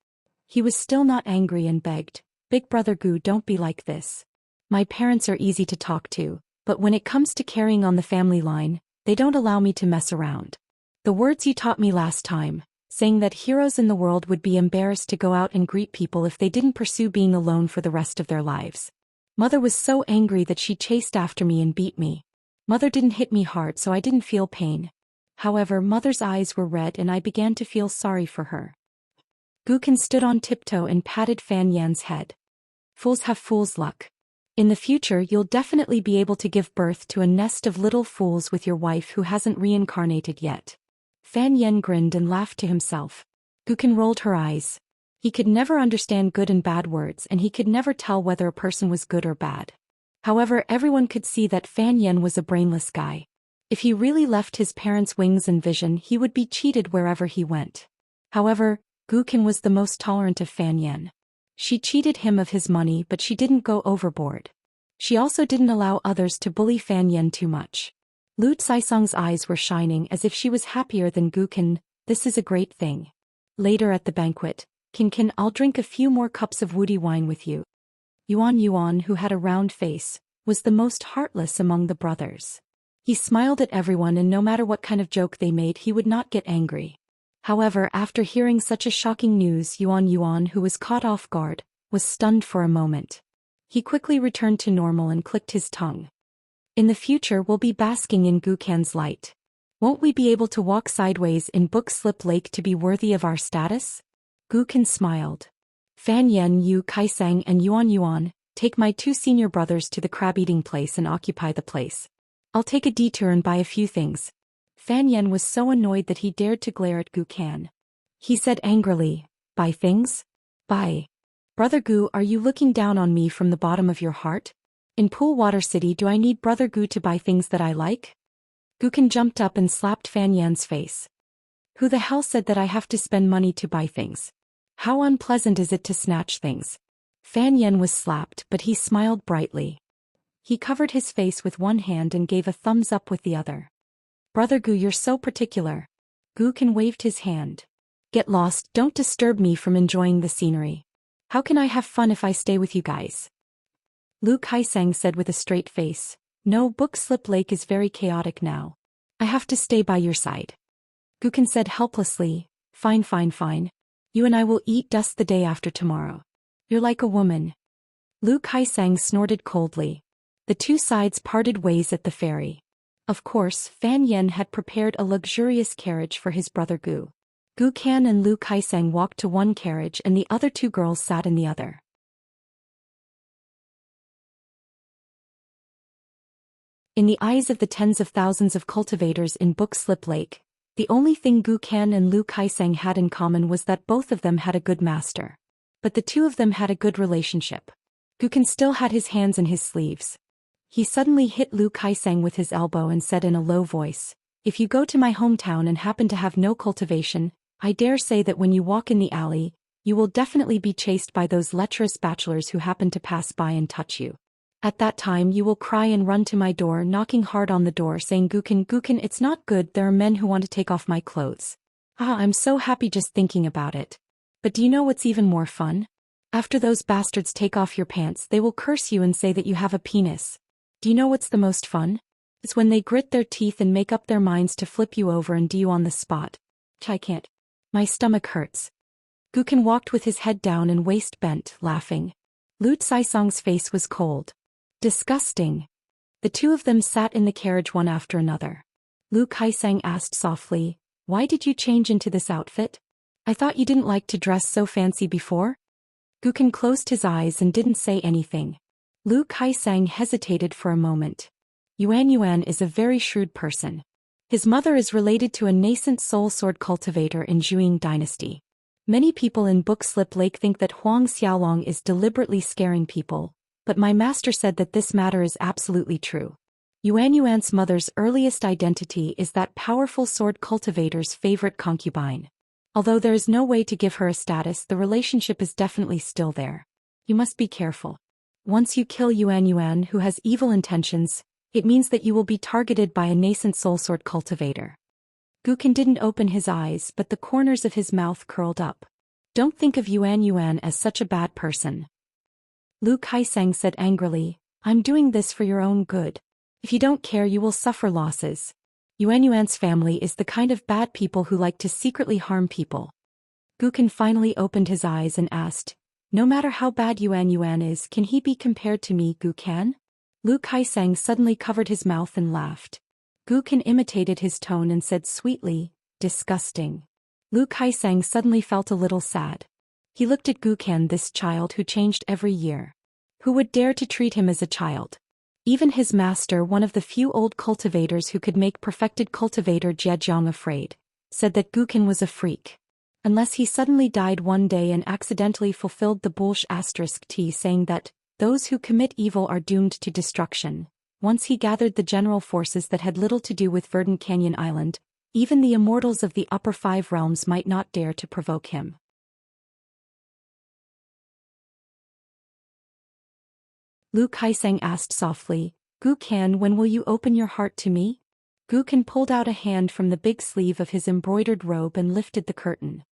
A: He was still not angry and begged, Big Brother Gu, don't be like this. My parents are easy to talk to, but when it comes to carrying on the family line, they don't allow me to mess around. The words you taught me last time, saying that heroes in the world would be embarrassed to go out and greet people if they didn't pursue being alone for the rest of their lives. Mother was so angry that she chased after me and beat me. Mother didn't hit me hard so I didn't feel pain. However, Mother's eyes were red and I began to feel sorry for her. Gukin stood on tiptoe and patted Fan Yan's head. Fools have fool's luck. In the future you'll definitely be able to give birth to a nest of little fools with your wife who hasn't reincarnated yet. Fan Yen grinned and laughed to himself. Gukin rolled her eyes. He could never understand good and bad words and he could never tell whether a person was good or bad. However, everyone could see that Fan Yen was a brainless guy. If he really left his parents' wings and vision, he would be cheated wherever he went. However, Gukin was the most tolerant of Fan Yen. She cheated him of his money but she didn't go overboard. She also didn't allow others to bully Fan Yen too much. Lu Caisong's eyes were shining as if she was happier than Gukin. This is a great thing. Later at the banquet, Kin, I'll drink a few more cups of woody wine with you. Yuan, who had a round face, was the most heartless among the brothers. He smiled at everyone and no matter what kind of joke they made he would not get angry. However, after hearing such a shocking news, Yuan, who was caught off guard, was stunned for a moment. He quickly returned to normal and clicked his tongue. In the future we'll be basking in Gukan's light. Won't we be able to walk sideways in Book Slip Lake to be worthy of our status? Gukan smiled. Fan Yen, Yu Kaisang and Yuan, take my two senior brothers to the crab-eating place and occupy the place. I'll take a detour and buy a few things. Fan Yen was so annoyed that he dared to glare at Gukan. He said angrily, Buy things? Buy. Brother Gu, are you looking down on me from the bottom of your heart? In Pool Water City do I need Brother Gu to buy things that I like? Gukan jumped up and slapped Fan Yan's face. Who the hell said that I have to spend money to buy things? How unpleasant is it to snatch things? Fan Yen was slapped but he smiled brightly. He covered his face with one hand and gave a thumbs up with the other. Brother Gu, you're so particular. Gukan waved his hand. Get lost, don't disturb me from enjoying the scenery. How can I have fun if I stay with you guys? Lu Kaisang said with a straight face. No, Book Slip Lake is very chaotic now. I have to stay by your side. Gukan said helplessly. Fine. You and I will eat dust the day after tomorrow. You're like a woman. Lu Kaisang snorted coldly. The two sides parted ways at the ferry. Of course, Fan Yen had prepared a luxurious carriage for his brother Gu. Gukan and Lu Kaisang walked to one carriage and the other two girls sat in the other. In the eyes of the tens of thousands of cultivators in Book Slip Lake, the only thing Gukan and Lu Kaisang had in common was that both of them had a good master. But the two of them had a good relationship. Gukan still had his hands in his sleeves. He suddenly hit Lu Kaisang with his elbow and said in a low voice, If you go to my hometown and happen to have no cultivation, I dare say that when you walk in the alley, you will definitely be chased by those lecherous bachelors who happen to pass by and touch you. At that time you will cry and run to my door, knocking hard on the door saying, Gukan, it's not good, there are men who want to take off my clothes. I'm so happy just thinking about it. But do you know what's even more fun? After those bastards take off your pants, they will curse you and say that you have a penis. Do you know what's the most fun? It's when they grit their teeth and make up their minds to flip you over and do you on the spot. I can't. My stomach hurts. Guken walked with his head down and waist bent, laughing. Lu Caisong's face was cold. Disgusting. The two of them sat in the carriage one after another. Lu Caisang asked softly, "Why did you change into this outfit? I thought you didn't like to dress so fancy before?" Guken closed his eyes and didn't say anything. Lu Caisang hesitated for a moment. Yuan is a very shrewd person. His mother is related to a nascent soul sword cultivator in Zhuing dynasty. Many people in Bookslip Lake think that Huang Xiaolong is deliberately scaring people, but my master said that this matter is absolutely true. Yuan's mother's earliest identity is that powerful sword cultivator's favorite concubine. Although there is no way to give her a status, the relationship is definitely still there. You must be careful. Once you kill Yuan who has evil intentions, it means that you will be targeted by a nascent soul sword cultivator. Guken didn't open his eyes, but the corners of his mouth curled up. Don't think of Yuan as such a bad person. Lu Caisang said angrily, "I'm doing this for your own good. If you don't care, you will suffer losses." Yuan's family is the kind of bad people who like to secretly harm people. Guken finally opened his eyes and asked, "No matter how bad Yuan is, can he be compared to me, Guken?" Lu Caisang suddenly covered his mouth and laughed. Guken imitated his tone and said sweetly, "Disgusting." Lu Caisang suddenly felt a little sad. He looked at Guken, this child who changed every year. Who would dare to treat him as a child? Even his master, one of the few old cultivators who could make perfected cultivator Zhejiang afraid, said that Guken was a freak. Unless he suddenly died one day and accidentally fulfilled the Bulsh *T saying that those who commit evil are doomed to destruction. Once he gathered the general forces that had little to do with Verdant Canyon Island, even the immortals of the upper 5 realms might not dare to provoke him. Lu Caisang asked softly, "Guken, when will you open your heart to me?" Guken pulled out a hand from the big sleeve of his embroidered robe and lifted the curtain.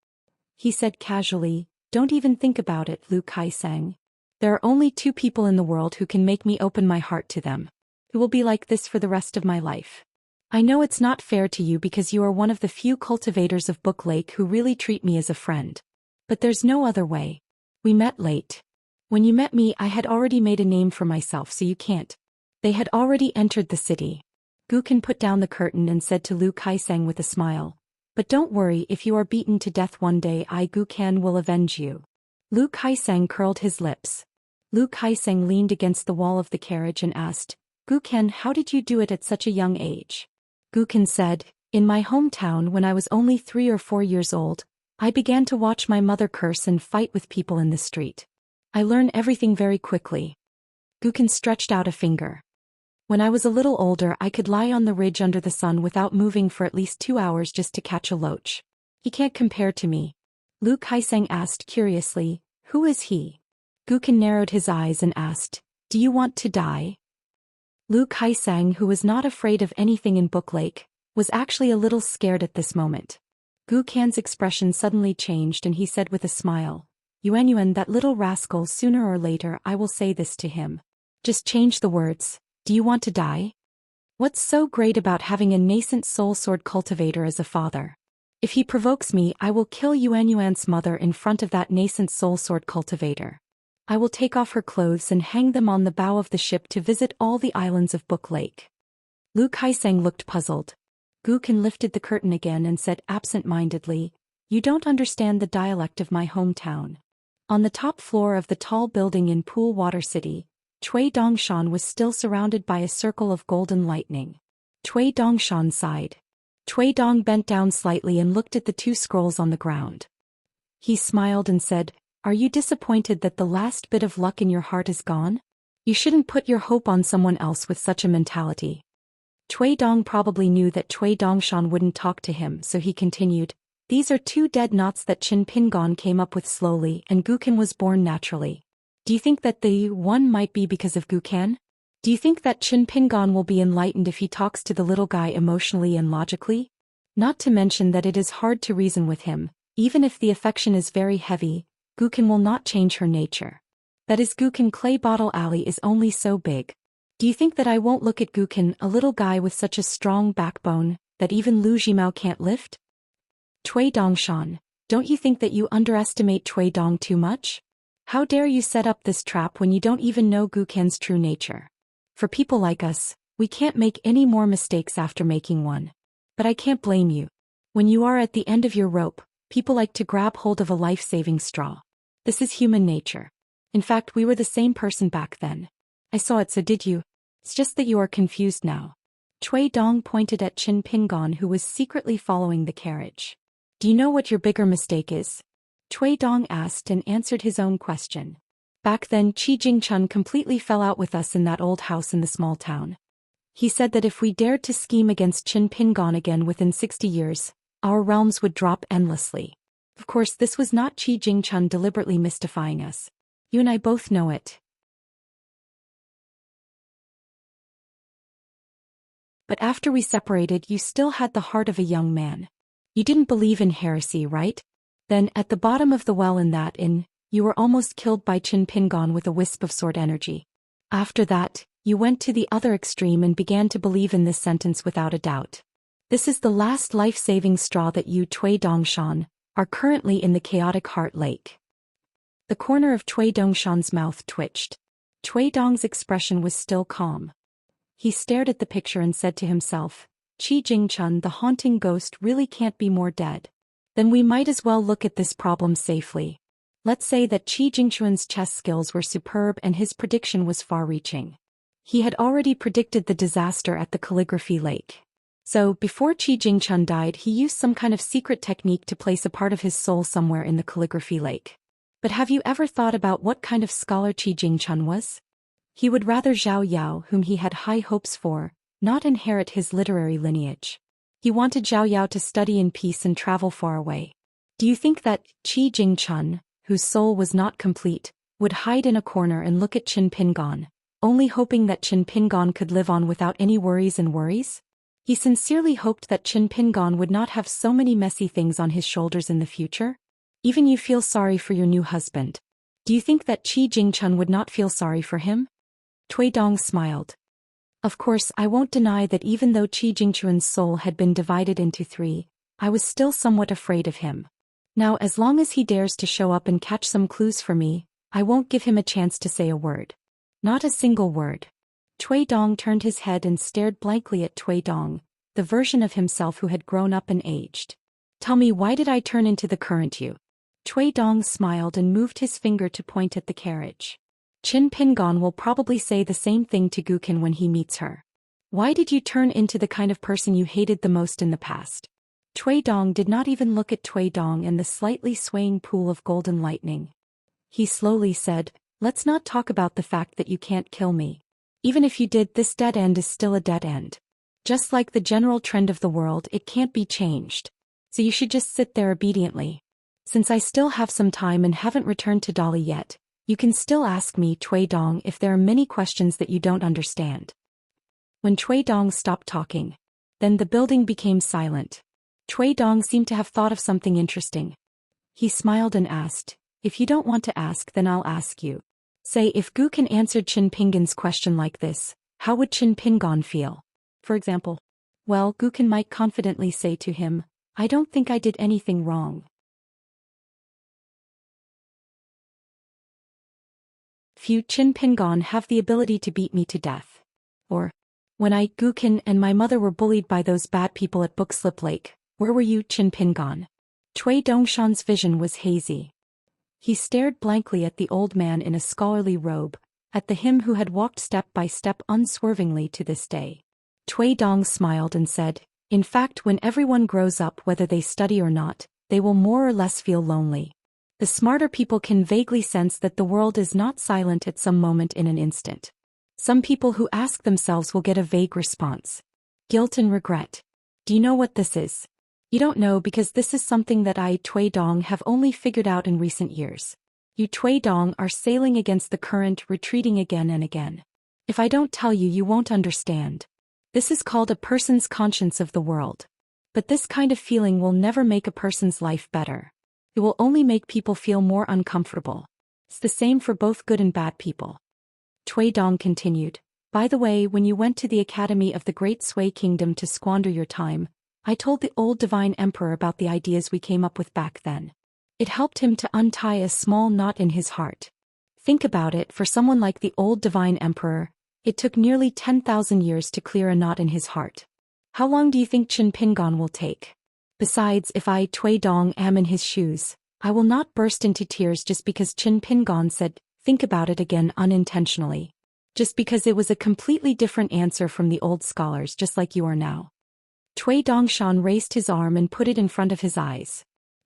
A: He said casually, "Don't even think about it, Lu Caisang. There are only 2 people in the world who can make me open my heart to them. It will be like this for the rest of my life. I know it's not fair to you because you are one of the few cultivators of Book Lake who really treat me as a friend. But there's no other way. We met late. When you met me, I had already made a name for myself, so you can't." They had already entered the city. Guken put down the curtain and said to Lu Caisang with a smile, "But don't worry, if you are beaten to death one day, I, Guken, will avenge you." Lu Caisang curled his lips. Lu Caisang leaned against the wall of the carriage and asked, "Guken, how did you do it at such a young age?" Guken said, "In my hometown, when I was only 3 or 4 years old, I began to watch my mother curse and fight with people in the street. I learned everything very quickly." Guken stretched out a finger. "When I was a little older, I could lie on the ridge under the sun without moving for at least 2 hours just to catch a loach. He can't compare to me." Lu Caisang asked curiously, "Who is he?" Guken narrowed his eyes and asked, "Do you want to die?" Lu Caisang, who was not afraid of anything in Book Lake, was actually a little scared at this moment. Guken's expression suddenly changed and he said with a smile, Yuan, that little rascal, sooner or later I will say this to him. Just change the words. Do you want to die? What's so great about having a nascent soul sword cultivator as a father? If he provokes me, I will kill Yuan's mother in front of that nascent soul sword cultivator. I will take off her clothes and hang them on the bow of the ship to visit all the islands of Book Lake. Lu Caisang looked puzzled. Guken lifted the curtain again and said absent-mindedly, "You don't understand the dialect of my hometown." On the top floor of the tall building in Pool Water City, Cui Dongshan was still surrounded by a circle of golden lightning. Cui Dongshan sighed. Cui Dong bent down slightly and looked at the 2 scrolls on the ground. He smiled and said, "Are you disappointed that the last bit of luck in your heart is gone? You shouldn't put your hope on someone else with such a mentality." Cui Dong probably knew that Cui Dongshan wouldn't talk to him, so he continued, "These are 2 dead knots that Qin Pingon came up with slowly and Guken was born naturally. Do you think that the one might be because of Guken? Do you think that Qin Pingon will be enlightened if he talks to the little guy emotionally and logically? Not to mention that it is hard to reason with him, Even if the affection is very heavy, Gukin will not change her nature. That is, Gukin Clay Bottle Alley is only so big. Do you think that I won't look at Gukin, a little guy with such a strong backbone, that even Lu Jimao can't lift? Cui Dongshan, don't you think that you underestimate Cui Dong too much? How dare you set up this trap when you don't even know Gukin's true nature? For people like us, we can't make any more mistakes after making one. But I can't blame you. When you are at the end of your rope, people like to grab hold of a life-saving straw. This is human nature. In fact, we were the same person back then. I saw it, so did you? It's just that you are confused now. Cui Dong pointed at Qin Pingon, who was secretly following the carriage. Do you know what your bigger mistake is? Cui Dong asked and answered his own question. Back then, Qi Jingchun completely fell out with us in that old house in the small town. He said that if we dared to scheme against Qin Pingon again within 60 years, our realms would drop endlessly. Of course, this was not Qi Jingchun deliberately mystifying us. You and I both know it. But after we separated, you still had the heart of a young man. You didn't believe in heresy, right? Then, at the bottom of the well in that inn, you were almost killed by Qin Pingon with a wisp of sword energy. After that, you went to the other extreme and began to believe in this sentence without a doubt. This is the last life-saving straw that you, Cui Dongshan, are currently in the chaotic heart lake. The corner of Cui Dongshan's mouth twitched. Cui Dong's expression was still calm. He stared at the picture and said to himself, Qi Jingchun, the haunting ghost, really can't be more dead. Then we might as well look at this problem safely. Let's say that Qi Jingchun's chess skills were superb and his prediction was far-reaching. He had already predicted the disaster at the calligraphy lake. So, before Qi Jingchun died, he used some kind of secret technique to place a part of his soul somewhere in the calligraphy lake. But have you ever thought about what kind of scholar Qi Jingchun was? He would rather Zhao Yao, whom he had high hopes for, not inherit his literary lineage. He wanted Zhao Yao to study in peace and travel far away. Do you think that Qi Jingchun, whose soul was not complete, would hide in a corner and look at Qin Pingon, only hoping that Qin Pingon could live on without any worries and worries? He sincerely hoped that Qin Pingon would not have so many messy things on his shoulders in the future. Even you feel sorry for your new husband. Do you think that Qi Jingchun would not feel sorry for him? Cui Dong smiled. Of course, I won't deny that even though Qi Jingchun's soul had been divided into three, I was still somewhat afraid of him. Now, as long as he dares to show up and catch some clues for me, I won't give him a chance to say a word. Not a single word. Cui Dong turned his head and stared blankly at Cui Dong, the version of himself who had grown up and aged. Tell me, why did I turn into the current you? Cui Dong smiled and moved his finger to point at the carriage. Qin Pingon will probably say the same thing to Gukin when he meets her. Why did you turn into the kind of person you hated the most in the past? Cui Dong did not even look at Cui Dong and the slightly swaying pool of golden lightning. He slowly said, let's not talk about the fact that you can't kill me. Even if you did, this dead end is still a dead end. Just like the general trend of the world, it can't be changed. So you should just sit there obediently. Since I still have some time and haven't returned to Dali yet, you can still ask me, Cui Dong, if there are many questions that you don't understand. When Cui Dong stopped talking, then the building became silent. Cui Dong seemed to have thought of something interesting. He smiled and asked, if you don't want to ask, then I'll ask you. Say, if Gukin answered Qin Pingon's question like this, how would Qin Pingon feel? For example, well, Gukin might confidently say to him, I don't think I did anything wrong. Few Qin Pingon have the ability to beat me to death. Or, when I, Gukin, and my mother were bullied by those bad people at Bookslip Lake, where were you, Qin Pingon? Cui Dongshan's vision was hazy. He stared blankly at the old man in a scholarly robe, at the him who had walked step by step unswervingly to this day. Cui Dong smiled and said, in fact, when everyone grows up, whether they study or not, they will more or less feel lonely. The smarter people can vaguely sense that the world is not silent at some moment in an instant. Some people who ask themselves will get a vague response. Guilt and regret. Do you know what this is? You don't know because this is something that I, Cui Dong, have only figured out in recent years. You, Cui Dong, are sailing against the current, retreating again and again. If I don't tell you, you won't understand. This is called a person's conscience of the world. But this kind of feeling will never make a person's life better. It will only make people feel more uncomfortable. It's the same for both good and bad people. Cui Dong continued. By the way, when you went to the Academy of the Great Sui Kingdom to squander your time, I told the old Divine Emperor about the ideas we came up with back then. It helped him to untie a small knot in his heart. Think about it, for someone like the old Divine Emperor, it took nearly 10,000 years to clear a knot in his heart. How long do you think Qin Pingan will take? Besides, if I, Cui Dong, am in his shoes, I will not burst into tears just because Qin Pingan said, think about it again unintentionally. Just because it was a completely different answer from the old scholars, just like you are now. Cui Dongshan raised his arm and put it in front of his eyes.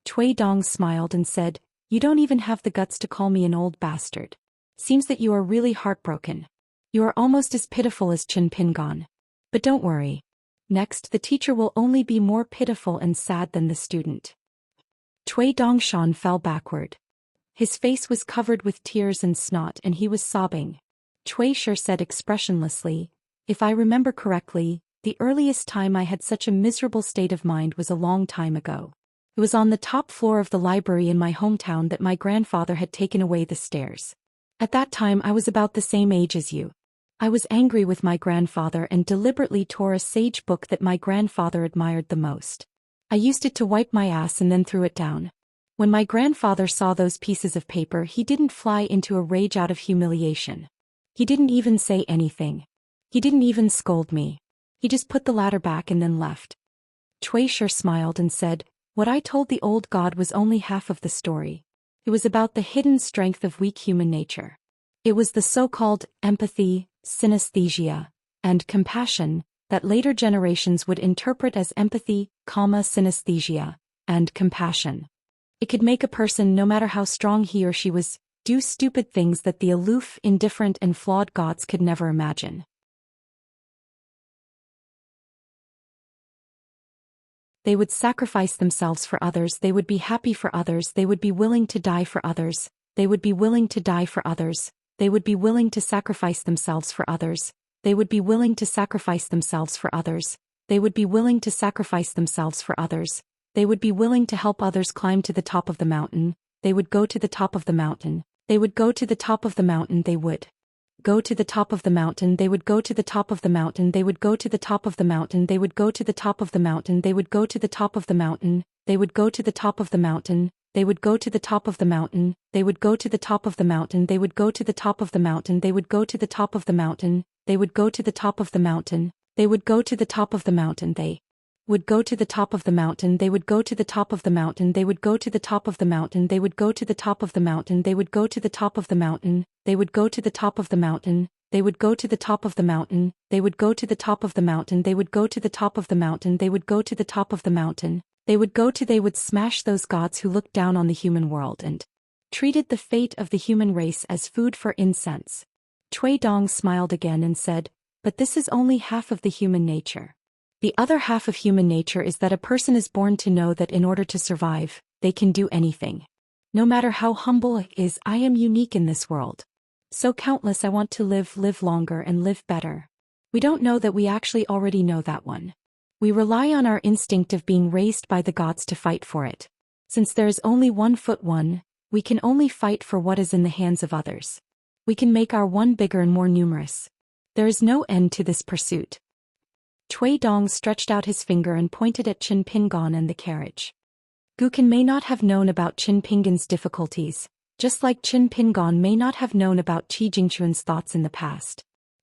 A: Cui Dong smiled and said, you don't even have the guts to call me an old bastard. Seems that you are really heartbroken. You are almost as pitiful as Qin Pingan. But don't worry. Next, the teacher will only be more pitiful and sad than the student. Cui Dongshan fell backward. His face was covered with tears and snot and he was sobbing. Cui Shi said expressionlessly, if I remember correctly, the earliest time I had such a miserable state of mind was a long time ago. It was on the top floor of the library in my hometown that my grandfather had taken away the stairs. At that time I was about the same age as you. I was angry with my grandfather and deliberately tore a sage book that my grandfather admired the most. I used it to wipe my ass and then threw it down. When my grandfather saw those pieces of paper, he didn't fly into a rage out of humiliation. He didn't even say anything. He didn't even scold me. He just put the ladder back and then left. Cui Shi smiled and said, what I told the old god was only half of the story. It was about the hidden strength of weak human nature. It was the so-called empathy, synesthesia, and compassion that later generations would interpret as empathy, synesthesia, and compassion. It could make a person, no matter how strong he or she was, do stupid things that the aloof, indifferent, and flawed gods could never imagine. They would sacrifice themselves for others, they would be happy for others, they would be willing to die for others, they would be willing to die for others, they would be willing to sacrifice themselves for others, they would be willing to sacrifice themselves for others, they would be willing to sacrifice themselves for others, they would be willing to help others climb to the top of the mountain, they would go to the top of the mountain, they would go to the top of the mountain, they would go to the top of the mountain, they would go to the top of the mountain, they would go to the top of the mountain, they would go to the top of the mountain, they would go to the top of the mountain, they would go to the top of the mountain, they would go to the top of the mountain, they would go to the top of the mountain, they would go to the top of the mountain, they would go to the top of the mountain, they would go to the top of the mountain, they would go to the top of the mountain, they would go to the top of the mountain, they would go to the top of the mountain, they would go to the top of the mountain, they would go to the top of the mountain, they would go to the top of the mountain, they would go to the top of the mountain, they would go to the top of the mountain, they would go to the top of the mountain, they would go to the top of the mountain, they would go to the top of the mountain, they would smash those gods who looked down on the human world and treated the fate of the human race as food for incense. Cui Dong smiled again and said, but this is only half of the human nature. The other half of human nature is that a person is born to know that in order to survive, they can do anything. No matter how humble it is, I am unique in this world. So countless, I want to live longer and live better. We don't know that we actually already know that one. We rely on our instinct of being raised by the gods to fight for it. Since there is only 1 foot 1, we can only fight for what is in the hands of others. We can make our one bigger and more numerous. There is no end to this pursuit. Cui Dong stretched out his finger and pointed at Qin Pingan and the carriage. Guqin may not have known about Qin Pingan's difficulties, just like Qin Pingan may not have known about Qi Jingchuan's thoughts in the past.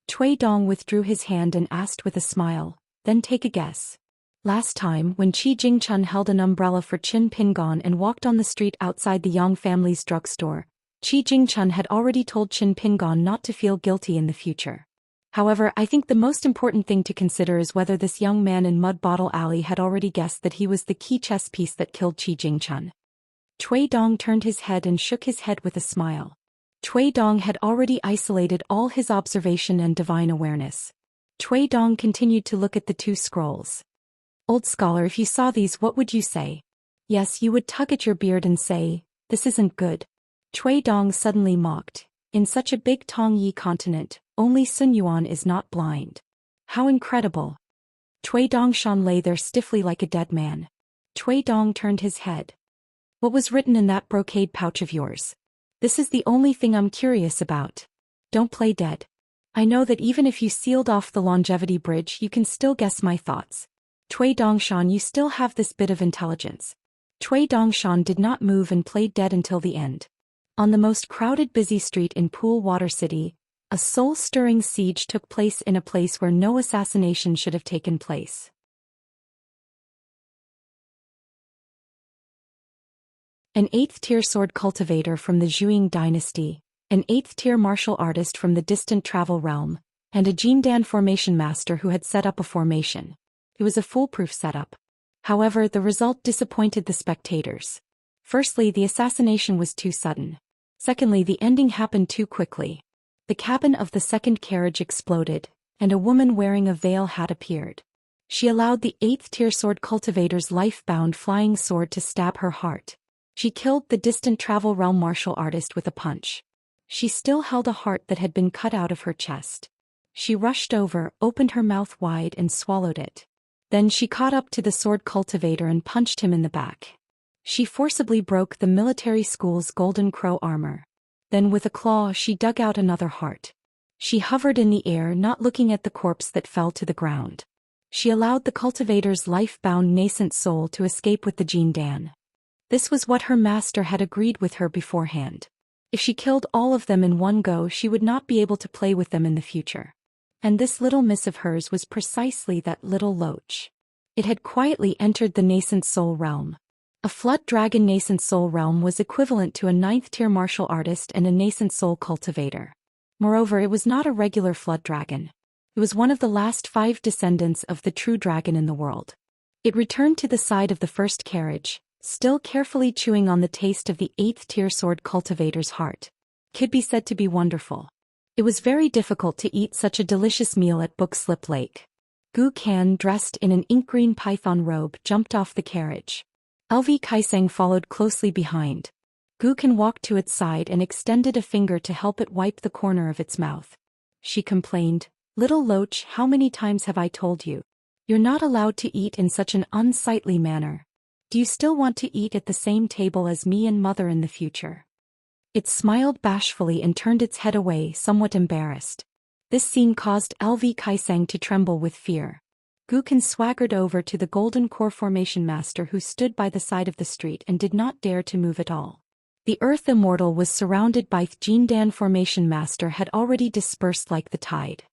A: Cui Dong withdrew his hand and asked with a smile, then take a guess. Last time, when Qi Jingchun held an umbrella for Qin Pingan and walked on the street outside the Yang family's drugstore, Qi Jingchun had already told Qin Pingan not to feel guilty in the future. However, I think the most important thing to consider is whether this young man in Mud Bottle Alley had already guessed that he was the key chess piece that killed Qi Jingchun. Cui Dong turned his head and shook his head with a smile. Cui Dong had already isolated all his observation and divine awareness. Cui Dong continued to look at the 2 scrolls. Old scholar, if you saw these, what would you say? Yes, you would tug at your beard and say, this isn't good. Cui Dong suddenly mocked. In such a big Tongyi continent, only Sun Yuan is not blind. How incredible. Cui Dongshan lay there stiffly like a dead man. Cui Dong turned his head. What was written in that brocade pouch of yours? This is the only thing I'm curious about. Don't play dead. I know that even if you sealed off the longevity bridge, you can still guess my thoughts. Cui Dongshan, you still have this bit of intelligence. Cui Dongshan did not move and played dead until the end. On the most crowded busy street in Pool Water City, a soul-stirring siege took place in a place where no assassination should have taken place. An 8th-tier sword cultivator from the Zhuang dynasty, an 8th-tier martial artist from the distant travel realm, and a Jindan formation master who had set up a formation. It was a foolproof setup. However, the result disappointed the spectators. Firstly, the assassination was too sudden. Secondly, the ending happened too quickly. The cabin of the second carriage exploded, and a woman wearing a veil had appeared. She allowed the 8th-tier sword cultivator's life-bound flying sword to stab her heart. She killed the distant travel realm martial artist with a punch. She still held a heart that had been cut out of her chest. She rushed over, opened her mouth wide and swallowed it. Then she caught up to the sword cultivator and punched him in the back. She forcibly broke the military school's golden crow armor. Then with a claw she dug out another heart. She hovered in the air, not looking at the corpse that fell to the ground. She allowed the cultivator's life-bound nascent soul to escape with the Jindan. This was what her master had agreed with her beforehand. If she killed all of them in one go, she would not be able to play with them in the future. And this little miss of hers was precisely that little loach. It had quietly entered the nascent soul realm. A flood dragon nascent soul realm was equivalent to a 9th-tier martial artist and a nascent soul cultivator. Moreover, it was not a regular flood dragon. It was one of the last 5 descendants of the true dragon in the world. It returned to the side of the first carriage, still carefully chewing on the taste of the 8th-tier sword cultivator's heart. Could be said to be wonderful. It was very difficult to eat such a delicious meal at Bookslip Lake. Gu Kan, dressed in an ink-green python robe, jumped off the carriage. LV Kaiseng followed closely behind. Gu Kan walked to its side and extended a finger to help it wipe the corner of its mouth. She complained, "Little Loach, how many times have I told you? You're not allowed to eat in such an unsightly manner. Do you still want to eat at the same table as me and Mother in the future?" It smiled bashfully and turned its head away, somewhat embarrassed. This scene caused LV Kaiseng to tremble with fear. Gu Kan swaggered over to the Golden Core Formation Master who stood by the side of the street and did not dare to move at all. The Earth Immortal was surrounded by Jindan Formation Master had already dispersed like the tide.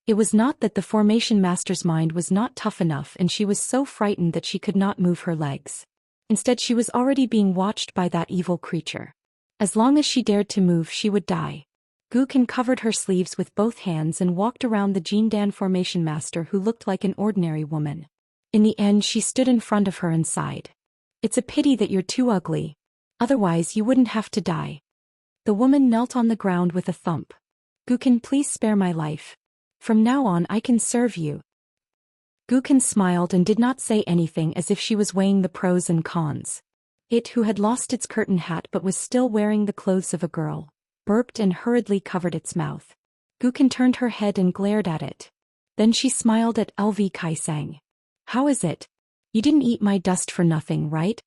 A: It was not that the Formation Master's mind was not tough enough and she was so frightened that she could not move her legs. Instead, she was already being watched by that evil creature. As long as she dared to move, she would die. Gu Kan covered her sleeves with both hands and walked around the Jindan Formation Master who looked like an ordinary woman. In the end, she stood in front of her and sighed. "It's a pity that you're too ugly. Otherwise you wouldn't have to die." The woman knelt on the ground with a thump. "Gu Kan, please spare my life. From now on I can serve you." Gu Kan smiled and did not say anything, as if she was weighing the pros and cons. It, who had lost its curtain hat but was still wearing the clothes of a girl, burped and hurriedly covered its mouth. Gu Kan turned her head and glared at it. Then she smiled at LV Kaiseng. "How is it? You didn't eat my dust for nothing, right?"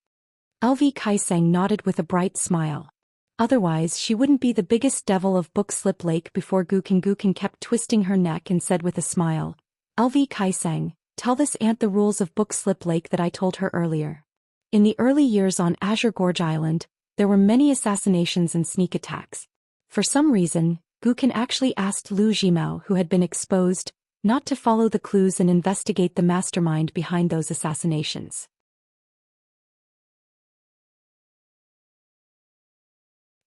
A: LV Kaiseng nodded with a bright smile. Otherwise she wouldn't be the biggest devil of Bookslip Lake before Gu Kan. Gu Kan kept twisting her neck and said with a smile, "LV Kaiseng, tell this ant the rules of Bookslip Lake that I told her earlier." In the early years on Azure Gorge Island, there were many assassinations and sneak attacks. For some reason, Gu Kan actually asked Lu Jimao, who had been exposed, not to follow the clues and investigate the mastermind behind those assassinations.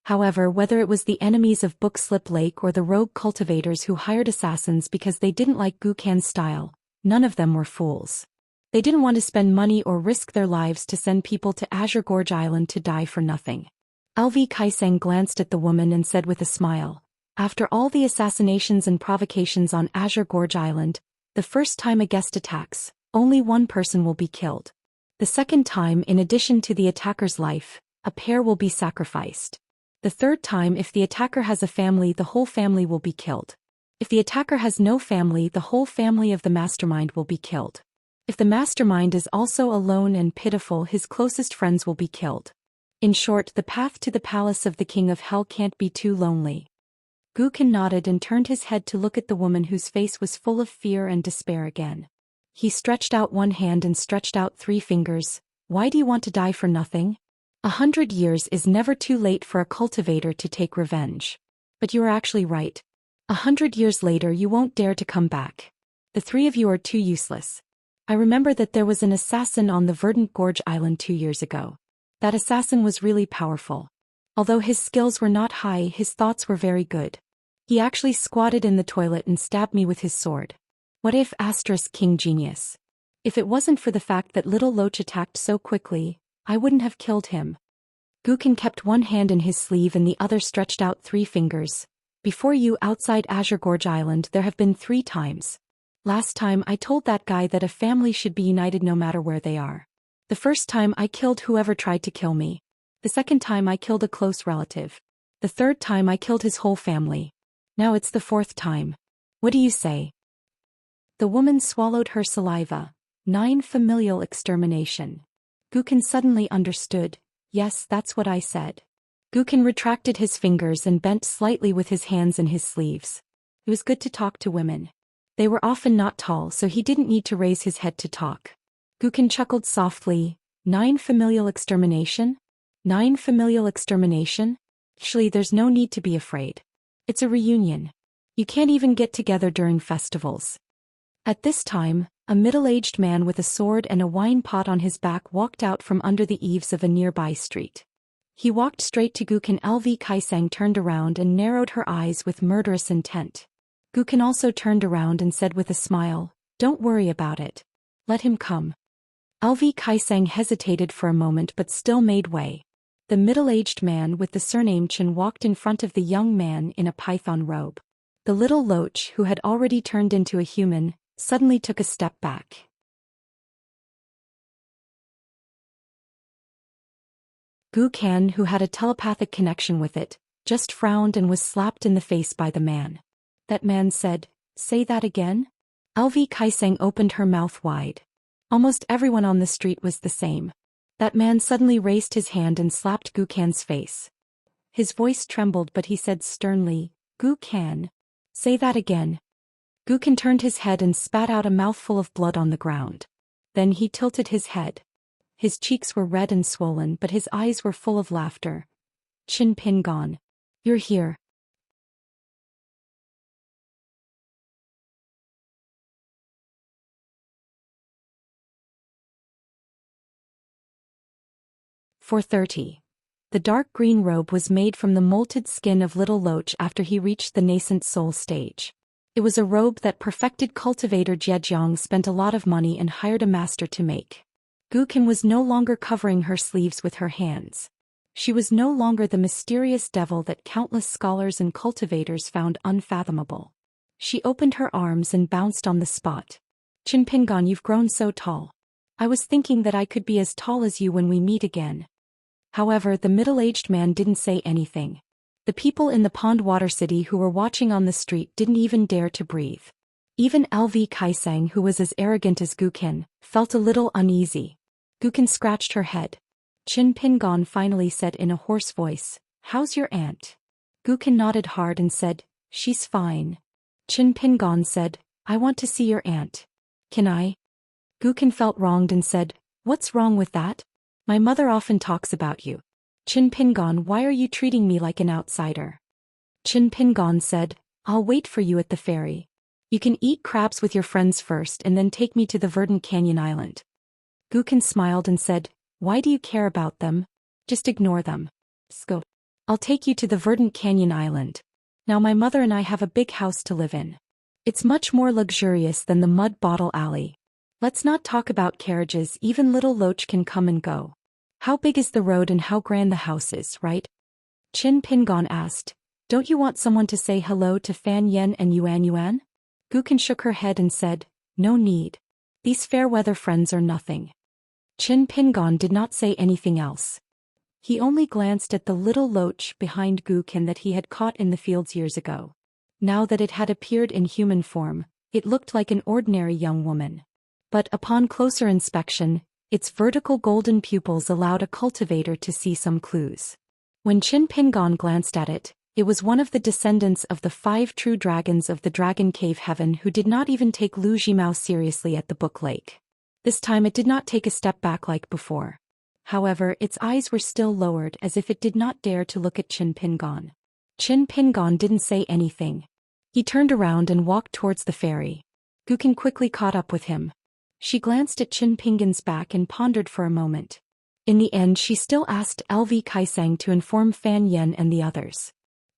A: However, whether it was the enemies of Bookslip Lake or the rogue cultivators who hired assassins because they didn't like Gu Kan's style, none of them were fools. They didn't want to spend money or risk their lives to send people to Azure Gorge Island to die for nothing. LV Kaiseng glanced at the woman and said with a smile, "After all the assassinations and provocations on Azure Gorge Island, the first time a guest attacks, only one person will be killed. The second time, in addition to the attacker's life, a pair will be sacrificed. The third time, if the attacker has a family, the whole family will be killed. If the attacker has no family, the whole family of the mastermind will be killed. If the mastermind is also alone and pitiful, his closest friends will be killed. In short, the path to the palace of the King of Hell can't be too lonely. Guken nodded and turned his head to look at the woman whose face was full of fear and despair again. He stretched out one hand and stretched out 3 fingers. Why do you want to die for nothing? 100 years is never too late for a cultivator to take revenge. But you are actually right. 100 years later you won't dare to come back. The 3 of you are too useless. I remember that there was an assassin on the Verdant Gorge Island 2 years ago. That assassin was really powerful. Although his skills were not high, his thoughts were very good. He actually squatted in the toilet and stabbed me with his sword. What if King genius? If it wasn't for the fact that little Loach attacked so quickly, I wouldn't have killed him. Guken kept one hand in his sleeve and the other stretched out 3 fingers. Before you, outside Azure Gorge Island, there have been 3 times. Last time I told that guy that a family should be united no matter where they are. The first time I killed whoever tried to kill me. The second time I killed a close relative. The third time I killed his whole family. Now it's the 4th time. What do you say? The woman swallowed her saliva. 9 familial extermination. Guken suddenly understood. Yes, that's what I said. Guken retracted his fingers and bent slightly with his hands in his sleeves. It was good to talk to women. They were often not tall, so he didn't need to raise his head to talk. Guken chuckled softly. 9 familial extermination? 9 familial extermination? Actually, there's no need to be afraid. It's a reunion. You can't even get together during festivals. At this time, a middle-aged man with a sword and a wine pot on his back walked out from under the eaves of a nearby street. He walked straight to Guken. LV Kaisang turned around and narrowed her eyes with murderous intent. Guken also turned around and said with a smile, "Don't worry about it. Let him come." LV Kaisang hesitated for a moment but still made way. The middle-aged man with the surname Chen walked in front of the young man in a python robe. The little Loach, who had already turned into a human, suddenly took a step back. Guken, who had a telepathic connection with it, just frowned and was slapped in the face by the man. That man said, "Say that again?" LV Kaisang opened her mouth wide. Almost everyone on the street was the same. That man suddenly raised his hand and slapped Guken's face. His voice trembled but he said sternly, "Guken, say that again." Guken turned his head and spat out a mouthful of blood on the ground. Then he tilted his head. His cheeks were red and swollen but his eyes were full of laughter. "Chin Pingon. You're here." For 30. The dark green robe was made from the molted skin of little Loach after he reached the nascent soul stage. It was a robe that perfected cultivator Zhejiang spent a lot of money and hired a master to make. Guken was no longer covering her sleeves with her hands. She was no longer the mysterious devil that countless scholars and cultivators found unfathomable. She opened her arms and bounced on the spot. "Chin Pingon, you've grown so tall. I was thinking that I could be as tall as you when we meet again." However, the middle-aged man didn't say anything. The people in the Pond Water City who were watching on the street didn't even dare to breathe. Even LV Kaisang, who was as arrogant as Guken, felt a little uneasy. Guken scratched her head. Chin Pingon finally said in a hoarse voice, "How's your aunt?" Guken nodded hard and said, "She's fine." Chin Pingon said, "I want to see your aunt. Can I?" Guken felt wronged and said, "What's wrong with that? My mother often talks about you." Chin Pingon, "Why are you treating me like an outsider?" Chin Pingon said, "I'll wait for you at the ferry. You can eat crabs with your friends first and then take me to the Verdant Canyon Island." Guken smiled and said, "Why do you care about them? Just ignore them. Go. I'll take you to the Verdant Canyon Island. Now my mother and I have a big house to live in. It's much more luxurious than the Mud Bottle Alley. Let's not talk about carriages, even little Loach can come and go. How big is the road and how grand the house is, right?" Chin Pingon asked, "Don't you want someone to say hello to Fan Yen and Yuan Yuan?" Guken shook her head and said, "No need. These fair weather friends are nothing." Chin Pingon did not say anything else. He only glanced at the little Loach behind Guken that he had caught in the fields years ago. Now that it had appeared in human form, it looked like an ordinary young woman. But upon closer inspection, Its vertical golden pupils allowed a cultivator to see some clues. When Qin Pingon glanced at it, it was one of the descendants of the 5 true dragons of the Dragon Cave Heaven who did not even take Lu Jimao seriously at the Book Lake. This time it did not take a step back like before. However, its eyes were still lowered as if it did not dare to look at Qin Pingon. Qin Pingon didn't say anything. He turned around and walked towards the ferry. Gukin quickly caught up with him. She glanced at Qin Pingon's back and pondered for a moment. In the end she still asked LV Kaisang to inform Fan Yen and the others.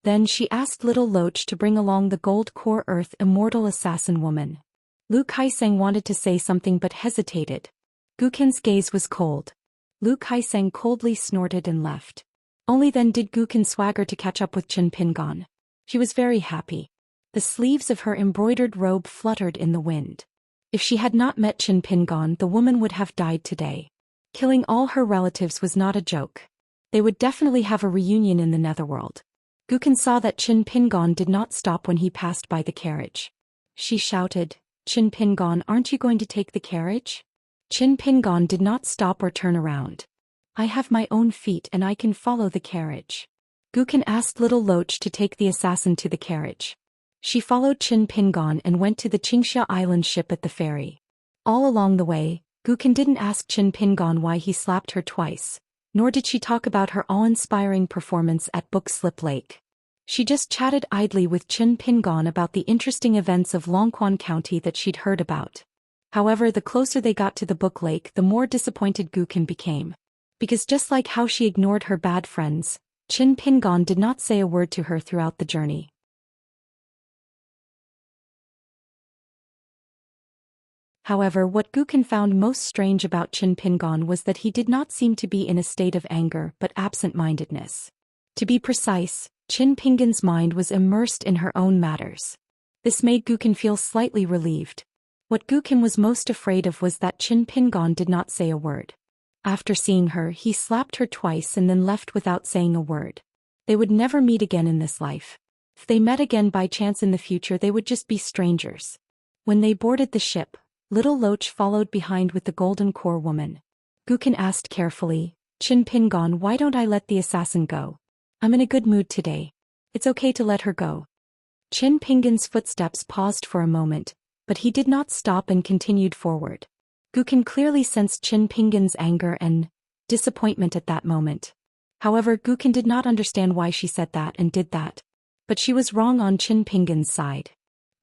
A: Then she asked Little Loach to bring along the Gold Core Earth Immortal Assassin Woman. Lu Kaisang wanted to say something but hesitated. Gukin's gaze was cold. Lu Kaisang coldly snorted and left. Only then did Gukin swagger to catch up with Qin Pingon. She was very happy. The sleeves of her embroidered robe fluttered in the wind. If she had not met Qin Pingon, the woman would have died today. Killing all her relatives was not a joke. They would definitely have a reunion in the netherworld. Gukin saw that Qin Pingon did not stop when he passed by the carriage. She shouted, "Qin Pingon, aren't you going to take the carriage?" Qin Pingon did not stop or turn around. "I have my own feet and I can follow the carriage." Gukin asked Little Loach to take the assassin to the carriage. She followed Qin Pingon and went to the Xianxia island ship at the ferry. All along the way, Gukin didn't ask Qin Pingon why he slapped her twice, nor did she talk about her awe-inspiring performance at Book Slip Lake. She just chatted idly with Qin Pingon about the interesting events of Longquan County that she'd heard about. However, the closer they got to the Book Lake, the more disappointed Gukin became. Because just like how she ignored her bad friends, Qin Pingon did not say a word to her throughout the journey. However, what Gukin found most strange about Qin Pingon was that he did not seem to be in a state of anger but absent-mindedness. To be precise, Qin Pingon's mind was immersed in her own matters. This made Gukin feel slightly relieved. What Gukin was most afraid of was that Qin Pingon did not say a word. After seeing her, he slapped her twice and then left without saying a word. They would never meet again in this life. If they met again by chance in the future, they would just be strangers. When they boarded the ship, Little Loach followed behind with the Golden Core Woman. Gukin asked carefully, "Qin Pingon, why don't I let the assassin go? I'm in a good mood today. It's okay to let her go." Qin Pingon's footsteps paused for a moment, but he did not stop and continued forward. Gukin clearly sensed Qin Pingon's anger and disappointment at that moment. However, Gukin did not understand why she said that and did that. But she was wrong on Qin Pingon's side.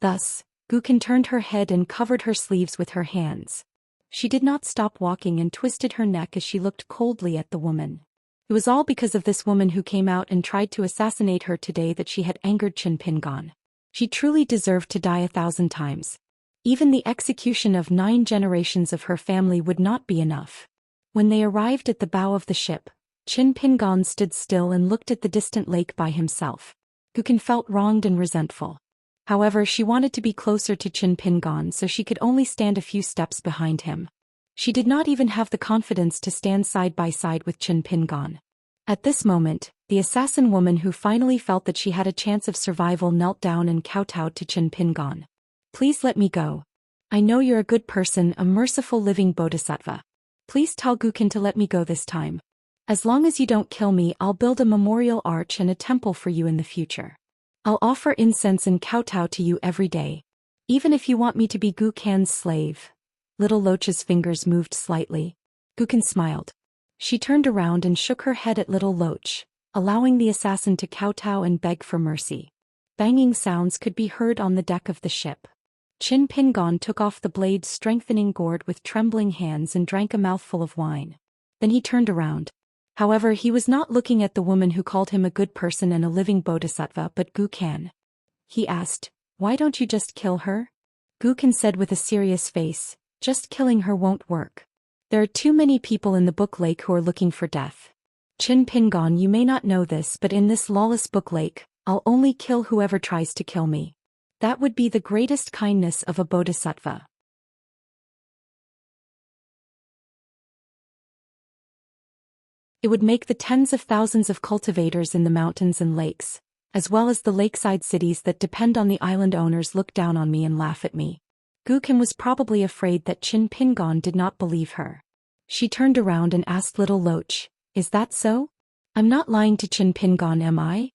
A: Thus, Gukin turned her head and covered her sleeves with her hands. She did not stop walking and twisted her neck as she looked coldly at the woman. It was all because of this woman who came out and tried to assassinate her today that she had angered Qin Pingon. She truly deserved to die 1,000 times. Even the execution of 9 generations of her family would not be enough. When they arrived at the bow of the ship, Qin Pingon stood still and looked at the distant lake by himself. Gukin felt wronged and resentful. However, she wanted to be closer to Qin Pingon, so she could only stand a few steps behind him. She did not even have the confidence to stand side by side with Qin Pingon. At this moment, the assassin woman who finally felt that she had a chance of survival knelt down and kowtowed to Qin Pingon. "Please let me go. I know you're a good person, a merciful living bodhisattva. Please tell Gukin to let me go this time. As long as you don't kill me, I'll build a memorial arch and a temple for you in the future. I'll offer incense and kowtow to you every day. Even if you want me to be Gukin's slave." Little Loach's fingers moved slightly. Gukin smiled. She turned around and shook her head at Little Loach, allowing the assassin to kowtow and beg for mercy. Banging sounds could be heard on the deck of the ship. Qin Pingon took off the blade-strengthening gourd with trembling hands and drank a mouthful of wine. Then he turned around. However, he was not looking at the woman who called him a good person and a living bodhisattva but Gukin. He asked, "Why don't you just kill her?" Gukin said with a serious face, "Just killing her won't work. There are too many people in the Book Lake who are looking for death. Qin Pingon, you may not know this, but in this lawless Book Lake, I'll only kill whoever tries to kill me. That would be the greatest kindness of a bodhisattva." It would make the tens of thousands of cultivators in the mountains and lakes, as well as the lakeside cities that depend on the island owners, look down on me and laugh at me. Gukin was probably afraid that Qin Pingon did not believe her. She turned around and asked little Loach, "Is that so? I'm not lying to Qin Pingon, am I?"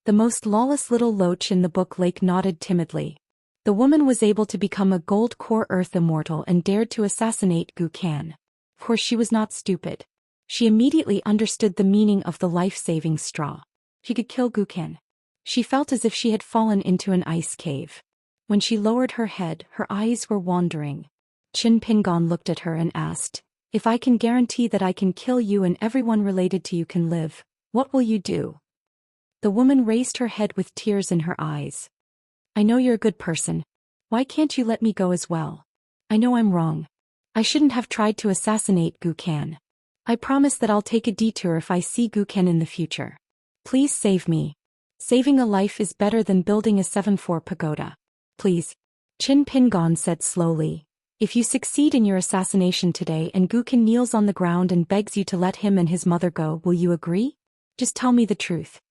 A: The most lawless little Loach in the book Lake nodded timidly. The woman was able to become a gold core earth immortal and dared to assassinate Gu Kan. Of course she was not stupid. She immediately understood the meaning of the life-saving straw. She could kill Gu Kan. She felt as if she had fallen into an ice cave. When she lowered her head, her eyes were wandering. Qin Pingon looked at her and asked, "If I can guarantee that I can kill you and everyone related to you can live, what will you do?" The woman raised her head with tears in her eyes. "I know you're a good person. Why can't you let me go as well? I know I'm wrong. I shouldn't have tried to assassinate Gu Kan. I promise that I'll take a detour if I see Gu Kan in the future. Please save me. Saving a life is better than building a 7-4 pagoda. Please." Qin Pingon said slowly, "If you succeed in your assassination today and Gu Kan kneels on the ground and begs you to let him and his mother go, will you agree? Just tell me the truth."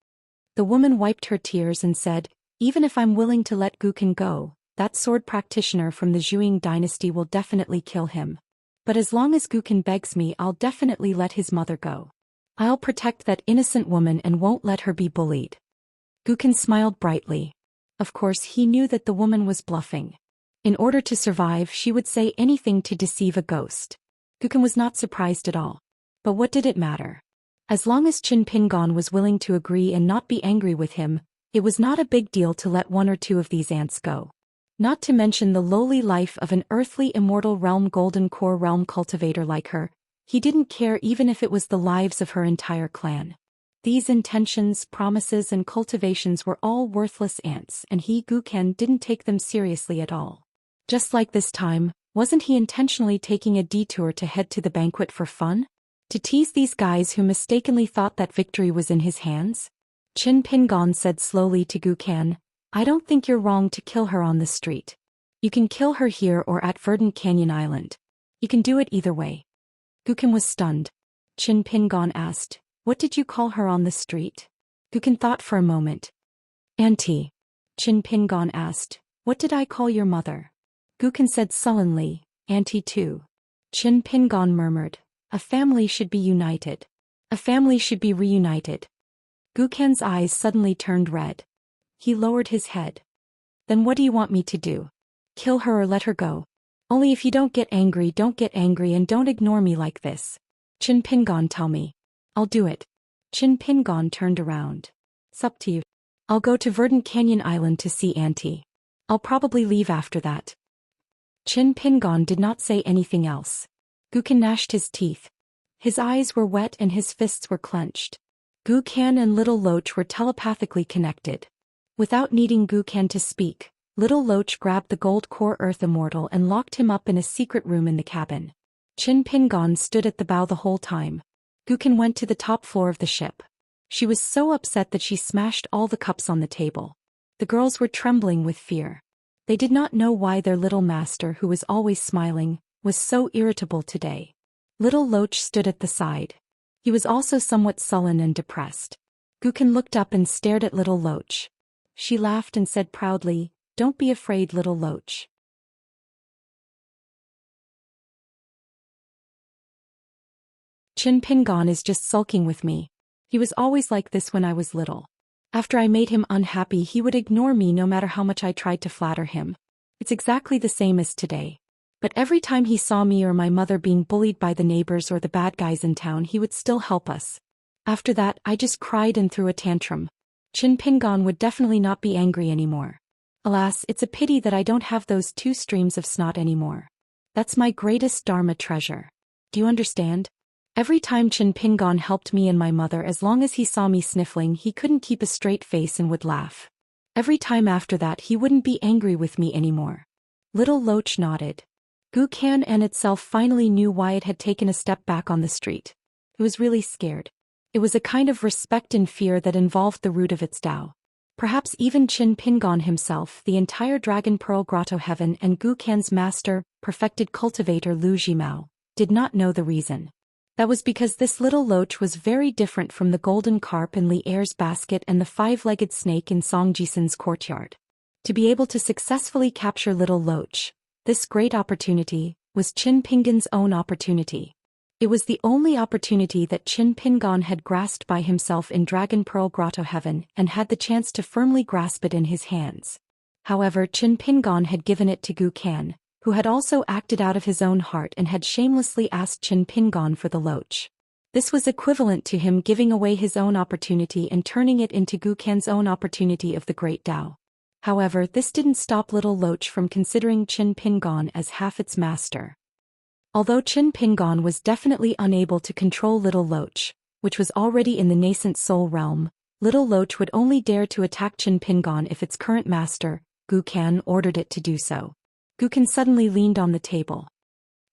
A: The woman wiped her tears and said, "Even if I'm willing to let Gu Kan go, that sword practitioner from the Zhuang dynasty will definitely kill him. But as long as Gu Kan begs me, I'll definitely let his mother go. I'll protect that innocent woman and won't let her be bullied." Gu Kan smiled brightly. Of course he knew that the woman was bluffing. In order to survive, she would say anything to deceive a ghost. Gu Kan was not surprised at all. But what did it matter? As long as Qin Pingon was willing to agree and not be angry with him, it was not a big deal to let one or two of these ants go. Not to mention the lowly life of an earthly immortal realm golden core realm cultivator like her. He didn't care even if it was the lives of her entire clan. These intentions, promises and cultivations were all worthless ants, and he, Gu Kan, didn't take them seriously at all. Just like this time, wasn't he intentionally taking a detour to head to the banquet for fun? To tease these guys who mistakenly thought that victory was in his hands? Qin Pingon said slowly to Gu Kan, "I don't think you're wrong to kill her on the street. You can kill her here or at Verdant Canyon Island. You can do it either way." Gu Kan was stunned. Qin Pingon asked, "What did you call her on the street?" Gu Kan thought for a moment. "Auntie." Qin Pingon asked, "What did I call your mother?" Gu Kan said sullenly, "Auntie too." Qin Pingon murmured, "A family should be united. A family should be reunited." Gu Kan's eyes suddenly turned red. He lowered his head. "Then what do you want me to do? Kill her or let her go? Only if you don't get angry, and don't ignore me like this. Qin Pingon, tell me. I'll do it." Qin Pingon turned around. "It's up to you. I'll go to Verdant Canyon Island to see Auntie. I'll probably leave after that." Qin Pingon did not say anything else. Gu Kan gnashed his teeth. His eyes were wet and his fists were clenched. Gu Kan and Little Loach were telepathically connected. Without needing Gu Kan to speak, Little Loach grabbed the gold core earth immortal and locked him up in a secret room in the cabin. Qin Pingon stood at the bow the whole time. Gu Kan went to the top floor of the ship. She was so upset that she smashed all the cups on the table. The girls were trembling with fear. They did not know why their little master, who was always smiling, was so irritable today. Little Loach stood at the side. He was also somewhat sullen and depressed. Gu Kan looked up and stared at Little Loach. She laughed and said proudly, "Don't be afraid, Little Loach. Qin Pingon is just sulking with me. He was always like this when I was little. After I made him unhappy, he would ignore me no matter how much I tried to flatter him. It's exactly the same as today. But every time he saw me or my mother being bullied by the neighbors or the bad guys in town, he would still help us. After that, I just cried and threw a tantrum. Qin Pingon would definitely not be angry anymore. Alas, it's a pity that I don't have those 2 streams of snot anymore. That's my greatest Dharma treasure. Do you understand? Every time Qin Pingon helped me and my mother, as long as he saw me sniffling, he couldn't keep a straight face and would laugh. Every time after that, he wouldn't be angry with me anymore." Little Loach nodded. Gu Kan and itself finally knew why it had taken a step back on the street. It was really scared. It was a kind of respect and fear that involved the root of its Tao. Perhaps even Qin Pingon himself, the entire Dragon Pearl Grotto Heaven, and Gu Kan's master, perfected cultivator Lu Jimao, did not know the reason. That was because this Little Loach was very different from the golden carp in Li Er's basket and the 5-legged snake in Song Jisun's courtyard. To be able to successfully capture Little Loach, this great opportunity, was Qin Pingon's own opportunity. It was the only opportunity that Qin Pingon had grasped by himself in Dragon Pearl Grotto Heaven and had the chance to firmly grasp it in his hands. However, Qin Pingon had given it to Gu Kan, who had also acted out of his own heart and had shamelessly asked Qin Pingon for the loach. This was equivalent to him giving away his own opportunity and turning it into Gu Kan's own opportunity of the Great Tao. However, this didn't stop Little Loach from considering Qin Pingon as half its master. Although Qin Pingon was definitely unable to control Little Loach, which was already in the nascent soul realm, Little Loach would only dare to attack Qin Pingon if its current master, Gu Kan, ordered it to do so. Gu Kan suddenly leaned on the table.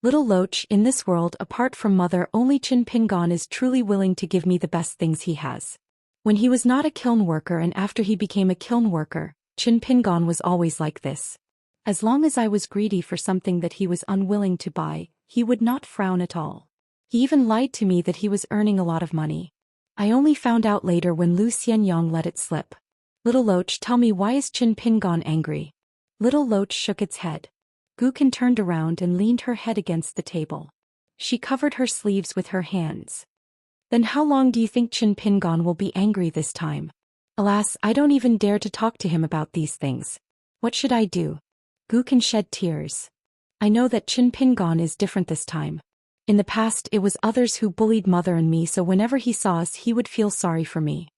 A: Little Loach, in this world apart from mother, only Qin Pingon is truly willing to give me the best things he has. When he was not a kiln worker and after he became a kiln worker, Qin Pingon was always like this. As long as I was greedy for something that he was unwilling to buy, he would not frown at all. He even lied to me that he was earning a lot of money. I only found out later when Lu Xianyang let it slip. Little Loach, tell me, why is Qin Pingon angry? Little Loach shook its head. Gu Kan turned around and leaned her head against the table. She covered her sleeves with her hands. Then how long do you think Qin Pingon will be angry this time? Alas, I don't even dare to talk to him about these things. What should I do? Gu Kan shed tears. I know that Qin Pingon is different this time. In the past it was others who bullied mother and me, so whenever he saw us he would feel sorry for me.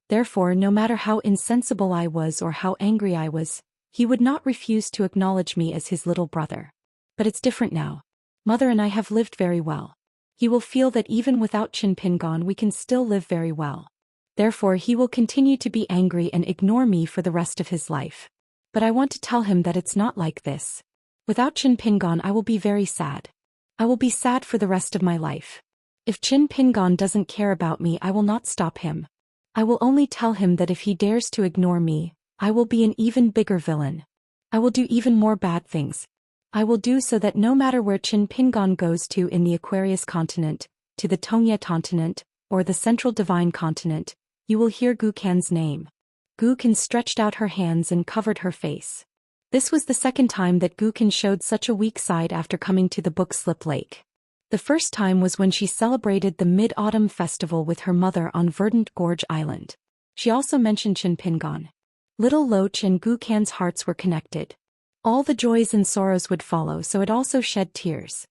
A: Therefore, no matter how insensible I was or how angry I was, he would not refuse to acknowledge me as his little brother. But it's different now. Mother and I have lived very well. He will feel that even without Qin Pingon we can still live very well. Therefore he will continue to be angry and ignore me for the rest of his life. But I want to tell him that it's not like this. Without Qin Pingon I will be very sad. I will be sad for the rest of my life. If Qin Pingon doesn't care about me, I will not stop him. I will only tell him that if he dares to ignore me, I will be an even bigger villain. I will do even more bad things. I will do so that no matter where Qin Pingon goes to in the Aquarius continent, to the Tongye continent, or the Central Divine continent, you will hear Gu Kan's name. Gu Kan stretched out her hands and covered her face. This was the second time that Gu Kan showed such a weak side after coming to the Book Slip Lake. The first time was when she celebrated the Mid-Autumn Festival with her mother on Verdant Gorge Island. She also mentioned Qin Pingon. Little Loach and Gu Kan's hearts were connected. All the joys and sorrows would follow, so it also shed tears.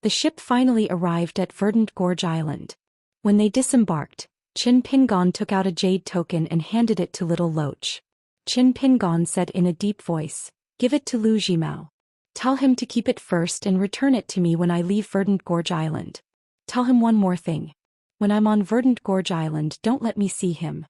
A: The ship finally arrived at Verdant Gorge Island. When they disembarked, Qin Pingon took out a jade token and handed it to Little Loach. Qin Pingon said in a deep voice, "Give it to Lu Jimao. Tell him to keep it first and return it to me when I leave Verdant Gorge Island. Tell him one more thing. When I'm on Verdant Gorge Island, don't let me see him."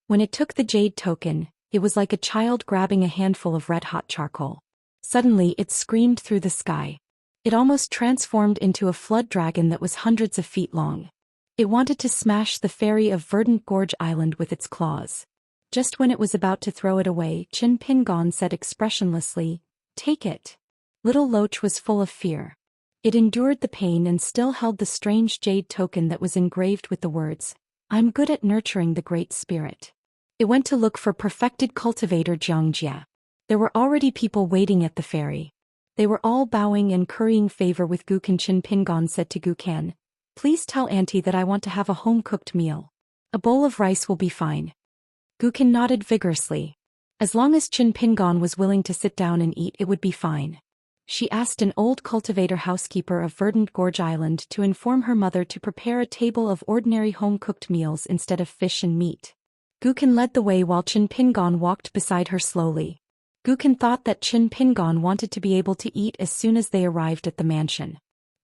A: When it took the jade token, it was like a child grabbing a handful of red-hot charcoal. Suddenly it screamed through the sky. It almost transformed into a flood dragon that was hundreds of feet long. It wanted to smash the ferry of Verdant Gorge Island with its claws. Just when it was about to throw it away, Qin Pingon said expressionlessly, "Take it." Little Loach was full of fear. It endured the pain and still held the strange jade token that was engraved with the words, "I'm good at nurturing the Great Spirit." It went to look for perfected cultivator Xianxia. There were already people waiting at the ferry. They were all bowing and currying favor with Gu Kan. Qin Pingon said to Gu Kan, "Please tell Auntie that I want to have a home-cooked meal. A bowl of rice will be fine." Gu Kan nodded vigorously. As long as Qin Pingon was willing to sit down and eat, it would be fine. She asked an old cultivator housekeeper of Verdant Gorge Island to inform her mother to prepare a table of ordinary home-cooked meals instead of fish and meat. Gu Kan led the way while Qin Pingon walked beside her slowly. Gu Kan thought that Qin Pingon wanted to be able to eat as soon as they arrived at the mansion.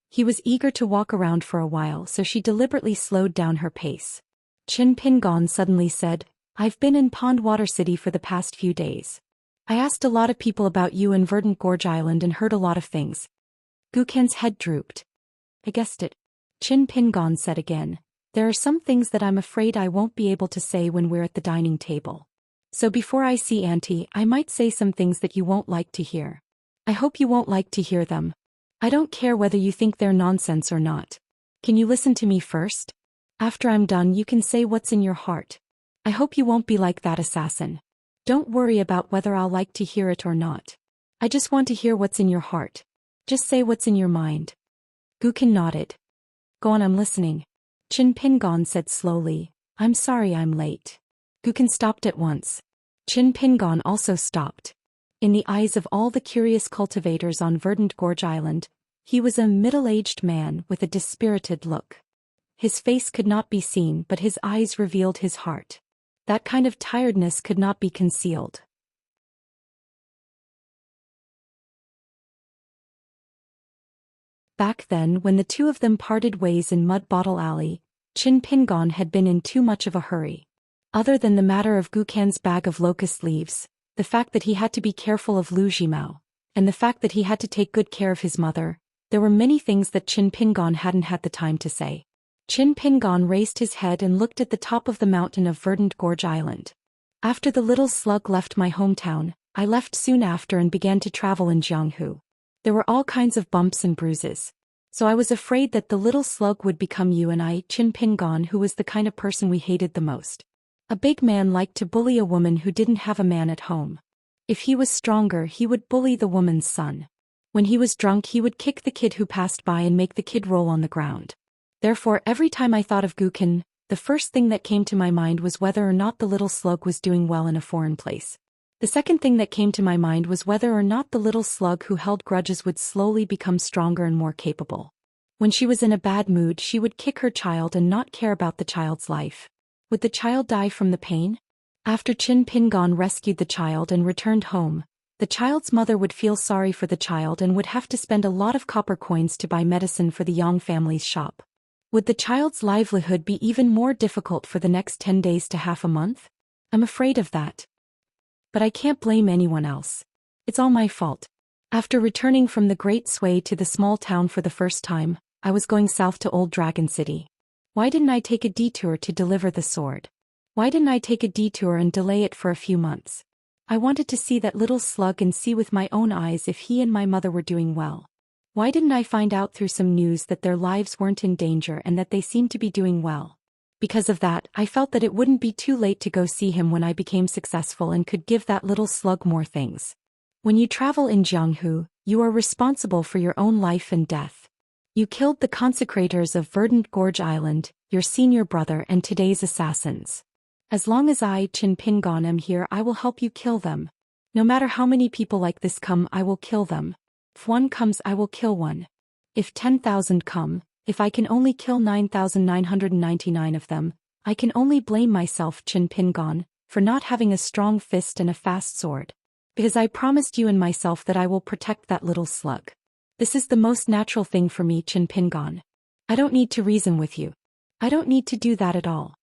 A: He was eager to walk around for a while, so she deliberately slowed down her pace. Qin Pingon suddenly said, "I've been in Pondwater City for the past few days. I asked a lot of people about you in Verdant Gorge Island and heard a lot of things." Gu Kan's head drooped. "I guessed it," Qin Pingon said again. "There are some things that I'm afraid I won't be able to say when we're at the dining table. So before I see Auntie, I might say some things that you won't like to hear. I hope you won't like to hear them. I don't care whether you think they're nonsense or not. Can you listen to me first? After I'm done, you can say what's in your heart. I hope you won't be like that assassin. Don't worry about whether I'll like to hear it or not. I just want to hear what's in your heart. Just say what's in your mind. Gukin nodded. Go on, I'm listening. Qin Pingon said slowly, I'm sorry I'm late. Gukin stopped at once. Qin Pingon also stopped. In the eyes of all the curious cultivators on Verdant Gorge Island, he was a middle-aged man with a dispirited look. His face could not be seen, but his eyes revealed his heart. That kind of tiredness could not be concealed. Back then, when the two of them parted ways in Mud Bottle Alley, Qin Pingon had been in too much of a hurry. Other than the matter of Gukan's bag of locust leaves, the fact that he had to be careful of Lu Jimao, and the fact that he had to take good care of his mother, there were many things that Qin Pingon hadn't had the time to say. Qin Pingon raised his head and looked at the top of the mountain of Verdant Gorge Island. After the little slug left my hometown, I left soon after and began to travel in Jianghu. There were all kinds of bumps and bruises. So I was afraid that the little slug would become you and I, Qin Pingon, who was the kind of person we hated the most. A big man liked to bully a woman who didn't have a man at home. If he was stronger, he would bully the woman's son. When he was drunk, he would kick the kid who passed by and make the kid roll on the ground. Therefore, every time I thought of Gukin, the first thing that came to my mind was whether or not the little slug was doing well in a foreign place. The second thing that came to my mind was whether or not the little slug who held grudges would slowly become stronger and more capable. When she was in a bad mood, she would kick her child and not care about the child's life. Would the child die from the pain? After Qin Pingon rescued the child and returned home, the child's mother would feel sorry for the child and would have to spend a lot of copper coins to buy medicine for the Yang family's shop. Would the child's livelihood be even more difficult for the next 10 days to half a month? I'm afraid of that. But I can't blame anyone else. It's all my fault. After returning from the Great Sway to the small town for the first time, I was going south to Old Dragon City. Why didn't I take a detour to deliver the sword? Why didn't I take a detour and delay it for a few months? I wanted to see that little slug and see with my own eyes if he and my mother were doing well. Why didn't I find out through some news that their lives weren't in danger and that they seemed to be doing well? Because of that, I felt that it wouldn't be too late to go see him when I became successful and could give that little slug more things. When you travel in Jianghu, you are responsible for your own life and death. You killed the consecrators of Verdant Gorge Island, your senior brother and today's assassins. As long as I, Qin Pingon, am here, I will help you kill them. No matter how many people like this come, I will kill them. If one comes, I will kill one. If 10,000 come, if I can only kill 9,999 of them, I can only blame myself, Qin Pingon, for not having a strong fist and a fast sword. Because I promised you and myself that I will protect that little slug. This is the most natural thing for me, Qin Pingon. I don't need to reason with you. I don't need to do that at all.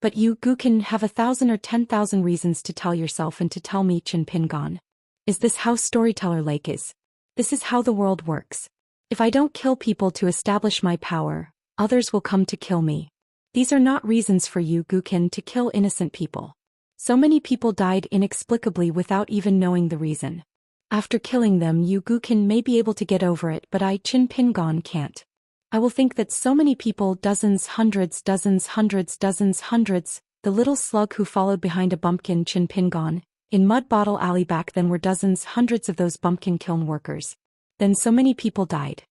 A: But you, Gukin, have 1,000 or 10,000 reasons to tell yourself and to tell me, Qin Pingon. Is this how Storyteller Lake is? This is how the world works. If I don't kill people to establish my power, others will come to kill me. These are not reasons for you, Gukin, to kill innocent people. So many people died inexplicably without even knowing the reason. After killing them, you, Gukin, may be able to get over it, but I, Qin Pingon, can't. I will think that so many people, dozens, hundreds, the little slug who followed behind a bumpkin, Qin Pingon, in Mud Bottle Alley back then were dozens, hundreds of those bumpkin kiln workers. Then so many people died.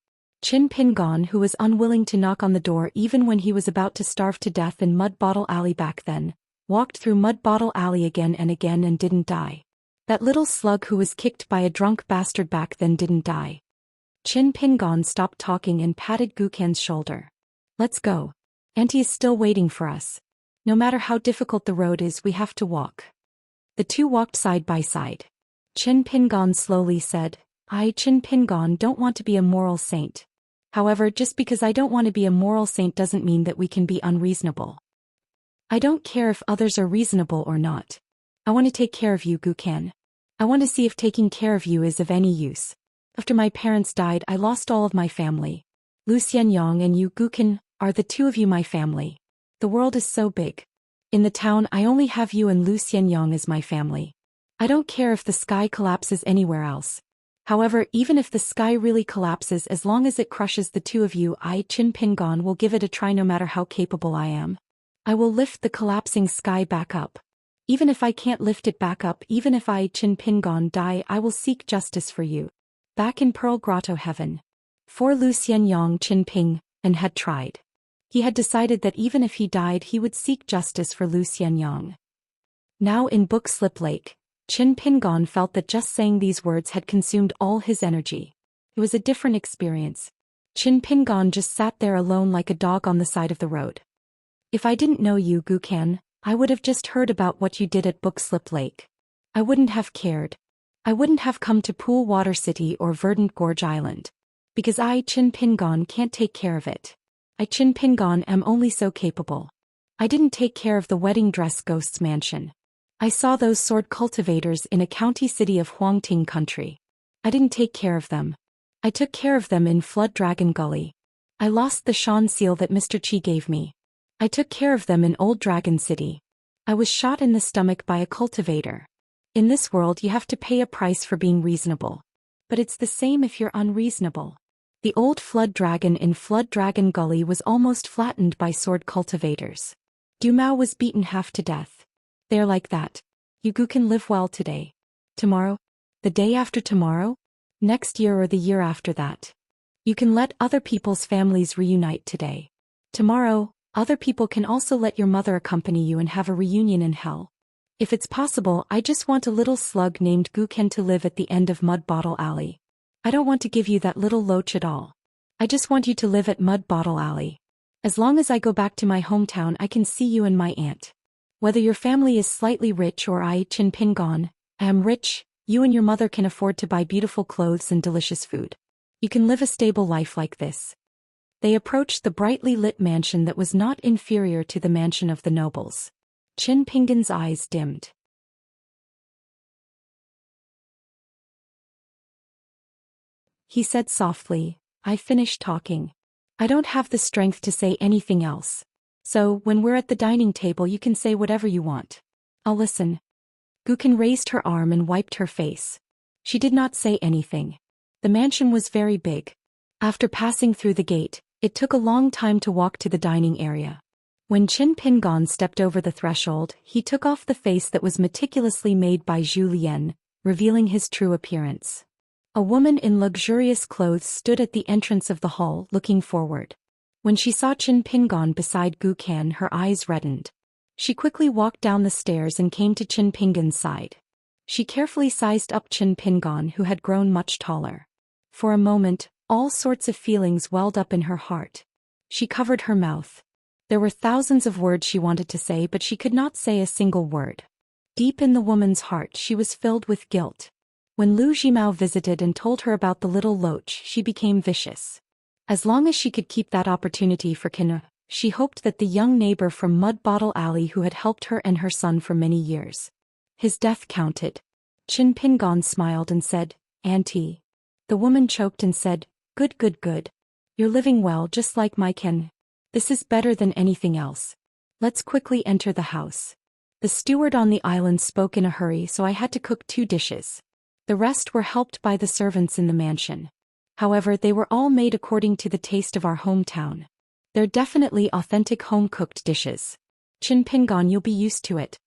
A: Qin Pingon, who was unwilling to knock on the door even when he was about to starve to death in Mud Bottle Alley back then, walked through Mud Bottle Alley again and didn't die. That little slug who was kicked by a drunk bastard back then didn't die. Qin Pingon stopped talking and patted Gukan's shoulder. Let's go. Auntie is still waiting for us. No matter how difficult the road is, we have to walk. The two walked side by side. Qin Pingon slowly said, I, Qin Pingon, don't want to be a moral saint. However, just because I don't want to be a moral saint doesn't mean that we can be unreasonable. I don't care if others are reasonable or not. I want to take care of you, Gukan. I want to see if taking care of you is of any use. After my parents died, I lost all of my family. Lu Xian and you, Gukan, are the two of you my family. The world is so big. In the town, I only have you and Lu Xian as my family. I don't care if the sky collapses anywhere else. However, even if the sky really collapses, as long as it crushes the two of you, I, Qin Pingon, will give it a try no matter how capable I am. I will lift the collapsing sky back up. Even if I can't lift it back up, even if I, Qin Pingon, die, I will seek justice for you. Back in Pearl Grotto Heaven. For Lu Xianyang Qin Ping, and had tried. He had decided that even if he died he would seek justice for Lu Xianyang. Now in Book Slip Lake, Qin Pingon felt that just saying these words had consumed all his energy. It was a different experience. Qin Pingon just sat there alone like a dog on the side of the road. If I didn't know you, Gukan, I would have just heard about what you did at Book Slip Lake. I wouldn't have cared. I wouldn't have come to Pool Water City or Verdant Gorge Island. Because I, Qin Pingon, can't take care of it. I, Qin Pingon, am only so capable. I didn't take care of the wedding dress ghost's mansion. I saw those sword cultivators in a county city of Huangting country. I didn't take care of them. I took care of them in Flood Dragon Gully. I lost the Shan seal that Mr. Qi gave me. I took care of them in Old Dragon City. I was shot in the stomach by a cultivator. In this world you have to pay a price for being reasonable. But it's the same if you're unreasonable. The old Flood Dragon in Flood Dragon Gully was almost flattened by sword cultivators. Dumao was beaten half to death. They're like that. You can live well today. Tomorrow? The day after tomorrow? Next year or the year after that. You can let other people's families reunite today. Tomorrow, other people can also let your mother accompany you and have a reunion in hell. If it's possible, I just want a little slug named Guken to live at the end of Mud Bottle Alley. I don't want to give you that little loach at all. I just want you to live at Mud Bottle Alley. As long as I go back to my hometown I can see you and my aunt. Whether your family is slightly rich or I, Qin Pingon, am rich, you and your mother can afford to buy beautiful clothes and delicious food. You can live a stable life like this. They approached the brightly lit mansion that was not inferior to the mansion of the nobles. Qin Pingon's eyes dimmed. He said softly, I finished talking. I don't have the strength to say anything else. So, when we're at the dining table you can say whatever you want. I'll listen. Guken raised her arm and wiped her face. She did not say anything. The mansion was very big. After passing through the gate, it took a long time to walk to the dining area. When Qin Pingon stepped over the threshold, he took off the face that was meticulously made by Zhou Xian, revealing his true appearance. A woman in luxurious clothes stood at the entrance of the hall, looking forward. When she saw Qin Pingon beside Gukan, her eyes reddened. She quickly walked down the stairs and came to Qin Pingon's side. She carefully sized up Qin Pingon, who had grown much taller. For a moment, all sorts of feelings welled up in her heart. She covered her mouth. There were thousands of words she wanted to say, but she could not say a single word. Deep in the woman's heart she was filled with guilt. When Lu Jimao visited and told her about the little loach, she became vicious. As long as she could keep that opportunity for Qin, she hoped that the young neighbor from Mud Bottle Alley who had helped her and her son for many years. His death counted. Qin Pingon smiled and said, Auntie. The woman choked and said, Good, good, good. You're living well just like my Qin. This is better than anything else. Let's quickly enter the house. The steward on the island spoke in a hurry, so I had to cook 2 dishes. The rest were helped by the servants in the mansion. However, they were all made according to the taste of our hometown. They're definitely authentic home-cooked dishes. Qin Pingon, you'll be used to it.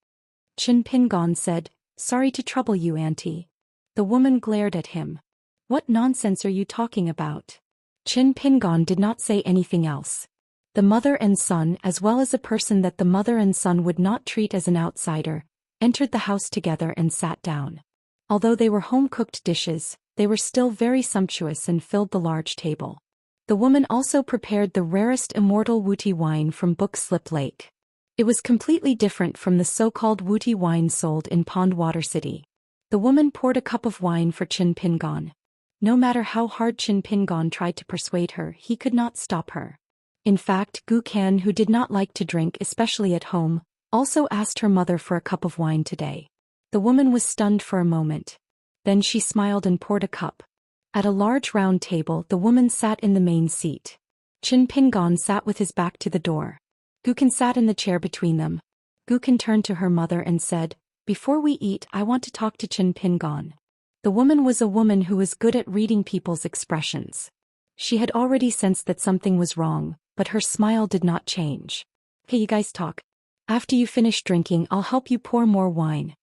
A: Qin Pingon said, Sorry to trouble you, Auntie. The woman glared at him. What nonsense are you talking about? Qin Pingon did not say anything else. The mother and son, as well as a person that the mother and son would not treat as an outsider, entered the house together and sat down. Although they were home-cooked dishes, they were still very sumptuous and filled the large table. The woman also prepared the rarest Immortal Wuti wine from Book Slip Lake. It was completely different from the so-called Wuti wine sold in Pond Water City. The woman poured a cup of wine for Qin Pingon. No matter how hard Qin Pingon tried to persuade her, he could not stop her. In fact, Gukan, who did not like to drink, especially at home, also asked her mother for a cup of wine today. The woman was stunned for a moment. Then she smiled and poured a cup. At a large round table, the woman sat in the main seat. Qin Pingon sat with his back to the door. Gukan sat in the chair between them. Gukan turned to her mother and said, Before we eat, I want to talk to Qin Pingon. The woman was a woman who was good at reading people's expressions. She had already sensed that something was wrong, but her smile did not change. Hey, you guys talk. After you finish drinking, I'll help you pour more wine.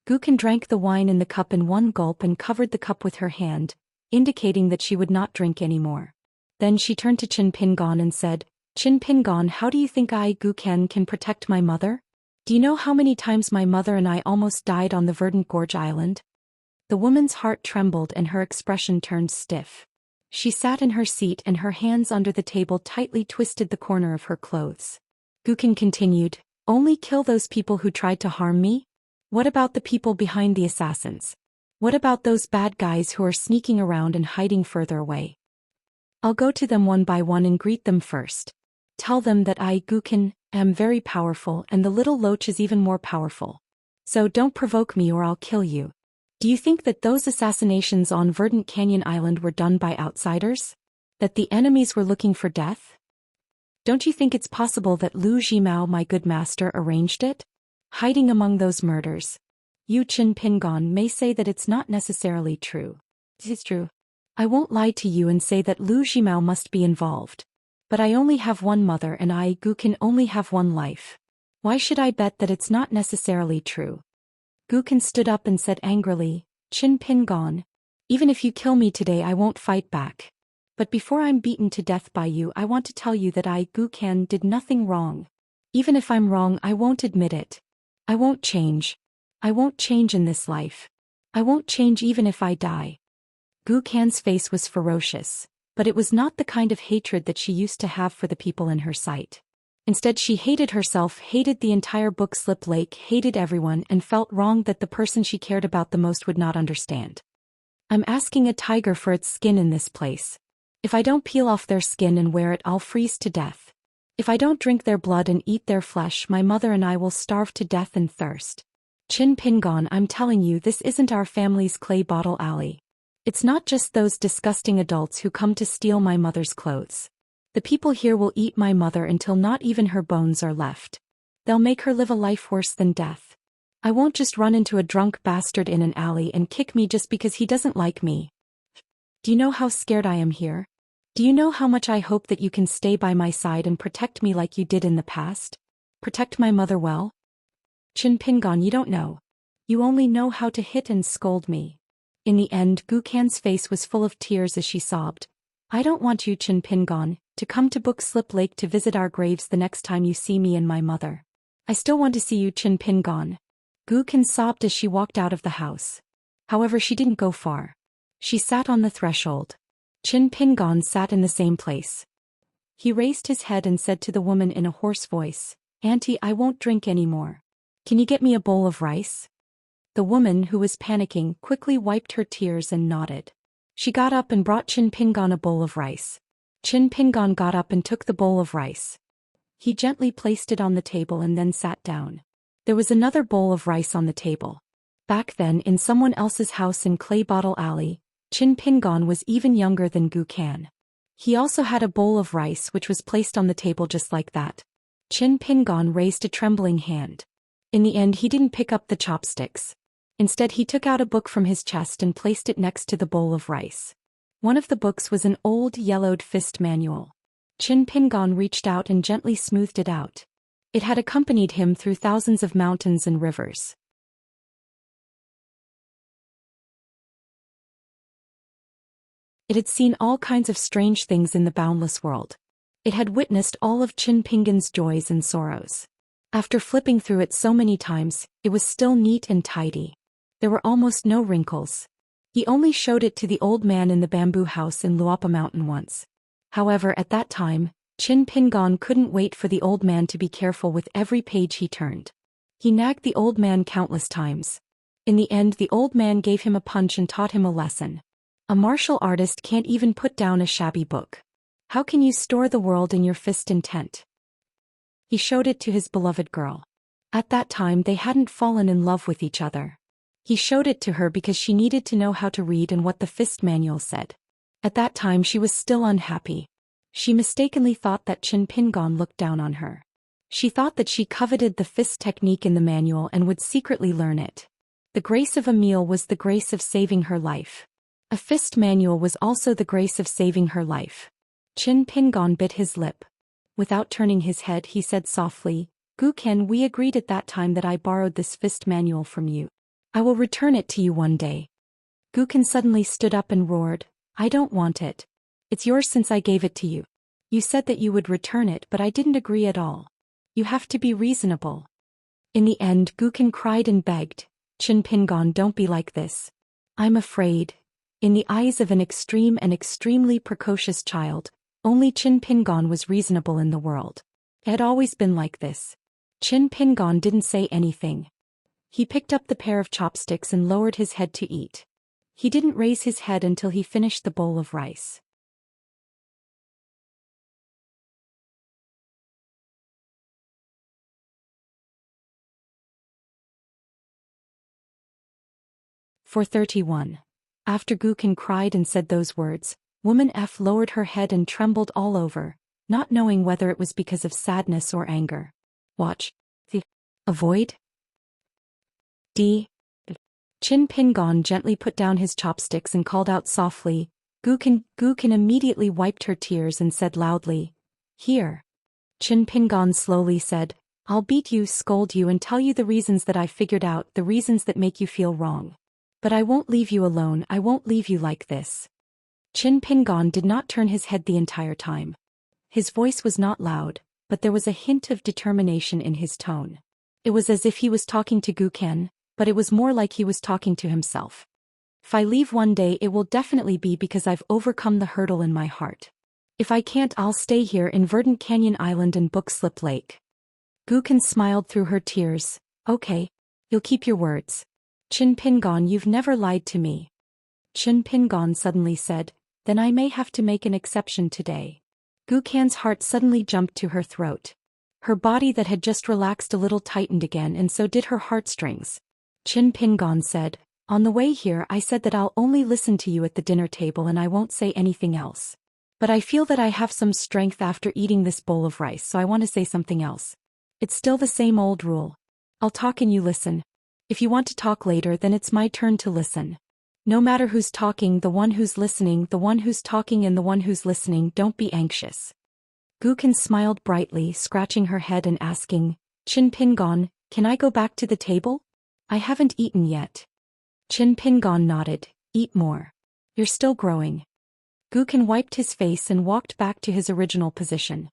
A: Gukan drank the wine in the cup in one gulp and covered the cup with her hand, indicating that she would not drink anymore. Then she turned to Qin Pingon and said, Qin Pingon, how do you think I, Gukan, can protect my mother? Do you know how many times my mother and I almost died on the Verdant Gorge Island? The woman's heart trembled and her expression turned stiff. She sat in her seat and her hands under the table tightly twisted the corner of her clothes. Gukan continued, only kill those people who tried to harm me? What about the people behind the assassins? What about those bad guys who are sneaking around and hiding further away? I'll go to them one by one and greet them first. Tell them that I, Gukan, am very powerful and the little loach is even more powerful. So don't provoke me or I'll kill you. Do you think that those assassinations on Verdant Canyon Island were done by outsiders? That the enemies were looking for death? Don't you think it's possible that Lu Zhimao, my good master, arranged it? Hiding among those murders. You, Qin Pingon, may say that it's not necessarily true. It is true. I won't lie to you and say that Lu Zhimao must be involved. But I only have one mother and I, Gukan, only have one life. Why should I bet that it's not necessarily true? Gukan stood up and said angrily, Qin Pingon, even if you kill me today I won't fight back. But before I'm beaten to death by you I want to tell you that I, Gukan, did nothing wrong. Even if I'm wrong I won't admit it. I won't change. I won't change in this life. I won't change even if I die. Gukan's face was ferocious, but it was not the kind of hatred that she used to have for the people in her sight. Instead she hated herself, hated the entire book slip lake, hated everyone and felt wrong that the person she cared about the most would not understand. I'm asking a tiger for its skin in this place. If I don't peel off their skin and wear it I'll freeze to death. If I don't drink their blood and eat their flesh my mother and I will starve to death and thirst. Qin Pingon, I'm telling you this isn't our family's clay bottle alley. It's not just those disgusting adults who come to steal my mother's clothes. The people here will eat my mother until not even her bones are left. They'll make her live a life worse than death. I won't just run into a drunk bastard in an alley and kick me just because he doesn't like me. Do you know how scared I am here? Do you know how much I hope that you can stay by my side and protect me like you did in the past? Protect my mother well? Qin Pingon, you don't know. You only know how to hit and scold me. In the end, Gukan's face was full of tears as she sobbed. I don't want you, Qin Pingon, to come to Book Slip Lake to visit our graves the next time you see me and my mother. I still want to see you, Qin Pingon. Gukan sobbed as she walked out of the house. However, she didn't go far. She sat on the threshold. Qin Pingon sat in the same place. He raised his head and said to the woman in a hoarse voice, Auntie, I won't drink anymore. Can you get me a bowl of rice? The woman, who was panicking, quickly wiped her tears and nodded. She got up and brought Qin Pingon a bowl of rice. Qin Pingon got up and took the bowl of rice. He gently placed it on the table and then sat down. There was another bowl of rice on the table. Back then, in someone else's house in Clay Bottle Alley, Qin Pingon was even younger than Gukan. He also had a bowl of rice which was placed on the table just like that. Qin Pingon raised a trembling hand. In the end he didn't pick up the chopsticks. Instead he took out a book from his chest and placed it next to the bowl of rice. One of the books was an old yellowed fist manual. Qin Pingon reached out and gently smoothed it out. It had accompanied him through thousands of mountains and rivers. It had seen all kinds of strange things in the boundless world. It had witnessed all of Qin Pingon's joys and sorrows. After flipping through it so many times, it was still neat and tidy. There were almost no wrinkles. He only showed it to the old man in the bamboo house in Luapa Mountain once. However, at that time, Qin Pingon couldn't wait for the old man to be careful with every page he turned. He nagged the old man countless times. In the end, the old man gave him a punch and taught him a lesson. A martial artist can't even put down a shabby book. How can you store the world in your fist intent? He showed it to his beloved girl. At that time they hadn't fallen in love with each other. He showed it to her because she needed to know how to read and what the fist manual said. At that time she was still unhappy. She mistakenly thought that Qin Pingon looked down on her. She thought that she coveted the fist technique in the manual and would secretly learn it. The grace of a meal was the grace of saving her life. A fist manual was also the grace of saving her life. Qin Pingon bit his lip. Without turning his head, he said softly, Gu Ken, we agreed at that time that I borrowed this fist manual from you. I will return it to you one day. Gu Ken suddenly stood up and roared, I don't want it. It's yours since I gave it to you. You said that you would return it, but I didn't agree at all. You have to be reasonable. In the end, Gu Ken cried and begged, Qin Pingon, don't be like this. I'm afraid. In the eyes of an extreme and extremely precocious child, only Qin Pingon was reasonable in the world. It had always been like this. Qin Pingon didn't say anything. He picked up the pair of chopsticks and lowered his head to eat. He didn't raise his head until he finished the bowl of rice. For 31. After Gu Ken cried and said those words, Woman F lowered her head and trembled all over, not knowing whether it was because of sadness or anger. Watch. The. Avoid. D. Qin Pingon gently put down his chopsticks and called out softly, Gu Ken. Gu Ken immediately wiped her tears and said loudly, Here. Qin Pingon slowly said, I'll beat you, scold you and tell you the reasons that I figured out, the reasons that make you feel wrong. But I won't leave you alone, I won't leave you like this. Qin Pingon did not turn his head the entire time. His voice was not loud, but there was a hint of determination in his tone. It was as if he was talking to Gu Ken, but it was more like he was talking to himself. If I leave one day, it will definitely be because I've overcome the hurdle in my heart. If I can't, I'll stay here in Verdant Canyon Island and Bookslip Lake. Gu Ken smiled through her tears. Okay. You'll keep your words. Qin Pingon, you've never lied to me. Qin Pingon suddenly said, Then I may have to make an exception today. Gu Ken's heart suddenly jumped to her throat. Her body that had just relaxed a little tightened again, and so did her heartstrings. Qin Pingon said, On the way here I said that I'll only listen to you at the dinner table and I won't say anything else. But I feel that I have some strength after eating this bowl of rice, so I want to say something else. It's still the same old rule. I'll talk and you listen. If you want to talk later, then it's my turn to listen. No matter who's talking, the one who's listening, the one who's talking and the one who's listening, don't be anxious. Gu Ken smiled brightly, scratching her head and asking, Qin Pingon, can I go back to the table? I haven't eaten yet. Qin Pingon nodded, Eat more. You're still growing. Gu Ken wiped his face and walked back to his original position.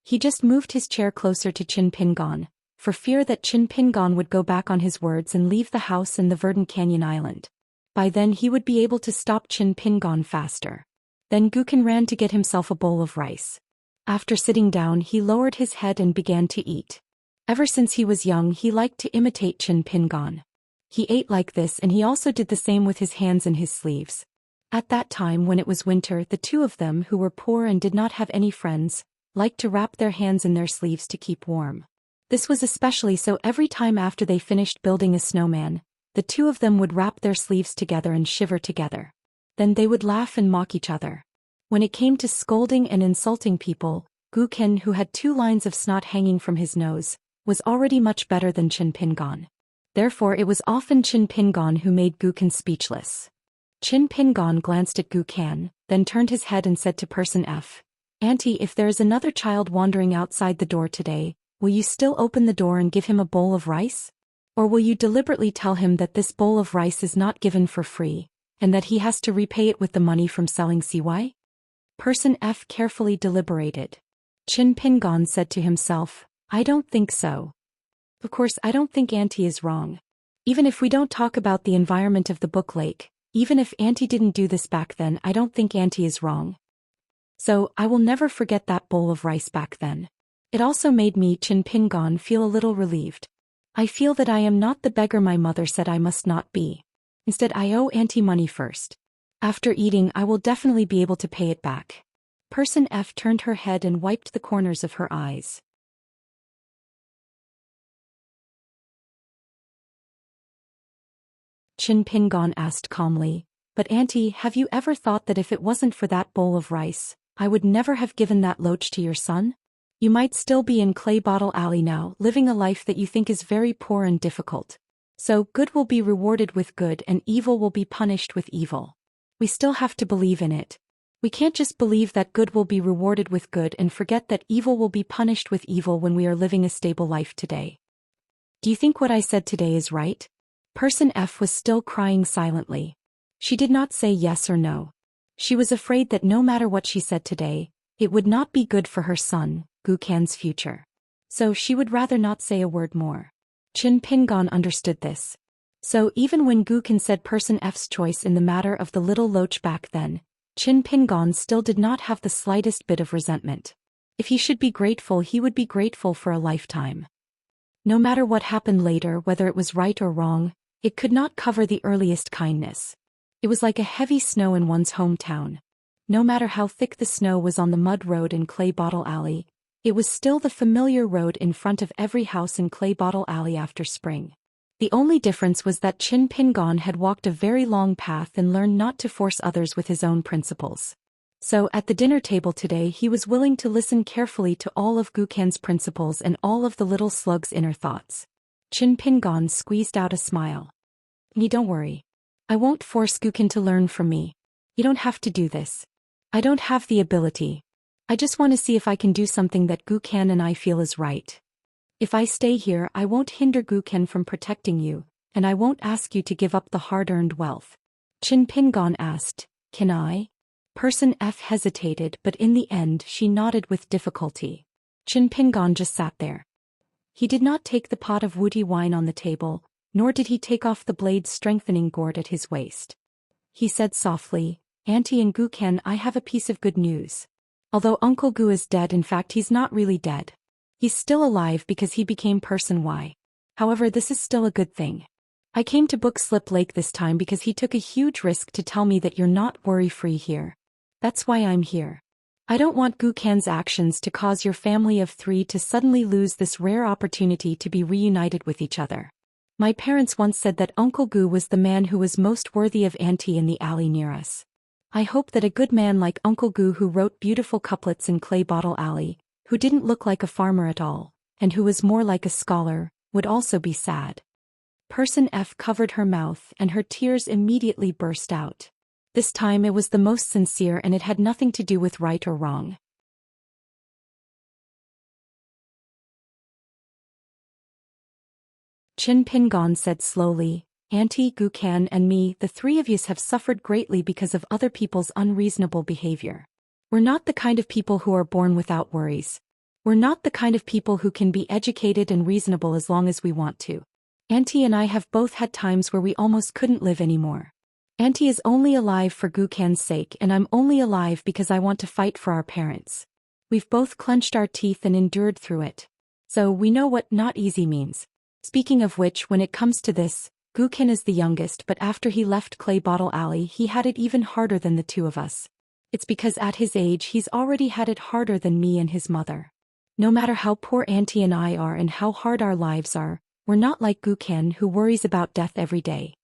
A: He just moved his chair closer to Qin Pingon, for fear that Qin Pingon would go back on his words and leave the house in the Verdant Canyon Island. By then he would be able to stop Qin Pingon faster. Then Gu Ken ran to get himself a bowl of rice. After sitting down, he lowered his head and began to eat. Ever since he was young, he liked to imitate Qin Pingon. He ate like this, and he also did the same with his hands in his sleeves. At that time, when it was winter, the two of them, who were poor and did not have any friends, liked to wrap their hands in their sleeves to keep warm. This was especially so every time after they finished building a snowman, the two of them would wrap their sleeves together and shiver together. Then they would laugh and mock each other. When it came to scolding and insulting people, Gu Ken, who had 2 lines of snot hanging from his nose, was already much better than Qin Pingon. Therefore it was often Qin Pingon who made Gu Ken speechless. Qin Pingon glanced at Gu Ken, then turned his head and said to Person F, Auntie, if there is another child wandering outside the door today, will you still open the door and give him a bowl of rice? Or will you deliberately tell him that this bowl of rice is not given for free, and that he has to repay it with the money from selling CY? Person F carefully deliberated. Qin Pingon said to himself, I don't think so. Of course, I don't think Auntie is wrong. Even if we don't talk about the environment of the book lake, even if Auntie didn't do this back then, I don't think Auntie is wrong. So, I will never forget that bowl of rice back then. It also made me, Qin Pingon, feel a little relieved. I feel that I am not the beggar my mother said I must not be. Instead, I owe Auntie money first. After eating, I will definitely be able to pay it back. Person F turned her head and wiped the corners of her eyes. Qin Pingon asked calmly, But Auntie, have you ever thought that if it wasn't for that bowl of rice, I would never have given that loach to your son? You might still be in Clay Bottle Alley now, living a life that you think is very poor and difficult. So, good will be rewarded with good and evil will be punished with evil. We still have to believe in it. We can't just believe that good will be rewarded with good and forget that evil will be punished with evil when we are living a stable life today. Do you think what I said today is right? Person F was still crying silently. She did not say yes or no. She was afraid that no matter what she said today, it would not be good for her son, Gu Qian's future. So she would rather not say a word more. Qin Pingon understood this. So even when Gu Qian said Person F's choice in the matter of the little loach back then, Qin Pingon still did not have the slightest bit of resentment. If he should be grateful, he would be grateful for a lifetime. No matter what happened later, whether it was right or wrong, it could not cover the earliest kindness. It was like a heavy snow in one's hometown. No matter how thick the snow was on the mud road in Clay Bottle Alley, it was still the familiar road in front of every house in Clay Bottle Alley after spring. The only difference was that Qin Pingon had walked a very long path and learned not to force others with his own principles. So at the dinner table today he was willing to listen carefully to all of Gu Qian's principles and all of the little slug's inner thoughts. Qin Pingon squeezed out a smile. Don't worry. I won't force Gu Qian to learn from me. You don't have to do this. I don't have the ability. I just want to see if I can do something that Gu Qian and I feel is right. If I stay here, I won't hinder Gu Qian from protecting you, and I won't ask you to give up the hard-earned wealth. Qin Pingon asked, Can I? Person F hesitated, but in the end she nodded with difficulty. Qin Pingon just sat there. He did not take the pot of woody wine on the table, nor did he take off the blade-strengthening gourd at his waist. He said softly, Auntie and Gu Qian, I have a piece of good news. Although Uncle Gu is dead, in fact he's not really dead. He's still alive because he became Person Y. However, this is still a good thing. I came to Book Slip Lake this time because he took a huge risk to tell me that you're not worry-free here. That's why I'm here. I don't want Gu Qian's actions to cause your family of 3 to suddenly lose this rare opportunity to be reunited with each other. My parents once said that Uncle Gu was the man who was most worthy of Auntie in the alley near us. I hope that a good man like Uncle Gu, who wrote beautiful couplets in Clay Bottle Alley, who didn't look like a farmer at all, and who was more like a scholar, would also be sad. Person F covered her mouth and her tears immediately burst out. This time it was the most sincere and it had nothing to do with right or wrong. Qin Pingon said slowly, Auntie, Gu Qian and me, the 3 of us have suffered greatly because of other people's unreasonable behavior. We're not the kind of people who are born without worries. We're not the kind of people who can be educated and reasonable as long as we want to. Auntie and I have both had times where we almost couldn't live anymore. Auntie is only alive for Gu Qian's sake, and I'm only alive because I want to fight for our parents. We've both clenched our teeth and endured through it. So we know what not easy means. Speaking of which, when it comes to this, Gu Qian is the youngest, but after he left Clay Bottle Alley he had it even harder than the 2 of us. It's because at his age he's already had it harder than me and his mother. No matter how poor Auntie and I are and how hard our lives are, we're not like Gu Qian, who worries about death every day.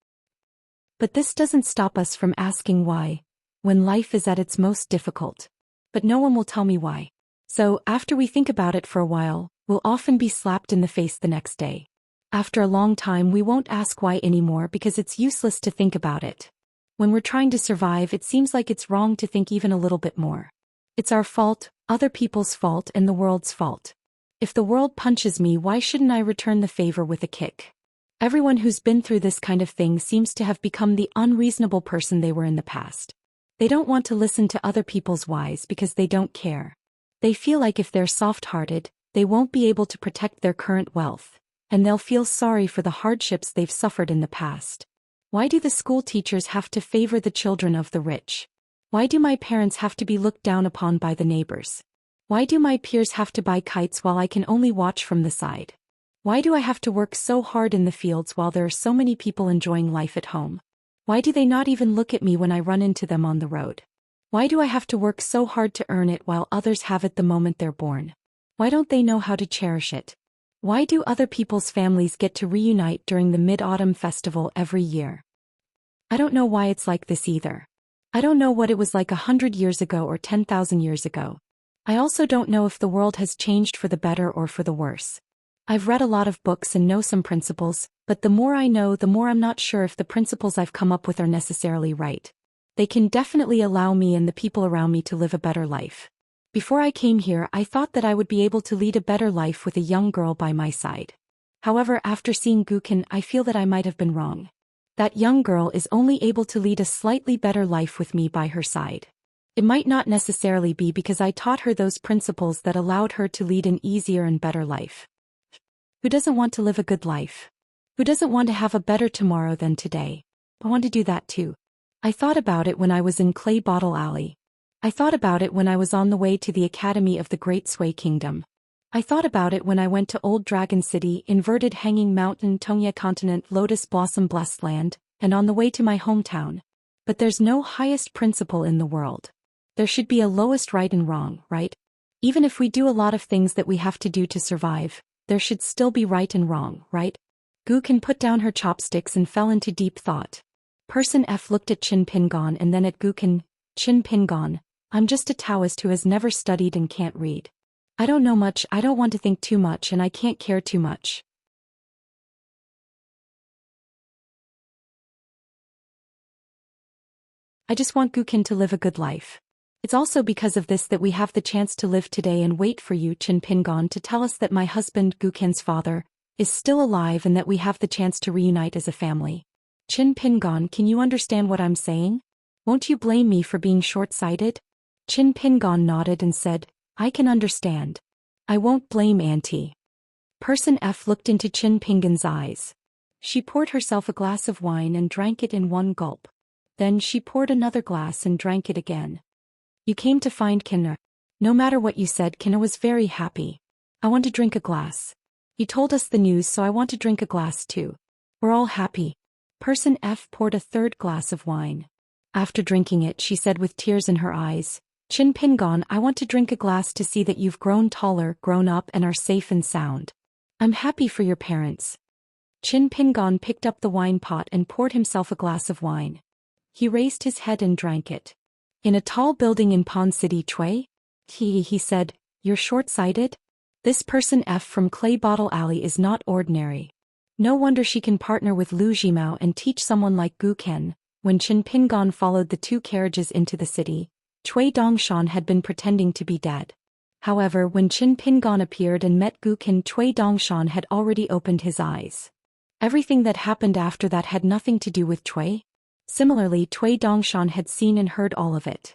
A: But this doesn't stop us from asking why, when life is at its most difficult. But no one will tell me why. So, after we think about it for a while, we'll often be slapped in the face the next day. After a long time we won't ask why anymore because it's useless to think about it. When we're trying to survive, it seems like it's wrong to think even a little bit more. It's our fault, other people's fault, and the world's fault. If the world punches me, why shouldn't I return the favor with a kick? Everyone who's been through this kind of thing seems to have become the unreasonable person they were in the past. They don't want to listen to other people's whys because they don't care. They feel like if they're soft-hearted, they won't be able to protect their current wealth, and they'll feel sorry for the hardships they've suffered in the past. Why do the school teachers have to favor the children of the rich? Why do my parents have to be looked down upon by the neighbors? Why do my peers have to buy kites while I can only watch from the side? Why do I have to work so hard in the fields while there are so many people enjoying life at home? Why do they not even look at me when I run into them on the road? Why do I have to work so hard to earn it while others have it the moment they're born? Why don't they know how to cherish it? Why do other people's families get to reunite during the Mid-Autumn Festival every year? I don't know why it's like this either. I don't know what it was like 100 years ago or 10,000 years ago. I also don't know if the world has changed for the better or for the worse. I've read a lot of books and know some principles, but the more I know, the more I'm not sure if the principles I've come up with are necessarily right. They can definitely allow me and the people around me to live a better life. Before I came here, I thought that I would be able to lead a better life with a young girl by my side. However, after seeing Gukin, I feel that I might have been wrong. That young girl is only able to lead a slightly better life with me by her side. It might not necessarily be because I taught her those principles that allowed her to lead an easier and better life. Who doesn't want to live a good life? Who doesn't want to have a better tomorrow than today? I want to do that too. I thought about it when I was in Clay Bottle Alley. I thought about it when I was on the way to the Academy of the Great Sui Kingdom. I thought about it when I went to Old Dragon City, Inverted Hanging Mountain, Tongya Continent, Lotus Blossom Blessed Land, and on the way to my hometown. But there's no highest principle in the world. There should be a lowest right and wrong, right? Even if we do a lot of things that we have to do to survive, there should still be right and wrong, right? Gukin put down her chopsticks and fell into deep thought. Person F looked at Qin Pingon and then at Gukin. Qin Pingon, I'm just a Taoist who has never studied and can't read. I don't know much, I don't want to think too much, and I can't care too much. I just want Gukin to live a good life. It's also because of this that we have the chance to live today and wait for you, Qin Pingon, to tell us that my husband, Gukin's father, is still alive and that we have the chance to reunite as a family. Qin Pingon, can you understand what I'm saying? Won't you blame me for being short-sighted? Qin Pingon nodded and said, I can understand. I won't blame Auntie. Person F looked into Qin Pingon's eyes. She poured herself a glass of wine and drank it in one gulp. Then she poured another glass and drank it again. You came to find Kinna. No matter what you said, Kinna was very happy. I want to drink a glass. You told us the news, so I want to drink a glass too. We're all happy. Person F poured a third glass of wine. After drinking it, she said with tears in her eyes, Qin Pingon, I want to drink a glass to see that you've grown taller, grown up, and are safe and sound. I'm happy for your parents. Qin Pingon picked up the wine pot and poured himself a glass of wine. He raised his head and drank it. In a tall building in Pond City, Chui? He said, you're short-sighted? This person F from Clay Bottle Alley is not ordinary. No wonder she can partner with Lu Jimao and teach someone like Gu Ken. When Qin Pingon followed the two carriages into the city, Cui Dongshan had been pretending to be dead. However, when Qin Pingon appeared and met Gu Ken, Cui Dongshan had already opened his eyes. Everything that happened after that had nothing to do with Cui. Similarly, Cui Dongshan had seen and heard all of it.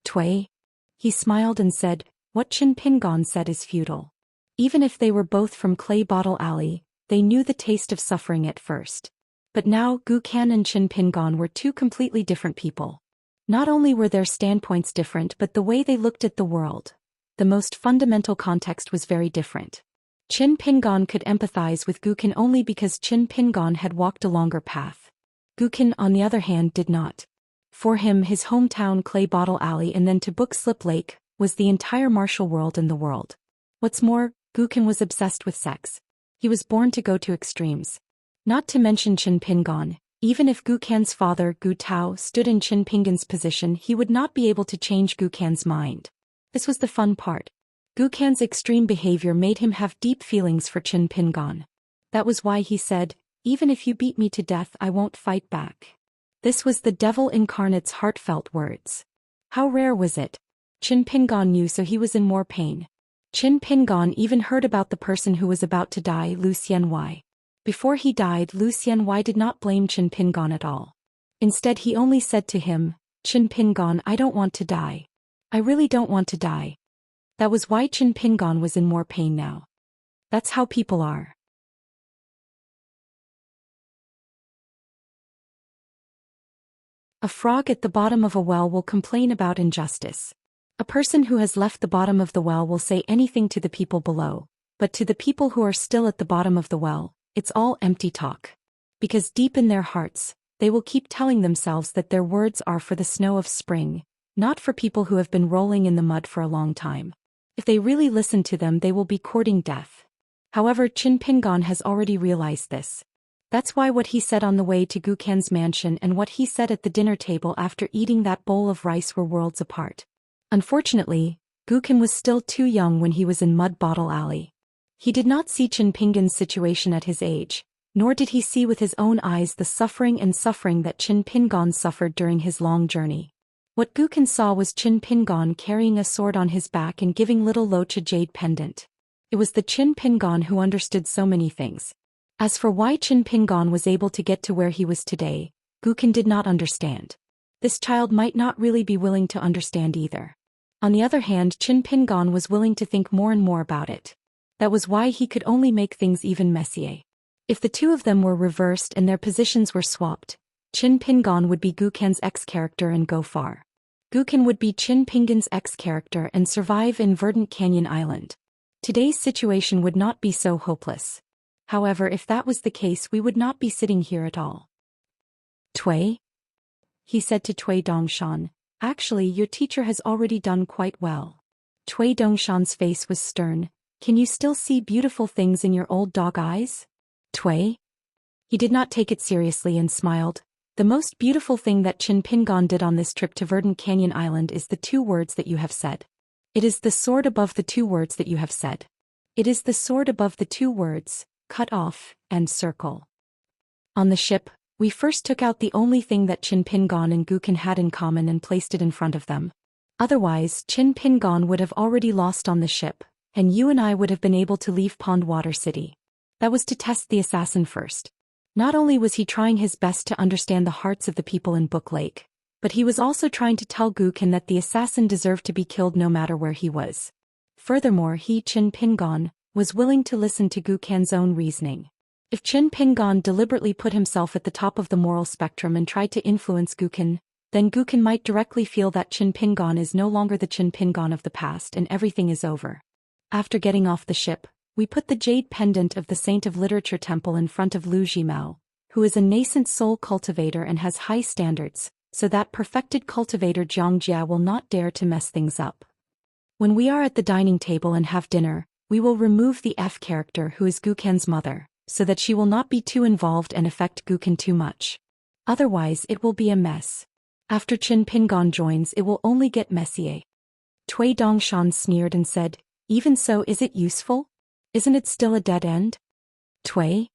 A: Cui? He smiled and said, what Qin Pingon said is futile. Even if they were both from Clay Bottle Alley, they knew the taste of suffering at first. But now, Gu Ken and Qin Pingon were two completely different people. Not only were their standpoints different, but the way they looked at the world, the most fundamental context, was very different. Qin Pingon could empathize with Gu Ken only because Qin Pingon had walked a longer path. Gu Ken, on the other hand, did not. For him, his hometown Clay Bottle Alley and then to Book Slip Lake was the entire martial world in the world. What's more, Gu Ken was obsessed with sex. He was born to go to extremes. Not to mention Qin Pingon, even if Gu Ken's father, Gu Tao, stood in Qin Pingon's position, he would not be able to change Gu Ken's mind. This was the fun part. Gu Ken's extreme behavior made him have deep feelings for Qin Pingon. That was why he said, even if you beat me to death, I won't fight back. This was the devil incarnate's heartfelt words. How rare was it? Qin Pingon knew, so he was in more pain. Qin Pingon even heard about the person who was about to die, Lu Xian. Before he died, Lu Xian did not blame Qin Pingon at all. Instead, he only said to him, Qin Pingon, I don't want to die. I really don't want to die. That was why Qin Pingon was in more pain now. That's how people are. A frog at the bottom of a well will complain about injustice. A person who has left the bottom of the well will say anything to the people below, but to the people who are still at the bottom of the well, it's all empty talk. Because deep in their hearts, they will keep telling themselves that their words are for the snow of spring, not for people who have been rolling in the mud for a long time. If they really listen to them, they will be courting death. However, Qin Pingon has already realized this. That's why what he said on the way to Gu Ken's mansion and what he said at the dinner table after eating that bowl of rice were worlds apart. Unfortunately, Gu Ken was still too young when he was in Mud Bottle Alley. He did not see Qin Pingon's situation at his age, Nor did he see with his own eyes the suffering that Qin Pingon suffered during his long journey. What Guken saw was Qin Pingon carrying a sword on his back and giving little Loach a jade pendant. It was the Qin Pingon who understood so many things. As for why Qin Pingon was able to get to where he was today, Guken did not understand. This child might not really be willing to understand either. On the other hand, Qin Pingon was willing to think more and more about it. That was why he could only make things even messier. If the two of them were reversed and their positions were swapped, Qin Pingon would be Guken's ex-character and go far. Guken would be Qin Pingon's ex-character and survive in Verdant Canyon Island. Today's situation would not be so hopeless. However, if that was the case, we would not be sitting here at all. Tui? He said to Tui Dongshan, actually your teacher has already done quite well. Tui Dongshan's face was stern. Can you still see beautiful things in your old dog eyes? Tui? He did not take it seriously and smiled. The most beautiful thing that Qin Pingon did on this trip to Verdant Canyon Island is the 2 words that you have said. It is the sword above the 2 words that you have said. It is the sword above the 2 words, cut off, and circle. On the ship, we first took out the only thing that Qin Pingon and Guken had in common and placed it in front of them. Otherwise, Qin Pingon would have already lost on the ship, and you and I would have been able to leave Pondwater City. That was to test the assassin first. Not only was he trying his best to understand the hearts of the people in Book Lake, but he was also trying to tell Guken that the assassin deserved to be killed no matter where he was. Furthermore, he, Qin Pingon, was willing to listen to Guken's own reasoning. If Qin Pingon deliberately put himself at the top of the moral spectrum and tried to influence Guken, then Guken might directly feel that Qin Pingon is no longer the Qin Pingon of the past and everything is over. After getting off the ship, we put the jade pendant of the Saint of Literature Temple in front of Lu Jimao, who is a nascent soul cultivator and has high standards, so that perfected cultivator Xianxia will not dare to mess things up. When we are at the dining table and have dinner, we will remove the F character who is Guken's mother, so that she will not be too involved and affect Guken too much. Otherwise it will be a mess. After Qin Pingon joins it will only get messier. Tui Dongshan sneered and said, even so, is it useful? Isn't it still a dead end? Tui?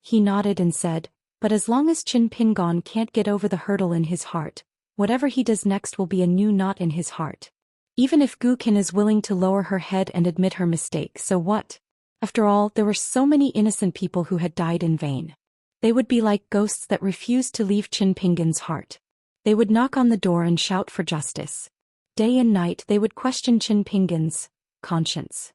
A: He nodded and said, but as long as Qin Pingon can't get over the hurdle in his heart, whatever he does next will be a new knot in his heart. Even if Guken is willing to lower her head and admit her mistake, so what? After all, there were so many innocent people who had died in vain. They would be like ghosts that refused to leave Qin Pingon's heart. They would knock on the door and shout for justice. Day and night they would question Qin Pingon's conscience.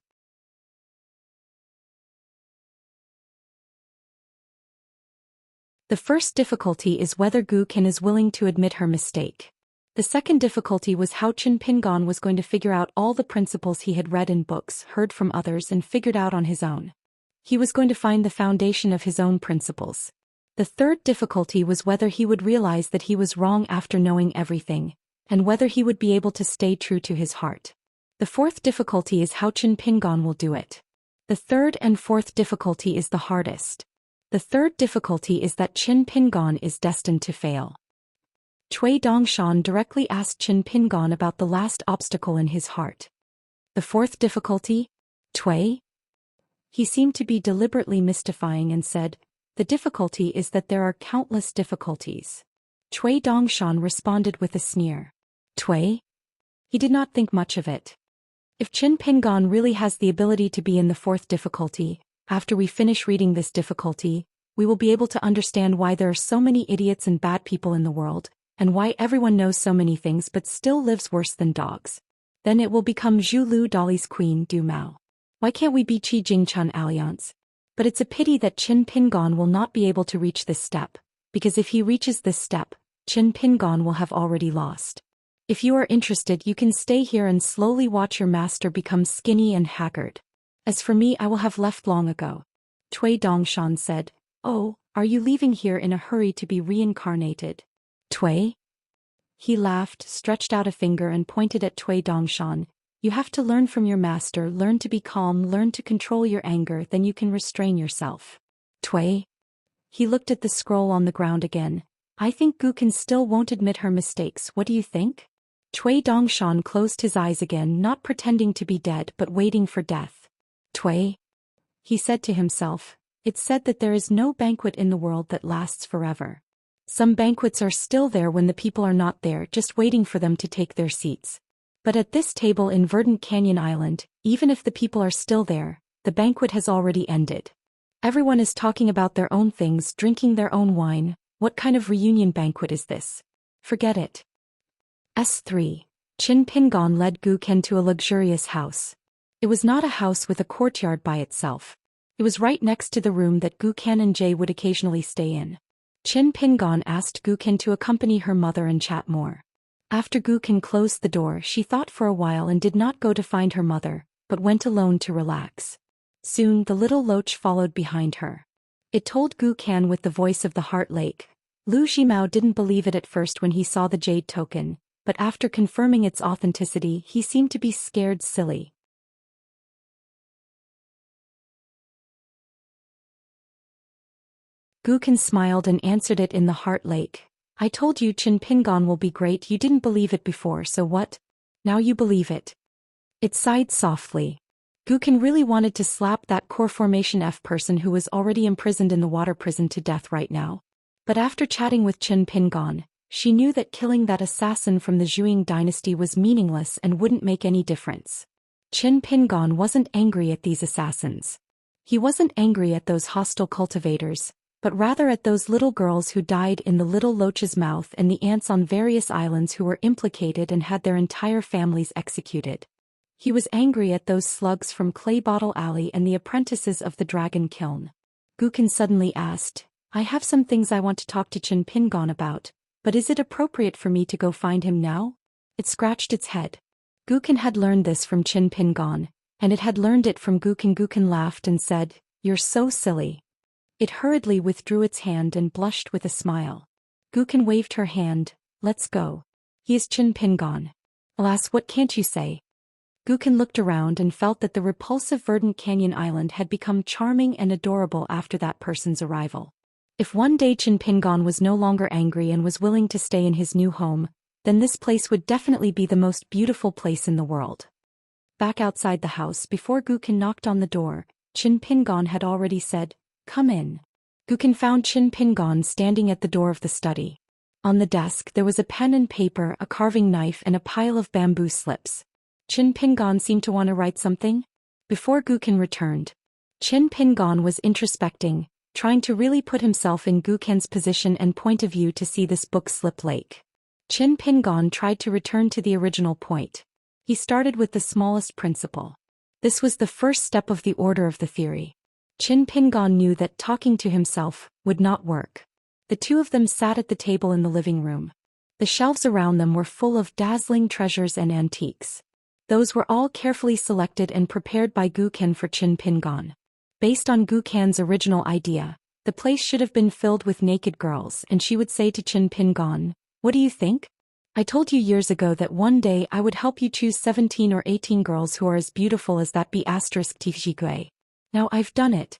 A: The first difficulty is whether Guken is willing to admit her mistake. The second difficulty was how Qin Pingon was going to figure out all the principles he had read in books, heard from others and figured out on his own. He was going to find the foundation of his own principles. The third difficulty was whether he would realize that he was wrong after knowing everything, and whether he would be able to stay true to his heart. The fourth difficulty is how Qin Pingon will do it. The third and fourth difficulty is the hardest. The third difficulty is that Qin Pingon is destined to fail. Tui Dongshan directly asked Qin Pingon about the last obstacle in his heart. The fourth difficulty? Tui? He seemed to be deliberately mystifying and said, the difficulty is that there are countless difficulties. Tui Dongshan responded with a sneer. Tui? He did not think much of it. If Qin Pingon really has the ability to be in the fourth difficulty, after we finish reading this difficulty, we will be able to understand why there are so many idiots and bad people in the world, and why everyone knows so many things but still lives worse than dogs. Then it will become Zhu Lu Dali's queen Du Mao. Why can't we be Qi Jingchun Alliance? But it's a pity that Qin Pingon will not be able to reach this step, because if he reaches this step, Qin Pingon will have already lost. If you are interested, you can stay here and slowly watch your master become skinny and haggard. As for me, I will have left long ago. Tui Dongshan said, oh, are you leaving here in a hurry to be reincarnated? Tui? He laughed, stretched out a finger and pointed at Tui Dongshan. You have to learn from your master, learn to be calm, learn to control your anger, then you can restrain yourself. Tui? He looked at the scroll on the ground again. I think Guken still won't admit her mistakes, what do you think? Tui Dongshan closed his eyes again, not pretending to be dead but waiting for death. Tui? He said to himself, It's said that there is no banquet in the world that lasts forever. Some banquets are still there when the people are not there, just waiting for them to take their seats. But at this table in Verdant Canyon Island, even if the people are still there, the banquet has already ended. Everyone is talking about their own things, drinking their own wine. What kind of reunion banquet is this? Forget it. S3. Qin Pingon led Gu Ken to a luxurious house. It was not a house with a courtyard by itself. It was right next to the room that Gu Ken and Jay would occasionally stay in. Qin Pingon asked Gu Ken to accompany her mother and chat more. After Gu Ken closed the door, she thought for a while and did not go to find her mother, but went alone to relax. Soon the little loach followed behind her. It told Gu Ken with the voice of the Heart Lake. Lu Zhimao didn't believe it at first when he saw the jade token, but after confirming its authenticity he seemed to be scared silly. Gu Ken smiled and answered it in the Heart Lake. I told you Qin Pingon will be great. You didn't believe it before, so what? Now you believe it. It sighed softly. Gu Ken really wanted to slap that core formation F person who was already imprisoned in the water prison to death right now. But after chatting with Qin Pingon, she knew that killing that assassin from the Zhuang dynasty was meaningless and wouldn't make any difference. Qin Pingon wasn't angry at these assassins. He wasn't angry at those hostile cultivators, but rather at those little girls who died in the little loach's mouth and the ants on various islands who were implicated and had their entire families executed. He was angry at those slugs from Clay Bottle Alley and the apprentices of the Dragon Kiln. Gu Ken suddenly asked, I have some things I want to talk to Qin Pingon about, but is it appropriate for me to go find him now? It scratched its head. Gu Ken had learned this from Qin Pingon, and it had learned it from Gu Ken. Gu Ken laughed and said, You're so silly. It hurriedly withdrew its hand and blushed with a smile. Gu Ken waved her hand, Let's go. He is Qin Pingon. Alas, what can't you say? Gu Ken looked around and felt that the repulsive Verdant Canyon Island had become charming and adorable after that person's arrival. If one day Qin Pingon was no longer angry and was willing to stay in his new home, then this place would definitely be the most beautiful place in the world. Back outside the house, before Gu Ken knocked on the door, Qin Pingon had already said, Come in. Gu Ken found Qin Pingon standing at the door of the study. On the desk there was a pen and paper, a carving knife and a pile of bamboo slips. Qin Pingon seemed to want to write something. Before Gu Ken returned, Qin Pingon was introspecting, trying to really put himself in Gu Ken's position and point of view to see this book slip lake. Qin Pingon tried to return to the original point. He started with the smallest principle. This was the first step of the order of the theory. Qin Pingon knew that talking to himself would not work. The two of them sat at the table in the living room. The shelves around them were full of dazzling treasures and antiques. Those were all carefully selected and prepared by Gu Ken for Qin Pingon. Based on Gu Ken's original idea, the place should have been filled with naked girls, and she would say to Qin Pingon, What do you think? I told you years ago that one day I would help you choose 17 or 18 girls who are as beautiful as that B*Tfjigui. Now I've done it.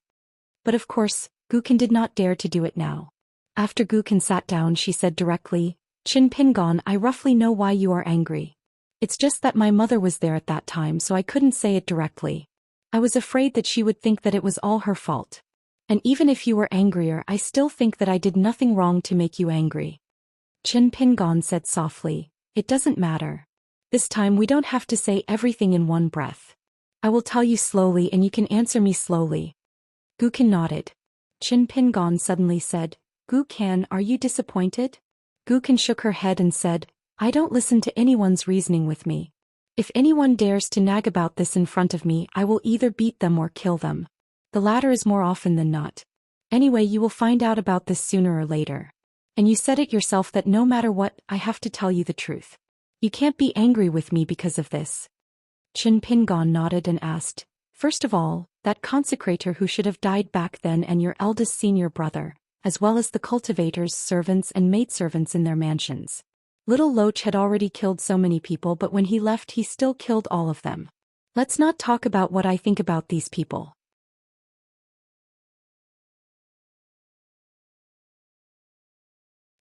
A: But of course, Gu Ken did not dare to do it now. After Gu Ken sat down, she said directly, Qin Pingon, I roughly know why you are angry. It's just that my mother was there at that time, so I couldn't say it directly. I was afraid that she would think that it was all her fault. And even if you were angrier, I still think that I did nothing wrong to make you angry. Qin Pingon said softly, It doesn't matter. This time we don't have to say everything in one breath. I will tell you slowly and you can answer me slowly. Gu Ken nodded. Qin Pingon suddenly said, Gu Ken, are you disappointed? Gu Ken shook her head and said, I don't listen to anyone's reasoning with me. If anyone dares to nag about this in front of me, I will either beat them or kill them. The latter is more often than not. Anyway, you will find out about this sooner or later. And you said it yourself that no matter what, I have to tell you the truth. You can't be angry with me because of this. Qin Pingon nodded and asked, First of all, that consecrator who should have died back then and your eldest senior brother, as well as the cultivators, servants and maidservants in their mansions. Little Loach had already killed so many people, but when he left he still killed all of them. Let's not talk about what I think about these people.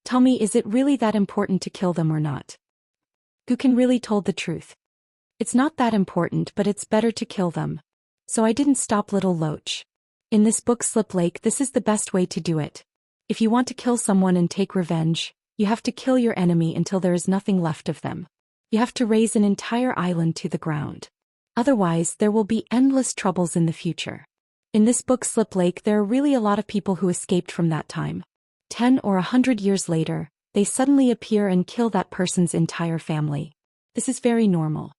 A: Tell me, is it really that important to kill them or not? Gu Ken really told the truth. It's not that important, but it's better to kill them. So I didn't stop Little Loach. In this book Slip Lake, this is the best way to do it. If you want to kill someone and take revenge, you have to kill your enemy until there is nothing left of them. You have to raze an entire island to the ground. Otherwise, there will be endless troubles in the future. In this book Slip Lake, there are really a lot of people who escaped from that time. 10 or 100 years later, they suddenly appear and kill that person's entire family. This is very normal.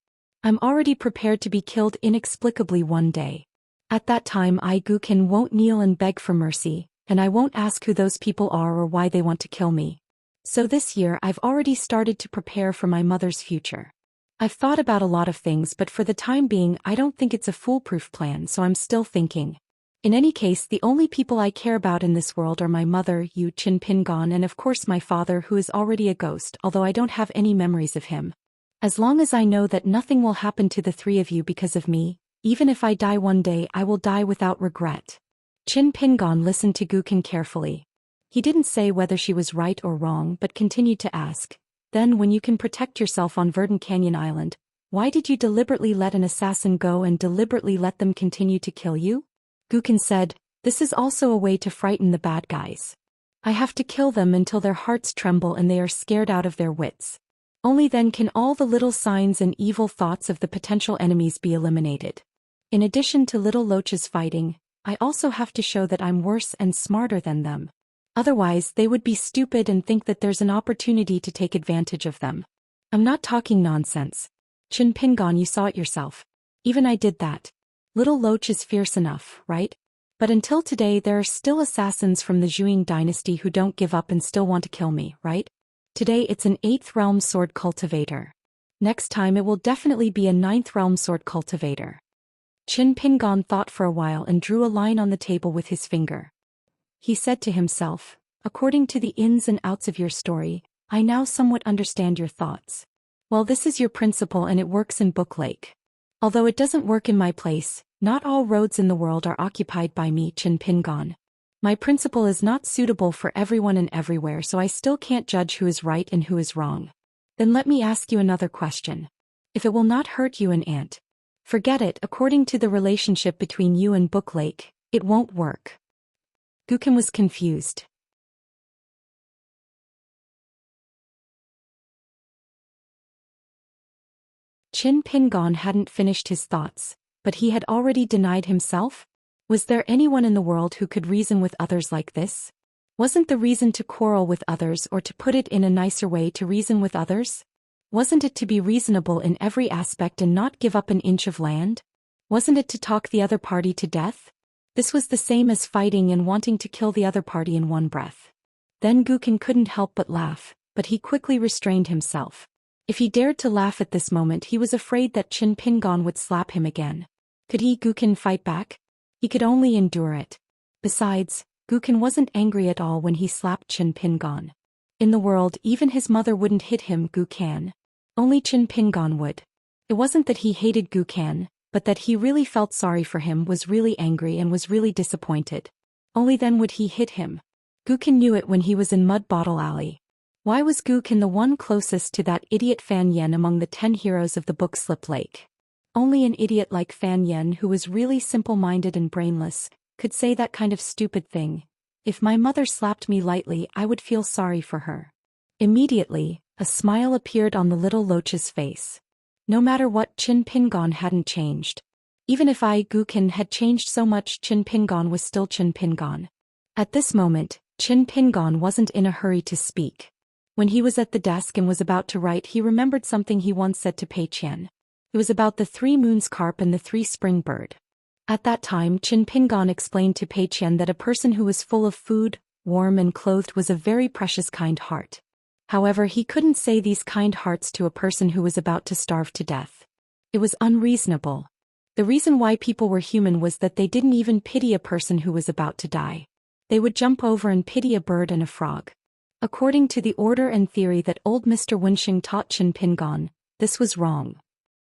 A: I'm already prepared to be killed inexplicably one day. At that time I, Gukin, won't kneel and beg for mercy, and I won't ask who those people are or why they want to kill me. So this year I've already started to prepare for my mother's future. I've thought about a lot of things, but for the time being I don't think it's a foolproof plan, so I'm still thinking. In any case, the only people I care about in this world are my mother, you, Qin Pingon, and of course my father, who is already a ghost, although I don't have any memories of him. As long as I know that nothing will happen to the three of you because of me, even if I die one day I will die without regret. Qin Pingon listened to Gukin carefully. He didn't say whether she was right or wrong but continued to ask, then when you can protect yourself on Verdant Canyon Island, why did you deliberately let an assassin go and deliberately let them continue to kill you? Gukin said, this is also a way to frighten the bad guys. I have to kill them until their hearts tremble and they are scared out of their wits. Only then can all the little signs and evil thoughts of the potential enemies be eliminated. In addition to little loaches fighting, I also have to show that I'm worse and smarter than them. Otherwise, they would be stupid and think that there's an opportunity to take advantage of them. I'm not talking nonsense. Qin Pingon, you saw it yourself. Even I did that. Little Loach is fierce enough, right? But until today there are still assassins from the Zhuang dynasty who don't give up and still want to kill me, right? Today it's an 8th realm sword cultivator. Next time it will definitely be a 9th realm sword cultivator. Qin Pingon thought for a while and drew a line on the table with his finger. He said to himself, according to the ins and outs of your story, I now somewhat understand your thoughts. Well, this is your principle and it works in Book Lake. Although it doesn't work in my place, not all roads in the world are occupied by me, Qin Pingon. My principle is not suitable for everyone and everywhere, so I still can't judge who is right and who is wrong. Then let me ask you another question. If it will not hurt you and Aunt, forget it. According to the relationship between you and Book Lake, it won't work. Gukin was confused. Qin Pingon hadn't finished his thoughts, but he had already denied himself? Was there anyone in the world who could reason with others like this? Wasn't the reason to quarrel with others, or to put it in a nicer way, to reason with others? Wasn't it to be reasonable in every aspect and not give up an inch of land? Wasn't it to talk the other party to death? This was the same as fighting and wanting to kill the other party in one breath. Then Gukin couldn't help but laugh, but he quickly restrained himself. If he dared to laugh at this moment, he was afraid that Qin Pingon would slap him again. Could he, Gukin, fight back? He could only endure it. Besides, Gukin wasn't angry at all when he slapped Qin Pingon. In the world, even his mother wouldn't hit him, Gukin. Only Qin Pingon would. It wasn't that he hated Gukin, but that he really felt sorry for him, was really angry and was really disappointed. Only then would he hit him. Gukin knew it when he was in Mud Bottle Alley. Why was Gukin the one closest to that idiot Fan Yen among the 10 heroes of the book Slip Lake? Only an idiot like Fan Yen, who was really simple-minded and brainless, could say that kind of stupid thing. If my mother slapped me lightly, I would feel sorry for her. Immediately, a smile appeared on the little Loach's face. No matter what, Qin Pingon hadn't changed. Even if I, Gukin, had changed so much, Qin Pingon was still Qin Pingon. At this moment, Qin Pingon wasn't in a hurry to speak. When he was at the desk and was about to write, he remembered something he once said to Pei Qian. It was about the 3 moons carp and the 3 spring bird. At that time, Qin Pingon explained to Pei Qian that a person who was full of food, warm and clothed was a very precious kind heart. However, he couldn't say these kind hearts to a person who was about to starve to death. It was unreasonable. The reason why people were human was that they didn't even pity a person who was about to die. They would jump over and pity a bird and a frog. According to the order and theory that old Mr. Wenxing taught Qin Pingon, this was wrong.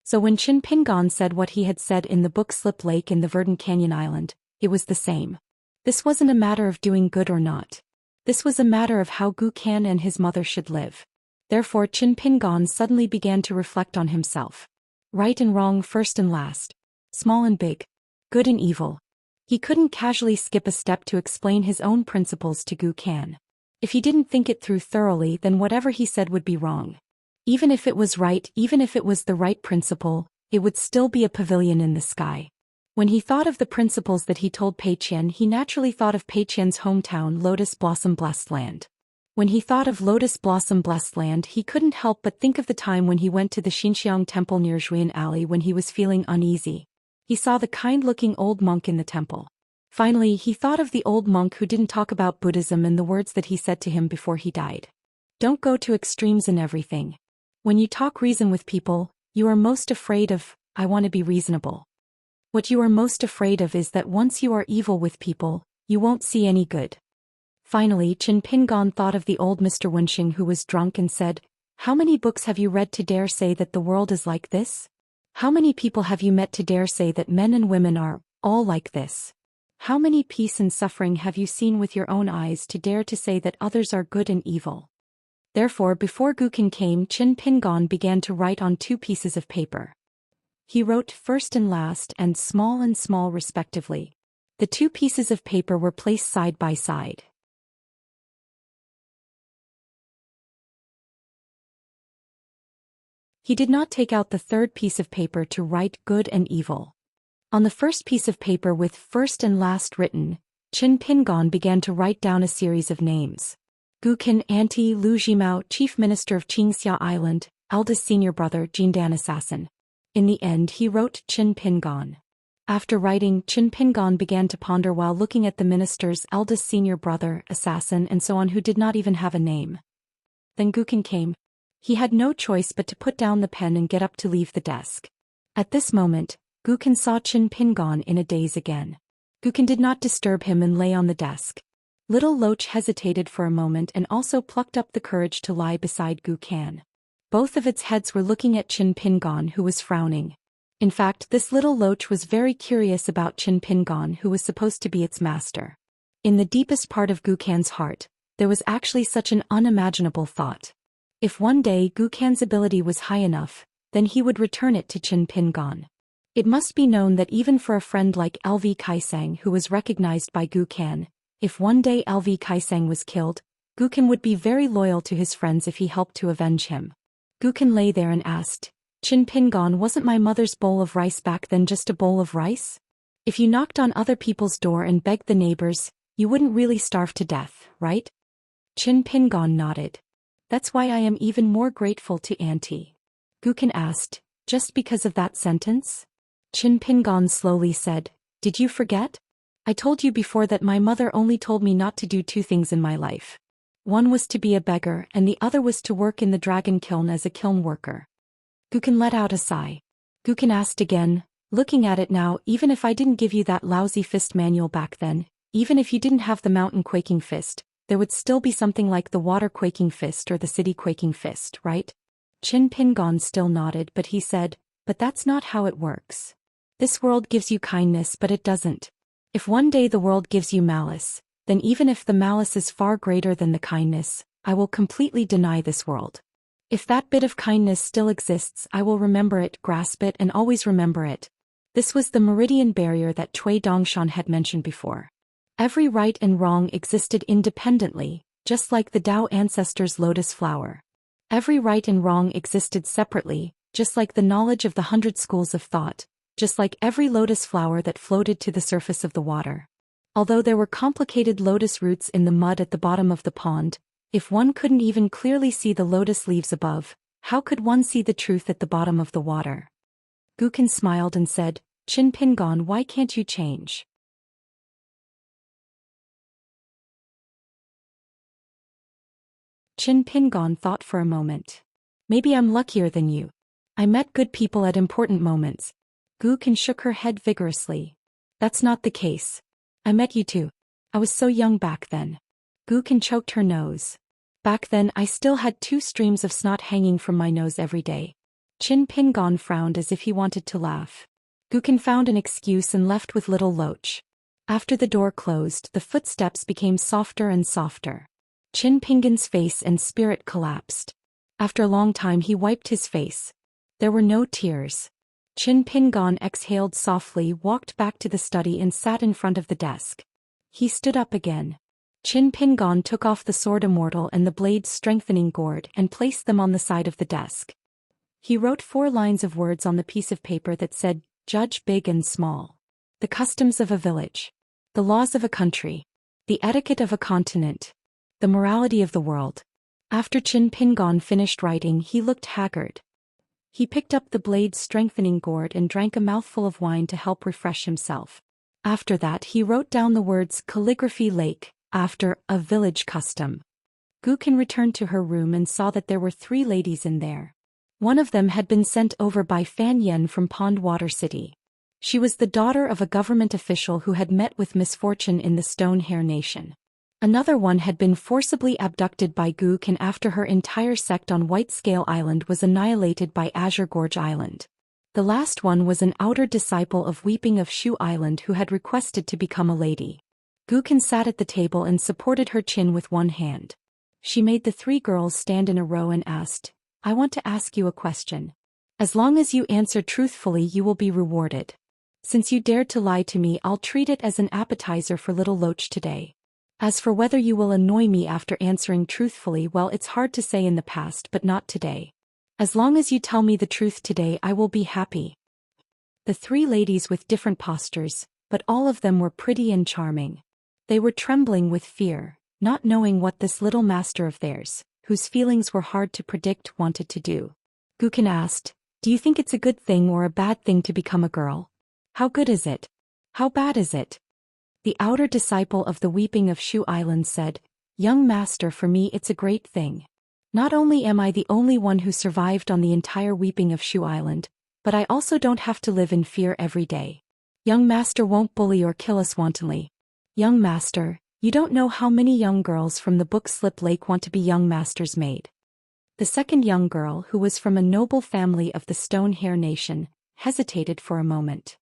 A: So when Qin Pingon said what he had said in the book Slip Lake in the Verdant Canyon Island, it was the same. This wasn't a matter of doing good or not. This was a matter of how Gukin and his mother should live. Therefore Qin Pingon suddenly began to reflect on himself. Right and wrong, first and last. Small and big. Good and evil. He couldn't casually skip a step to explain his own principles to Gu Kan. If he didn't think it through thoroughly, then whatever he said would be wrong. Even if it was right, even if it was the right principle, it would still be a pavilion in the sky. When he thought of the principles that he told Pei Qian, he naturally thought of Pei Qian's hometown, Lotus Blossom Blessed Land. When he thought of Lotus Blossom Blessed Land, he couldn't help but think of the time when he went to the Xianxia temple near Zhuyan Alley when he was feeling uneasy. He saw the kind-looking old monk in the temple. Finally, he thought of the old monk who didn't talk about Buddhism and the words that he said to him before he died. Don't go to extremes in everything. When you talk reason with people, you are most afraid of, I want to be reasonable. What you are most afraid of is that once you are evil with people, you won't see any good. Finally, Qin Pingon thought of the old Mr. Wenxing who was drunk and said, how many books have you read to dare say that the world is like this? How many people have you met to dare say that men and women are all like this? How many peace and suffering have you seen with your own eyes to dare to say that others are good and evil? Therefore, before Gu Kan came, Qin Pingon began to write on 2 pieces of paper. He wrote first and last and small respectively. The 2 pieces of paper were placed side by side. He did not take out the 3rd piece of paper to write good and evil. On the first piece of paper with first and last written, Qin Pingon began to write down a series of names. Gu Kan, Auntie Lu Jimao, Chief Minister of Xianxia Island, eldest senior brother, Jindan assassin. In the end, he wrote Qin Pingon. After writing, Qin Pingon began to ponder while looking at the minister's eldest senior brother, assassin, and so on, who did not even have a name. Then Gu Kan came. He had no choice but to put down the pen and get up to leave the desk. At this moment, Gu Kan saw Qin Pingon in a daze again. Gu Kan did not disturb him and lay on the desk. Little Loach hesitated for a moment and also plucked up the courage to lie beside Gu Kan. Both of its heads were looking at Qin Pingon, who was frowning. In fact, this little Loach was very curious about Qin Pingon, who was supposed to be its master. In the deepest part of Gu Kan's heart, there was actually such an unimaginable thought. If one day Gu Kan's ability was high enough, then he would return it to Qin Pingon. It must be known that even for a friend like LV Kaisang, who was recognized by Gu Kan, if one day LV Kaisang was killed, Gu Kan would be very loyal to his friends if he helped to avenge him. Gu Kan lay there and asked, Qin Pingon, wasn't my mother's bowl of rice back then just a bowl of rice? If you knocked on other people's door and begged the neighbors, you wouldn't really starve to death, right? Qin Pingon nodded. That's why I am even more grateful to Auntie. Gu Kan asked, just because of that sentence? Qin Pingon slowly said, did you forget? I told you before that my mother only told me not to do 2 things in my life. One was to be a beggar and the other was to work in the dragon kiln as a kiln worker. Gu Kan let out a sigh. Gu Kan asked again, looking at it now, even if I didn't give you that lousy fist manual back then, even if you didn't have the mountain quaking fist, there would still be something like the water quaking fist or the city quaking fist, right? Qin Pingon still nodded, but he said, but that's not how it works. This world gives you kindness, but it doesn't. If one day the world gives you malice, then even if the malice is far greater than the kindness, I will completely deny this world. If that bit of kindness still exists, I will remember it, grasp it, and always remember it. This was the meridian barrier that Cui Dongshan had mentioned before. Every right and wrong existed independently, just like the Tao ancestors' lotus flower. Every right and wrong existed separately, just like the knowledge of the 100 schools of thought, just like every lotus flower that floated to the surface of the water. Although there were complicated lotus roots in the mud at the bottom of the pond, if one couldn't even clearly see the lotus leaves above, how could one see the truth at the bottom of the water? Gu Kan smiled and said, Qin Pingon, why can't you change? Qin Pingon thought for a moment. Maybe I'm luckier than you. I met good people at important moments. Gu Kan shook her head vigorously. That's not the case. I met you too. I was so young back then. Gu Kan choked her nose. Back then I still had 2 streams of snot hanging from my nose every day. Qin Pingon frowned as if he wanted to laugh. Gu Kan found an excuse and left with little Loach. After the door closed, the footsteps became softer and softer. Qin Pingon's face and spirit collapsed. After a long time he wiped his face. There were no tears. Qin Pingon exhaled softly, walked back to the study and sat in front of the desk. He stood up again. Qin Pingon took off the sword Immortal and the blade's strengthening gourd and placed them on the side of the desk. He wrote 4 lines of words on the piece of paper that said, "Judge big and small. The customs of a village. The laws of a country. The etiquette of a continent. The morality of the world." After Qin Pingon finished writing, he looked haggard. He picked up the blade's strengthening gourd and drank a mouthful of wine to help refresh himself. After that he wrote down the words calligraphy lake, after a village custom. Gukin returned to her room and saw that there were 3 ladies in there. One of them had been sent over by Fan Yen from Pondwater City. She was the daughter of a government official who had met with misfortune in the Stone Hair Nation. Another one had been forcibly abducted by Gukin after her entire sect on White Scale Island was annihilated by Azure Gorge Island. The last one was an outer disciple of Weeping of Shu Island who had requested to become a lady. Gukin sat at the table and supported her chin with one hand. She made the 3 girls stand in a row and asked, "I want to ask you a question. As long as you answer truthfully, you will be rewarded. Since you dared to lie to me, I'll treat it as an appetizer for little Loach today. As for whether you will annoy me after answering truthfully, well, it's hard to say in the past, but not today. As long as you tell me the truth today, I will be happy." The 3 ladies with different postures, but all of them were pretty and charming. They were trembling with fear, not knowing what this little master of theirs, whose feelings were hard to predict, wanted to do. Gukin asked, "Do you think it's a good thing or a bad thing to become a girl? How good is it? How bad is it?" The outer disciple of the Weeping of Shu Island said, "Young master, for me it's a great thing. Not only am I the only one who survived on the entire Weeping of Shu Island, but I also don't have to live in fear every day. Young master won't bully or kill us wantonly. Young master, you don't know how many young girls from the book Slip Lake want to be young master's maid." The second young girl, who was from a noble family of the Stone Hair Nation, hesitated for a moment.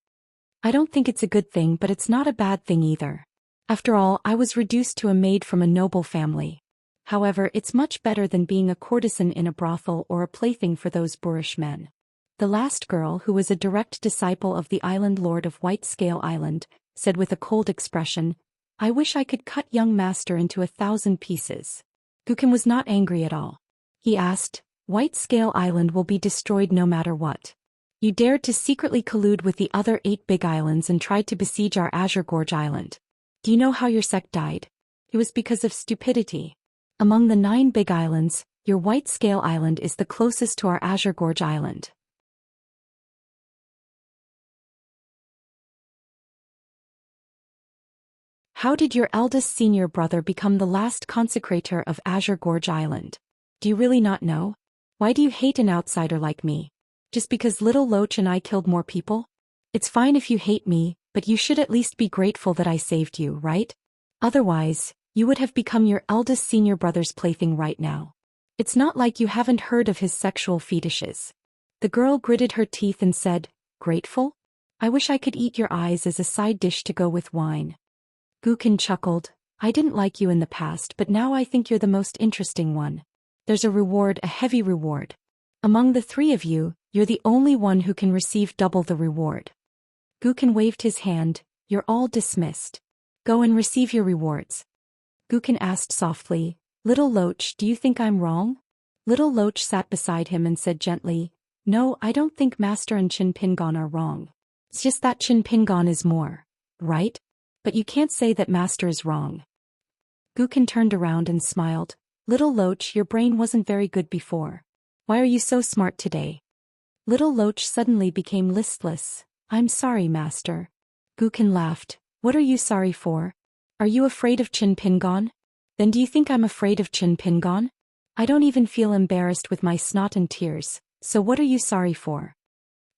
A: "I don't think it's a good thing, but it's not a bad thing either. After all, I was reduced to a maid from a noble family. However, it's much better than being a courtesan in a brothel or a plaything for those boorish men." The last girl, who was a direct disciple of the island lord of White Scale Island, said with a cold expression, "I wish I could cut young master into 1,000 pieces." Gukin was not angry at all. He asked, "White Scale Island will be destroyed no matter what. You dared to secretly collude with the other 8 big islands and tried to besiege our Azure Gorge Island. Do you know how your sect died? It was because of stupidity. Among the 9 big islands, your White Scale Island is the closest to our Azure Gorge Island. How did your eldest senior brother become the last consecrator of Azure Gorge Island? Do you really not know? Why do you hate an outsider like me? Just because little Loach and I killed more people? It's fine if you hate me, but you should at least be grateful that I saved you, right? Otherwise, you would have become your eldest senior brother's plaything right now. It's not like you haven't heard of his sexual fetishes." The girl gritted her teeth and said, "Grateful? I wish I could eat your eyes as a side dish to go with wine." Gukin chuckled, "I didn't like you in the past, but now I think you're the most interesting one. There's a reward, a heavy reward. Among the 3 of you, you're the only one who can receive double the reward." Gukin waved his hand, "You're all dismissed. Go and receive your rewards." Gukin asked softly, "Little Loach, do you think I'm wrong?" Little Loach sat beside him and said gently, "No, I don't think Master and Qin Pingon are wrong. It's just that Qin Pingon is more right? But you can't say that Master is wrong." Gukin turned around and smiled, "Little Loach, your brain wasn't very good before. Why are you so smart today?" Little Loach suddenly became listless. "I'm sorry, Master." Gukin laughed, "What are you sorry for? Are you afraid of Qin Pingon? Then do you think I'm afraid of Qin Pingon? I don't even feel embarrassed with my snot and tears, so what are you sorry for?"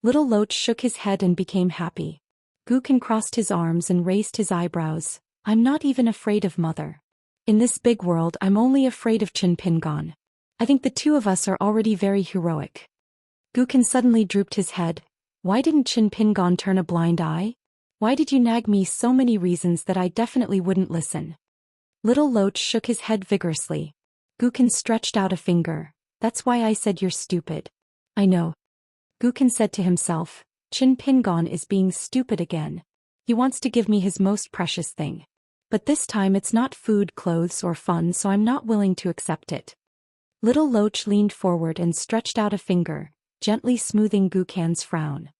A: Little Loach shook his head and became happy. Gukin crossed his arms and raised his eyebrows. "I'm not even afraid of Mother. In this big world, I'm only afraid of Qin Pingon. I think the 2 of us are already very heroic." Gukin suddenly drooped his head. "Why didn't Qin Pingon turn a blind eye? Why did you nag me so many reasons that I definitely wouldn't listen?" Little Loach shook his head vigorously. Gukin stretched out a finger. "That's why I said you're stupid." "I know." Gukin said to himself, Qin Pingon is being stupid again. He wants to give me his most precious thing. But this time it's not food, clothes, or fun, so I'm not willing to accept it. Little Loach leaned forward and stretched out a finger, gently smoothing Gukan's frown.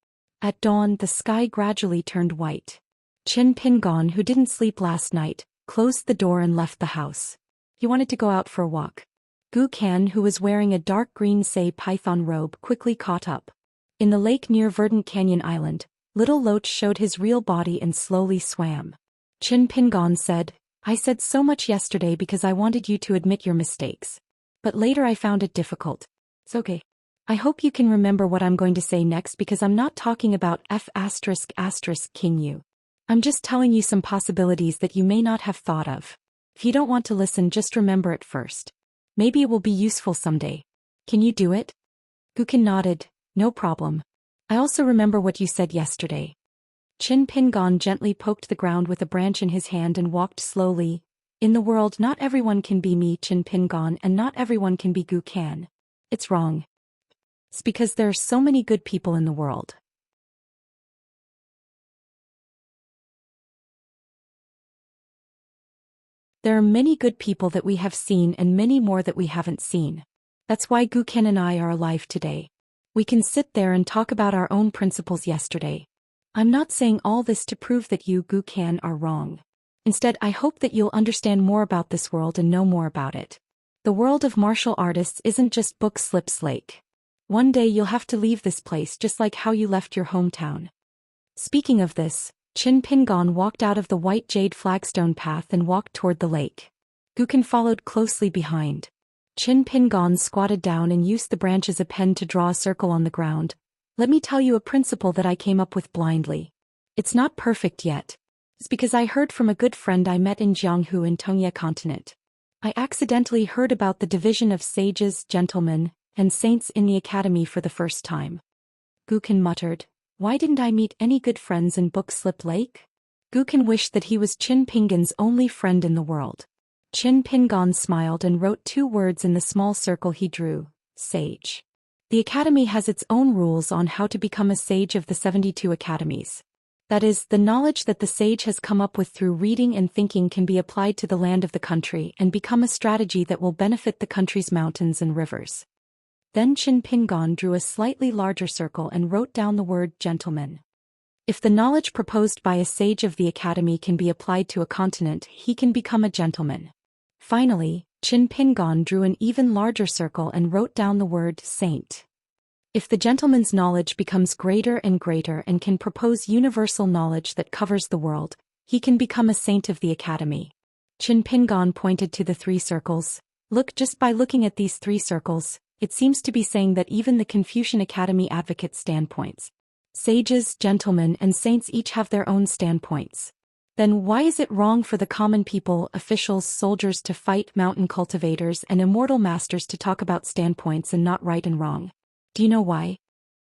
A: At dawn, the sky gradually turned white. Qin Pingon, who didn't sleep last night, closed the door and left the house. He wanted to go out for a walk. Gukan, who was wearing a dark green say python robe, quickly caught up. In the lake near Verdant Canyon Island, Little Loach showed his real body and slowly swam. Qin Pingon said, "I said so much yesterday because I wanted you to admit your mistakes. But later I found it difficult. It's okay. I hope you can remember what I'm going to say next, because I'm not talking about King Yu. I'm just telling you some possibilities that you may not have thought of. If you don't want to listen, just remember it first. Maybe it will be useful someday. Can you do it?" Gukan nodded. "No problem. I also remember what you said yesterday." Qin Pingon gently poked the ground with a branch in his hand and walked slowly. "In the world, not everyone can be me, Qin Pingon, and not everyone can be Gukan. It's wrong. It's because there are so many good people in the world. There are many good people that we have seen and many more that we haven't seen. That's why Gukan and I are alive today. We can sit there and talk about our own principles yesterday. I'm not saying all this to prove that you, Gukan, are wrong. Instead, I hope that you'll understand more about this world and know more about it. The world of martial artists isn't just book slips lake. One day you'll have to leave this place just like how you left your hometown." Speaking of this, Qin Pingon walked out of the white jade flagstone path and walked toward the lake. Gukan followed closely behind. Qin Pingon squatted down and used the branch as a pen to draw a circle on the ground. "Let me tell you a principle that I came up with blindly. It's not perfect yet. It's because I heard from a good friend I met in Jianghu in Tongye continent. I accidentally heard about the division of sages, gentlemen, and saints in the academy for the first time." Gukan muttered, "Why didn't I meet any good friends in Book Slip Lake?" Gukan wished that he was Qin Pingon's only friend in the world. Qin Pingon smiled and wrote 2 words in the small circle he drew: sage. The academy has its own rules on how to become a sage of the 72 academies. That is, the knowledge that the sage has come up with through reading and thinking can be applied to the land of the country and become a strategy that will benefit the country's mountains and rivers. Then Qin Pingon drew a slightly larger circle and wrote down the word gentleman. If the knowledge proposed by a sage of the academy can be applied to a continent, he can become a gentleman. Finally, Qin Pingon drew an even larger circle and wrote down the word saint. If the gentleman's knowledge becomes greater and greater and can propose universal knowledge that covers the world, he can become a saint of the academy. Qin Pingon pointed to the 3 circles. "Look, just by looking at these 3 circles, it seems to be saying that even the Confucian Academy advocates standpoints. Sages, gentlemen, and saints each have their own standpoints. Then why is it wrong for the common people, officials, soldiers to fight, mountain cultivators, and immortal masters to talk about standpoints and not right and wrong? Do you know why?"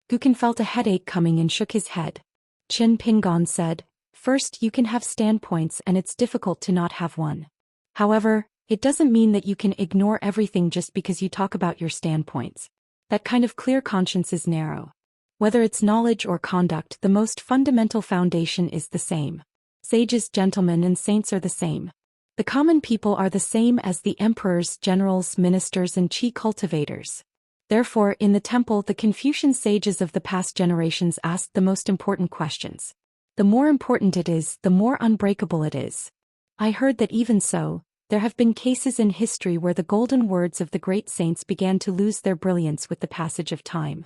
A: Gukan felt a headache coming and shook his head. Qin Pingon said, "First, you can have standpoints and it's difficult to not have one. However, it doesn't mean that you can ignore everything just because you talk about your standpoints. That kind of clear conscience is narrow. Whether it's knowledge or conduct, the most fundamental foundation is the same. Sages, gentlemen, and saints are the same. The common people are the same as the emperors, generals, ministers, and chi cultivators. Therefore, in the temple, the Confucian sages of the past generations asked the most important questions. The more important it is, the more unbreakable it is. I heard that even so, there have been cases in history where the golden words of the great saints began to lose their brilliance with the passage of time."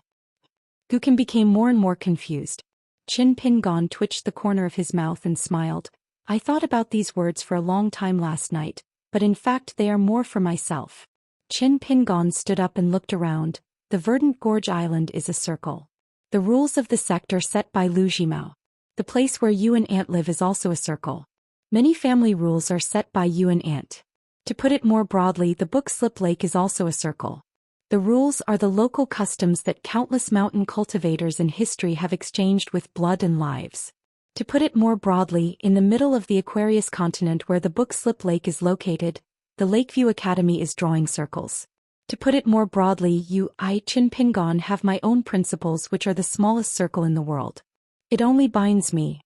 A: Gukan became more and more confused. Qin Pingon twitched the corner of his mouth and smiled. "I thought about these words for a long time last night, but in fact they are more for myself." Qin Pingon stood up and looked around. The Verdant Gorge Island is a circle. The rules of the sect are set by Lu Jimao. The place where you and Aunt live is also a circle. Many family rules are set by you and Aunt. To put it more broadly, the Book Slip Lake is also a circle. The rules are the local customs that countless mountain cultivators in history have exchanged with blood and lives. To put it more broadly, in the middle of the Aquarius continent where the Book Slip Lake is located, the Lakeview Academy is drawing circles. To put it more broadly, I Qin Pingon have my own principles which are the smallest circle in the world. It only binds me.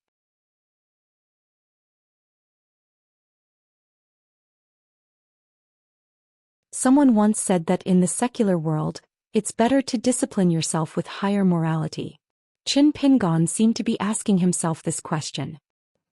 A: Someone once said that in the secular world, it's better to discipline yourself with higher morality. Qin Pingon seemed to be asking himself this question.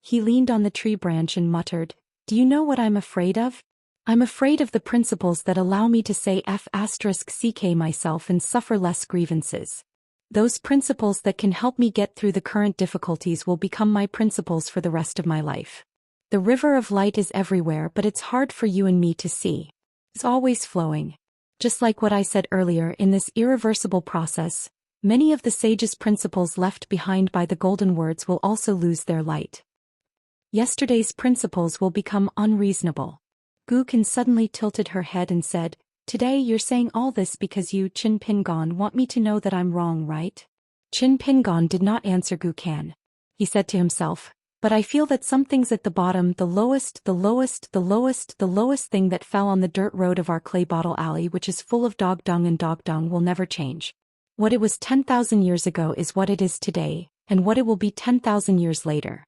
A: He leaned on the tree branch and muttered, "Do you know what I'm afraid of? I'm afraid of the principles that allow me to say f*ck myself and suffer less grievances. Those principles that can help me get through the current difficulties will become my principles for the rest of my life. The river of light is everywhere, but it's hard for you and me to see. It's always flowing. Just like what I said earlier, in this irreversible process, many of the sage's principles left behind by the golden words will also lose their light. Yesterday's principles will become unreasonable." Gukin suddenly tilted her head and said, "Today you're saying all this because you, Qin Pingon, want me to know that I'm wrong, right?" Qin Pingon did not answer Gukan. He said to himself, "But I feel that something's at the bottom, the lowest thing that fell on the dirt road of our clay bottle alley, which is full of dog dung, and dog dung will never change. What it was 10,000 years ago is what it is today, and what it will be 10,000 years later.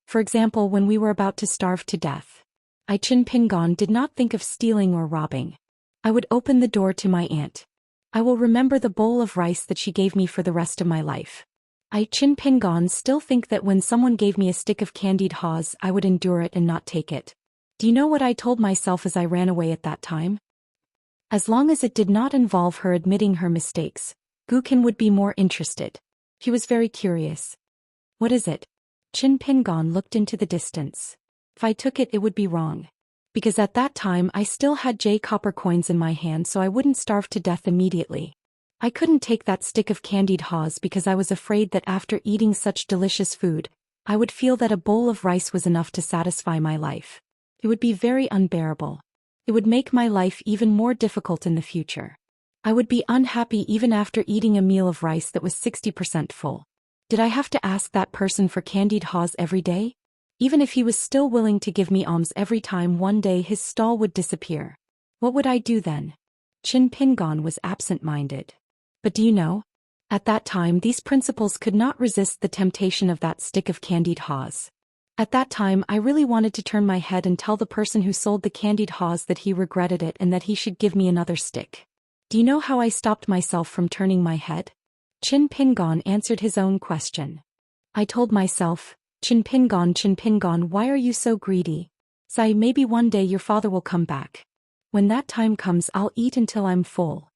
A: For example, when we were about to starve to death, I Qin Pingon did not think of stealing or robbing. I would open the door to my aunt. I will remember the bowl of rice that she gave me for the rest of my life. I Qin Pingon still think that when someone gave me a stick of candied haws, I would endure it and not take it. Do you know what I told myself as I ran away at that time? As long as it did not involve her admitting her mistakes, Gukin would be more interested. He was very curious. What is it? Qin Pingon looked into the distance. If I took it, it would be wrong. Because at that time I still had J copper coins in my hand, so I wouldn't starve to death immediately. I couldn't take that stick of candied haws because I was afraid that after eating such delicious food, I would feel that a bowl of rice was enough to satisfy my life. It would be very unbearable. It would make my life even more difficult in the future. I would be unhappy even after eating a meal of rice that was 60% full. Did I have to ask that person for candied haws every day? Even if he was still willing to give me alms every time, one day his stall would disappear. What would I do then?" Qin Pingon was absent-minded. But do you know? At that time these principles could not resist the temptation of that stick of candied haws. At that time I really wanted to turn my head and tell the person who sold the candied haws that he regretted it and that he should give me another stick. Do you know how I stopped myself from turning my head? Qin Pingon answered his own question. I told myself, Qin Pingon, why are you so greedy? Say, maybe one day your father will come back. When that time comes, I'll eat until I'm full.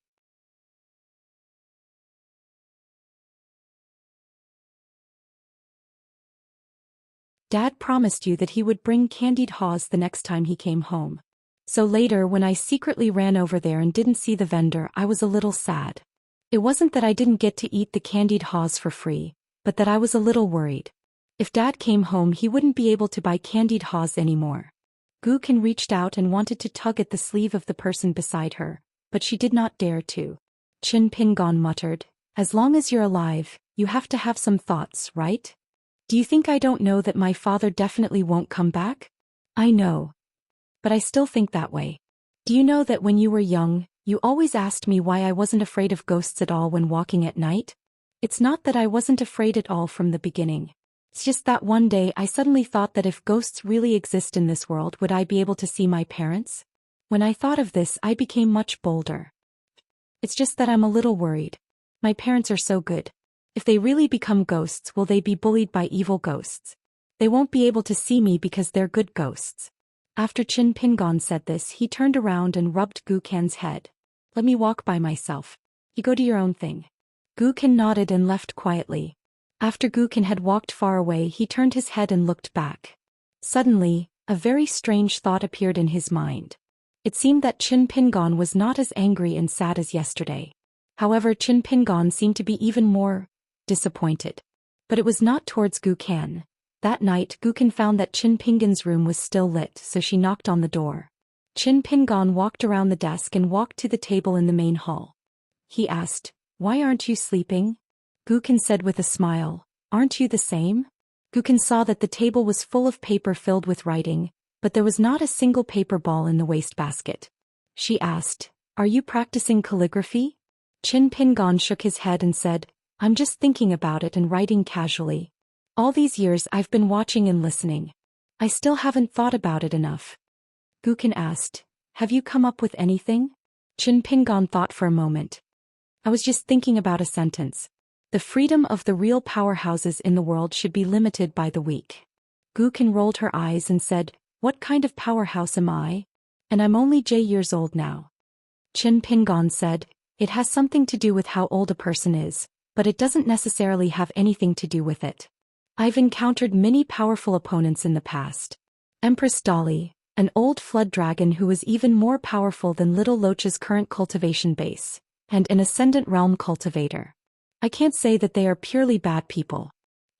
A: Dad promised you that he would bring candied haws the next time he came home. So later, when I secretly ran over there and didn't see the vendor, I was a little sad. It wasn't that I didn't get to eat the candied haws for free, but that I was a little worried. If Dad came home, he wouldn't be able to buy candied haws anymore. Gukin reached out and wanted to tug at the sleeve of the person beside her, but she did not dare to. Qin Pingon muttered, "As long as you're alive, you have to have some thoughts, right? Do you think I don't know that my father definitely won't come back? I know. But I still think that way. Do you know that when you were young, you always asked me why I wasn't afraid of ghosts at all when walking at night? It's not that I wasn't afraid at all from the beginning. It's just that one day I suddenly thought that if ghosts really exist in this world, would I be able to see my parents? When I thought of this, I became much bolder. It's just that I'm a little worried. My parents are so good. If they really become ghosts, will they be bullied by evil ghosts? They won't be able to see me because they're good ghosts." After Qin Pingon said this, he turned around and rubbed Gukan's head. "Let me walk by myself. You go do your own thing." Gukan nodded and left quietly. After Gukan had walked far away, he turned his head and looked back. Suddenly, a very strange thought appeared in his mind. It seemed that Qin Pingon was not as angry and sad as yesterday. However, Qin Pingon seemed to be even more disappointed. But it was not towards Gukan. That night, Gukan found that Qin Pingon's room was still lit, so she knocked on the door. Qin Pingon walked around the desk and walked to the table in the main hall. He asked, "Why aren't you sleeping?" Gukan said with a smile, "Aren't you the same?" Gukan saw that the table was full of paper filled with writing, but there was not a single paper ball in the wastebasket. She asked, Are you practicing calligraphy? Qin Pingon shook his head and said, I'm just thinking about it and writing casually. All these years I've been watching and listening. I still haven't thought about it enough. Gukin asked, have you come up with anything? Qin Pingon thought for a moment. I was just thinking about a sentence. The freedom of the real powerhouses in the world should be limited by the weak. Gukin rolled her eyes and said, what kind of powerhouse am I? And I'm only years old now. Qin Pingon said, it has something to do with how old a person is, but it doesn't necessarily have anything to do with it. I've encountered many powerful opponents in the past. Empress Dolly, an old flood dragon who was even more powerful than Little Locha's current cultivation base, and an Ascendant Realm cultivator. I can't say that they are purely bad people.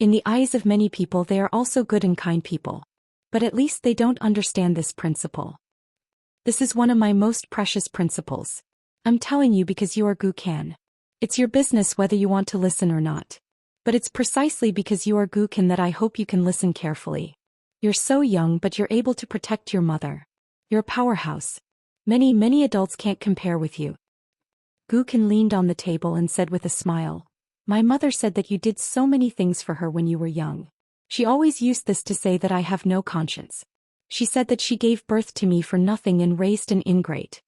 A: In the eyes of many people they are also good and kind people. But at least they don't understand this principle. This is one of my most precious principles. I'm telling you because you are Gukan. It's your business whether you want to listen or not. But it's precisely because you are Gukan that I hope you can listen carefully. You're so young but you're able to protect your mother. You're a powerhouse. Many adults can't compare with you. Gukan leaned on the table and said with a smile, my mother said that you did so many things for her when you were young. She always used this to say that I have no conscience. She said that she gave birth to me for nothing and raised an ingrate.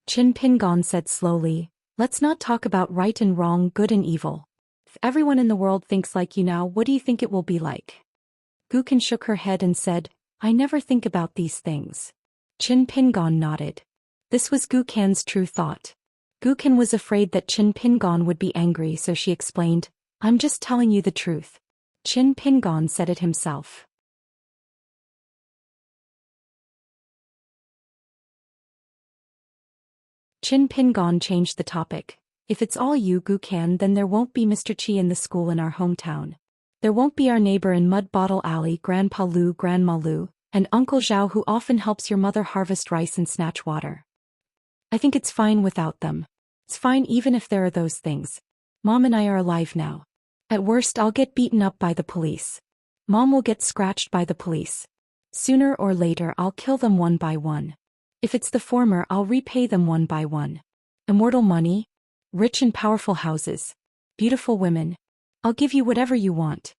A: Qin Pingon said slowly, let's not talk about right and wrong, good and evil. If everyone in the world thinks like you now, what do you think it will be like? Gukan shook her head and said, I never think about these things. Qin Pingon nodded. This was Gukan's true thought. Gukan was afraid that Qin Pingon would be angry, so she explained, I'm just telling you the truth. Qin Pingon said it himself. Qin Pingon changed the topic. If it's all you, Gukan, then there won't be Mr. Chi in the school in our hometown. There won't be our neighbor in Mud Bottle Alley, Grandpa Lu, Grandma Lu, and Uncle Zhao who often helps your mother harvest rice and snatch water. I think it's fine without them. It's fine even if there are those things. Mom and I are alive now. At worst I'll get beaten up by the police. Mom will get scratched by the police. Sooner or later I'll kill them one by one. If it's the former, I'll repay them one by one. Immortal money, rich and powerful houses, beautiful women. I'll give you whatever you want.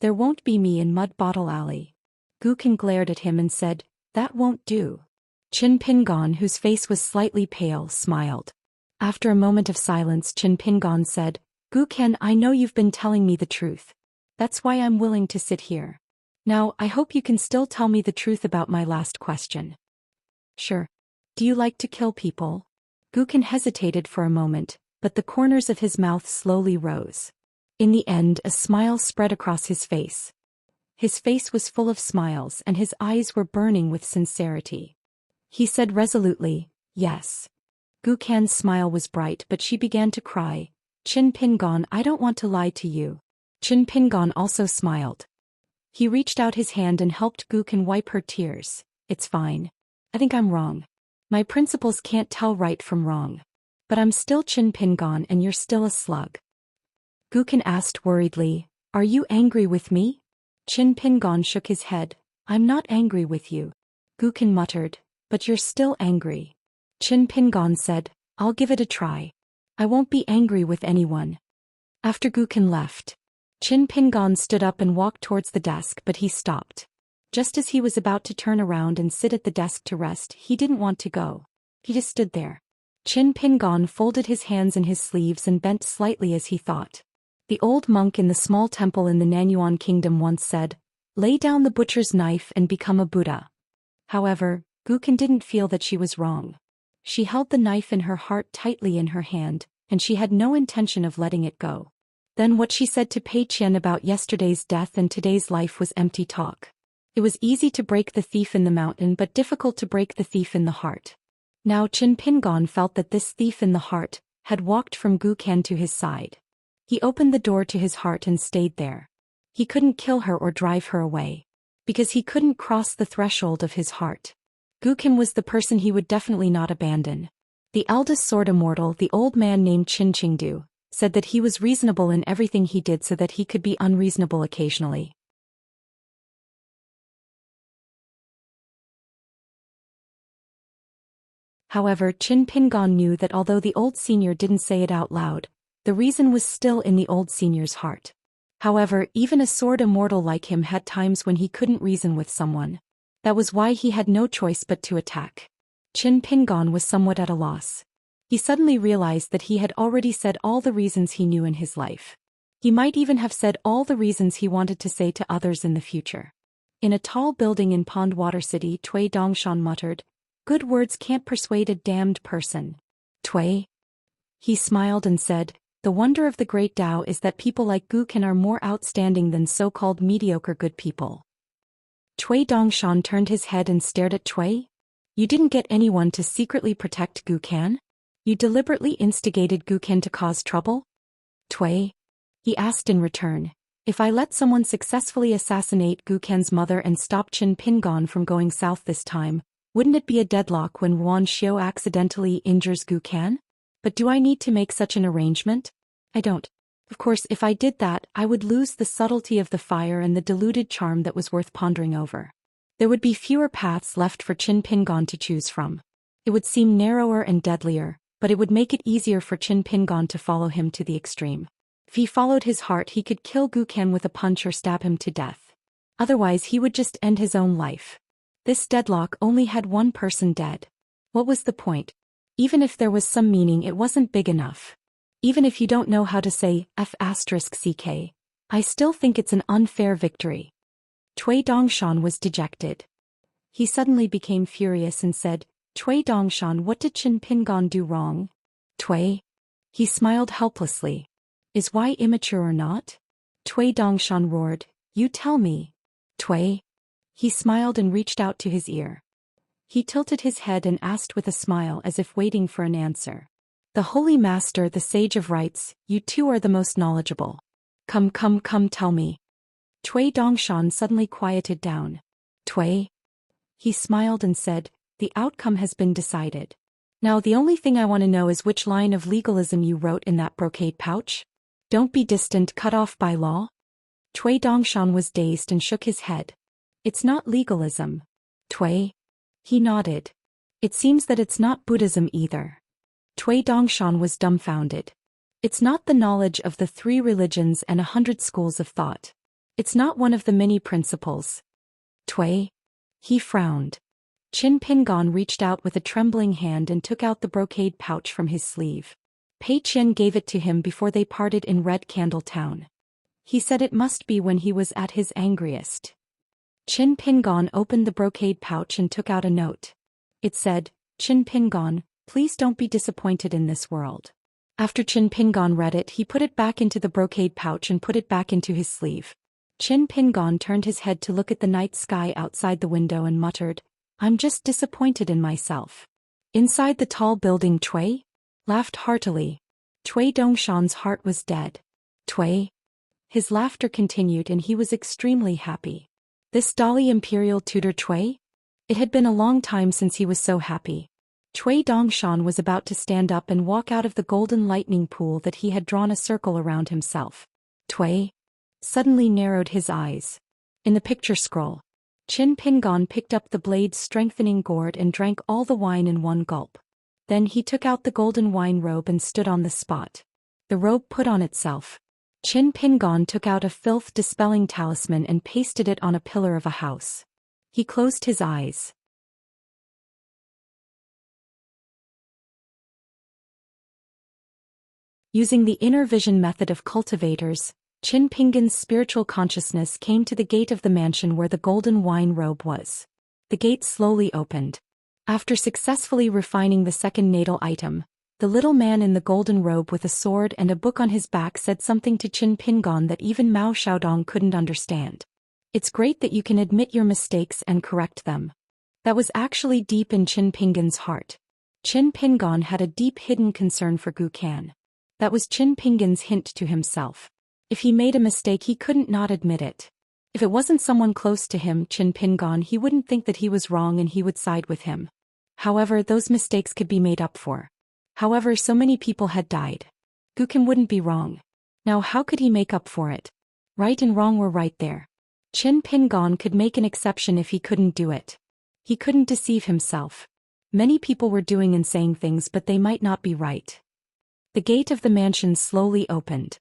A: There won't be me in Mud Bottle Alley. Gukan glared at him and said, that won't do. Qin Pingon, whose face was slightly pale, smiled. After a moment of silence, Qin Pingon said, Gukan, I know you've been telling me the truth. That's why I'm willing to sit here. Now, I hope you can still tell me the truth about my last question. Sure. Do you like to kill people? Gukan hesitated for a moment, but the corners of his mouth slowly rose. In the end, a smile spread across his face. His face was full of smiles and his eyes were burning with sincerity. He said resolutely, yes. Gukan's smile was bright but she began to cry. Qin Pingon, I don't want to lie to you. Qin Pingon also smiled. He reached out his hand and helped Gukan wipe her tears. It's fine. I think I'm wrong. My principles can't tell right from wrong. But I'm still Qin Pingon and you're still a slug. Gukan asked worriedly, are you angry with me? Qin Pingon shook his head. I'm not angry with you. Gukan muttered, but you're still angry. Qin Pingon said, I'll give it a try. I won't be angry with anyone. After Gukan left, Qin Pingon stood up and walked towards the desk, but he stopped. Just as he was about to turn around and sit at the desk to rest, he didn't want to go. He just stood there. Qin Pingon folded his hands in his sleeves and bent slightly as he thought. The old monk in the small temple in the Nanyuan kingdom once said, lay down the butcher's knife and become a Buddha. However, Gukan didn't feel that she was wrong. She held the knife in her heart tightly in her hand, and she had no intention of letting it go. Then what she said to Pei Qian about yesterday's death and today's life was empty talk. It was easy to break the thief in the mountain but difficult to break the thief in the heart. Now Qin Pingon felt that this thief in the heart had walked from Gukan to his side. He opened the door to his heart and stayed there. He couldn't kill her or drive her away. Because he couldn't cross the threshold of his heart. Gukan was the person he would definitely not abandon. The eldest sword immortal, the old man named Qin Qingdu, said that he was reasonable in everything he did so that he could be unreasonable occasionally. However, Qin Pingon knew that although the old senior didn't say it out loud, the reason was still in the old senior's heart. However, even a sword immortal like him had times when he couldn't reason with someone. That was why he had no choice but to attack. Qin Pingon was somewhat at a loss. He suddenly realized that he had already said all the reasons he knew in his life. He might even have said all the reasons he wanted to say to others in the future. In a tall building in Pondwater City, Cui Dongshan muttered, "Good words can't persuade a damned person." Cui. He smiled and said, "The wonder of the great Tao is that people like Gu Ken are more outstanding than so-called mediocre good people." Cui Dongshan turned his head and stared at Cui. "You didn't get anyone to secretly protect Gu Ken? You deliberately instigated Gu Ken to cause trouble?" Cui. He asked in return, "If I let someone successfully assassinate Gu Ken's mother and stop Qin Pingon from going south this time, wouldn't it be a deadlock when Yuan Xiao accidentally injures Gu Ken? But do I need to make such an arrangement? I don't. Of course, if I did that, I would lose the subtlety of the fire and the diluted charm that was worth pondering over. There would be fewer paths left for Qin Pingon to choose from. It would seem narrower and deadlier, but it would make it easier for Qin Pingon to follow him to the extreme. If he followed his heart, he could kill Gu Ken with a punch or stab him to death. Otherwise, he would just end his own life. This deadlock only had one person dead. What was the point? Even if there was some meaning, it wasn't big enough. Even if you don't know how to say F***ck, I still think it's an unfair victory." Cui Dongshan was dejected. He suddenly became furious and said, "Cui Dongshan, what did Qin Pingon do wrong?" Cui. He smiled helplessly. "Is Y immature or not?" Cui Dongshan roared, "You tell me." Cui. He smiled and reached out to his ear. He tilted his head and asked with a smile as if waiting for an answer. "The Holy Master, the Sage of Rites, you two are the most knowledgeable. Come, tell me." Cui Dongshan suddenly quieted down. Cui. He smiled and said, "The outcome has been decided. Now the only thing I want to know is which line of legalism you wrote in that brocade pouch? Don't be distant, cut off by law." Cui Dongshan was dazed and shook his head. "It's not legalism." Cui. He nodded. "It seems that it's not Buddhism either." Cui Dongshan was dumbfounded. "It's not the knowledge of the 3 religions and 100 schools of thought. It's not one of the many principles." Cui. He frowned. Qin Pingon reached out with a trembling hand and took out the brocade pouch from his sleeve. Pei Qian gave it to him before they parted in Red Candle Town. He said it must be when he was at his angriest. Qin Pingon opened the brocade pouch and took out a note. It said, "Qin Pingon, please don't be disappointed in this world." After Qin Pingon read it, he put it back into the brocade pouch and put it back into his sleeve. Qin Pingon turned his head to look at the night sky outside the window and muttered, "I'm just disappointed in myself." Inside the tall building, Cui laughed heartily. Cui Dongshan's heart was dead. Cui. His laughter continued and he was extremely happy. This Dali Imperial tutor Cui? It had been a long time since he was so happy. Cui Dongshan was about to stand up and walk out of the golden lightning pool that he had drawn a circle around himself. Cui suddenly narrowed his eyes. In the picture scroll, Qin Pingon picked up the blade's strengthening gourd and drank all the wine in one gulp. Then he took out the golden wine robe and stood on the spot. The robe put on itself. Qin Pingon took out a filth-dispelling talisman and pasted it on a pillar of a house. He closed his eyes. Using the inner vision method of cultivators, Qin Pingon's spiritual consciousness came to the gate of the mansion where the golden wine robe was. The gate slowly opened. After successfully refining the second natal item, the little man in the golden robe with a sword and a book on his back said something to Qin Pingon that even Mao Xiaodong couldn't understand. "It's great that you can admit your mistakes and correct them." That was actually deep in Qin Pingon's heart. Qin Pingon had a deep hidden concern for Gu Ken. That was Qin Pingon's hint to himself. If he made a mistake, he couldn't not admit it. If it wasn't someone close to him, Qin Pingon, he wouldn't think that he was wrong and he would side with him. However, those mistakes could be made up for. However, so many people had died. Gu Ken wouldn't be wrong. Now how could he make up for it? Right and wrong were right there. Qin Pingon could make an exception if he couldn't do it. He couldn't deceive himself. Many people were doing and saying things, but they might not be right. The gate of the mansion slowly opened.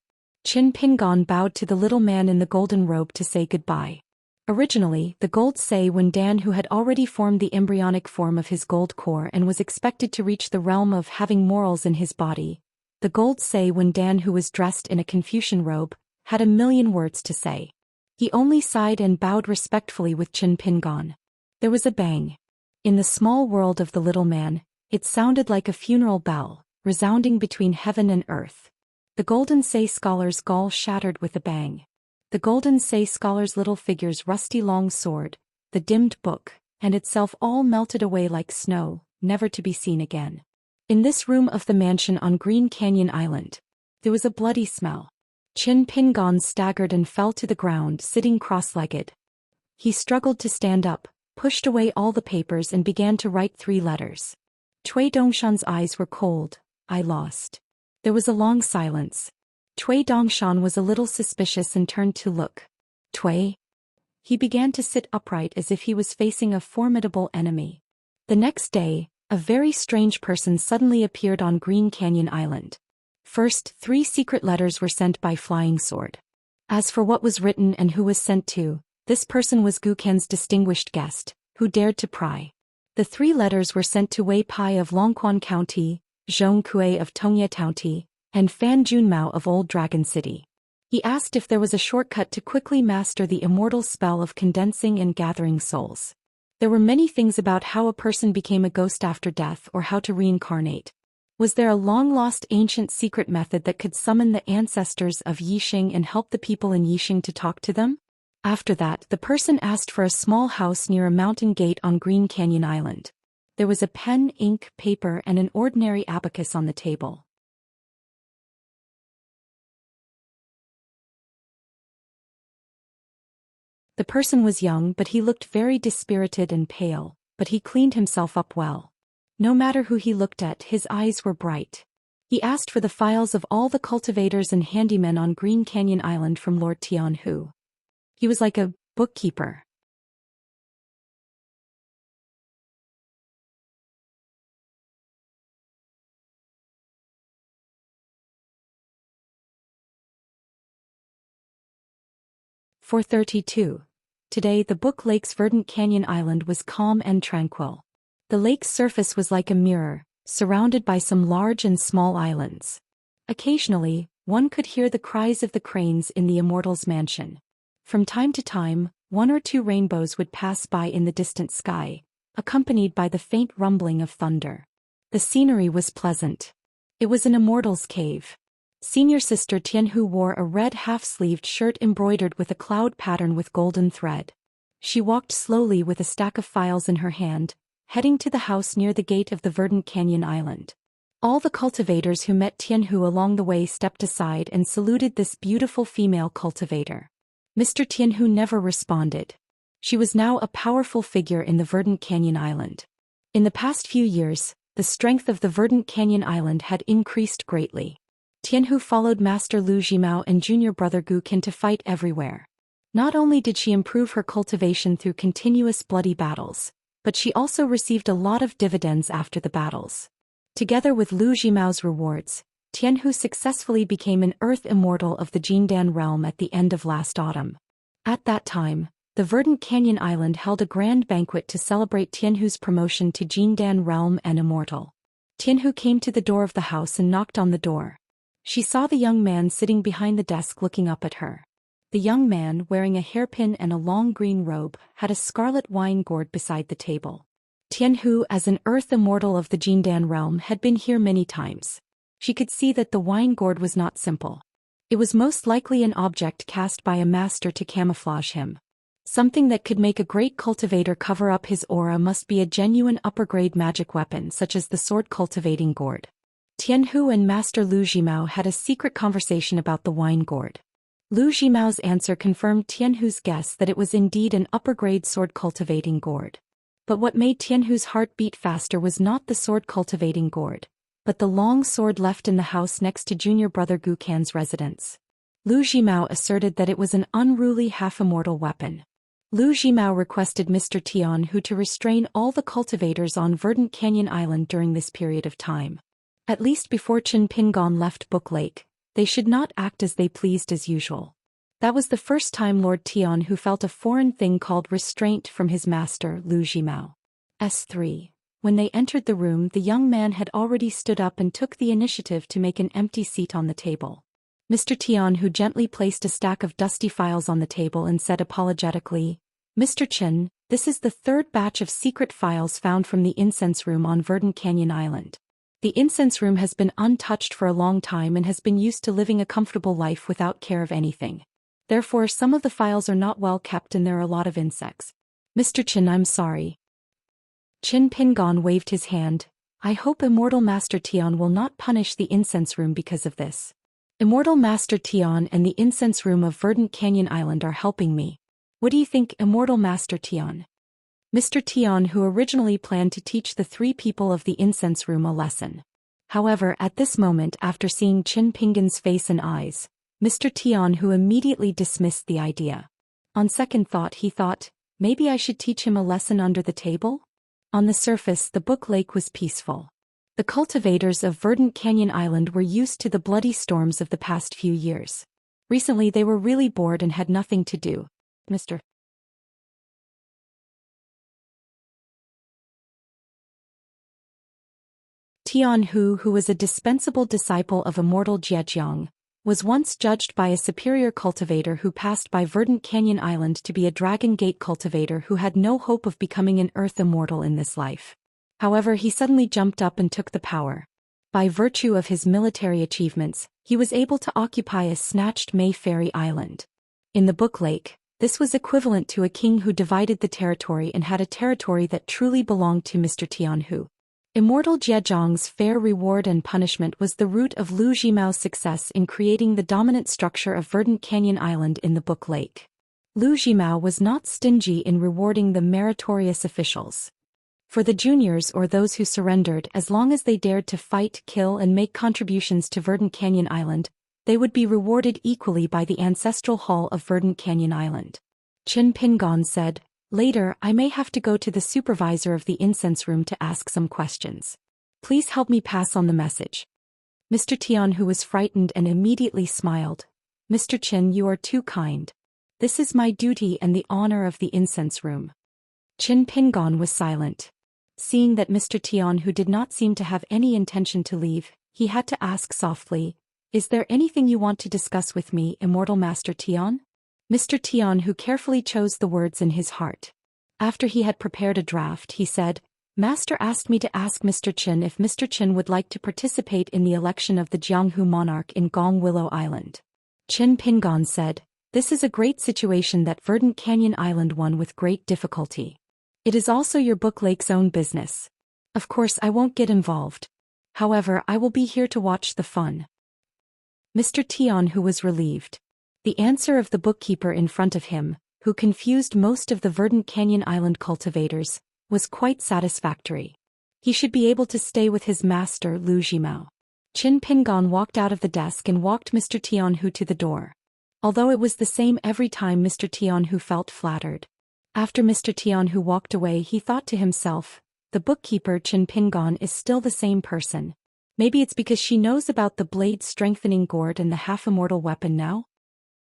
A: Qin Pingon bowed to the little man in the golden robe to say goodbye. Originally, the gold Sei Wendan, who had already formed the embryonic form of his gold core and was expected to reach the realm of having morals in his body, the gold Sei Wendan, who was dressed in a Confucian robe, had a million words to say. He only sighed and bowed respectfully with Qin Pingon. There was a bang. In the small world of the little man, it sounded like a funeral bell, resounding between heaven and earth. The golden Sei scholar's gall shattered with a bang. The golden Sei scholar's little figure's rusty long sword, the dimmed book, and itself all melted away like snow, never to be seen again. In this room of the mansion on Green Canyon Island, there was a bloody smell. Qin Pingon staggered and fell to the ground, sitting cross-legged. He struggled to stand up, pushed away all the papers and began to write 3 letters. Cui Dongshan's eyes were cold. I lost. There was a long silence. Cui Dongshan was a little suspicious and turned to look. Cui? He began to sit upright as if he was facing a formidable enemy. The next day, a very strange person suddenly appeared on Green Canyon Island. First, 3 secret letters were sent by Flying Sword. As for what was written and who was sent to, this person was Guken's distinguished guest, who dared to pry. The 3 letters were sent to Wei Pai of Longquan County, Zhong Kue of Tongye County, and Fan Junmao of Old Dragon City. He asked if there was a shortcut to quickly master the immortal spell of condensing and gathering souls. There were many things about how a person became a ghost after death or how to reincarnate. Was there a long-lost ancient secret method that could summon the ancestors of Yixing and help the people in Yixing to talk to them? After that, the person asked for a small house near a mountain gate on Green Canyon Island. There was a pen, ink, paper, and an ordinary abacus on the table. The person was young, but he looked very dispirited and pale, but he cleaned himself up well. No matter who he looked at, his eyes were bright. He asked for the files of all the cultivators and handymen on Green Canyon Island from Lord Tianhu. He was like a bookkeeper. For 32. Today the Book Lake's verdant canyon island was calm and tranquil. The lake's surface was like a mirror, surrounded by some large and small islands. Occasionally, one could hear the cries of the cranes in the Immortal's mansion. From time to time, 1 or 2 rainbows would pass by in the distant sky, accompanied by the faint rumbling of thunder. The scenery was pleasant. It was an Immortal's cave. Senior Sister Tianhu wore a red half-sleeved shirt embroidered with a cloud pattern with golden thread. She walked slowly with a stack of files in her hand, heading to the house near the gate of the verdant canyon island. All the cultivators who met Tianhu along the way stepped aside and saluted this beautiful female cultivator. Mr. Tianhu never responded. She was now a powerful figure in the verdant canyon island. In the past few years, the strength of the verdant canyon island had increased greatly. Tianhu followed Master Lu Jimao and junior brother Gu Qin to fight everywhere. Not only did she improve her cultivation through continuous bloody battles, but she also received a lot of dividends after the battles. Together with Lu Jimao's rewards, Tianhu successfully became an Earth Immortal of the Jindan realm at the end of last autumn. At that time, the verdant canyon island held a grand banquet to celebrate Tianhu's promotion to Jindan realm and Immortal. Tianhu came to the door of the house and knocked on the door. She saw the young man sitting behind the desk looking up at her. The young man, wearing a hairpin and a long green robe, had a scarlet wine gourd beside the table. Tianhu, as an Earth Immortal of the Jindan realm, had been here many times. She could see that the wine gourd was not simple. It was most likely an object cast by a master to camouflage him. Something that could make a great cultivator cover up his aura must be a genuine upper-grade magic weapon such as the sword cultivating gourd. Tianhu and Master Lu Jimao had a secret conversation about the wine gourd. Lu Jimao's answer confirmed Tianhu's guess that it was indeed an upper-grade sword cultivating gourd. But what made Tianhu's heart beat faster was not the sword cultivating gourd, but the long sword left in the house next to junior brother Gu Can's residence. Lu Jimao asserted that it was an unruly half-immortal weapon. Lu Zhimao requested Mr. Tianhu to restrain all the cultivators on Verdant Canyon Island during this period of time. At least before Qin Pingon left Book Lake, they should not act as they pleased as usual. That was the first time Lord Tianhu felt a foreign thing called restraint from his master, Lu Zhimao. S3. When they entered the room, the young man had already stood up and took the initiative to make an empty seat on the table. Mr. Tianhu gently placed a stack of dusty files on the table and said apologetically, "Mr. Qin, this is the third batch of secret files found from the incense room on Verdant Canyon Island. The incense room has been untouched for a long time and has been used to living a comfortable life without care of anything. Therefore, some of the files are not well kept and there are a lot of insects. Mr. Qin, I'm sorry." Qin Pingon waved his hand. "I hope Immortal Master Tian will not punish the incense room because of this. Immortal Master Tian and the incense room of Verdant Canyon Island are helping me. What do you think, Immortal Master Tian?" Mr. Tian, who originally planned to teach the three people of the incense room a lesson. However, at this moment, after seeing Qin Pingon's face and eyes, Mr. Tian, who immediately dismissed the idea. On second thought, he thought, maybe I should teach him a lesson under the table? On the surface, the Book Lake was peaceful. The cultivators of Verdant Canyon Island were used to the bloody storms of the past few years. Recently they were really bored and had nothing to do. Mr. Tianhu, who was a dispensable disciple of Immortal Zhejiang, was once judged by a superior cultivator who passed by Verdant Canyon Island to be a Dragon Gate cultivator who had no hope of becoming an Earth Immortal in this life. However, he suddenly jumped up and took the power. By virtue of his military achievements, he was able to occupy a snatched May Fairy Island. In the Book Lake, this was equivalent to a king who divided the territory and had a territory that truly belonged to Mr. Tianhu. Immortal Zhejiang's fair reward and punishment was the root of Lu Zhimao's success in creating the dominant structure of Verdant Canyon Island in the Book Lake. Lu Zhimao was not stingy in rewarding the meritorious officials. For the juniors or those who surrendered, as long as they dared to fight, kill and make contributions to Verdant Canyon Island, they would be rewarded equally by the ancestral hall of Verdant Canyon Island. Qin Pingon said, "Later, I may have to go to the supervisor of the incense room to ask some questions. Please help me pass on the message." Mr. Tian, who was frightened and immediately smiled. "Mr. Qin, you are too kind. This is my duty and the honor of the incense room." Qin Pingon was silent. Seeing that Mr. Tian, who did not seem to have any intention to leave, he had to ask softly, "Is there anything you want to discuss with me, Immortal Master Tian?" Mr. Tian, who carefully chose the words in his heart. After he had prepared a draft, he said, "Master asked me to ask Mr. Qin if Mr. Qin would like to participate in the election of the Jianghu monarch in Gong Willow Island." Qin Pingon said, "This is a great situation that Verdant Canyon Island won with great difficulty. It is also your Book Lake's own business. Of course I won't get involved. However, I will be here to watch the fun." Mr. Tian, who was relieved. The answer of the bookkeeper in front of him, who confused most of the Verdant Canyon Island cultivators, was quite satisfactory. He should be able to stay with his master Lu Zhimao. Qin Pingon walked out of the desk and walked Mr. Tianhu to the door. Although it was the same every time, Mr. Tianhu felt flattered. After Mr. Tianhu walked away, he thought to himself, the bookkeeper Qin Pingon is still the same person. Maybe it's because she knows about the blade strengthening gourd and the half-immortal weapon now?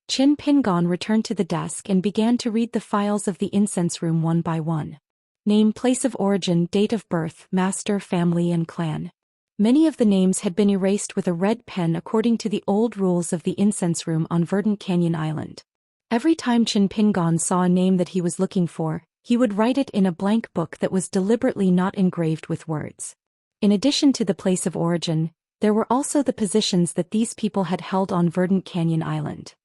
A: Qin Pingon returned to the desk and began to read the files of the incense room one by one. Name, place of origin, date of birth, master, family and clan. Many of the names had been erased with a red pen according to the old rules of the incense room on Verdant Canyon Island. Every time Qin Pingon saw a name that he was looking for, he would write it in a blank book that was deliberately not engraved with words. In addition to the place of origin, there were also the positions that these people had held on Verdant Canyon Island.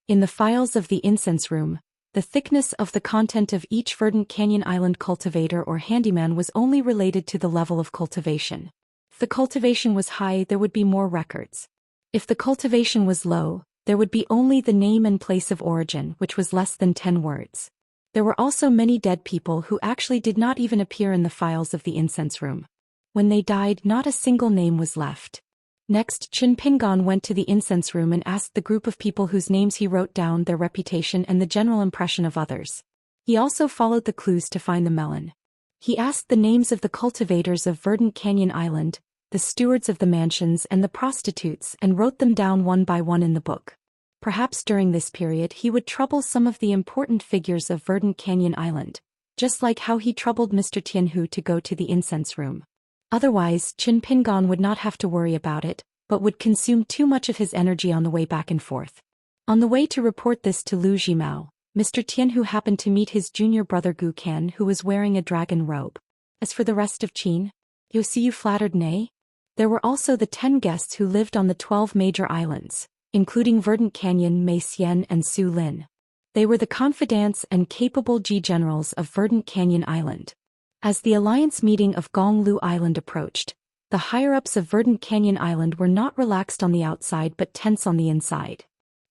A: In the files of the incense room, the thickness of the content of each Verdant Canyon Island cultivator or handyman was only related to the level of cultivation. If the cultivation was high, there would be more records. If the cultivation was low, there would be only the name and place of origin, which was less than 10 words. There were also many dead people who actually did not even appear in the files of the incense room. When they died, not a single name was left. Next, Qin Pingon went to the incense room and asked the group of people whose names he wrote down their reputation and the general impression of others. He also followed the clues to find the melon. He asked the names of the cultivators of Verdant Canyon Island, the stewards of the mansions and the prostitutes, and wrote them down one by one in the book. Perhaps during this period he would trouble some of the important figures of Verdant Canyon Island, just like how he troubled Mr. Tianhu to go to the incense room. Otherwise, Qin Pingon would not have to worry about it, but would consume too much of his energy on the way back and forth. On the way to report this to Lu Jimao, Mr. Tianhu happened to meet his junior brother Gu Kan, who was wearing a dragon robe. As for the rest of Qin, you see, you flattered, nay? There were also the 10 guests who lived on the 12 major islands, including Verdant Canyon, Mei Xian and Su Lin. They were the confidants and capable generals of Verdant Canyon Island. As the alliance meeting of Gonglu Island approached, the higher-ups of Verdant Canyon Island were not relaxed on the outside but tense on the inside.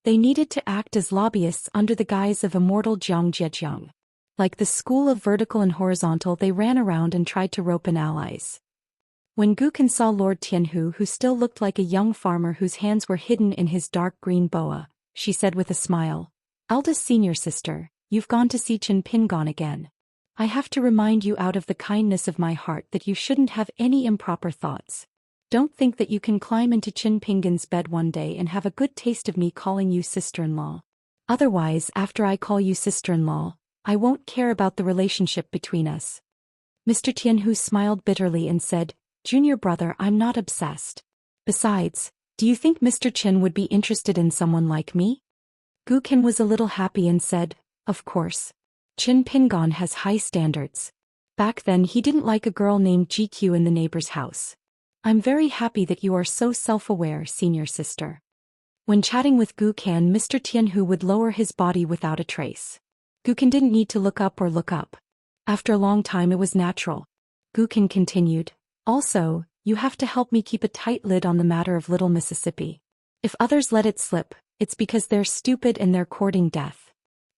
A: They needed to act as lobbyists under the guise of Immortal Jiang. Like the school of vertical and horizontal, they ran around and tried to rope in allies. When Gu Kan saw Lord Tianhu, who still looked like a young farmer whose hands were hidden in his dark green boa, she said with a smile, "Eldest senior sister, you've gone to see Qin Pingon again. I have to remind you out of the kindness of my heart that you shouldn't have any improper thoughts. Don't think that you can climb into Qin Pingon's bed one day and have a good taste of me calling you sister-in-law. Otherwise, after I call you sister-in-law, I won't care about the relationship between us." Mr. Tianhu smiled bitterly and said, "Junior brother, I'm not obsessed. Besides, do you think Mr. Qin would be interested in someone like me?" Gu Kan was a little happy and said, "Of course. Qin Pingon has high standards. Back then he didn't like a girl named GQ in the neighbor's house. I'm very happy that you are so self-aware, senior sister." When chatting with Gu Kan, Mr. Tianhu would lower his body without a trace. Gu Kan didn't need to look up or look up. After a long time it was natural. Gu Kan continued, "Also, you have to help me keep a tight lid on the matter of Little Mississippi. If others let it slip, it's because they're stupid and they're courting death.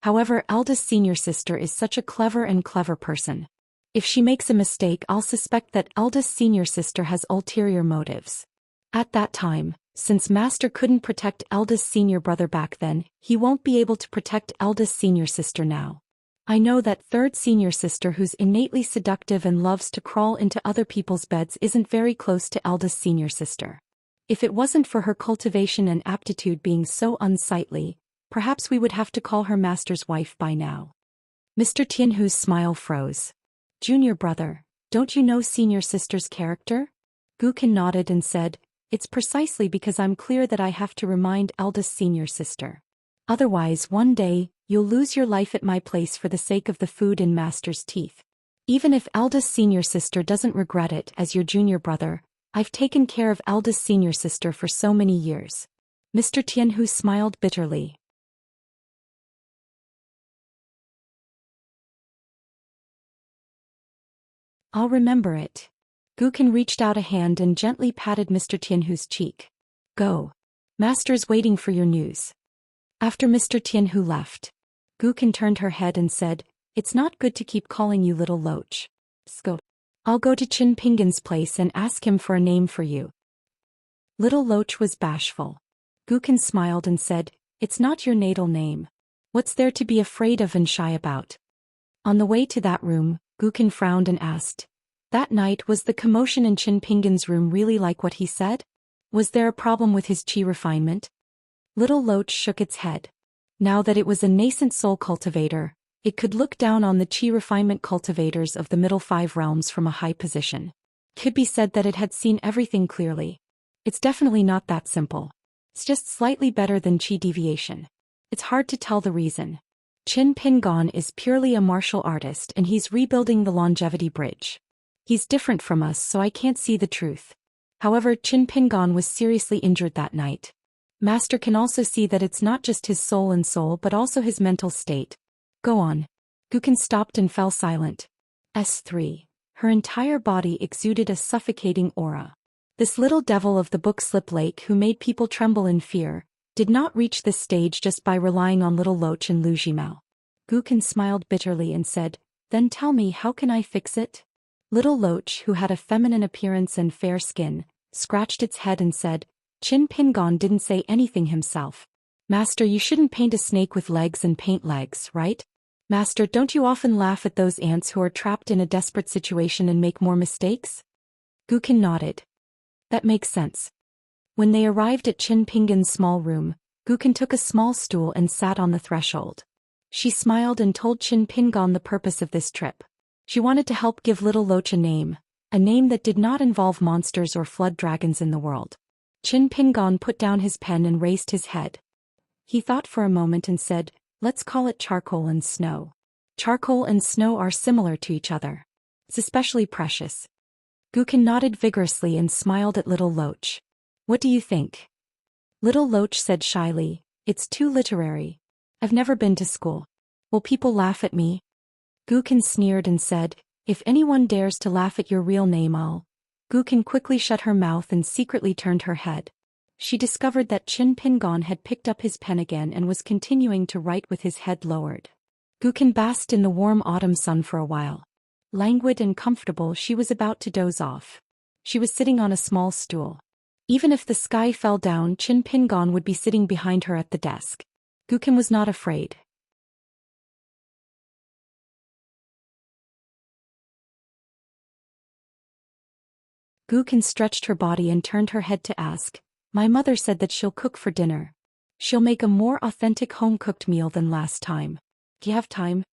A: However, eldest senior sister is such a clever person. If she makes a mistake, I'll suspect that eldest senior sister has ulterior motives. At that time, since master couldn't protect eldest senior brother back then, he won't be able to protect eldest senior sister now. I know that third senior sister who's innately seductive and loves to crawl into other people's beds isn't very close to eldest senior sister. If it wasn't for her cultivation and aptitude being so unsightly, perhaps we would have to call her master's wife by now." Mr. Tianhu's smile froze. "Junior brother, don't you know senior sister's character?" Gu Kan nodded and said, "It's precisely because I'm clear that I have to remind eldest senior sister. Otherwise, one day, you'll lose your life at my place for the sake of the food in master's teeth. Even if eldest senior sister doesn't regret it, as your junior brother, I've taken care of eldest senior sister for so many years." Mr. Tianhu smiled bitterly. "I'll remember it." Gu Kan reached out a hand and gently patted Mr. Tianhu's cheek. "Go. Master's waiting for your news." After Mr. Tianhu left, Gu Kan turned her head and said, "It's not good to keep calling you Little Loach. Go. I'll go to Qin Pingon's place and ask him for a name for you." Little Loach was bashful. Gu Kan smiled and said, "It's not your natal name. What's there to be afraid of and shy about?" On the way to that room, Gu Kan frowned and asked, "That night, was the commotion in Qin Pingon's room really like what he said? Was there a problem with his qi refinement?" Little Loach shook its head. Now that it was a nascent soul cultivator, it could look down on the qi refinement cultivators of the middle 5 realms from a high position. It could be said that it had seen everything clearly. It's definitely not that simple. It's just slightly better than qi deviation. It's hard to tell the reason. Qin Pingon is purely a martial artist and he's rebuilding the longevity bridge. He's different from us, so I can't see the truth. However, Qin Pingon was seriously injured that night. Master can also see that it's not just his soul and soul but also his mental state. Go on. Gu Kan stopped and fell silent. S3. Her entire body exuded a suffocating aura. This little devil of the book Slip Lake who made people tremble in fear, did not reach this stage just by relying on Little Loach and Lu Jimao. Gu Kan smiled bitterly and said, "Then tell me, how can I fix it?" Little Loach, who had a feminine appearance and fair skin, scratched its head and said, Qin Pingon didn't say anything himself. Master, you shouldn't paint a snake with legs and paint legs, right? Master, don't you often laugh at those ants who are trapped in a desperate situation and make more mistakes? Gukin nodded. That makes sense. When they arrived at Qin Pingon's small room, Gukin took a small stool and sat on the threshold. She smiled and told Qin Pingon the purpose of this trip. She wanted to help give little Loach a name that did not involve monsters or flood dragons in the world. Qin Pingon put down his pen and raised his head. He thought for a moment and said, let's call it charcoal and snow. Charcoal and snow are similar to each other. It's especially precious. Gukin nodded vigorously and smiled at little Loach. What do you think? Little Loach said shyly, it's too literary. I've never been to school. Will people laugh at me? Gukin sneered and said, if anyone dares to laugh at your real name, I'll. Gukin quickly shut her mouth and secretly turned her head. She discovered that Qin Pingon had picked up his pen again and was continuing to write with his head lowered. Gukin basked in the warm autumn sun for a while. Languid and comfortable, she was about to doze off. She was sitting on a small stool. Even if the sky fell down, Qin Pingon would be sitting behind her at the desk. Gukin was not afraid. Gukin stretched her body and turned her head to ask, my mother said that she'll cook for dinner. She'll make a more authentic home-cooked meal than last time. Do you have time?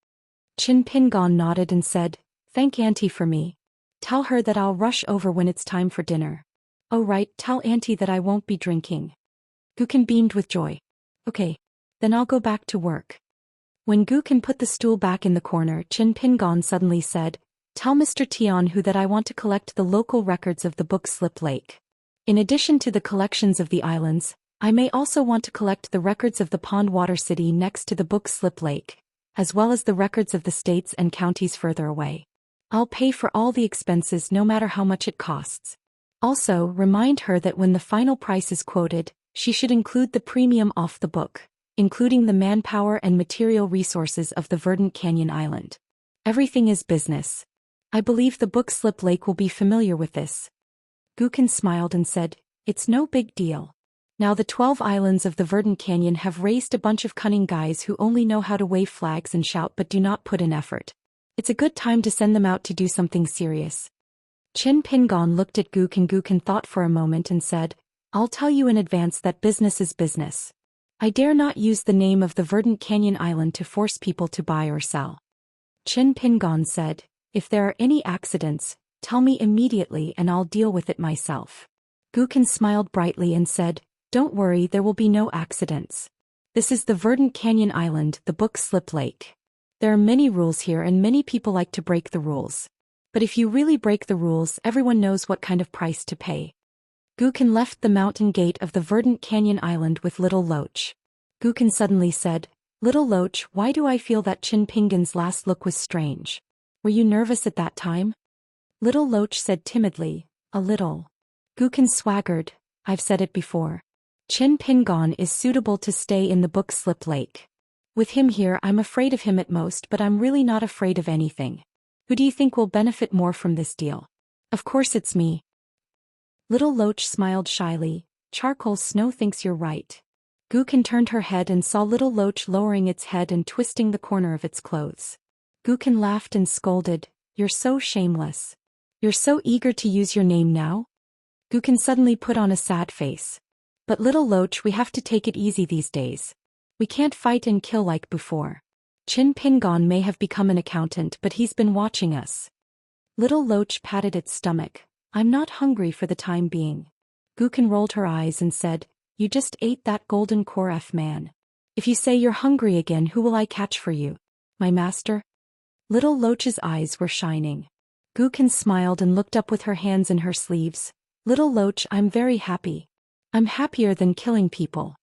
A: Qin Pingon nodded and said, thank Auntie for me. Tell her that I'll rush over when it's time for dinner. Oh right, tell Auntie that I won't be drinking. Gukin beamed with joy. Okay. Then I'll go back to work. When Gukin put the stool back in the corner, Qin Pingon suddenly said, tell Mr. Tianhu that I want to collect the local records of the book Slip Lake. In addition to the collections of the islands, I may also want to collect the records of the Pond Water City next to the book Slip Lake, as well as the records of the states and counties further away. I'll pay for all the expenses no matter how much it costs. Also, remind her that when the final price is quoted, she should include the premium off the book, including the manpower and material resources of the Verdant Canyon Island. Everything is business. I believe the book Slip Lake will be familiar with this. Gukin smiled and said, it's no big deal. Now the 12 islands of the Verdant Canyon have raised a bunch of cunning guys who only know how to wave flags and shout but do not put in effort. It's a good time to send them out to do something serious. Qin Pingon looked at Gukin. Gukin thought for a moment and said, I'll tell you in advance that business is business. I dare not use the name of the Verdant Canyon Island to force people to buy or sell. Qin Pingon said, if there are any accidents, tell me immediately and I'll deal with it myself. Gukin smiled brightly and said, don't worry, there will be no accidents. This is the Verdant Canyon Island, the book Slip Lake. There are many rules here and many people like to break the rules. But if you really break the rules, everyone knows what kind of price to pay. Gukin left the mountain gate of the Verdant Canyon Island with little Loach. Gukin suddenly said, little Loach, why do I feel that Qin Pingon's last look was strange? Were you nervous at that time? Little Loach said timidly, a little. Gukin swaggered, I've said it before. Qin Pingon is suitable to stay in the book Slip Lake. With him here, I'm afraid of him at most, but I'm really not afraid of anything. Who do you think will benefit more from this deal? Of course it's me. Little Loach smiled shyly, Charcoal Snow thinks you're right. Gukin turned her head and saw little Loach lowering its head and twisting the corner of its clothes. Gukin laughed and scolded, you're so shameless. You're so eager to use your name now? Gukin suddenly put on a sad face. But little Loach, we have to take it easy these days. We can't fight and kill like before. Qin Pingon may have become an accountant, but he's been watching us. Little Loach patted its stomach. I'm not hungry for the time being. Gukin rolled her eyes and said, you just ate that golden core F man. If you say you're hungry again, who will I catch for you? My master? Little Loach's eyes were shining. Gukin smiled and looked up with her hands in her sleeves. Little Loach, I'm very happy. I'm happier than killing people.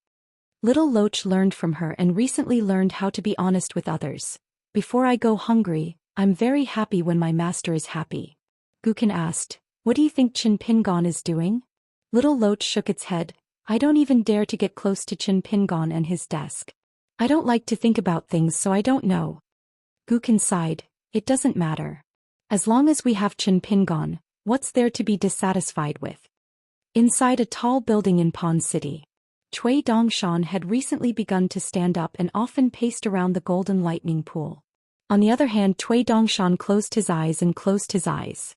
A: Little Loach learned from her and recently learned how to be honest with others. Before I go hungry, I'm very happy when my master is happy. Gukin asked, what do you think Qin Pingon is doing? Little Loach shook its head. I don't even dare to get close to Qin Pingon and his desk. I don't like to think about things, so I don't know. Gukin sighed. It doesn't matter. As long as we have Qin Pingon, what's there to be dissatisfied with? Inside a tall building in Pond City, Cui Dongshan had recently begun to stand up and often paced around the golden lightning pool. On the other hand, Cui Dongshan closed his eyes and closed his eyes.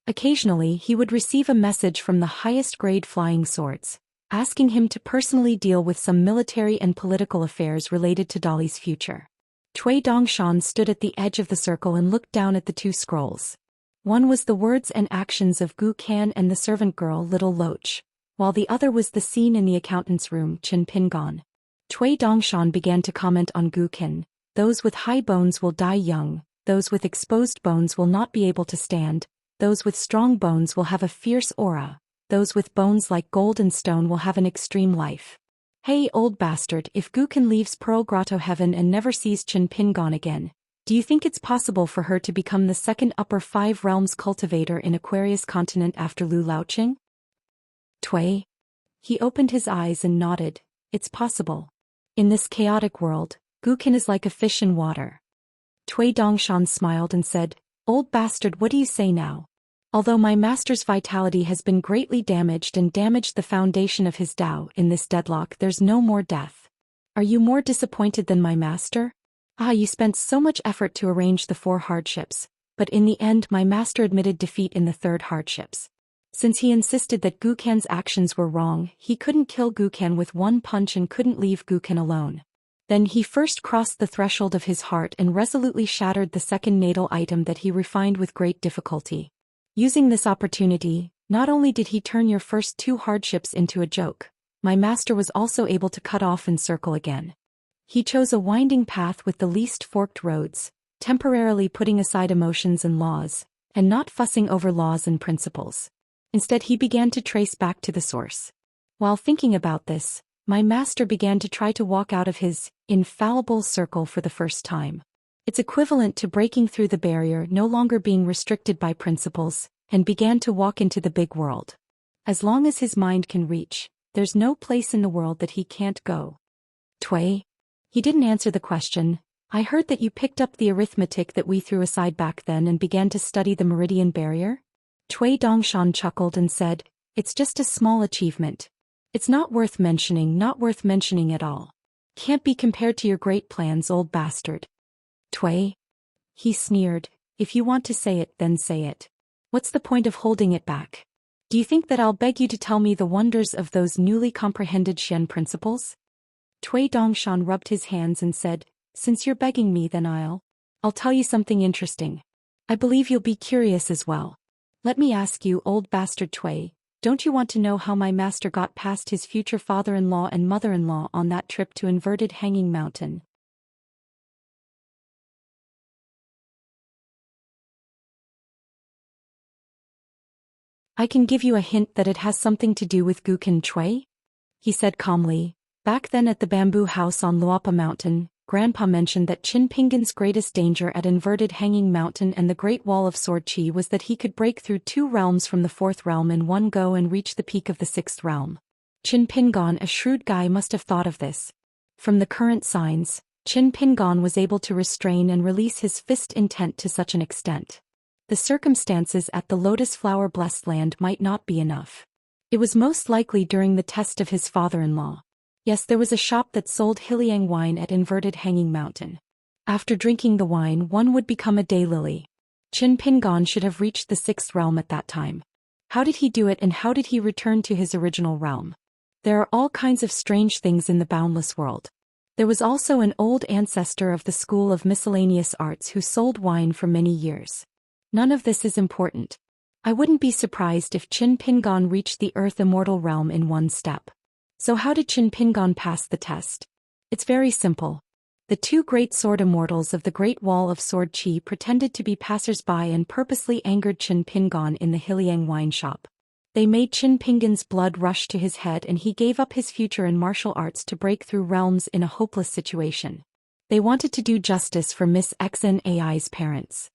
A: Occasionally he would receive a message from the highest grade flying swords, asking him to personally deal with some military and political affairs related to Dali's future. Cui Dongshan stood at the edge of the circle and looked down at the two scrolls. One was the words and actions of Gu Kan and the servant girl Little Loach, while the other was the scene in the accountant's room, Qin Pingon. Cui Dongshan began to comment on Gu Kan. Those with high bones will die young, those with exposed bones will not be able to stand, those with strong bones will have a fierce aura, those with bones like gold and stone will have an extreme life. Hey old bastard, if Gu Kan leaves Pearl Grotto Heaven and never sees Qin Pingon again, do you think it's possible for her to become the second upper 5 realms cultivator in Aquarius continent after Lu Laoqing? Cui. He opened his eyes and nodded. It's possible. In this chaotic world, Gu Kan is like a fish in water. Cui Dongshan smiled and said, Old bastard, what do you say now? Although my master's vitality has been greatly damaged and damaged the foundation of his Tao in this deadlock, there's no more death. Are you more disappointed than my master? You spent so much effort to arrange the 4 hardships, but in the end my master admitted defeat in the 3rd hardships. Since he insisted that Gu Kan's actions were wrong, he couldn't kill Gu Kan with one punch and couldn't leave Gu Kan alone. Then he first crossed the threshold of his heart and resolutely shattered the 2nd natal item that he refined with great difficulty. Using this opportunity, not only did he turn your first 2 hardships into a joke, my master was also able to cut off and circle again. He chose a winding path with the least forked roads, temporarily putting aside emotions and laws, and not fussing over laws and principles. Instead he began to trace back to the source. While thinking about this, my master began to try to walk out of his infallible circle for the first time. It's equivalent to breaking through the barrier, no longer being restricted by principles, and began to walk into the big world. As long as his mind can reach, there's no place in the world that he can't go. Cui. He didn't answer the question. I heard that you picked up the arithmetic that we threw aside back then and began to study the meridian barrier? Cui Dongshan chuckled and said, It's just a small achievement. It's not worth mentioning at all. Can't be compared to your great plans, old bastard. Cui. He sneered, If you want to say it, then say it. What's the point of holding it back? Do you think that I'll beg you to tell me the wonders of those newly comprehended Xian principles? Cui Dongshan rubbed his hands and said, Since you're begging me, then I'll tell you something interesting. I believe you'll be curious as well. Let me ask you, old bastard Cui, don't you want to know how my master got past his future father-in-law and mother-in-law on that trip to Inverted Hanging Mountain? I can give you a hint that it has something to do with Gu Kan. Cui? He said calmly. Back then at the bamboo house on Luapa Mountain, Grandpa mentioned that Qin Pingon's greatest danger at Inverted Hanging Mountain and the Great Wall of Sword Chi was that he could break through 2 realms from the 4th realm in one go and reach the peak of the 6th realm. Qin Pingon, a shrewd guy, must have thought of this. From the current signs, Qin Pingon was able to restrain and release his fist intent to such an extent. The circumstances at the Lotus Flower Blessed Land might not be enough. It was most likely during the test of his father-in-law. Yes, there was a shop that sold Hyliang wine at Inverted Hanging Mountain. After drinking the wine, one would become a daylily. Qin Pingon should have reached the 6th realm at that time. How did he do it, and how did he return to his original realm? There are all kinds of strange things in the boundless world. There was also an old ancestor of the School of Miscellaneous Arts who sold wine for many years. None of this is important. I wouldn't be surprised if Qin Pingon reached the Earth Immortal realm in one step. So how did Qin Pingon pass the test? It's very simple. The 2 great sword immortals of the Great Wall of Sword Chi pretended to be passers-by and purposely angered Qin Pingon in the Hyliang wine shop. They made Qin Pingon's blood rush to his head, and he gave up his future in martial arts to break through realms in a hopeless situation. They wanted to do justice for Miss XNAI's parents.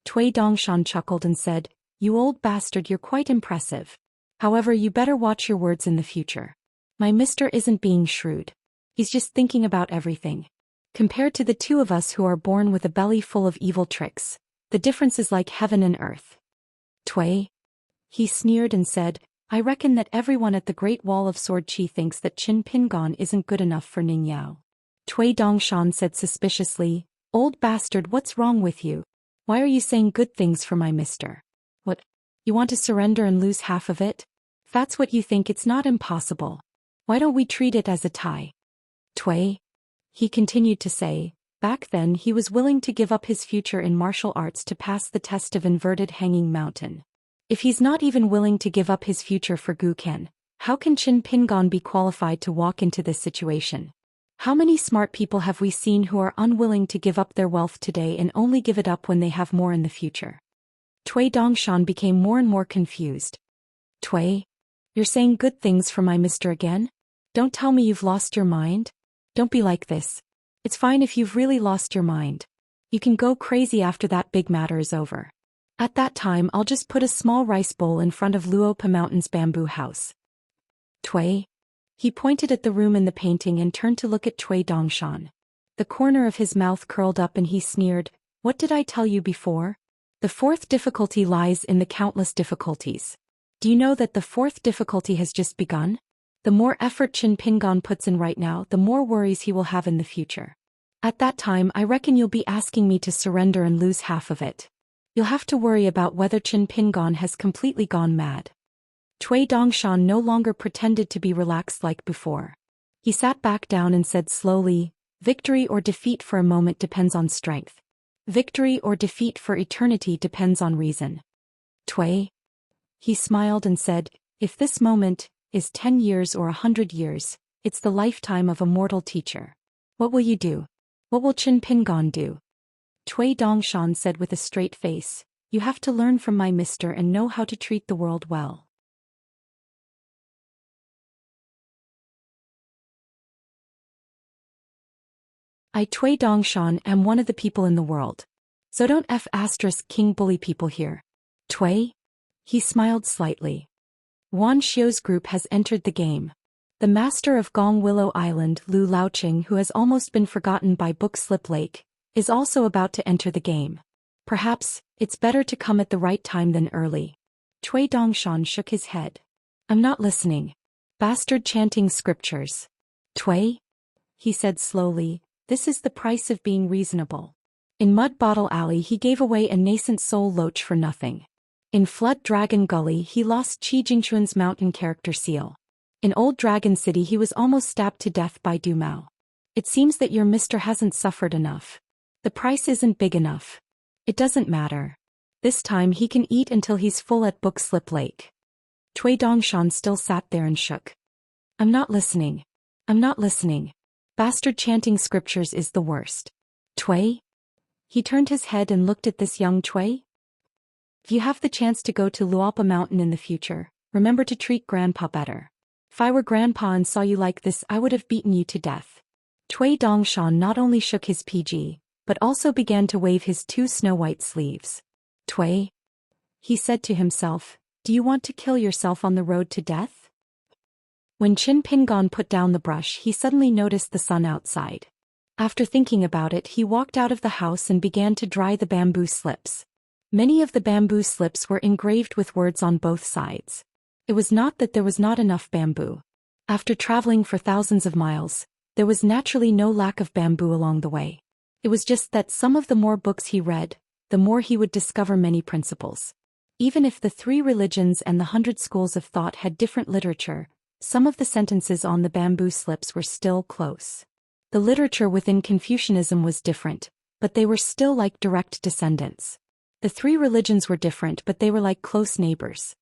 A: Cui Dongshan chuckled and said, You old bastard, you're quite impressive. However, you better watch your words in the future. My mister isn't being shrewd. He's just thinking about everything. Compared to the two of us who are born with a belly full of evil tricks, the difference is like heaven and earth. Tui. He sneered and said, I reckon that everyone at the Great Wall of Sword Chi thinks that Qin Pingon isn't good enough for Ning Yao. Tui Dongshan said suspiciously, Old bastard, what's wrong with you? Why are you saying good things for my mister? What? You want to surrender and lose half of it? If that's what you think, it's not impossible. Why don't we treat it as a tie? Tui. He continued to say, back then he was willing to give up his future in martial arts to pass the test of inverted hanging mountain. If he's not even willing to give up his future for Gu Ken, how can Qin Pingon be qualified to walk into this situation? How many smart people have we seen who are unwilling to give up their wealth today and only give it up when they have more in the future? Tui Dongshan became more and more confused. Tui? You're saying good things for my mister again? Don't tell me you've lost your mind? Don't be like this. It's fine if you've really lost your mind. You can go crazy after that big matter is over. At that time I'll just put a small rice bowl in front of Luopa Mountain's bamboo house. Tui? He pointed at the room in the painting and turned to look at Tui Dongshan. The corner of his mouth curled up and he sneered, What did I tell you before? The fourth difficulty lies in the countless difficulties. Do you know that the fourth difficulty has just begun? The more effort Qin Pingon puts in right now, the more worries he will have in the future. At that time I reckon you'll be asking me to surrender and lose half of it. You'll have to worry about whether Qin Pingon has completely gone mad. Tui Dongshan no longer pretended to be relaxed like before. He sat back down and said slowly, Victory or defeat for a moment depends on strength. Victory or defeat for eternity depends on reason. Tui? He smiled and said, If this moment is 10 years or 100 years, it's the lifetime of a mortal teacher. What will you do? What will Qin Pingon do? Tui Dongshan said with a straight face, You have to learn from my mister and know how to treat the world well. I Tui Dongshan am one of the people in the world. So don't *king bully people here. Tui? He smiled slightly. Wan Xiu's group has entered the game. The master of Gong Willow Island, Lu Laoqing, who has almost been forgotten by Book Slip Lake, is also about to enter the game. Perhaps it's better to come at the right time than early. Tui Dongshan shook his head. I'm not listening. Bastard chanting scriptures. Tui? He said slowly, This is the price of being reasonable. In Mud Bottle Alley he gave away a nascent soul loach for nothing. In Flood Dragon Gully he lost Qi Jingchuan's mountain character seal. In Old Dragon City he was almost stabbed to death by Du Mao. It seems that your mister hasn't suffered enough. The price isn't big enough. It doesn't matter. This time he can eat until he's full at Book Slip Lake. Tui Dongshan still sat there and shook. I'm not listening. I'm not listening. Bastard chanting scriptures is the worst. Tui? He turned his head and looked at this young Tui. If you have the chance to go to Luopa Mountain in the future, remember to treat Grandpa better. If I were Grandpa and saw you like this, I would have beaten you to death. Tui Dongshan not only shook his PG, but also began to wave his two snow-white sleeves. Tui? He said to himself, Do you want to kill yourself on the road to death? When Qin Pingon put down the brush, he suddenly noticed the sun outside. After thinking about it, he walked out of the house and began to dry the bamboo slips. Many of the bamboo slips were engraved with words on both sides. It was not that there was not enough bamboo. After traveling for thousands of miles, there was naturally no lack of bamboo along the way. It was just that some of the more books he read, the more he would discover many principles. Even if the 3 religions and the 100 schools of thought had different literature, some of the sentences on the bamboo slips were still close. The literature within Confucianism was different, but they were still like direct descendants. The 3 religions were different, but they were like close neighbors.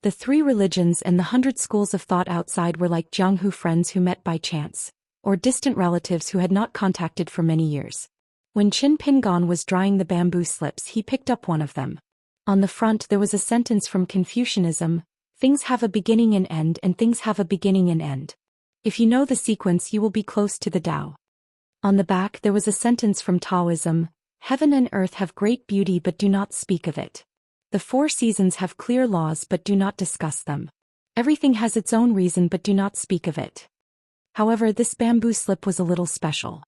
A: The 3 religions and the 100 schools of thought outside were like Jianghu friends who met by chance, or distant relatives who had not contacted for many years. When Qin Pingon was drying the bamboo slips, he picked up one of them. On the front there was a sentence from Confucianism, Things have a beginning and end, and things have a beginning and end. If you know the sequence, you will be close to the Tao. On the back there was a sentence from Taoism, Heaven and earth have great beauty but do not speak of it. The 4 seasons have clear laws but do not discuss them. Everything has its own reason but do not speak of it. However, this bamboo slip was a little special.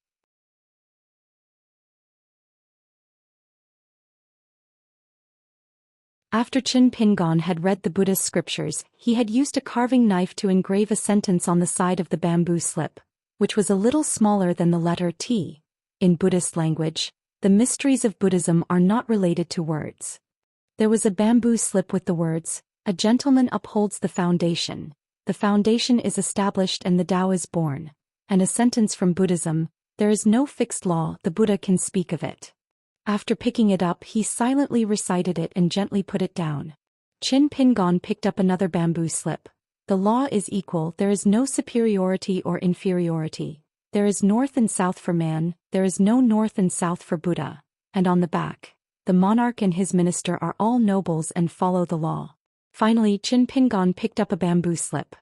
A: After Qin Pingon had read the Buddha's scriptures, he had used a carving knife to engrave a sentence on the side of the bamboo slip, which was a little smaller than the letter T. In Buddhist language, the mysteries of Buddhism are not related to words. There was a bamboo slip with the words, "A gentleman upholds the foundation is established and the Tao is born," and a sentence from Buddhism, "There is no fixed law, the Buddha can speak of it." After picking it up, he silently recited it and gently put it down. Qin Pingon picked up another bamboo slip. "The law is equal, there is no superiority or inferiority. There is north and south for man, there is no north and south for Buddha." And on the back, "The monarch and his minister are all nobles and follow the law." Finally, Qin Pingon picked up a bamboo slip.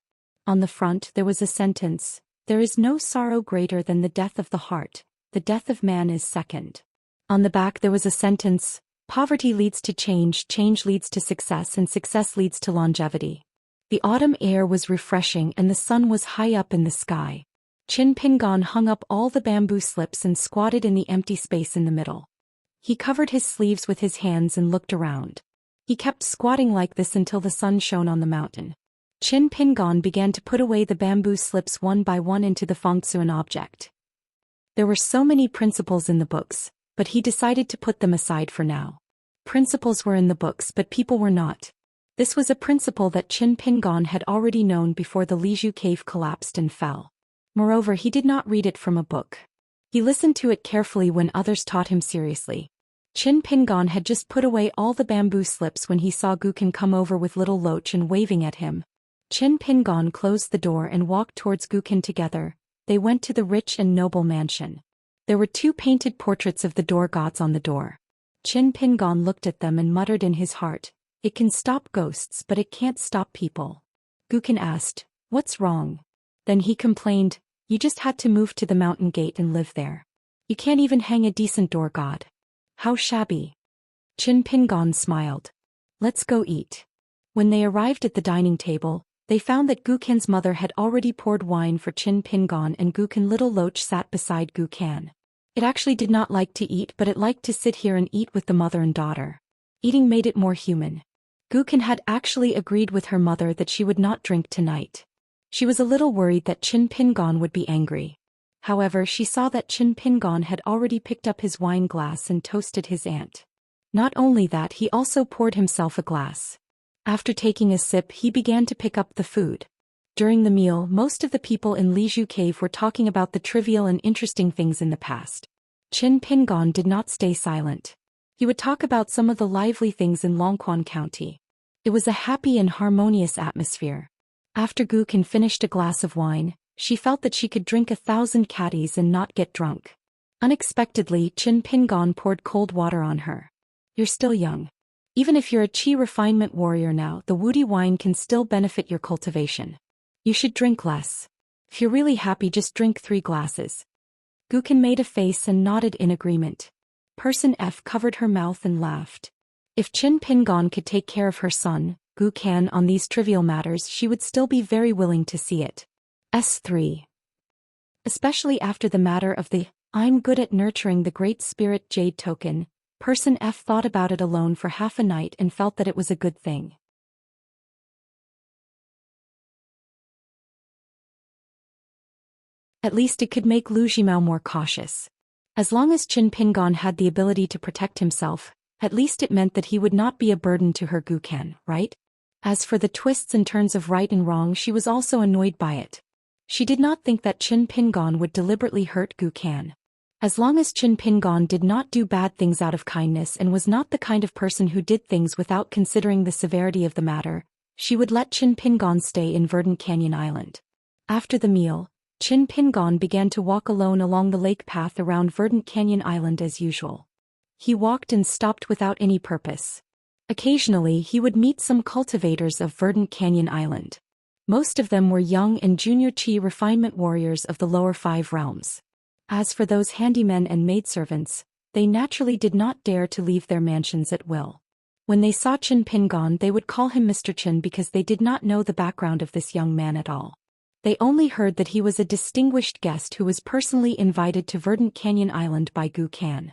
A: On the front there was a sentence, "There is no sorrow greater than the death of the heart, the death of man is second." On the back there was a sentence, "Poverty leads to change, change leads to success, and success leads to longevity." The autumn air was refreshing and the sun was high up in the sky. Qin Pingon hung up all the bamboo slips and squatted in the empty space in the middle. He covered his sleeves with his hands and looked around. He kept squatting like this until the sun shone on the mountain. Qin Pingon began to put away the bamboo slips one by one into the Fengsuan object. There were so many principles in the books, but he decided to put them aside for now. Principles were in the books but people were not. This was a principle that Qin Pingon had already known before the Lizhu cave collapsed and fell. Moreover, he did not read it from a book. He listened to it carefully when others taught him seriously. Qin Pingon had just put away all the bamboo slips when he saw Gukan come over with little Loach and waving at him. Qin Pingon closed the door and walked towards Gukan together. They went to the rich and noble mansion. There were 2 painted portraits of the door gods on the door. Qin Pingon looked at them and muttered in his heart, "It can stop ghosts but it can't stop people." Gukan asked, "What's wrong?" Then he complained, "You just had to move to the mountain gate and live there. You can't even hang a decent door god. How shabby." Qin Pingon smiled. "Let's go eat." When they arrived at the dining table, they found that Gukan's mother had already poured wine for Qin Pingon and Gukan little Loach sat beside Gukan. It actually did not like to eat but it liked to sit here and eat with the mother and daughter. Eating made it more human. Gukan had actually agreed with her mother that she would not drink tonight. She was a little worried that Qin Pingon would be angry. However, she saw that Qin Pingon had already picked up his wine glass and toasted his aunt. Not only that, he also poured himself a glass. After taking a sip, he began to pick up the food. During the meal, most of the people in Lizhu Cave were talking about the trivial and interesting things in the past. Qin Pingon did not stay silent. He would talk about some of the lively things in Longquan County. It was a happy and harmonious atmosphere. After Gukan finished a glass of wine, she felt that she could drink 1,000 catties and not get drunk. Unexpectedly, Qin Pingon poured cold water on her. "You're still young. Even if you're a chi refinement warrior now, the woody wine can still benefit your cultivation. You should drink less. If you're really happy, just drink 3 glasses. Gukan made a face and nodded in agreement. Person F covered her mouth and laughed. If Qin Pingon could take care of her son, Gukan, on these trivial matters, she would still be very willing to see it. S3. Especially after the matter of the "I'm good at nurturing the Great Spirit" jade token, Person F thought about it alone for half a night and felt that it was a good thing. At least it could make Lu Zhimao more cautious. As long as Qin Pingon had the ability to protect himself, at least it meant that he would not be a burden to her Gukan, right? As for the twists and turns of right and wrong, she was also annoyed by it. She did not think that Qin Pingon would deliberately hurt Gukan. As long as Qin Pingon did not do bad things out of kindness and was not the kind of person who did things without considering the severity of the matter, she would let Qin Pingon stay in Verdant Canyon Island. After the meal, Qin Pingon began to walk alone along the lake path around Verdant Canyon Island as usual. He walked and stopped without any purpose. Occasionally he would meet some cultivators of Verdant Canyon Island. Most of them were young and junior chi refinement warriors of the lower 5 realms. As for those handymen and maidservants, they naturally did not dare to leave their mansions at will. When they saw Qin Pingon, they would call him Mr. Qin because they did not know the background of this young man at all. They only heard that he was a distinguished guest who was personally invited to Verdant Canyon Island by Gukan.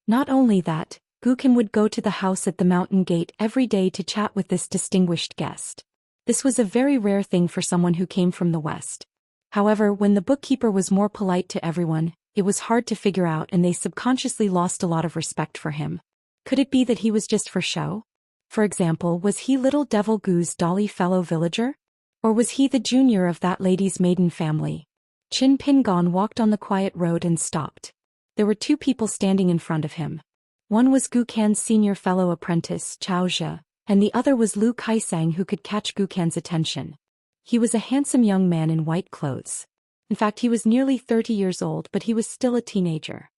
A: Not only that, Gukin would go to the house at the mountain gate every day to chat with this distinguished guest. This was a very rare thing for someone who came from the West. However, when the bookkeeper was more polite to everyone, it was hard to figure out and they subconsciously lost a lot of respect for him. Could it be that he was just for show? For example, was he little Devil Goo's dolly fellow villager? Or was he the junior of that lady's maiden family? Qin Pingon walked on the quiet road and stopped. There were two people standing in front of him. One was Gukan's senior fellow apprentice, Xianxia, and the other was Lu Kaisang, who could catch Gukan's attention. He was a handsome young man in white clothes. In fact, he was nearly 30 years old, but he was still a teenager.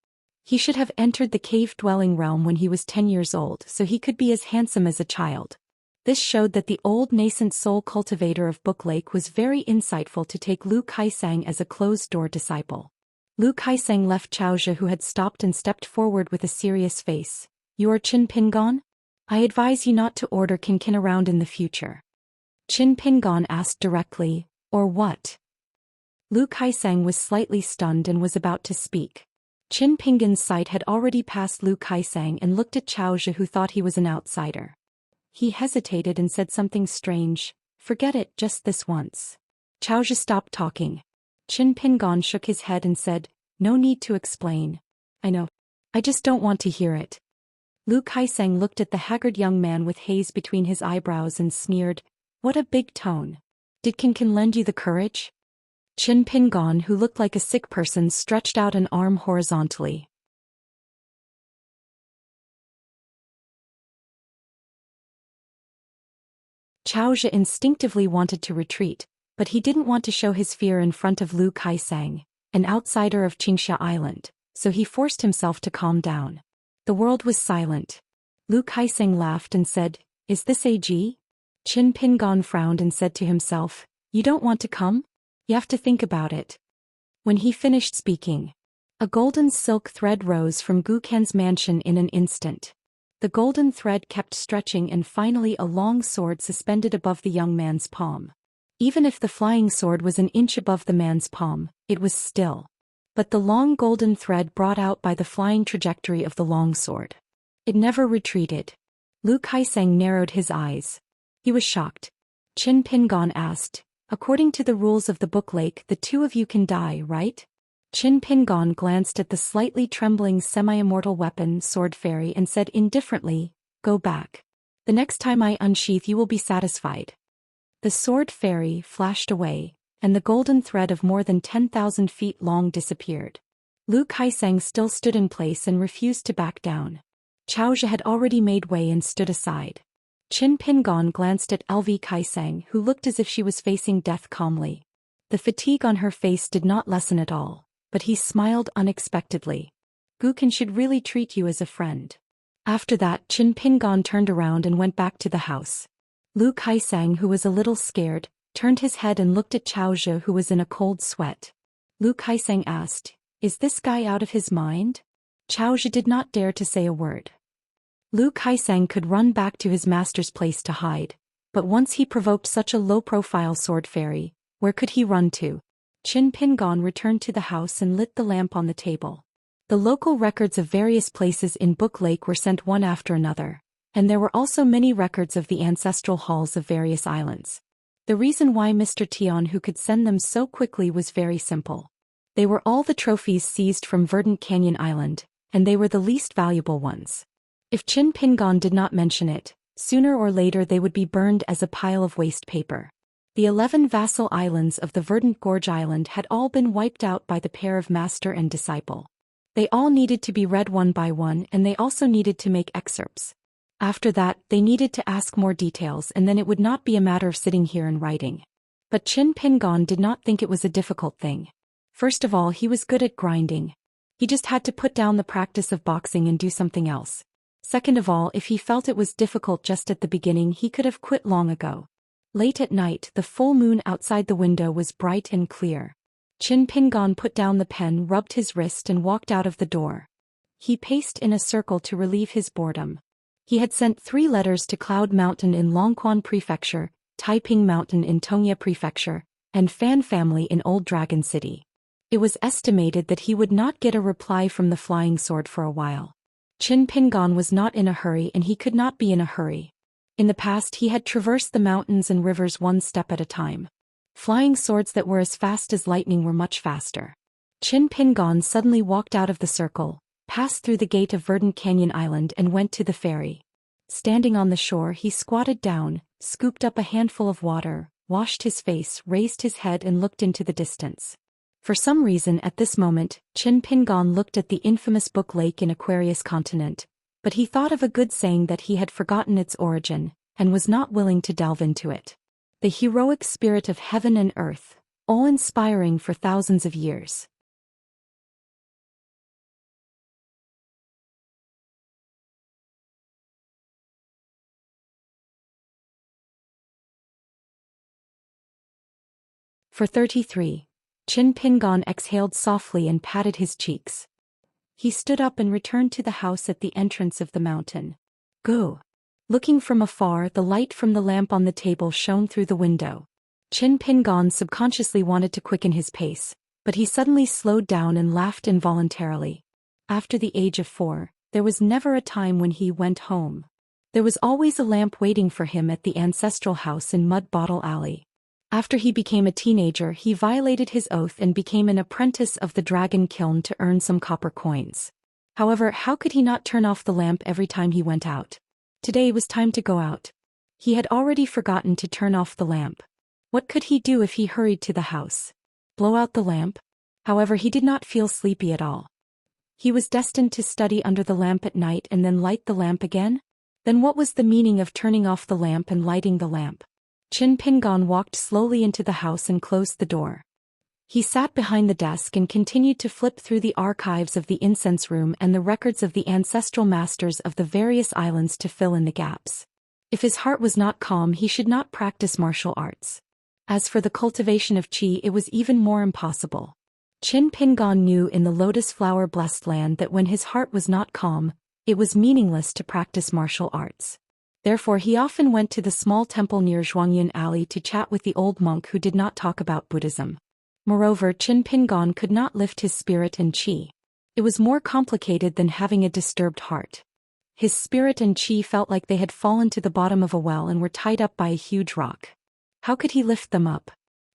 A: He should have entered the cave-dwelling realm when he was 10 years old, so he could be as handsome as a child. This showed that the old nascent soul cultivator of Book Lake was very insightful to take Lu Kaisang as a closed-door disciple. Lu Kaisang left Xianxia, who had stopped, and stepped forward with a serious face. "You are Qin Pingon? I advise you not to order Kinkin around in the future." Qin Pingon asked directly, "Or what?" Lu Kaisang was slightly stunned and was about to speak. Qin Pingon's sight had already passed Lu Kaisang and looked at Xianxia, who thought he was an outsider. He hesitated and said something strange. "Forget it, just this once." Xianxia stopped talking. Qin Pingon shook his head and said, "No need to explain. I know. I just don't want to hear it." Lu Kaisang looked at the haggard young man with haze between his eyebrows and sneered, "What a big tone. Did Kinkin lend you the courage?" Qin Pingon, who looked like a sick person, stretched out an arm horizontally. Xianxia instinctively wanted to retreat, but he didn't want to show his fear in front of Lu Kaisang, an outsider of Xianxia Island, so he forced himself to calm down. The world was silent. Lu Kaisang laughed and said, "Is this AG?" Qin Pingon frowned and said to himself, "You don't want to come? You have to think about it." When he finished speaking, a golden silk thread rose from Gukan's mansion in an instant. The golden thread kept stretching and finally a long sword suspended above the young man's palm. Even if the flying sword was an inch above the man's palm, it was still. But the long golden thread brought out by the flying trajectory of the long sword. It never retreated. Lu Kaisang narrowed his eyes. He was shocked. Qin Pingon asked, "According to the rules of the Book Lake, the two of you can die, right?" Qin Pingon glanced at the slightly trembling semi-immortal weapon sword fairy and said indifferently, "Go back. The next time I unsheath you will be satisfied." The sword fairy flashed away, and the golden thread of more than 10,000 feet long disappeared. Lu Kaisang still stood in place and refused to back down. Xianxia had already made way and stood aside. Qin Pingon glanced at LV Kaisang, who looked as if she was facing death calmly. The fatigue on her face did not lessen at all, but he smiled unexpectedly. "Gukan should really treat you as a friend." After that, Qin Pingon turned around and went back to the house. Lu Kaisang, who was a little scared, turned his head and looked at Xianxia, who was in a cold sweat. Lu Kaisang asked, "Is this guy out of his mind?" Xianxia did not dare to say a word. Lu Kaisang could run back to his master's place to hide, but once he provoked such a low-profile sword fairy, where could he run to? Qin Pingon returned to the house and lit the lamp on the table. The local records of various places in Book Lake were sent one after another, and there were also many records of the ancestral halls of various islands. The reason why Mr. Tian who could send them so quickly was very simple. They were all the trophies seized from Verdant Canyon Island, and they were the least valuable ones. If Qin Pingon did not mention it, sooner or later they would be burned as a pile of waste paper. The 11 vassal islands of the Verdant Gorge Island had all been wiped out by the pair of master and disciple. They all needed to be read one by one, and they also needed to make excerpts. After that, they needed to ask more details, and then it would not be a matter of sitting here and writing. But Qin Pingon did not think it was a difficult thing. First of all, he was good at grinding. He just had to put down the practice of boxing and do something else. Second of all, if he felt it was difficult just at the beginning, he could have quit long ago. Late at night, the full moon outside the window was bright and clear. Qin Pingon put down the pen, rubbed his wrist and walked out of the door. He paced in a circle to relieve his boredom. He had sent 3 letters to Cloud Mountain in Longquan Prefecture, Taiping Mountain in Tongya Prefecture, and Fan Family in Old Dragon City. It was estimated that he would not get a reply from the Flying Sword for a while. Qin Pingon was not in a hurry and he could not be in a hurry. In the past he had traversed the mountains and rivers one step at a time. Flying swords that were as fast as lightning were much faster. Qin Pingon suddenly walked out of the circle, passed through the gate of Verdant Canyon Island and went to the ferry. Standing on the shore he squatted down, scooped up a handful of water, washed his face, raised his head and looked into the distance. For some reason at this moment, Qin Pingon looked at the infamous Book Lake in Aquarius Continent, but he thought of a good saying that he had forgotten its origin, and was not willing to delve into it. The heroic spirit of heaven and earth, awe-inspiring for thousands of years. For 33. Qin Pingon exhaled softly and patted his cheeks. He stood up and returned to the house at the entrance of the mountain. Go. Looking from afar, the light from the lamp on the table shone through the window. Qin Pingon subconsciously wanted to quicken his pace, but he suddenly slowed down and laughed involuntarily. After the age of 4, there was never a time when he went home. There was always a lamp waiting for him at the ancestral house in Mud Bottle Alley. After he became a teenager, he violated his oath and became an apprentice of the dragon kiln to earn some copper coins. However, how could he not turn off the lamp every time he went out? Today was time to go out. He had already forgotten to turn off the lamp. What could he do if he hurried to the house? Blow out the lamp? However, he did not feel sleepy at all. He was destined to study under the lamp at night and then light the lamp again? Then what was the meaning of turning off the lamp and lighting the lamp? Qin Pingon walked slowly into the house and closed the door. He sat behind the desk and continued to flip through the archives of the incense room and the records of the ancestral masters of the various islands to fill in the gaps. If his heart was not calm, he should not practice martial arts. As for the cultivation of qi, it was even more impossible. Qin Pingon knew in the lotus flower blessed land that when his heart was not calm, it was meaningless to practice martial arts. Therefore he often went to the small temple near Zhuangyan Alley to chat with the old monk who did not talk about Buddhism. Moreover, Qin Pingon could not lift his spirit and qi. It was more complicated than having a disturbed heart. His spirit and qi felt like they had fallen to the bottom of a well and were tied up by a huge rock. How could he lift them up?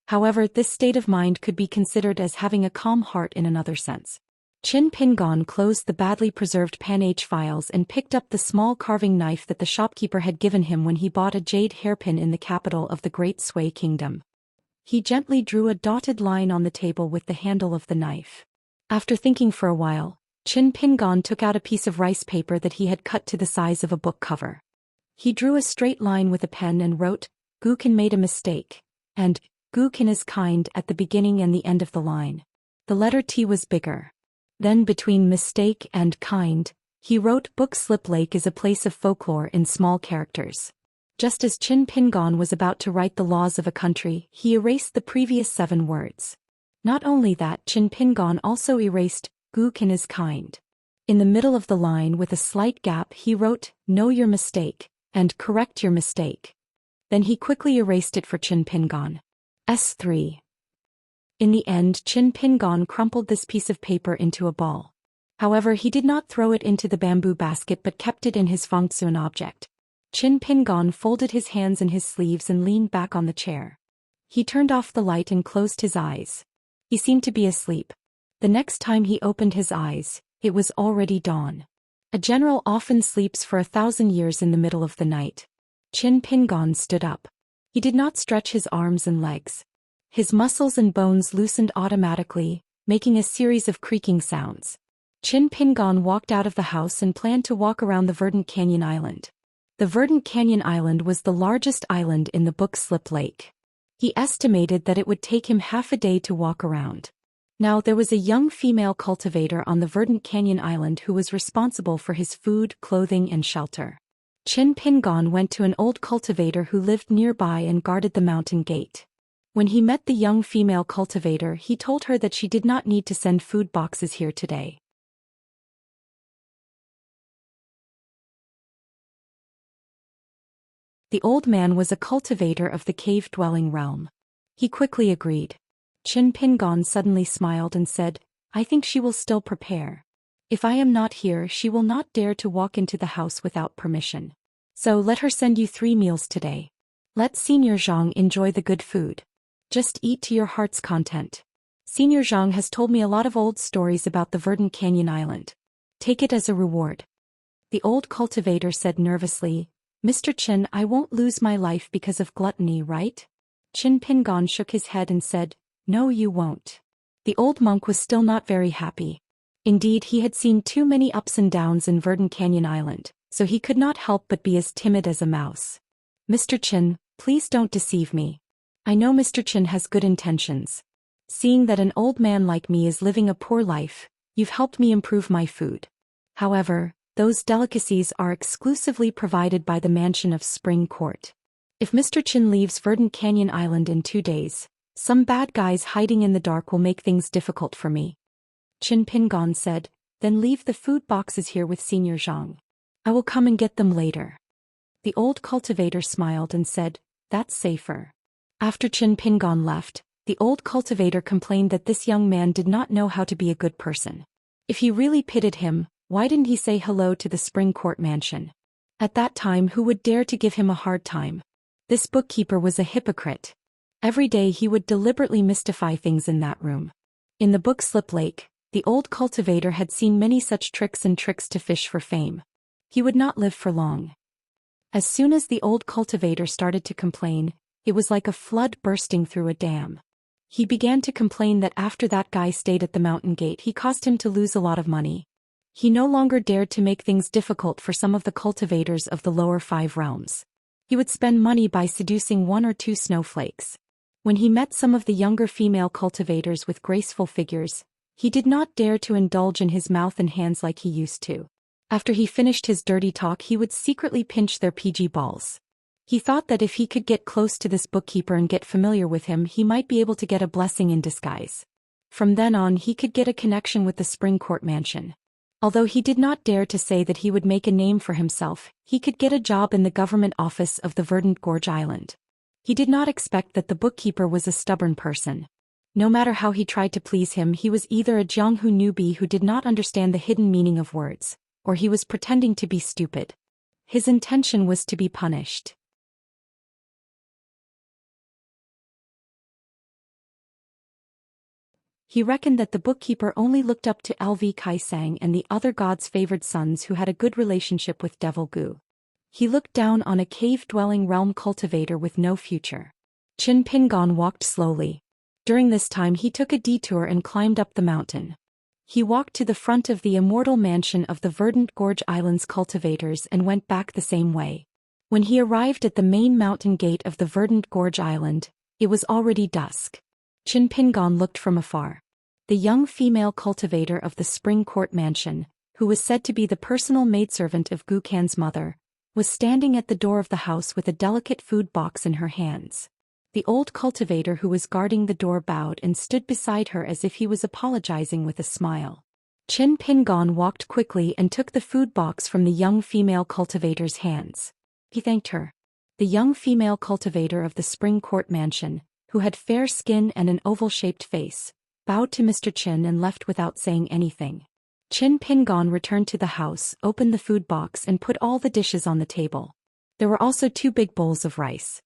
A: However, this state of mind could be considered as having a calm heart in another sense. Qin Pingon closed the badly preserved Pan-H files and picked up the small carving knife that the shopkeeper had given him when he bought a jade hairpin in the capital of the Great Sui Kingdom. He gently drew a dotted line on the table with the handle of the knife. After thinking for a while, Qin Pingon took out a piece of rice paper that he had cut to the size of a book cover. He drew a straight line with a pen and wrote, "Gukin made a mistake," and "Gukin is kind" at the beginning and the end of the line. The letter T was bigger. Then between mistake and kind, he wrote Book Slip Lake is a place of folklore in small characters. Just as Qin Pingon was about to write the laws of a country, he erased the previous 7 words. Not only that, Qin Pingon also erased Gukin is kind. In the middle of the line with a slight gap he wrote, "Know your mistake," and "Correct your mistake." Then he quickly erased it for Qin Pingon. S3. In the end, Qin Pingon crumpled this piece of paper into a ball. However, he did not throw it into the bamboo basket but kept it in his fengtsun object. Qin Pingon folded his hands in his sleeves and leaned back on the chair. He turned off the light and closed his eyes. He seemed to be asleep. The next time he opened his eyes, it was already dawn. A general often sleeps for 1,000 years in the middle of the night. Qin Pingon stood up. He did not stretch his arms and legs. His muscles and bones loosened automatically, making a series of creaking sounds. Qin Pingon walked out of the house and planned to walk around the Verdant Canyon Island. The Verdant Canyon Island was the largest island in the Book Slip Lake. He estimated that it would take him half a day to walk around. Now there was a young female cultivator on the Verdant Canyon Island who was responsible for his food, clothing and shelter. Qin Pingon went to an old cultivator who lived nearby and guarded the mountain gate. When he met the young female cultivator, he told her that she did not need to send food boxes here today. The old man was a cultivator of the cave-dwelling realm. He quickly agreed. Qin Pingon suddenly smiled and said, "I think she will still prepare." If I am not here, she will not dare to walk into the house without permission. So let her send you 3 meals today. Let Senior Zhang enjoy the good food. Just eat to your heart's content. Senior Zhang has told me a lot of old stories about the verdant canyon island. Take it as a reward. The old cultivator said nervously, Mr. Qin, I won't lose my life because of gluttony, right? Qin Pingon shook his head and said, No, you won't. The old monk was still not very happy. Indeed, he had seen too many ups and downs in Verdant Canyon Island, so he could not help but be as timid as a mouse. Mr. Qin, please don't deceive me. I know Mr. Qin has good intentions. Seeing that an old man like me is living a poor life, you've helped me improve my food. However, those delicacies are exclusively provided by the mansion of Spring Court. If Mr. Qin leaves Verdant Canyon Island in 2 days, some bad guys hiding in the dark will make things difficult for me. Qin Pingon said, Then leave the food boxes here with Senior Zhang. I will come and get them later. The old cultivator smiled and said, That's safer. After Qin Pingon left, the old cultivator complained that this young man did not know how to be a good person. If he really pitied him, why didn't he say hello to the Spring Court mansion? At that time, who would dare to give him a hard time? This bookkeeper was a hypocrite. Every day he would deliberately mystify things in that room. In the book Slip Lake, the old cultivator had seen many such tricks to fish for fame. He would not live for long. As soon as the old cultivator started to complain, it was like a flood bursting through a dam. He began to complain that after that guy stayed at the mountain gate, he caused him to lose a lot of money. He no longer dared to make things difficult for some of the cultivators of the lower 5 realms. He would spend money by seducing 1 or 2 snowflakes. When he met some of the younger female cultivators with graceful figures, he did not dare to indulge in his mouth and hands like he used to. After he finished his dirty talk, he would secretly pinch their PG balls. He thought that if he could get close to this bookkeeper and get familiar with him, he might be able to get a blessing in disguise. From then on, he could get a connection with the Spring Court mansion. Although he did not dare to say that he would make a name for himself, he could get a job in the government office of the Verdant Gorge Island. He did not expect that the bookkeeper was a stubborn person. No matter how he tried to please him, he was either a Jianghu newbie who did not understand the hidden meaning of words, or he was pretending to be stupid. His intention was to be punished. He reckoned that the bookkeeper only looked up to LV Kaisang and the other gods' favored sons who had a good relationship with Devil Gu. He looked down on a cave-dwelling realm cultivator with no future. Qin Pingon walked slowly. During this time he took a detour and climbed up the mountain. He walked to the front of the Immortal mansion of the Verdant Gorge Island's cultivators and went back the same way. When he arrived at the main mountain gate of the Verdant Gorge Island, it was already dusk. Qin Pingon looked from afar. The young female cultivator of the Spring Court mansion, who was said to be the personal maidservant of Gu Kan's mother, was standing at the door of the house with a delicate food box in her hands. The old cultivator who was guarding the door bowed and stood beside her as if he was apologizing with a smile. Qin Pingon walked quickly and took the food box from the young female cultivator's hands. He thanked her. The young female cultivator of the Spring Court mansion, who had fair skin and an oval-shaped face, bowed to Mr. Qin and left without saying anything. Qin Pingon returned to the house, opened the food box and put all the dishes on the table. There were also 2 big bowls of rice.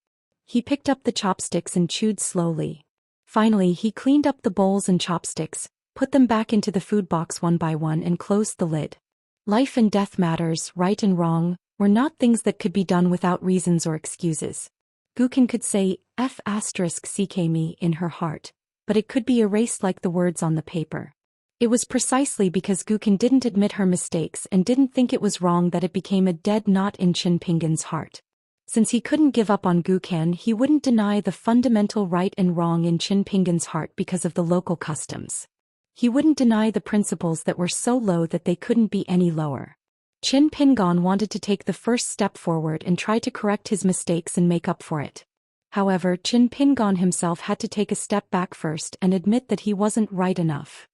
A: He picked up the chopsticks and chewed slowly. Finally, he cleaned up the bowls and chopsticks, put them back into the food box one by one and closed the lid. Life and death matters, right and wrong, were not things that could be done without reasons or excuses. Gukan could say F***ck me in her heart, but it could be erased like the words on the paper. It was precisely because Gukan didn't admit her mistakes and didn't think it was wrong that it became a dead knot in Qin Pingon's heart. Since he couldn't give up on Gu Kan, he wouldn't deny the fundamental right and wrong in Qin Pingon's heart because of the local customs. He wouldn't deny the principles that were so low that they couldn't be any lower. Qin Pingon wanted to take the first step forward and try to correct his mistakes and make up for it. However, Qin Pingon himself had to take a step back first and admit that he wasn't right enough.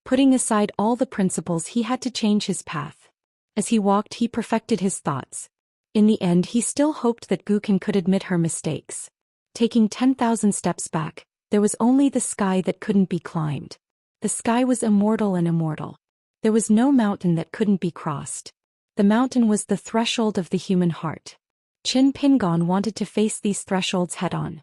A: Putting aside all the principles, he had to change his path. As he walked, he perfected his thoughts. In the end, he still hoped that Gukan could admit her mistakes. Taking 10,000 steps back, there was only the sky that couldn't be climbed. The sky was immortal and immortal. There was no mountain that couldn't be crossed. The mountain was the threshold of the human heart. Qin Pingon wanted to face these thresholds head-on.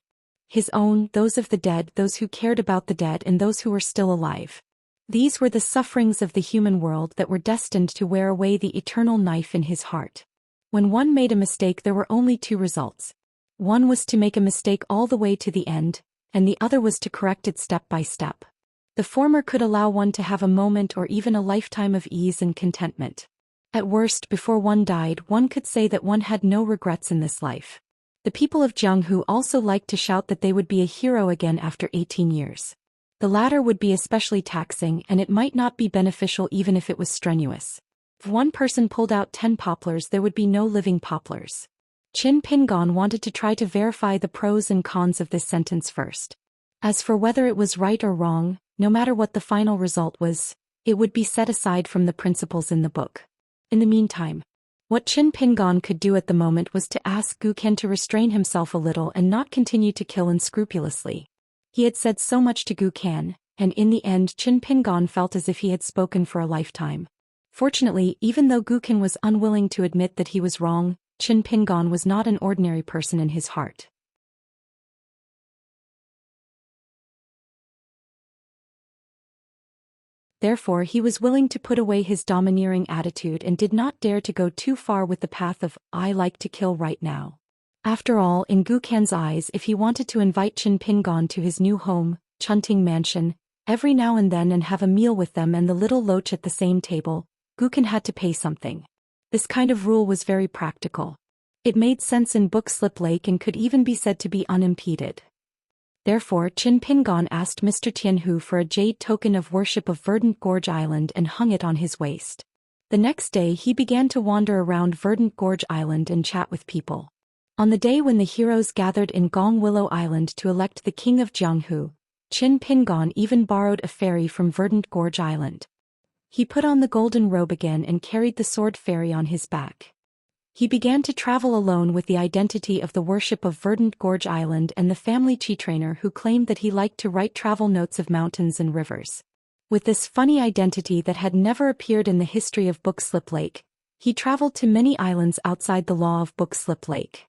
A: His own, those of the dead, those who cared about the dead, and those who were still alive. These were the sufferings of the human world that were destined to wear away the eternal knife in his heart. When one made a mistake, there were only two results. One was to make a mistake all the way to the end, and the other was to correct it step by step. The former could allow one to have a moment or even a lifetime of ease and contentment. At worst, before one died, one could say that one had no regrets in this life. The people of Jianghu also liked to shout that they would be a hero again after 18 years. The latter would be especially taxing, and it might not be beneficial even if it was strenuous. If one person pulled out 10 poplars, there would be no living poplars. Qin Pingon wanted to try to verify the pros and cons of this sentence first. As for whether it was right or wrong, no matter what the final result was, it would be set aside from the principles in the book. In the meantime, what Qin Pingon could do at the moment was to ask Gu Qian to restrain himself a little and not continue to kill unscrupulously. He had said so much to Gu Qian, and in the end Qin Pingon felt as if he had spoken for a lifetime. Fortunately, even though Gu Qian was unwilling to admit that he was wrong, Qin Pingon was not an ordinary person in his heart. Therefore he was willing to put away his domineering attitude and did not dare to go too far with the path of, "I like to kill right now." After all, in Gu Qian's eyes, if he wanted to invite Qin Pingon to his new home, Chunting Mansion, every now and then and have a meal with them and the little loach at the same table, Gu Qian had to pay something. This kind of rule was very practical. It made sense in Book Slip Lake and could even be said to be unimpeded. Therefore Qin Pingon asked Mr. Tianhu for a jade token of worship of Verdant Gorge Island and hung it on his waist. The next day he began to wander around Verdant Gorge Island and chat with people. On the day when the heroes gathered in Gong Willow Island to elect the king of Jianghu, Qin Pingon even borrowed a fairy from Verdant Gorge Island. He put on the golden robe again and carried the sword fairy on his back. He began to travel alone with the identity of the worship of Verdant Gorge Island and the family chi trainer who claimed that he liked to write travel notes of mountains and rivers. With this funny identity that had never appeared in the history of Book Slip Lake, he traveled to many islands outside the law of Book Slip Lake.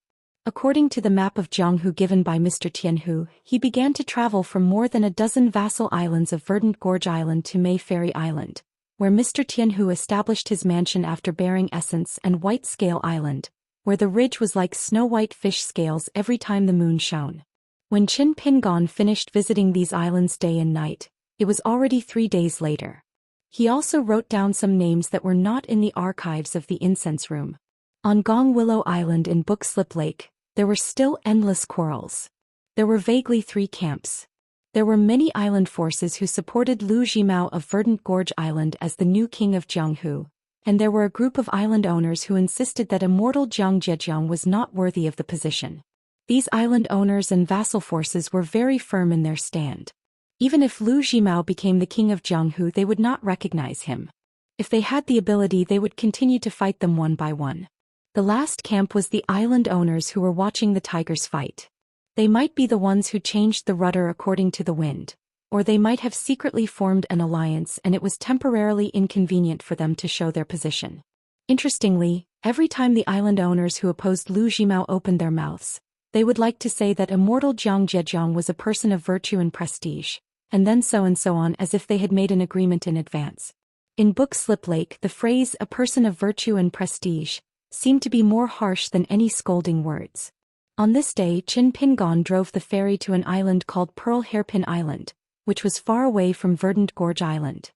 A: According to the map of Jianghu given by Mr. Tianhu, he began to travel from more than a dozen vassal islands of Verdant Gorge Island to May Fairy Island, where Mr. Tianhu established his mansion after Bearing Essence, and White Scale Island, where the ridge was like snow-white fish scales every time the moon shone. When Qin Pingon finished visiting these islands day and night, it was already 3 days later. He also wrote down some names that were not in the archives of the incense room. On Gong Willow Island in Book Slip Lake, there were still endless quarrels. There were vaguely 3 camps. There were many island forces who supported Lu Jimao of Verdant Gorge Island as the new king of Jianghu, and there were a group of island owners who insisted that Immortal Jiang Zhejiang was not worthy of the position. These island owners and vassal forces were very firm in their stand. Even if Lu Jimao became the king of Jianghu, they would not recognize him. If they had the ability, they would continue to fight them one by one. The last camp was the island owners who were watching the tigers fight. They might be the ones who changed the rudder according to the wind, or they might have secretly formed an alliance and it was temporarily inconvenient for them to show their position. Interestingly, every time the island owners who opposed Lu Jimao opened their mouths, they would like to say that Immortal Jiang Zhejiang was a person of virtue and prestige, and then so and so on, as if they had made an agreement in advance. In Book Slip Lake, the phrase "a person of virtue and prestige" seemed to be more harsh than any scolding words. On this day Qin Pingon drove the ferry to an island called Pearl Hairpin Island, which was far away from Verdant Gorge Island.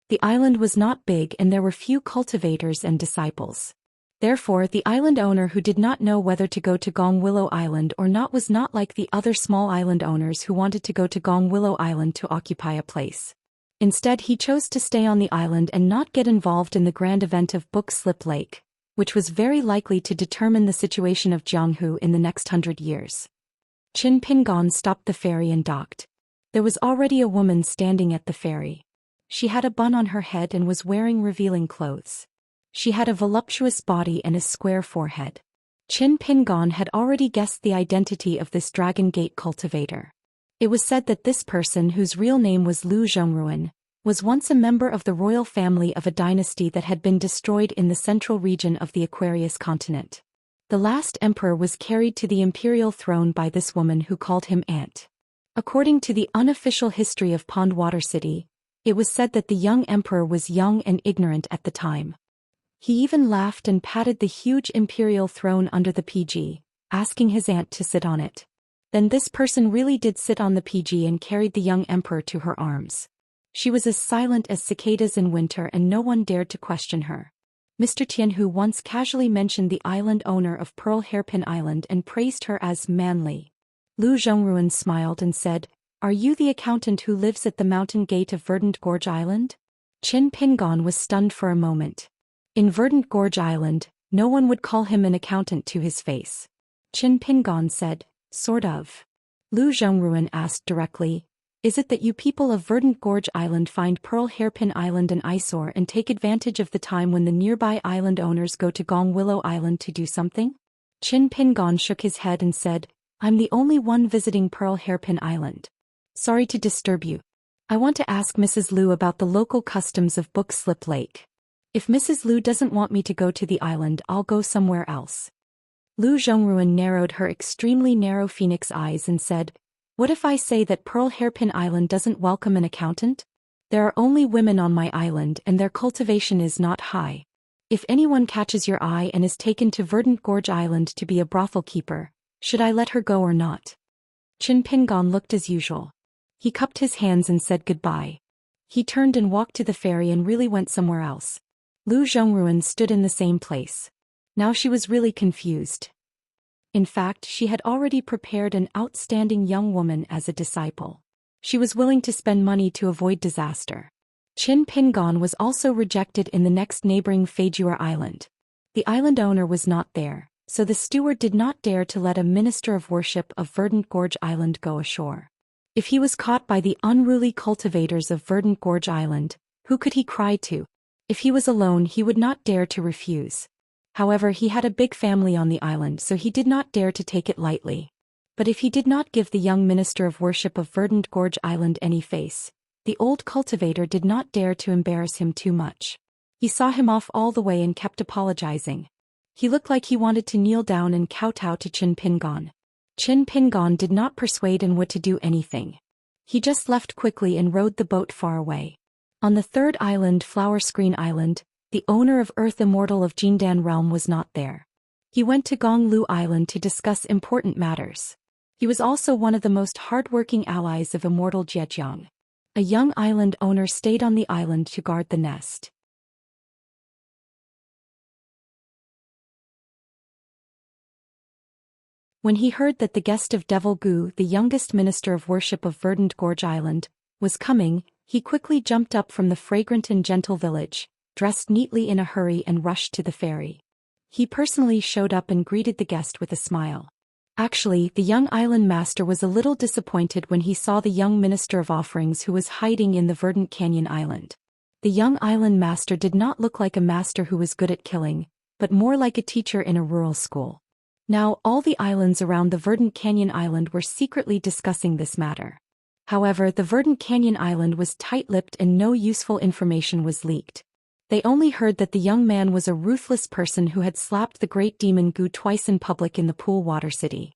A: The island was not big and there were few cultivators and disciples. Therefore the island owner who did not know whether to go to Gong Willow Island or not was not like the other small island owners who wanted to go to Gong Willow Island to occupy a place. Instead he chose to stay on the island and not get involved in the grand event of Book Slip Lake, which was very likely to determine the situation of Jianghu in the next 100 years. Qin Pingon stopped the ferry and docked. There was already a woman standing at the ferry. She had a bun on her head and was wearing revealing clothes. She had a voluptuous body and a square forehead. Qin Pingon had already guessed the identity of this Dragon Gate cultivator. It was said that this person, whose real name was Lu Zhongruan, was once a member of the royal family of a dynasty that had been destroyed in the central region of the Aquarius continent. The last emperor was carried to the imperial throne by this woman who called him Aunt. According to the unofficial history of Pondwater City, it was said that the young emperor was young and ignorant at the time. He even laughed and patted the huge imperial throne under the PG, asking his aunt to sit on it. Then this person really did sit on the PG and carried the young emperor to her arms. She was as silent as cicadas in winter and no one dared to question her. Mr. Tian, who once casually mentioned the island owner of Pearl Hairpin Island and praised her as manly. Lu Zhongruan smiled and said, "Are you the accountant who lives at the mountain gate of Verdant Gorge Island?" Qin Pingon was stunned for a moment. In Verdant Gorge Island, no one would call him an accountant to his face. Qin Pingon said, "Sort of." Lu Zhongruan asked directly, "Is it that you people of Verdant Gorge Island find Pearl Hairpin Island an eyesore and take advantage of the time when the nearby island owners go to Gong Willow Island to do something?" Qin Pingon shook his head and said, "I'm the only one visiting Pearl Hairpin Island. Sorry to disturb you. I want to ask Mrs. Lu about the local customs of Book Slip Lake. If Mrs. Lu doesn't want me to go to the island, I'll go somewhere else." Lu Zhongruan narrowed her extremely narrow phoenix eyes and said, "What if I say that Pearl Hairpin Island doesn't welcome an accountant? There are only women on my island and their cultivation is not high. If anyone catches your eye and is taken to Verdant Gorge Island to be a brothel keeper, should I let her go or not?" Qin Pingon looked as usual. He cupped his hands and said goodbye. He turned and walked to the ferry and really went somewhere else. Lu Zhongruan stood in the same place. Now she was really confused. In fact, she had already prepared an outstanding young woman as a disciple. She was willing to spend money to avoid disaster. Qin Pingon was also rejected in the next neighboring Feijua Island. The island owner was not there, so the steward did not dare to let a minister of worship of Verdant Gorge Island go ashore. If he was caught by the unruly cultivators of Verdant Gorge Island, who could he cry to? If he was alone, he would not dare to refuse. However, he had a big family on the island, so he did not dare to take it lightly. But if he did not give the young minister of worship of Verdant Gorge Island any face, the old cultivator did not dare to embarrass him too much. He saw him off all the way and kept apologizing. He looked like he wanted to kneel down and kowtow to Qin Pingon. Qin Pingon did not persuade Anwu to do anything. He just left quickly and rowed the boat far away. On the third island, Flower Screen Island, the owner of Earth Immortal of Jindan Realm was not there. He went to Gonglu Island to discuss important matters. He was also one of the most hard-working allies of Immortal Zhejiang. A young island owner stayed on the island to guard the nest. When he heard that the guest of Devil Gu, the youngest minister of worship of Verdant Gorge Island, was coming, he quickly jumped up from the fragrant and gentle village, dressed neatly in a hurry and rushed to the ferry. He personally showed up and greeted the guest with a smile. Actually, the young island master was a little disappointed when he saw the young minister of offerings who was hiding in the Verdant Canyon Island. The young island master did not look like a master who was good at killing, but more like a teacher in a rural school. Now, all the islands around the Verdant Canyon Island were secretly discussing this matter. However, the Verdant Canyon Island was tight-lipped and no useful information was leaked. They only heard that the young man was a ruthless person who had slapped the great demon Gu twice in public in the Pool Water City.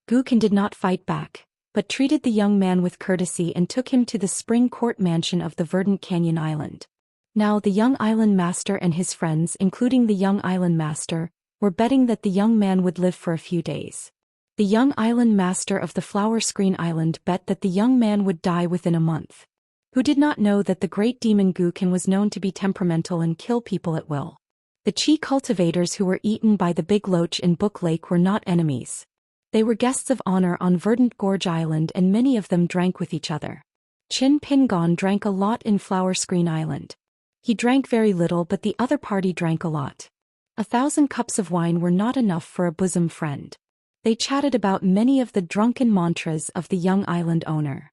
A: Gukin did not fight back, but treated the young man with courtesy and took him to the Spring Court Mansion of the Verdant Canyon Island. Now the young island master and his friends, including the young island master, were betting that the young man would live for a few days. The young island master of the Flower Screen Island bet that the young man would die within a month. Who did not know that the great demon Gukin was known to be temperamental and kill people at will. The Chi cultivators who were eaten by the Big Loach in Book Lake were not enemies. They were guests of honor on Verdant Gorge Island and many of them drank with each other. Qin Pingon drank a lot in Flower Screen Island. He drank very little, but the other party drank a lot. 1,000 cups of wine were not enough for a bosom friend. They chatted about many of the drunken mantras of the young island owner.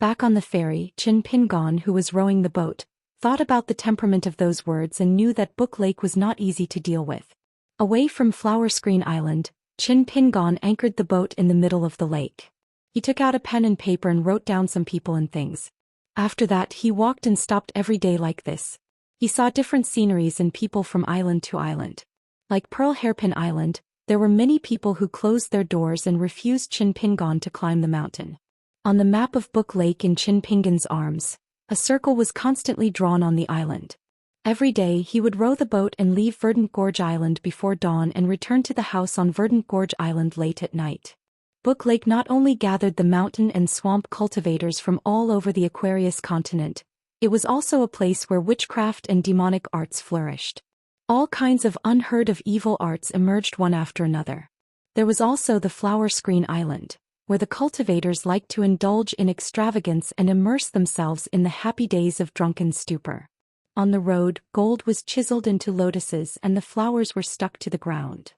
A: Back on the ferry, Qin Pingon, who was rowing the boat, thought about the temperament of those words and knew that Book Lake was not easy to deal with. Away from Flower Screen Island, Qin Pingon anchored the boat in the middle of the lake. He took out a pen and paper and wrote down some people and things. After that he walked and stopped every day like this. He saw different sceneries and people from island to island. Like Pearl Hairpin Island, there were many people who closed their doors and refused Qin Pingan to climb the mountain. On the map of Book Lake in Qin Pingan's arms, a circle was constantly drawn on the island. Every day he would row the boat and leave Verdant Gorge Island before dawn and return to the house on Verdant Gorge Island late at night. Book Lake not only gathered the mountain and swamp cultivators from all over the Aquarius continent, it was also a place where witchcraft and demonic arts flourished. All kinds of unheard-of evil arts emerged one after another. There was also the Flower Screen Island, where the cultivators liked to indulge in extravagance and immerse themselves in the happy days of drunken stupor. On the road, gold was chiseled into lotuses and the flowers were stuck to the ground.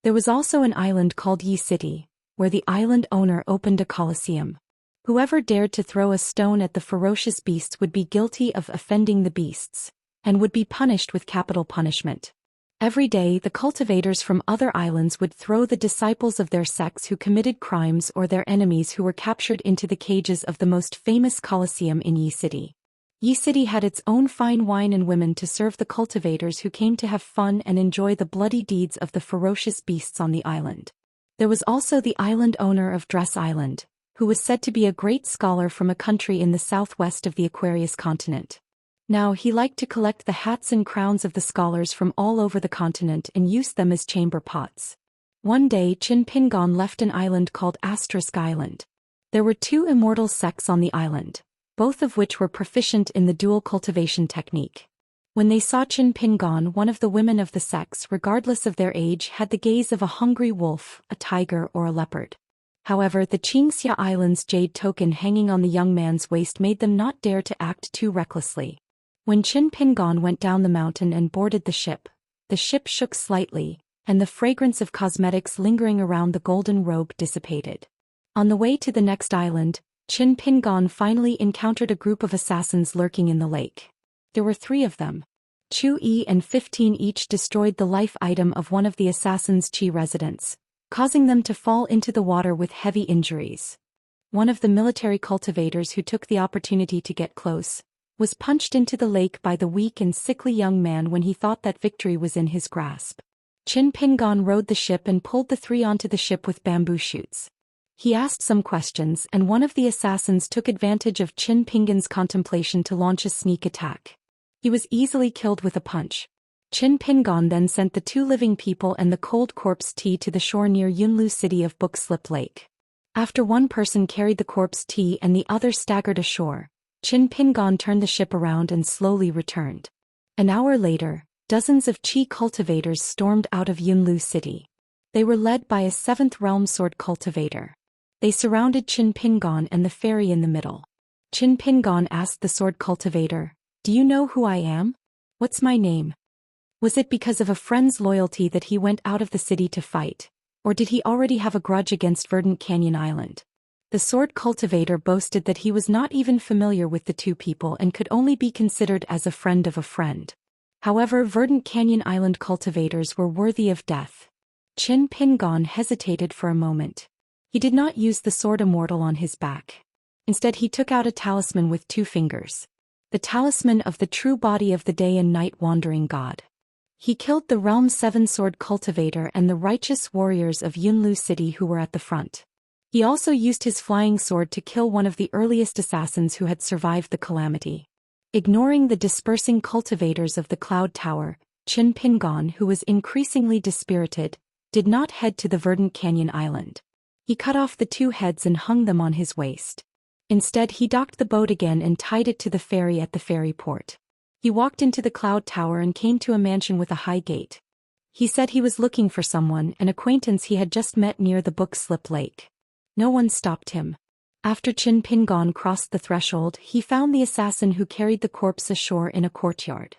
A: There was also an island called Yi City, where the island owner opened a coliseum. Whoever dared to throw a stone at the ferocious beasts would be guilty of offending the beasts, and would be punished with capital punishment. Every day the cultivators from other islands would throw the disciples of their sects who committed crimes or their enemies who were captured into the cages of the most famous coliseum in Yi City. Yi City had its own fine wine and women to serve the cultivators who came to have fun and enjoy the bloody deeds of the ferocious beasts on the island. There was also the island owner of Dress Island, who was said to be a great scholar from a country in the southwest of the Aquarius continent. Now he liked to collect the hats and crowns of the scholars from all over the continent and use them as chamber pots. One day Qin Pingan left an island called Asterisk Island. There were 2 immortal sects on the island, both of which were proficient in the dual cultivation technique. When they saw Qin Pingan, one of the women of the sects, regardless of their age, had the gaze of a hungry wolf, a tiger, or a leopard. However, the Xianxia Island's jade token hanging on the young man's waist made them not dare to act too recklessly. When Qin Pingan went down the mountain and boarded the ship shook slightly, and the fragrance of cosmetics lingering around the golden robe dissipated. On the way to the next island, Qin Pingan finally encountered a group of assassins lurking in the lake. There were 3 of them. Chu Yi and 15 each destroyed the life item of one of the assassins' Qi residents, causing them to fall into the water with heavy injuries. One of the military cultivators who took the opportunity to get close was punched into the lake by the weak and sickly young man when he thought that victory was in his grasp. Qin Pingan rowed the ship and pulled the 3 onto the ship with bamboo shoots. He asked some questions and one of the assassins took advantage of Qin Pingan's contemplation to launch a sneak attack. He was easily killed with a punch. Qin Pingan then sent the 2 living people and the cold corpse tea to the shore near Yunlu City of Book Slip Lake. After one person carried the corpse tea and the other staggered ashore, Qin Pingan turned the ship around and slowly returned. An hour later, dozens of Qi cultivators stormed out of Yunlu City. They were led by a 7th realm sword cultivator. They surrounded Qin Pingan and the fairy in the middle. Qin Pingan asked the sword cultivator, "Do you know who I am? What's my name?" Was it because of a friend's loyalty that he went out of the city to fight, or did he already have a grudge against Verdant Canyon Island? The sword cultivator boasted that he was not even familiar with the 2 people and could only be considered as a friend of a friend. However, Verdant Canyon Island cultivators were worthy of death. Qin Pingan hesitated for a moment. He did not use the sword Immortal on his back. Instead he took out a talisman with 2 fingers. The talisman of the true body of the day and night wandering god. He killed the Realm 7 sword cultivator and the righteous warriors of Yunlu City who were at the front. He also used his flying sword to kill one of the earliest assassins who had survived the calamity. Ignoring the dispersing cultivators of the Cloud Tower, Qin Pingan, who was increasingly dispirited, did not head to the Verdant Canyon Island. He cut off the 2 heads and hung them on his waist. Instead he docked the boat again and tied it to the ferry at the ferry port. He walked into the Cloud Tower and came to a mansion with a high gate. He said he was looking for someone, an acquaintance he had just met near the Book Slip Lake. No one stopped him. After Qin Pingan crossed the threshold, he found the assassin who carried the corpse ashore in a courtyard.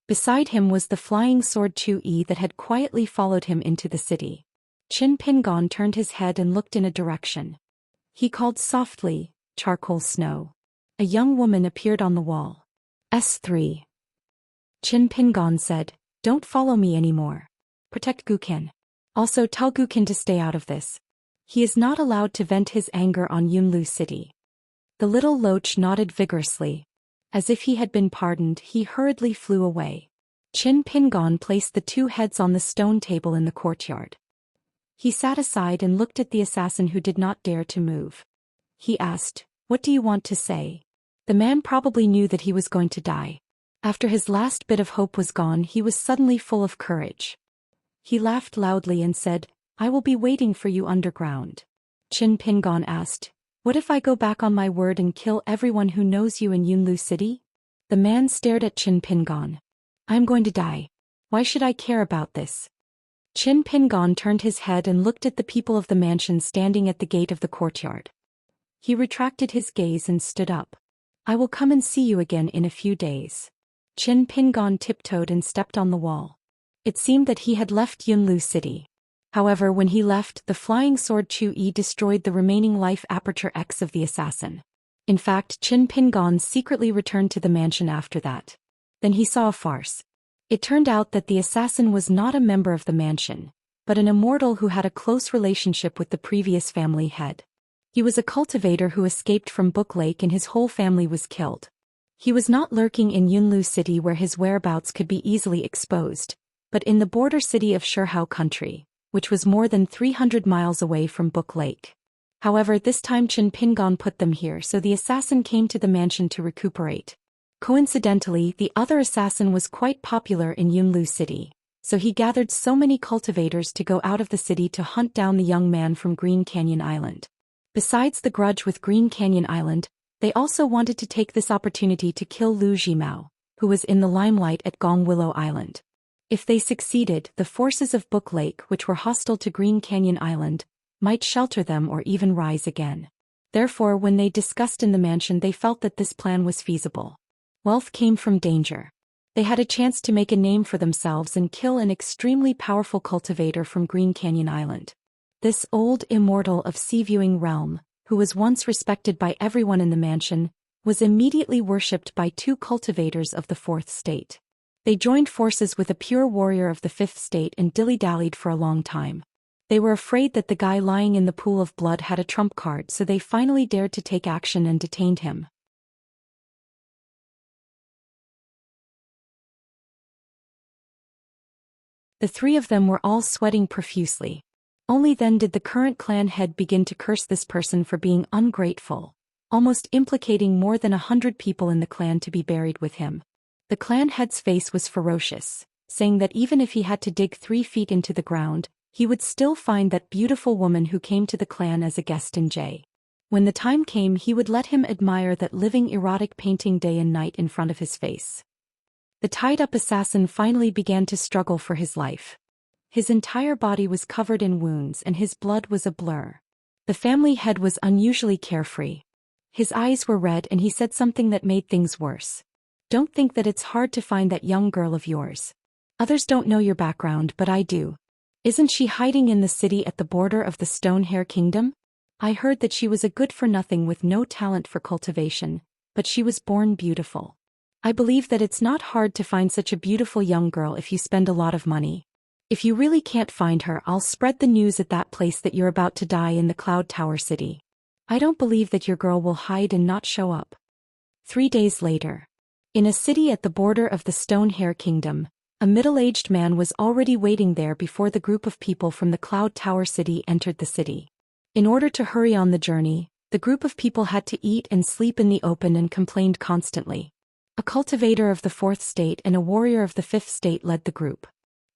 A: Beside him was the flying sword Chu Yi that had quietly followed him into the city. Qin Pingan turned his head and looked in a direction. He called softly, "Charcoal Snow." A young woman appeared on the wall. S3. Qin Pingon said, "Don't follow me anymore. Protect Gukin. Also tell Gukin to stay out of this. He is not allowed to vent his anger on Yunlu City." The little loach nodded vigorously. As if he had been pardoned, he hurriedly flew away. Qin Pingon placed the two heads on the stone table in the courtyard. He sat aside and looked at the assassin who did not dare to move. He asked, "What do you want to say?" The man probably knew that he was going to die. After his last bit of hope was gone, he was suddenly full of courage. He laughed loudly and said, "I will be waiting for you underground." Qin Pingon asked, "What if I go back on my word and kill everyone who knows you in Yunlu City?" The man stared at Qin Pingon. "I am going to die. Why should I care about this?" Qin Pingon turned his head and looked at the people of the mansion standing at the gate of the courtyard. He retracted his gaze and stood up. "I will come and see you again in a few days." Qin Pingon tiptoed and stepped on the wall. It seemed that he had left Yunlu City. However, when he left, the flying sword Chu-Yi destroyed the remaining life aperture X of the assassin. In fact, Qin Pingon secretly returned to the mansion after that. Then he saw a farce. It turned out that the assassin was not a member of the mansion, but an immortal who had a close relationship with the previous family head. He was a cultivator who escaped from Book Lake and his whole family was killed. He was not lurking in Yunlu City where his whereabouts could be easily exposed, but in the border city of Shihao Country, which was more than 300 miles away from Book Lake. However, this time Qin Pingon put them here, so the assassin came to the mansion to recuperate. Coincidentally, the other assassin was quite popular in Yunlu City, so he gathered so many cultivators to go out of the city to hunt down the young man from Green Canyon Island. Besides the grudge with Green Canyon Island, they also wanted to take this opportunity to kill Lu Jimao, who was in the limelight at Gong Willow Island. If they succeeded, the forces of Book Lake, which were hostile to Green Canyon Island, might shelter them or even rise again. Therefore, when they discussed in the mansion, they felt that this plan was feasible. Wealth came from danger. They had a chance to make a name for themselves and kill an extremely powerful cultivator from Green Canyon Island. This old immortal of sea-viewing realm, who was once respected by everyone in the mansion, was immediately worshipped by two cultivators of the fourth state. They joined forces with a pure warrior of the fifth state and dilly-dallied for a long time. They were afraid that the guy lying in the pool of blood had a trump card, so they finally dared to take action and detained him. The three of them were all sweating profusely. Only then did the current clan head begin to curse this person for being ungrateful, almost implicating more than 100 people in the clan to be buried with him. The clan head's face was ferocious, saying that even if he had to dig 3 feet into the ground, he would still find that beautiful woman who came to the clan as a guest in J. When the time came, he would let him admire that living erotic painting day and night in front of his face. The tied-up assassin finally began to struggle for his life. His entire body was covered in wounds and his blood was a blur. The family head was unusually carefree. His eyes were red and he said something that made things worse. "Don't think that it's hard to find that young girl of yours. Others don't know your background, but I do. Isn't she hiding in the city at the border of the Stone Hair Kingdom? I heard that she was a good-for-nothing with no talent for cultivation, but she was born beautiful. I believe that it's not hard to find such a beautiful young girl if you spend a lot of money. If you really can't find her, I'll spread the news at that place that you're about to die in the Cloud Tower City. I don't believe that your girl will hide and not show up." 3 days later. In a city at the border of the Stone Hair Kingdom, a middle-aged man was already waiting there before the group of people from the Cloud Tower City entered the city. In order to hurry on the journey, the group of people had to eat and sleep in the open and complained constantly. A cultivator of the fourth state and a warrior of the fifth state led the group.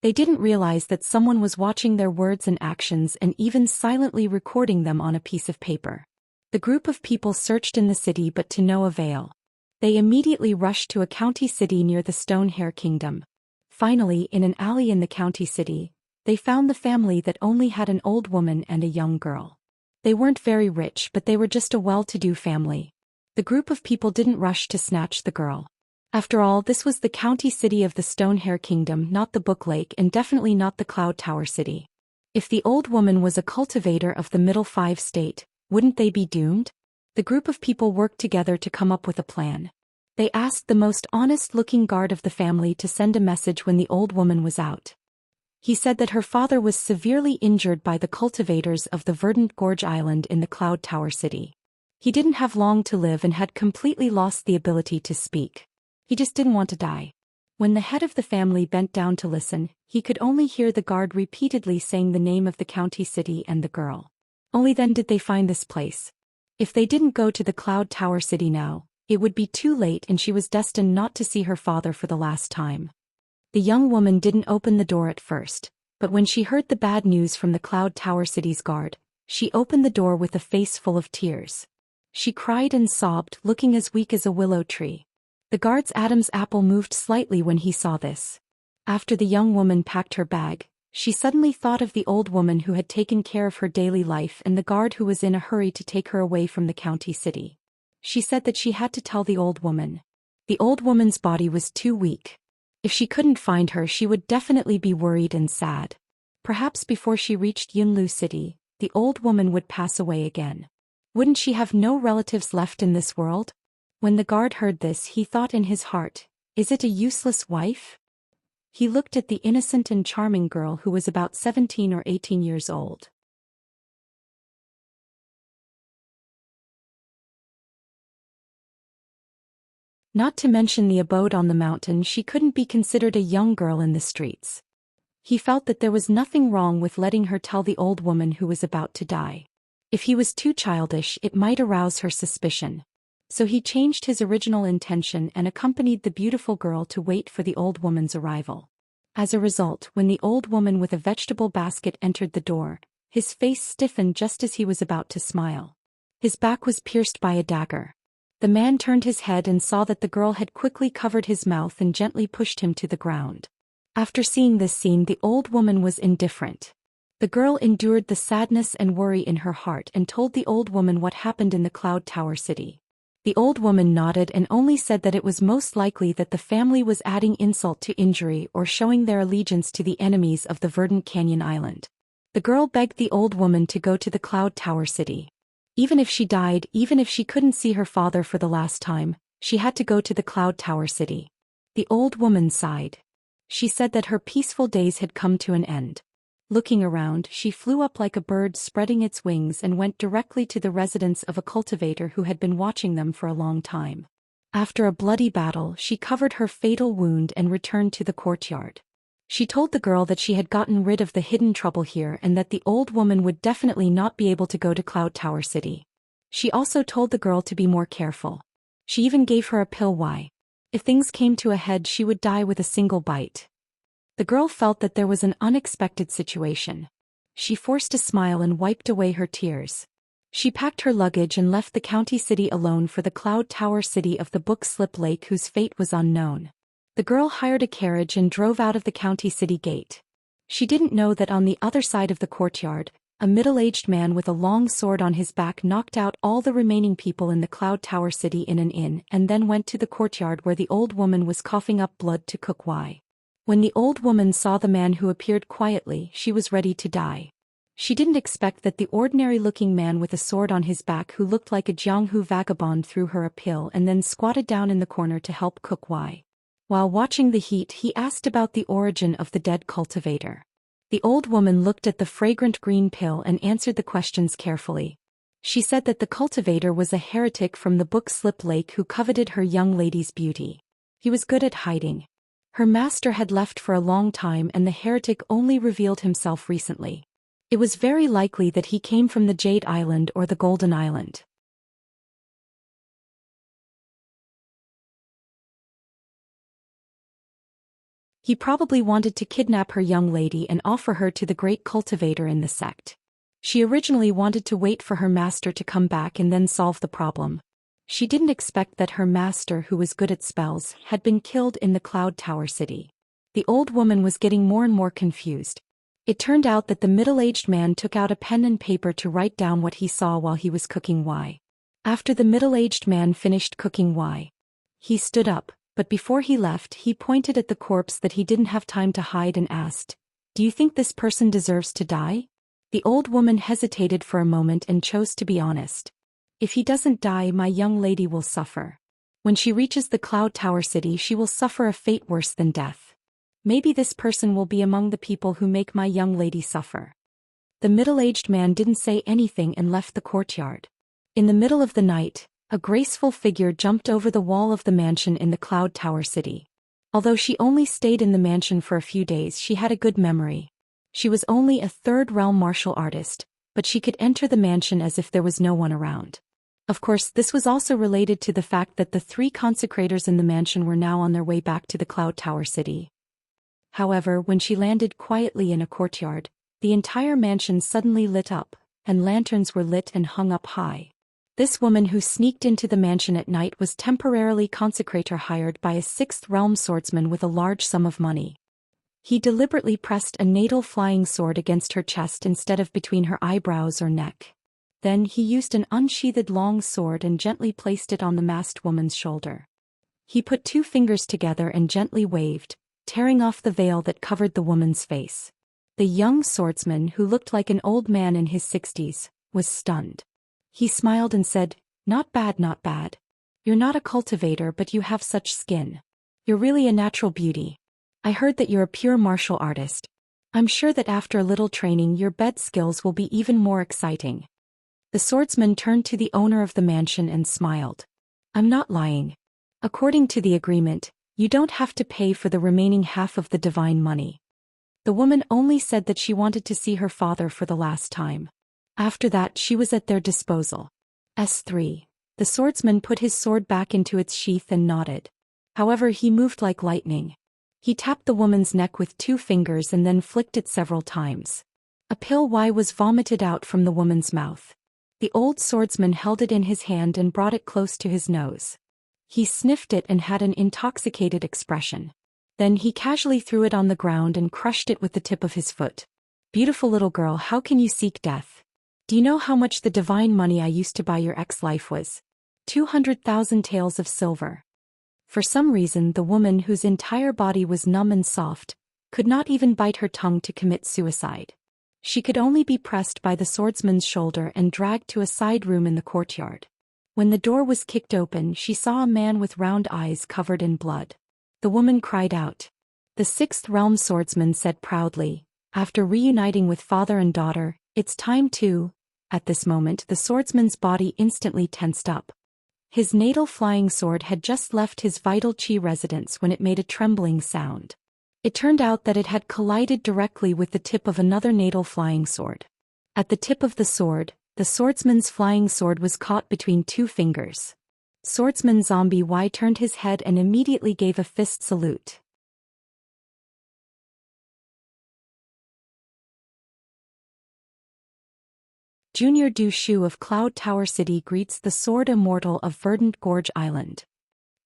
A: They didn't realize that someone was watching their words and actions and even silently recording them on a piece of paper. The group of people searched in the city but to no avail. They immediately rushed to a county city near the Stone Hair Kingdom. Finally, in an alley in the county city, they found the family that only had an old woman and a young girl. They weren't very rich, but they were just a well-to-do family. The group of people didn't rush to snatch the girl. After all, this was the county city of the Stone Hair Kingdom, not the Book Lake, and definitely not the Cloud Tower City. If the old woman was a cultivator of the Middle Five State, wouldn't they be doomed? The group of people worked together to come up with a plan. They asked the most honest-looking guard of the family to send a message when the old woman was out. He said that her father was severely injured by the cultivators of the Verdant Gorge Island in the Cloud Tower City. He didn't have long to live and had completely lost the ability to speak. He just didn't want to die. When the head of the family bent down to listen, he could only hear the guard repeatedly saying the name of the county city and the girl. Only then did they find this place. If they didn't go to the Cloud Tower City now, it would be too late and she was destined not to see her father for the last time. The young woman didn't open the door at first, but when she heard the bad news from the Cloud Tower City's guard, she opened the door with a face full of tears. She cried and sobbed, looking as weak as a willow tree. The guard's Adam's apple moved slightly when he saw this. After the young woman packed her bag, she suddenly thought of the old woman who had taken care of her daily life and the guard who was in a hurry to take her away from the county city. She said that she had to tell the old woman. The old woman's body was too weak. If she couldn't find her, she would definitely be worried and sad. Perhaps before she reached Yunlu City, the old woman would pass away again. Wouldn't she have no relatives left in this world? When the guard heard this, he thought in his heart, is it a useless wife? He looked at the innocent and charming girl who was about 17 or 18 years old. Not to mention the abode on the mountain, she couldn't be considered a young girl in the streets. He felt that there was nothing wrong with letting her tell the old woman who was about to die. If he was too childish, it might arouse her suspicion. So he changed his original intention and accompanied the beautiful girl to wait for the old woman's arrival. As a result, when the old woman with a vegetable basket entered the door, his face stiffened just as he was about to smile. His back was pierced by a dagger. The man turned his head and saw that the girl had quickly covered his mouth and gently pushed him to the ground. After seeing this scene, the old woman was indifferent. The girl endured the sadness and worry in her heart and told the old woman what happened in the Cloud Tower City. The old woman nodded and only said that it was most likely that the family was adding insult to injury or showing their allegiance to the enemies of the Verdant Canyon Island. The girl begged the old woman to go to the Cloud Tower City. Even if she died, even if she couldn't see her father for the last time, she had to go to the Cloud Tower City. The old woman sighed. She said that her peaceful days had come to an end. Looking around, she flew up like a bird spreading its wings and went directly to the residence of a cultivator who had been watching them for a long time. After a bloody battle, she covered her fatal wound and returned to the courtyard. She told the girl that she had gotten rid of the hidden trouble here and that the old woman would definitely not be able to go to Cloud Tower City. She also told the girl to be more careful. She even gave her a pill why. If things came to a head, she would die with a single bite. The girl felt that there was an unexpected situation. She forced a smile and wiped away her tears. She packed her luggage and left the county city alone for the Cloud Tower City of the Book Slip Lake, whose fate was unknown. The girl hired a carriage and drove out of the county city gate. She didn't know that on the other side of the courtyard, a middle-aged man with a long sword on his back knocked out all the remaining people in the Cloud Tower City in an inn and then went to the courtyard where the old woman was coughing up blood to cook why. When the old woman saw the man who appeared quietly, she was ready to die. She didn't expect that the ordinary-looking man with a sword on his back who looked like a Jianghu vagabond threw her a pill and then squatted down in the corner to help cook why. While watching the heat, he asked about the origin of the dead cultivator. The old woman looked at the fragrant green pill and answered the questions carefully. She said that the cultivator was a heretic from the Book Slip Lake who coveted her young lady's beauty. He was good at hiding. Her master had left for a long time and the heretic only revealed himself recently. It was very likely that he came from the Jade Island or the Golden Island. He probably wanted to kidnap her young lady and offer her to the great cultivator in the sect. She originally wanted to wait for her master to come back and then solve the problem. She didn't expect that her master, who was good at spells, had been killed in the Cloud Tower City. The old woman was getting more and more confused. It turned out that the middle-aged man took out a pen and paper to write down what he saw while he was cooking why. After the middle-aged man finished cooking why, he stood up, but before he left, he pointed at the corpse that he didn't have time to hide and asked, "Do you think this person deserves to die?" The old woman hesitated for a moment and chose to be honest. If he doesn't die, my young lady will suffer. When she reaches the Cloud Tower City, she will suffer a fate worse than death. Maybe this person will be among the people who make my young lady suffer." The middle-aged man didn't say anything and left the courtyard. In the middle of the night, a graceful figure jumped over the wall of the mansion in the Cloud Tower City. Although she only stayed in the mansion for a few days, she had a good memory. She was only a third-realm martial artist, but she could enter the mansion as if there was no one around. Of course, this was also related to the fact that the 3 consecrators in the mansion were now on their way back to the Cloud Tower City. However, when she landed quietly in a courtyard, the entire mansion suddenly lit up, and lanterns were lit and hung up high. This woman who sneaked into the mansion at night was temporarily consecrator hired by a 6th realm swordsman with a large sum of money. He deliberately pressed a natal flying sword against her chest instead of between her eyebrows or neck. Then he used an unsheathed long sword and gently placed it on the masked woman's shoulder. He put 2 fingers together and gently waved, tearing off the veil that covered the woman's face. The young swordsman, who looked like an old man in his 60s, was stunned. He smiled and said, "Not bad, not bad. You're not a cultivator, but you have such skin. You're really a natural beauty. I heard that you're a pure martial artist. I'm sure that after a little training your bed skills will be even more exciting." The swordsman turned to the owner of the mansion and smiled. "I'm not lying. According to the agreement, you don't have to pay for the remaining half of the divine money." The woman only said that she wanted to see her father for the last time. After that, she was at their disposal. S3. The swordsman put his sword back into its sheath and nodded. However, he moved like lightning. He tapped the woman's neck with 2 fingers and then flicked it several times. A pill Y was vomited out from the woman's mouth. The old swordsman held it in his hand and brought it close to his nose. He sniffed it and had an intoxicated expression. Then he casually threw it on the ground and crushed it with the tip of his foot. "Beautiful little girl, how can you seek death? Do you know how much the divine money I used to buy your ex-life was? 200,000 taels of silver." For some reason, the woman, whose entire body was numb and soft, could not even bite her tongue to commit suicide. She could only be pressed by the swordsman's shoulder and dragged to a side room in the courtyard. When the door was kicked open, she saw a man with round eyes covered in blood. The woman cried out. The 6th realm swordsman said proudly, "After reuniting with father and daughter, it's time to..." At this moment, the swordsman's body instantly tensed up. His natal flying sword had just left his vital chi residence when it made a trembling sound. It turned out that it had collided directly with the tip of another natal flying sword. At the tip of the sword, the swordsman's flying sword was caught between 2 fingers. Swordsman Zombie Y turned his head and immediately gave a fist salute. Junior Du Shu of Cloud Tower City greets the Sword Immortal of Verdant Gorge Island.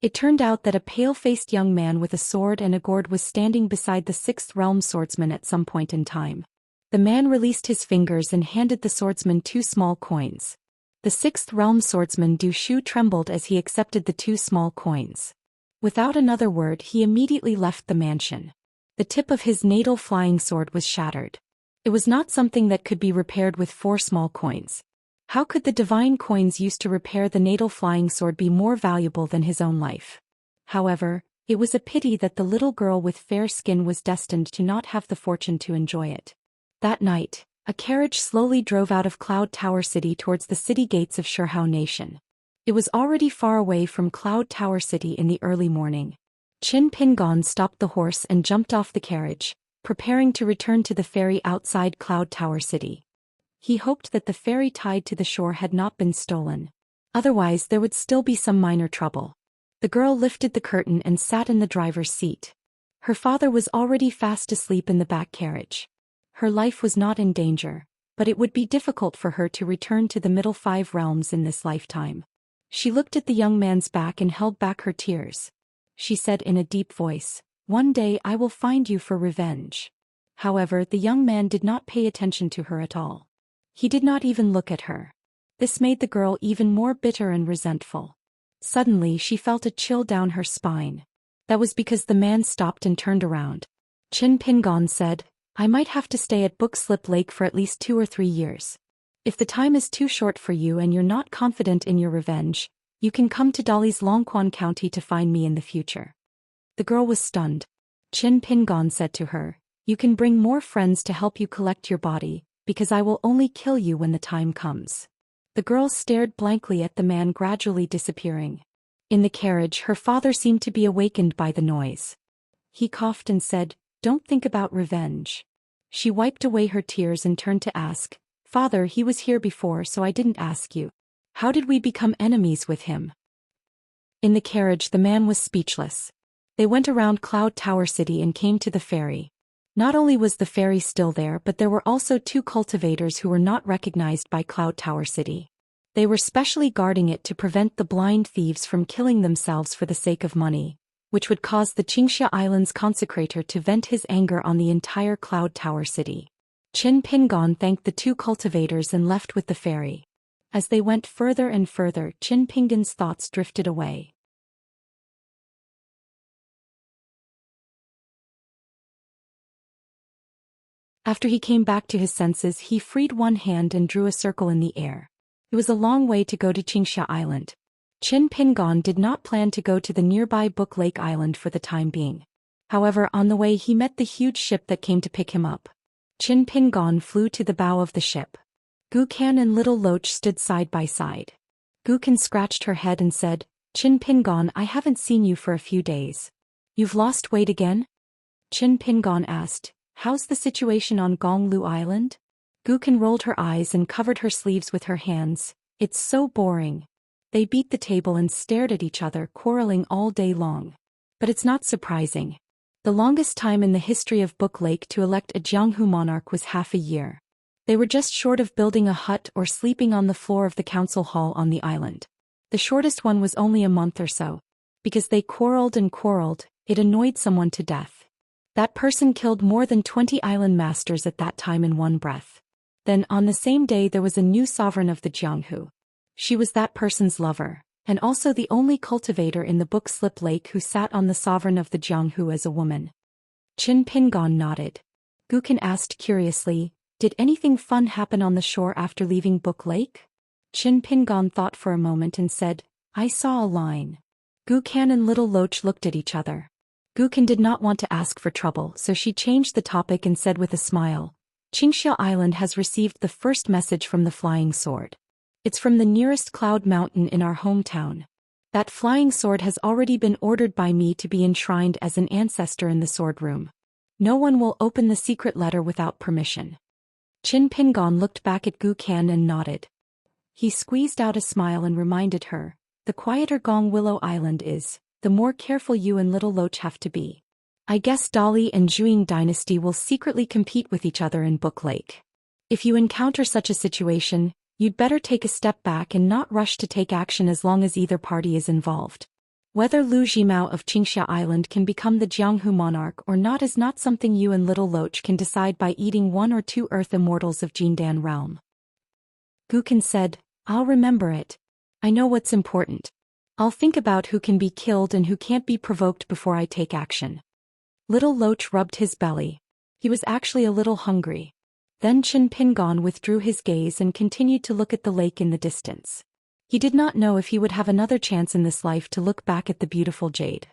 A: It turned out that a pale-faced young man with a sword and a gourd was standing beside the 6th realm swordsman at some point in time. The man released his fingers and handed the swordsman 2 small coins. The 6th realm swordsman Du Shu trembled as he accepted the 2 small coins. Without another word, he immediately left the mansion. The tip of his natal flying sword was shattered. It was not something that could be repaired with 4 small coins. How could the divine coins used to repair the natal flying sword be more valuable than his own life? However, it was a pity that the little girl with fair skin was destined to not have the fortune to enjoy it. That night, a carriage slowly drove out of Cloud Tower City towards the city gates of Shihao Nation. It was already far away from Cloud Tower City in the early morning. Qin Pingon stopped the horse and jumped off the carriage, preparing to return to the ferry outside Cloud Tower City. He hoped that the ferry tied to the shore had not been stolen. Otherwise, there would still be some minor trouble. The girl lifted the curtain and sat in the driver's seat. Her father was already fast asleep in the back carriage. Her life was not in danger, but it would be difficult for her to return to the middle 5 realms in this lifetime. She looked at the young man's back and held back her tears. She said in a deep voice, "One day I will find you for revenge." However, the young man did not pay attention to her at all. He did not even look at her. This made the girl even more bitter and resentful. Suddenly, she felt a chill down her spine. That was because the man stopped and turned around. Qin Pingon said, "I might have to stay at Bookslip Lake for at least 2 or 3 years. If the time is too short for you and you're not confident in your revenge, you can come to Dali's Longquan County to find me in the future. The girl was stunned. Qin Pingon said to her, "You can bring more friends to help you collect your body, because I will only kill you when the time comes." The girl stared blankly at the man gradually disappearing. In the carriage, her father seemed to be awakened by the noise. He coughed and said, "Don't think about revenge." She wiped away her tears and turned to ask, "Father, he was here before, so I didn't ask you. How did we become enemies with him?" In the carriage, the man was speechless. They went around Cloud Tower City and came to the ferry. Not only was the ferry still there, but there were also two cultivators who were not recognized by Cloud Tower City. They were specially guarding it to prevent the blind thieves from killing themselves for the sake of money, which would cause the Xianxia Island's consecrator to vent his anger on the entire Cloud Tower City. Qin Pingon thanked the two cultivators and left with the ferry. As they went further and further, Qin Pingon's thoughts drifted away. After he came back to his senses, he freed one hand and drew a circle in the air. It was a long way to go to Xianxia Island. Qin Pingon did not plan to go to the nearby Book Lake Island for the time being. However, on the way he met the huge ship that came to pick him up. Qin Pingon flew to the bow of the ship. Gu Kan and Little Loach stood side by side. Gu Kan scratched her head and said, "Qin Pingon, I haven't seen you for a few days. You've lost weight again?" Qin Pingon asked, "How's the situation on Gonglu Island?" Gu Kan rolled her eyes and covered her sleeves with her hands. "It's so boring." They beat the table and stared at each other, quarreling all day long. But it's not surprising. The longest time in the history of Book Lake to elect a Jianghu monarch was half a year. They were just short of building a hut or sleeping on the floor of the council hall on the island. The shortest one was only a month or so. Because they quarreled and quarreled, it annoyed someone to death. That person killed more than 20 island masters at that time in one breath. Then, on the same day, there was a new sovereign of the Jianghu. She was that person's lover, and also the only cultivator in the Book Slip Lake who sat on the sovereign of the Jianghu as a woman. Qin Pingon nodded. Gu Kan asked curiously, "Did anything fun happen on the shore after leaving Book Lake?" Qin Pingon thought for a moment and said, "I saw a line." Gu Kan and Little Loach looked at each other. Gu Kan did not want to ask for trouble, so she changed the topic and said with a smile, "Xianxia Island has received the first message from the Flying Sword. It's from the nearest cloud mountain in our hometown. That flying sword has already been ordered by me to be enshrined as an ancestor in the sword room. No one will open the secret letter without permission." Qin Pingon looked back at Gu Kan and nodded. He squeezed out a smile and reminded her, "The quieter Gong Willow Island is, the more careful you and Little Loach have to be. I guess Dali and Zhuing dynasty will secretly compete with each other in Book Lake. If you encounter such a situation, you'd better take a step back and not rush to take action as long as either party is involved. Whether Lu Jimao of Xianxia Island can become the Jianghu monarch or not is not something you and Little Loach can decide by eating one or two earth immortals of Jindan realm." Gu Kan said, "I'll remember it. I know what's important. I'll think about who can be killed and who can't be provoked before I take action." Little Loach rubbed his belly. He was actually a little hungry. Then Qin Pingon withdrew his gaze and continued to look at the lake in the distance. He did not know if he would have another chance in this life to look back at the beautiful jade.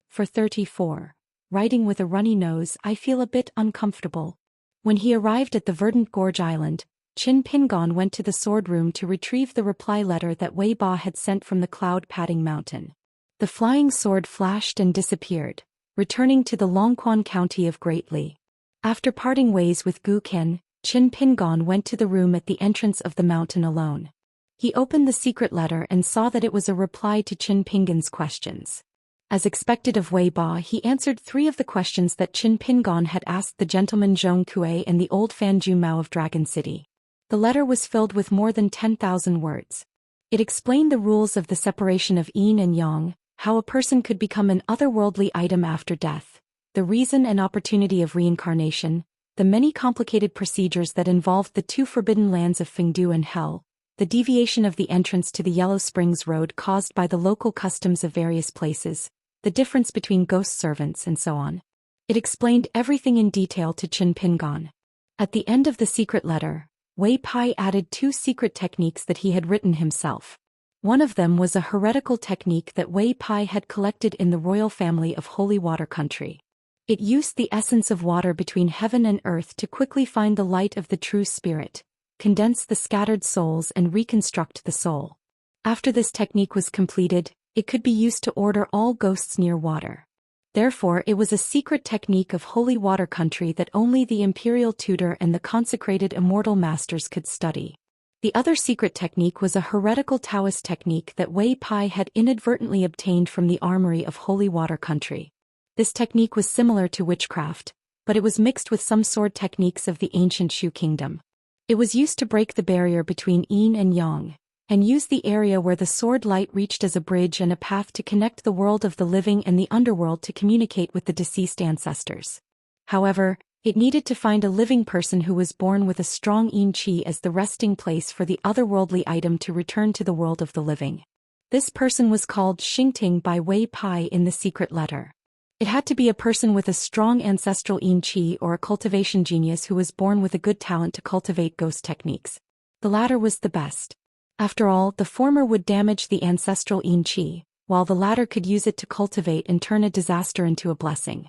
A: For 34. Riding with a runny nose, I feel a bit uncomfortable. When he arrived at the Verdant Gorge Island, Qin Pingon went to the sword room to retrieve the reply letter that Wei Ba had sent from the cloud-padding mountain. The flying sword flashed and disappeared, returning to the Longquan County of Great Li. After parting ways with Gu Kan, Qin Pingon went to the room at the entrance of the mountain alone. He opened the secret letter and saw that it was a reply to Qin Pingon's questions. As expected of Wei Ba, he answered 3 of the questions that Qin Pingon had asked the gentleman Zhong Kue and the old Fan Ju Mao of Dragon City. The letter was filled with more than 10,000 words. It explained the rules of the separation of yin and yang, how a person could become an otherworldly item after death, the reason and opportunity of reincarnation, the many complicated procedures that involved the 2 forbidden lands of Fengdu and Hell, the deviation of the entrance to the Yellow Springs Road caused by the local customs of various places, the difference between ghost servants and so on. It explained everything in detail to Qin Pingon. At the end of the secret letter, Wei Pai added 2 secret techniques that he had written himself. One of them was a heretical technique that Wei Pai had collected in the royal family of Holy Water Country. It used the essence of water between heaven and earth to quickly find the light of the true spirit, condense the scattered souls and reconstruct the soul. After this technique was completed, it could be used to order all ghosts near water. Therefore, it was a secret technique of Holy Water Country that only the imperial tutor and the consecrated immortal masters could study. The other secret technique was a heretical Daoist technique that Wei Pai had inadvertently obtained from the armory of Holy Water Country. This technique was similar to witchcraft, but it was mixed with some sword techniques of the ancient Shu kingdom. It was used to break the barrier between yin and yang, and use the area where the sword light reached as a bridge and a path to connect the world of the living and the underworld to communicate with the deceased ancestors. However, it needed to find a living person who was born with a strong yin qi as the resting place for the otherworldly item to return to the world of the living. This person was called Xingting by Wei Pai in the secret letter. It had to be a person with a strong ancestral yin qi or a cultivation genius who was born with a good talent to cultivate ghost techniques. The latter was the best. After all, the former would damage the ancestral yin qi, while the latter could use it to cultivate and turn a disaster into a blessing.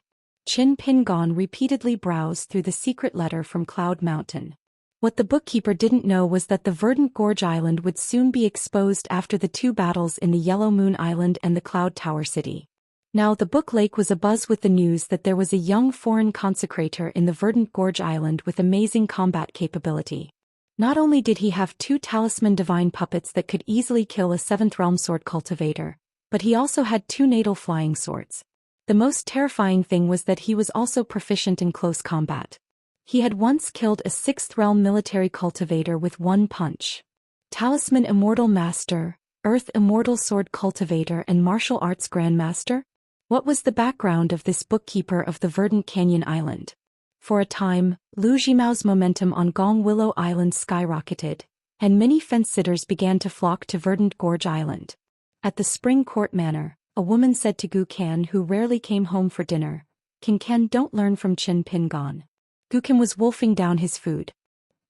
A: Qin Pingon repeatedly browsed through the secret letter from Cloud Mountain. What the bookkeeper didn't know was that the Verdant Gorge Island would soon be exposed after the 2 battles in the Yellow Moon Island and the Cloud Tower City. Now the Book Lake was abuzz with the news that there was a young foreign consecrator in the Verdant Gorge Island with amazing combat capability. Not only did he have 2 talisman divine puppets that could easily kill a 7th realm sword cultivator, but he also had 2 natal flying swords. The most terrifying thing was that he was also proficient in close combat. He had once killed a 6th realm military cultivator with 1 punch. Talisman Immortal Master, Earth Immortal Sword Cultivator and Martial Arts Grandmaster? What was the background of this bookkeeper of the Verdant Canyon Island? For a time, Lu Jimao's momentum on Gong Willow Island skyrocketed, and many fence-sitters began to flock to Verdant Gorge Island. At the Spring Court Manor, a woman said to Gu Kan, who rarely came home for dinner, "King Ken, don't learn from Qin Pingon." Gu Kan was wolfing down his food.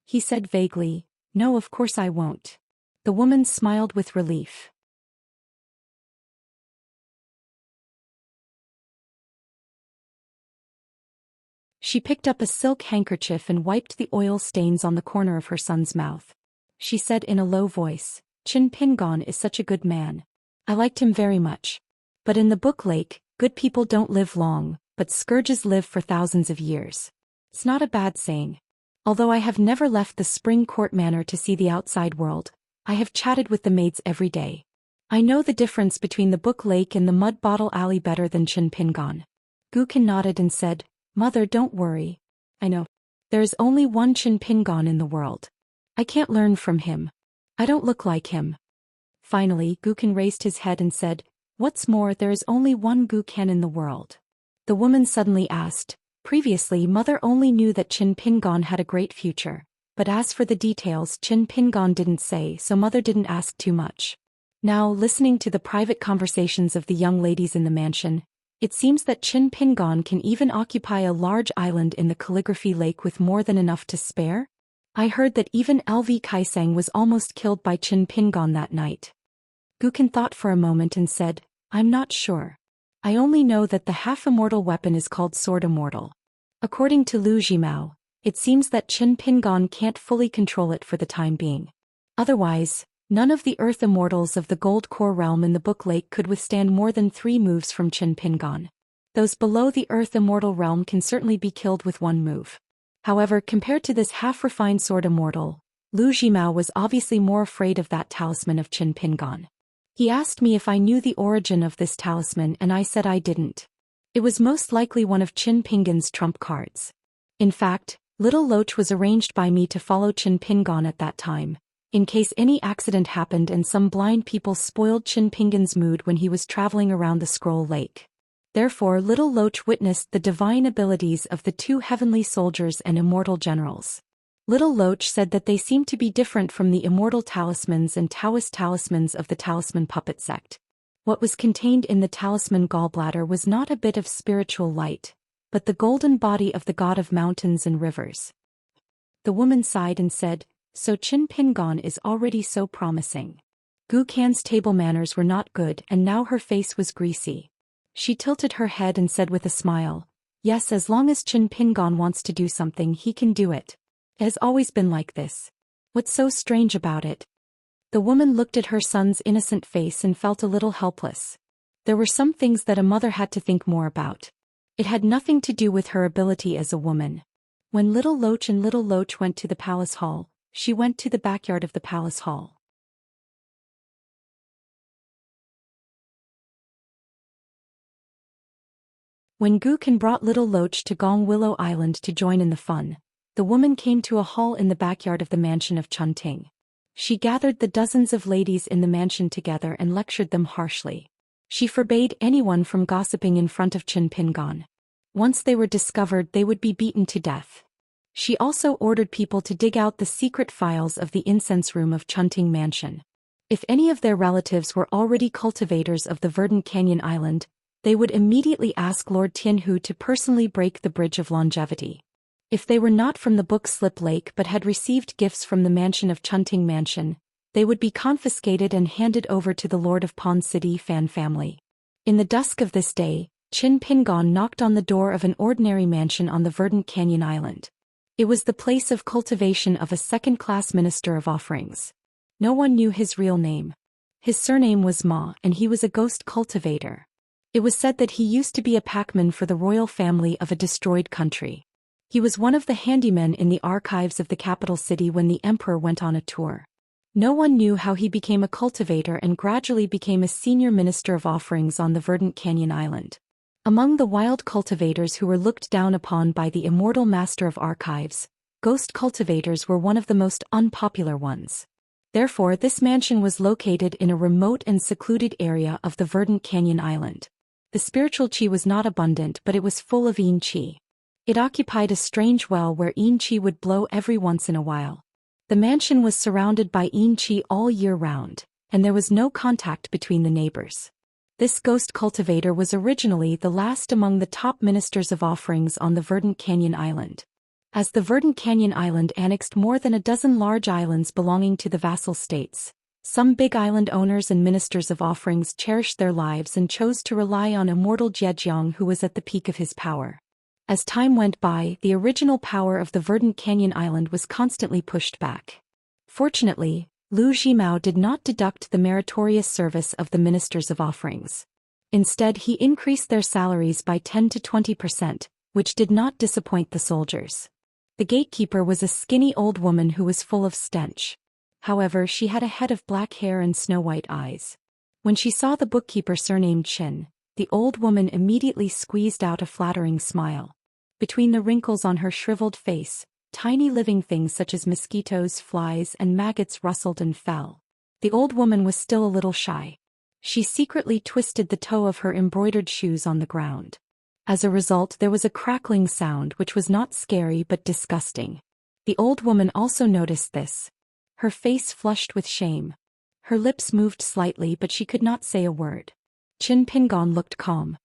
A: He said vaguely, "No, of course I won't." The woman smiled with relief. She picked up a silk handkerchief and wiped the oil stains on the corner of her son's mouth. She said in a low voice, "Qin Pingon is such a good man. I liked him very much. But in the Book Lake, good people don't live long, but scourges live for thousands of years." It's not a bad saying. Although I have never left the Spring Court Manor to see the outside world, I have chatted with the maids every day. I know the difference between the Book Lake and the Mud Bottle Alley better than Qin Pingon. Gu Kan nodded and said, "Mother, don't worry. I know. There is only one Qin Pingon in the world. I can't learn from him. I don't look like him." Finally, Gu Kan raised his head and said, "What's more, there is only one Gu Kan in the world." The woman suddenly asked, "Previously, Mother only knew that Qin Pingon had a great future, but as for the details, Qin Pingon didn't say, so Mother didn't ask too much." Now, listening to the private conversations of the young ladies in the mansion, it seems that Qin Pingon can even occupy a large island in the Calligraphy Lake with more than enough to spare. I heard that even LV Kaisang was almost killed by Qin Pingon that night. Gu Kan thought for a moment and said, "I'm not sure. I only know that the half-immortal weapon is called Sword Immortal. According to Lu Jimao, it seems that Qin Pingon can't fully control it for the time being. Otherwise, none of the Earth Immortals of the Gold Core realm in the Book Lake could withstand more than 3 moves from Qin Pingon. Those below the Earth Immortal realm can certainly be killed with 1 move. However, compared to this half-refined Sword Immortal, Lu Jimao was obviously more afraid of that talisman of Qin Pingon. He asked me if I knew the origin of this talisman and I said I didn't. It was most likely one of Qin Pingon's trump cards. In fact, Little Loach was arranged by me to follow Qin Pingon at that time, in case any accident happened and some blind people spoiled Qin Pingon's mood when he was traveling around the Scroll Lake. Therefore, Little Loach witnessed the divine abilities of the 2 heavenly soldiers and immortal generals. Little Loach said that they seemed to be different from the immortal talismans and Daoist talismans of the talisman puppet sect. What was contained in the talisman gallbladder was not a bit of spiritual light, but the golden body of the god of mountains and rivers. The woman sighed and said, "So Qin Pingon is already so promising." Gu Qian's table manners were not good and now her face was greasy. She tilted her head and said with a smile, "Yes, as long as Qin Pingon wants to do something he can do it. It has always been like this. What's so strange about it?" The woman looked at her son's innocent face and felt a little helpless. There were some things that a mother had to think more about. It had nothing to do with her ability as a woman. When Little Loach and Little Loach went to the palace hall, she went to the backyard of the palace hall. When Gu Qian brought Little Loach to Gong Willow Island to join in the fun, the woman came to a hall in the backyard of the mansion of Chunting. She gathered the dozens of ladies in the mansion together and lectured them harshly. She forbade anyone from gossiping in front of Qin Pingon. Once they were discovered, they would be beaten to death. She also ordered people to dig out the secret files of the incense room of Chunting Mansion. If any of their relatives were already cultivators of the Verdant Canyon Island, they would immediately ask Lord Tianhu to personally break the Bridge of Longevity. If they were not from the Book Slip Lake but had received gifts from the mansion of Chunting Mansion, they would be confiscated and handed over to the Lord of Pond City Fan family. In the dusk of this day, Qin Pingon knocked on the door of an ordinary mansion on the Verdant Canyon Island. It was the place of cultivation of a second-class minister of offerings. No one knew his real name. His surname was Ma and he was a ghost cultivator. It was said that he used to be a packman for the royal family of a destroyed country. He was one of the handymen in the archives of the capital city when the emperor went on a tour. No one knew how he became a cultivator and gradually became a senior minister of offerings on the Verdant Canyon Island. Among the wild cultivators who were looked down upon by the immortal master of archives, ghost cultivators were one of the most unpopular ones. Therefore, this mansion was located in a remote and secluded area of the Verdant Canyon Island. The spiritual qi was not abundant, but it was full of yin qi. It occupied a strange well where yin qi would blow every once in a while. The mansion was surrounded by yin qi all year round, and there was no contact between the neighbors. This ghost cultivator was originally the last among the top ministers of offerings on the Verdant Canyon Island. As the Verdant Canyon Island annexed more than a dozen large islands belonging to the vassal states, some big island owners and ministers of offerings cherished their lives and chose to rely on immortal Zhejiang, who was at the peak of his power. As time went by, the original power of the Verdant Canyon Island was constantly pushed back. Fortunately, Liu Zhimao did not deduct the meritorious service of the ministers of offerings. Instead, he increased their salaries by 10 to 20%, which did not disappoint the soldiers. The gatekeeper was a skinny old woman who was full of stench. However, she had a head of black hair and snow-white eyes. When she saw the bookkeeper surnamed Qin, the old woman immediately squeezed out a flattering smile. Between the wrinkles on her shriveled face, tiny living things such as mosquitoes, flies, and maggots rustled and fell. The old woman was still a little shy. She secretly twisted the toe of her embroidered shoes on the ground. As a result, there was a crackling sound which was not scary but disgusting. The old woman also noticed this. Her face flushed with shame. Her lips moved slightly but she could not say a word. Qin Pingon looked calm.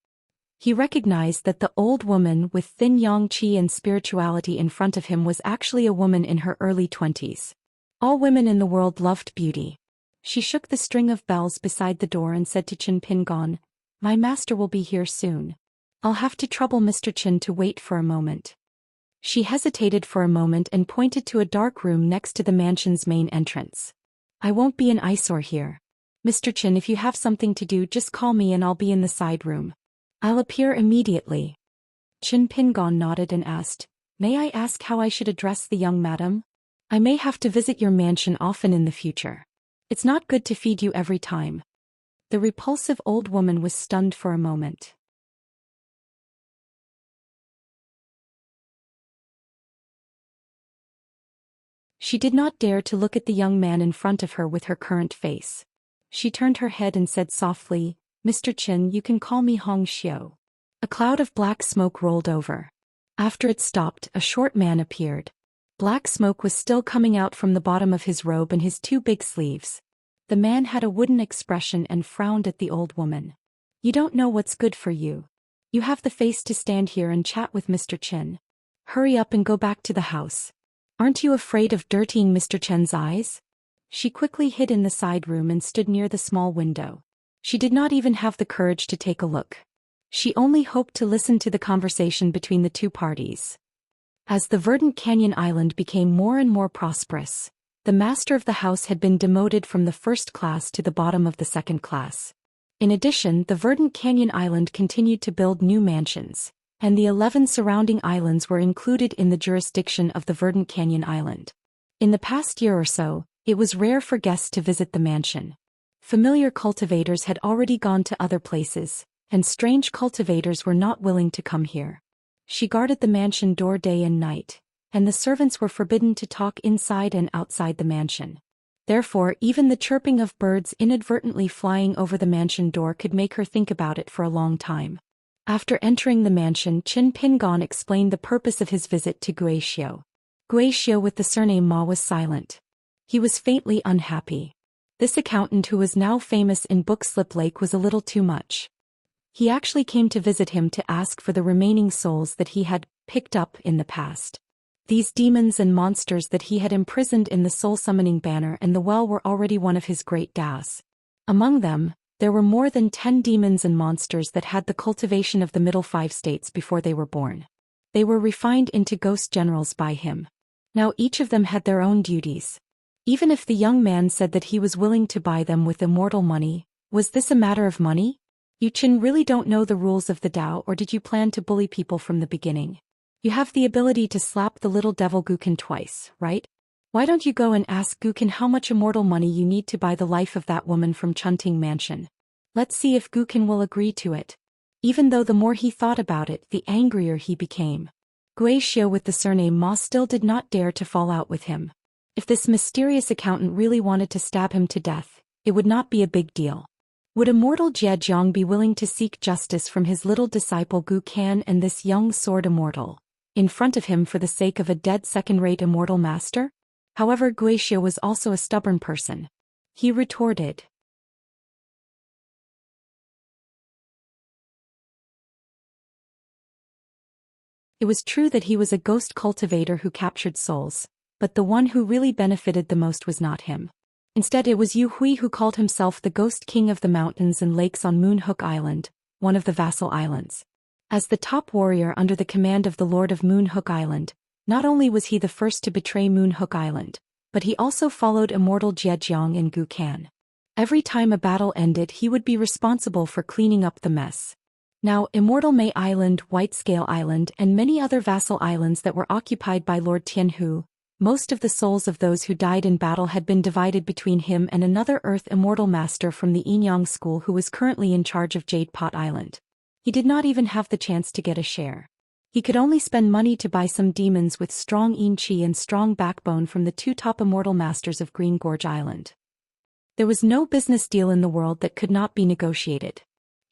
A: He recognized that the old woman with thin yang qi and spirituality in front of him was actually a woman in her early 20s. All women in the world loved beauty. She shook the string of bells beside the door and said to Qin Pingon, "My master will be here soon. I'll have to trouble Mr. Qin to wait for a moment." She hesitated for a moment and pointed to a dark room next to the mansion's main entrance. "I won't be an eyesore here. Mr. Qin, if you have something to do, just call me and I'll be in the side room. I'll appear immediately." Qin Pingon nodded and asked, "May I ask how I should address the young madam? I may have to visit your mansion often in the future. It's not good to feed you every time." The repulsive old woman was stunned for a moment. She did not dare to look at the young man in front of her with her current face. She turned her head and said softly, "Mr. Qin, you can call me Hong Xiu." A cloud of black smoke rolled over. After it stopped, a short man appeared. Black smoke was still coming out from the bottom of his robe and his two big sleeves. The man had a wooden expression and frowned at the old woman. You don't know what's good for you. You have the face to stand here and chat with Mr. Chen. Hurry up and go back to the house. Aren't you afraid of dirtying Mr. Chen's eyes? She quickly hid in the side room and stood near the small window. She did not even have the courage to take a look. She only hoped to listen to the conversation between the two parties. As the verdant canyon island became more and more prosperous, the master of the house had been demoted from the first class to the bottom of the second class. In addition, the verdant canyon island continued to build new mansions, and the 11 surrounding islands were included in the jurisdiction of the verdant canyon island. In the past year or so, it was rare for guests to visit the mansion. Familiar cultivators had already gone to other places, and strange cultivators were not willing to come here. She guarded the mansion door day and night, and the servants were forbidden to talk inside and outside the mansion. Therefore, even the chirping of birds inadvertently flying over the mansion door could make her think about it for a long time. After entering the mansion, Qin Pingon explained the purpose of his visit to Guixiu. Guixiu with the surname Ma was silent. He was faintly unhappy. This accountant who was now famous in Bookslip Lake was a little too much. He actually came to visit him to ask for the remaining souls that he had picked up in the past. These demons and monsters that he had imprisoned in the soul-summoning banner and the well were already one of his great doubts. Among them, there were more than 10 demons and monsters that had the cultivation of the middle 5 states before they were born. They were refined into ghost generals by him. Now each of them had their own duties. Even if the young man said that he was willing to buy them with immortal money, was this a matter of money? You Qin really don't know the rules of the Tao, or did you plan to bully people from the beginning? You have the ability to slap the little devil Gukin twice, right? Why don't you go and ask Gukin how much immortal money you need to buy the life of that woman from Chunting Mansion? Let's see if Gukin will agree to it. Even though the more he thought about it, the angrier he became. Guixiu with the surname Ma still did not dare to fall out with him. If this mysterious accountant really wanted to stab him to death, it would not be a big deal. Would Immortal Zhejiang be willing to seek justice from his little disciple Gu Kan and this young sword immortal in front of him for the sake of a dead second-rate immortal master? However, Guixiu was also a stubborn person. He retorted. It was true that he was a ghost cultivator who captured souls, but the one who really benefited the most was not him. Instead, it was Yu Hui who called himself the Ghost King of the mountains and lakes on Moon Hook Island, one of the vassal islands. As the top warrior under the command of the Lord of Moon Hook Island, not only was he the first to betray Moon Hook Island, but he also followed Immortal Zhejiang and Gu Kan. Every time a battle ended, he would be responsible for cleaning up the mess. Now, Immortal May Island, White Scale Island, and many other vassal islands that were occupied by Lord Tianhu, most of the souls of those who died in battle had been divided between him and another Earth Immortal Master from the Yinyang School who was currently in charge of Jade Pot Island. He did not even have the chance to get a share. He could only spend money to buy some demons with strong yin chi and strong backbone from the 2 top Immortal Masters of Green Gorge Island. There was no business deal in the world that could not be negotiated.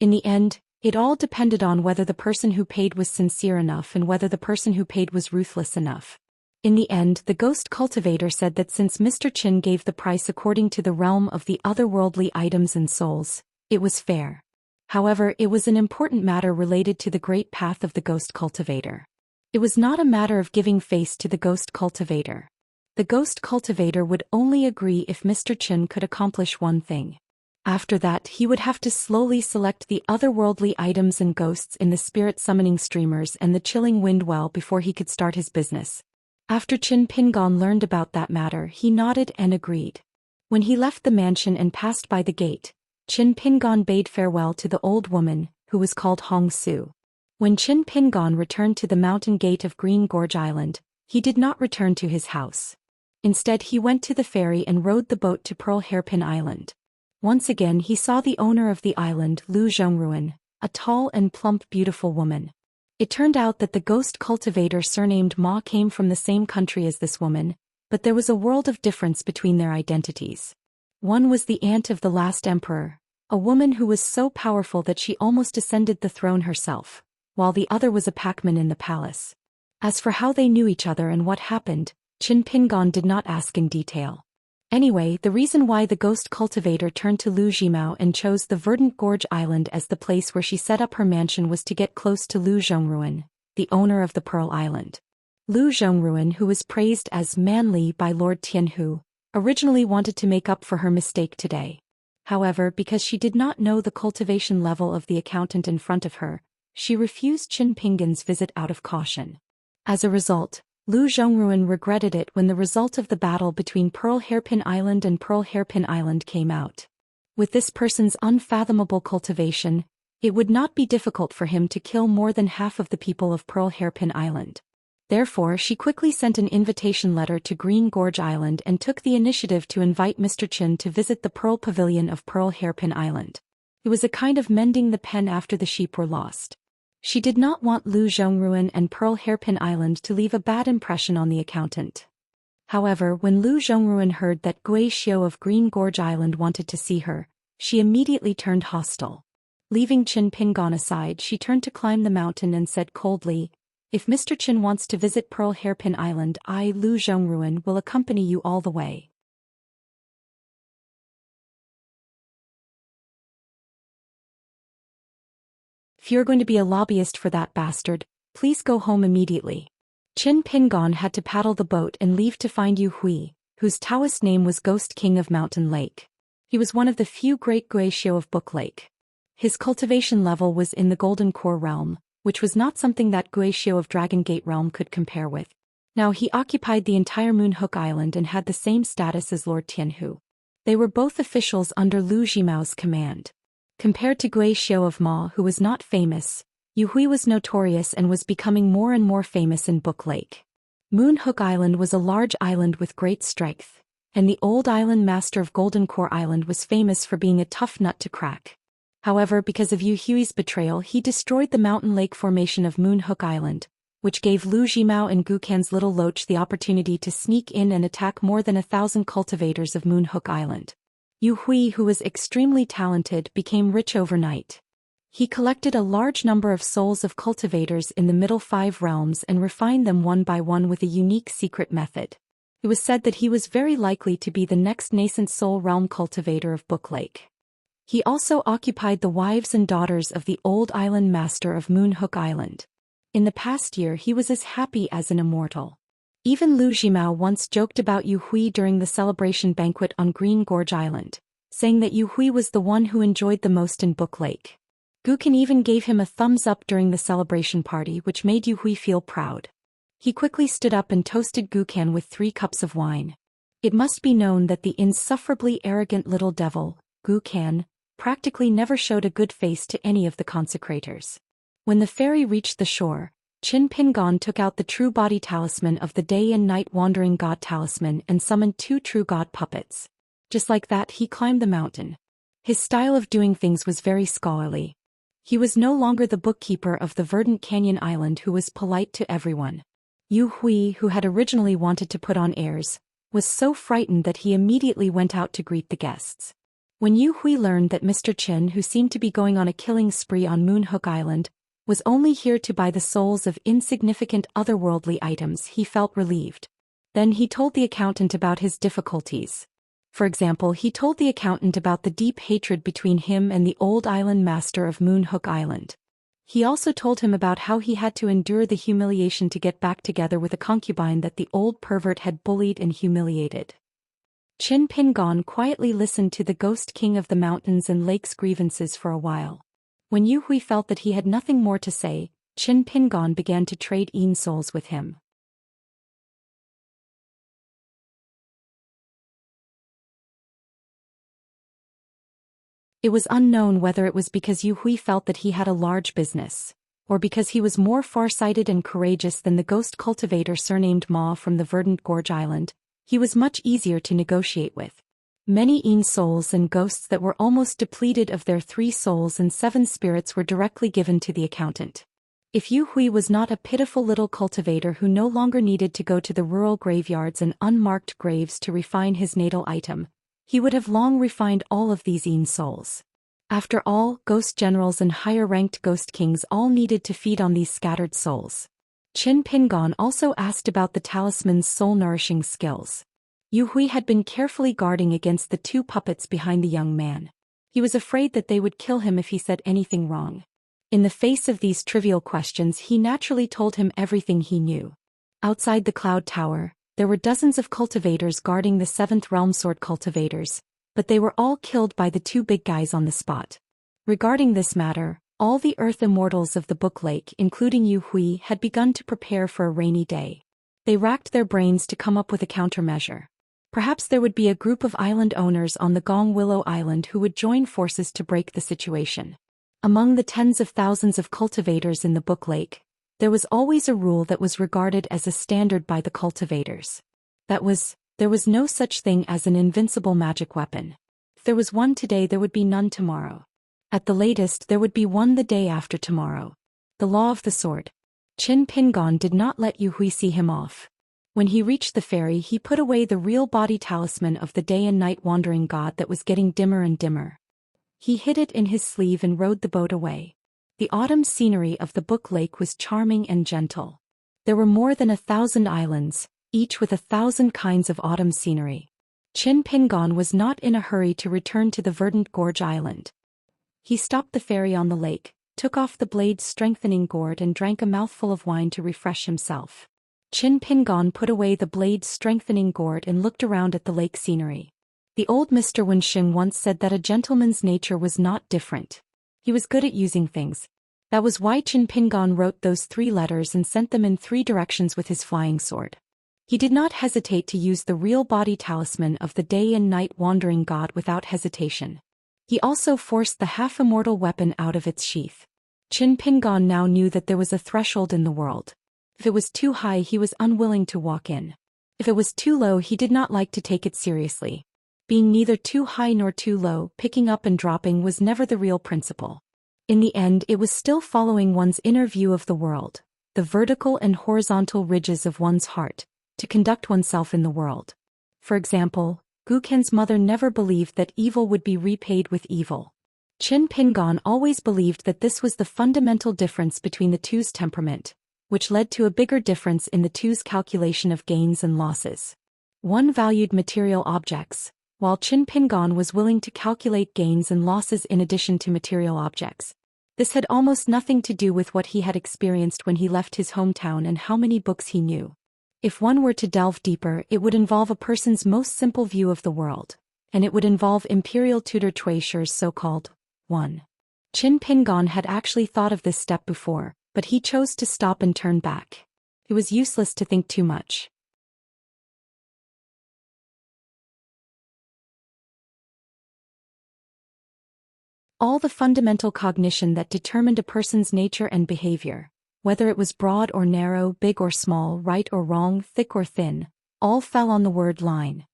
A: In the end, it all depended on whether the person who paid was sincere enough and whether the person who paid was ruthless enough. In the end, the ghost cultivator said that since Mr. Qin gave the price according to the realm of the otherworldly items and souls, it was fair. However, it was an important matter related to the great path of the ghost cultivator. It was not a matter of giving face to the ghost cultivator. The ghost cultivator would only agree if Mr. Qin could accomplish one thing. After that, he would have to slowly select the otherworldly items and ghosts in the spirit summoning streamers and the chilling wind well before he could start his business. After Qin Pingon learned about that matter, he nodded and agreed. When he left the mansion and passed by the gate, Qin Pingon bade farewell to the old woman, who was called Hong Su. When Qin Pingon returned to the mountain gate of Green Gorge Island, he did not return to his house. Instead, he went to the ferry and rowed the boat to Pearl Hairpin Island. Once again, he saw the owner of the island, Lu Zhongruan, a tall and plump beautiful woman. It turned out that the ghost cultivator surnamed Ma came from the same country as this woman, but there was a world of difference between their identities. One was the aunt of the last emperor, a woman who was so powerful that she almost ascended the throne herself, while the other was a packman in the palace. As for how they knew each other and what happened, Qin Pingon did not ask in detail. Anyway, the reason why the ghost cultivator turned to Lu Jimao and chose the Verdant Gorge Island as the place where she set up her mansion was to get close to Lu Zhongruan, the owner of the Pearl Island. Lu Zhongruan, who was praised as manly by Lord Tianhu, originally wanted to make up for her mistake today. However, because she did not know the cultivation level of the accountant in front of her, she refused Qin Pingon's visit out of caution. As a result, Lu Zhongruan regretted it when the result of the battle between Pearl Hairpin Island and Pearl Hairpin Island came out. With this person's unfathomable cultivation, it would not be difficult for him to kill more than half of the people of Pearl Hairpin Island. Therefore, she quickly sent an invitation letter to Green Gorge Island and took the initiative to invite Mr. Qin to visit the Pearl Pavilion of Pearl Hairpin Island. It was a kind of mending the pen after the sheep were lost. She did not want Lu Zhongruan and Pearl Hairpin Island to leave a bad impression on the accountant. However, when Lu Zhongruan heard that Gui Xiao of Green Gorge Island wanted to see her, she immediately turned hostile. Leaving Qin Pingon aside, she turned to climb the mountain and said coldly, "If Mr. Qin wants to visit Pearl Hairpin Island, I, Lu Zhongruan, will accompany you all the way." "If you're going to be a lobbyist for that bastard, please go home immediately." Qin Pingon had to paddle the boat and leave to find Yu Hui, whose Taoist name was Ghost King of Mountain Lake. He was one of the few great Gui Xiao of Book Lake. His cultivation level was in the Golden Core realm, which was not something that Gui Xiao of Dragon Gate realm could compare with. Now he occupied the entire Moonhook Island and had the same status as Lord Tianhu. They were both officials under Lu Jimao's command. Compared to Gui Xiao of Ma, who was not famous, Yu Hui was notorious and was becoming more and more famous in Book Lake. Moonhook Island was a large island with great strength, and the old island master of Golden Core Island was famous for being a tough nut to crack. However, because of Yu Hui's betrayal, he destroyed the mountain lake formation of Moonhook Island, which gave Lu Jimao and Gukan's little Loach the opportunity to sneak in and attack more than 1,000 cultivators of Moonhook Island. Yu Hui, who was extremely talented, became rich overnight. He collected a large number of souls of cultivators in the middle 5 realms and refined them one by one with a unique secret method. It was said that he was very likely to be the next nascent soul realm cultivator of Book Lake. He also occupied the wives and daughters of the old island master of Moonhook Island. In the past year, he was as happy as an immortal. Even Lu Jimao once joked about Yu Hui during the celebration banquet on Green Gorge Island, saying that Yu Hui was the one who enjoyed the most in Book Lake. Gukan even gave him a thumbs up during the celebration party, which made Yu Hui feel proud. He quickly stood up and toasted Gukan with 3 cups of wine. It must be known that the insufferably arrogant little devil, Gukan, practically never showed a good face to any of the consecrators. When the ferry reached the shore, Qin Pingon took out the true body talisman of the day and night wandering god talisman and summoned 2 true god puppets. Just like that, he climbed the mountain. His style of doing things was very scholarly. He was no longer the bookkeeper of the Verdant Canyon Island who was polite to everyone. Yu Hui, who had originally wanted to put on airs, was so frightened that he immediately went out to greet the guests. When Yu Hui learned that Mr. Qin, who seemed to be going on a killing spree on Moonhook Island, was only here to buy the souls of insignificant otherworldly items, he felt relieved. Then he told the accountant about his difficulties. For example, he told the accountant about the deep hatred between him and the old island master of Moonhook Island. He also told him about how he had to endure the humiliation to get back together with a concubine that the old pervert had bullied and humiliated. Qin Pingon quietly listened to the Ghost King of the Mountains and Lakes' grievances for a while. When Yu Hui felt that he had nothing more to say, Qin Pingon began to trade souls with him. It was unknown whether it was because Yu Hui felt that he had a large business, or because he was more far-sighted and courageous than the ghost cultivator surnamed Ma from the Verdant Gorge Island. He was much easier to negotiate with. Many souls and ghosts that were almost depleted of their 3 souls and 7 spirits were directly given to the accountant. If Yu Hui was not a pitiful little cultivator who no longer needed to go to the rural graveyards and unmarked graves to refine his natal item, he would have long refined all of these souls. After all, ghost generals and higher-ranked ghost kings all needed to feed on these scattered souls. Qin Pingon also asked about the talisman's soul-nourishing skills. Yu Hui had been carefully guarding against the two puppets behind the young man. He was afraid that they would kill him if he said anything wrong. In the face of these trivial questions, he naturally told him everything he knew. Outside the Cloud Tower, there were dozens of cultivators guarding the 7th Realm Sword cultivators, but they were all killed by the two big guys on the spot. Regarding this matter, all the Earth Immortals of the Book Lake, including Yu Hui, had begun to prepare for a rainy day. They racked their brains to come up with a countermeasure. Perhaps there would be a group of island owners on the Gong Willow Island who would join forces to break the situation. Among the tens of thousands of cultivators in the Book Lake, there was always a rule that was regarded as a standard by the cultivators. There was no such thing as an invincible magic weapon. If there was one today, there would be none tomorrow. At the latest, there would be one the day after tomorrow. The law of the sword. Qin Pingon did not let Yu Hui see him off. When he reached the ferry, he put away the real body talisman of the day and night wandering god that was getting dimmer and dimmer. He hid it in his sleeve and rowed the boat away. The autumn scenery of the Book Lake was charming and gentle. There were more than 1,000 islands, each with 1,000 kinds of autumn scenery. Qin Pingon was not in a hurry to return to the verdant Gorge Island. He stopped the ferry on the lake, took off the blade-strengthening gourd and drank a mouthful of wine to refresh himself. Qin Pingon put away the blade-strengthening gourd and looked around at the lake scenery. The old Mr. Wenxing once said that a gentleman's nature was not different. He was good at using things. That was why Qin Pingon wrote those 3 letters and sent them in 3 directions with his flying sword. He did not hesitate to use the real body talisman of the day and night wandering god without hesitation. He also forced the half-immortal weapon out of its sheath. Qin Pingon now knew that there was a threshold in the world. If it was too high, he was unwilling to walk in. If it was too low, he did not like to take it seriously. Being neither too high nor too low, picking up and dropping was never the real principle. In the end, it was still following one's inner view of the world, the vertical and horizontal ridges of one's heart, to conduct oneself in the world. For example, Guken's mother never believed that evil would be repaid with evil. Qin Pingon always believed that this was the fundamental difference between the two's temperament, which led to a bigger difference in the two's calculation of gains and losses. One valued material objects, while Qin Pingon was willing to calculate gains and losses in addition to material objects. This had almost nothing to do with what he had experienced when he left his hometown and how many books he knew. If one were to delve deeper, it would involve a person's most simple view of the world, and it would involve Imperial Tutor Tuishi's so-called 1. Qin Pingon had actually thought of this step before, but he chose to stop and turn back. It was useless to think too much. All the fundamental cognition that determined a person's nature and behavior, whether it was broad or narrow, big or small, right or wrong, thick or thin, all fell on the word line.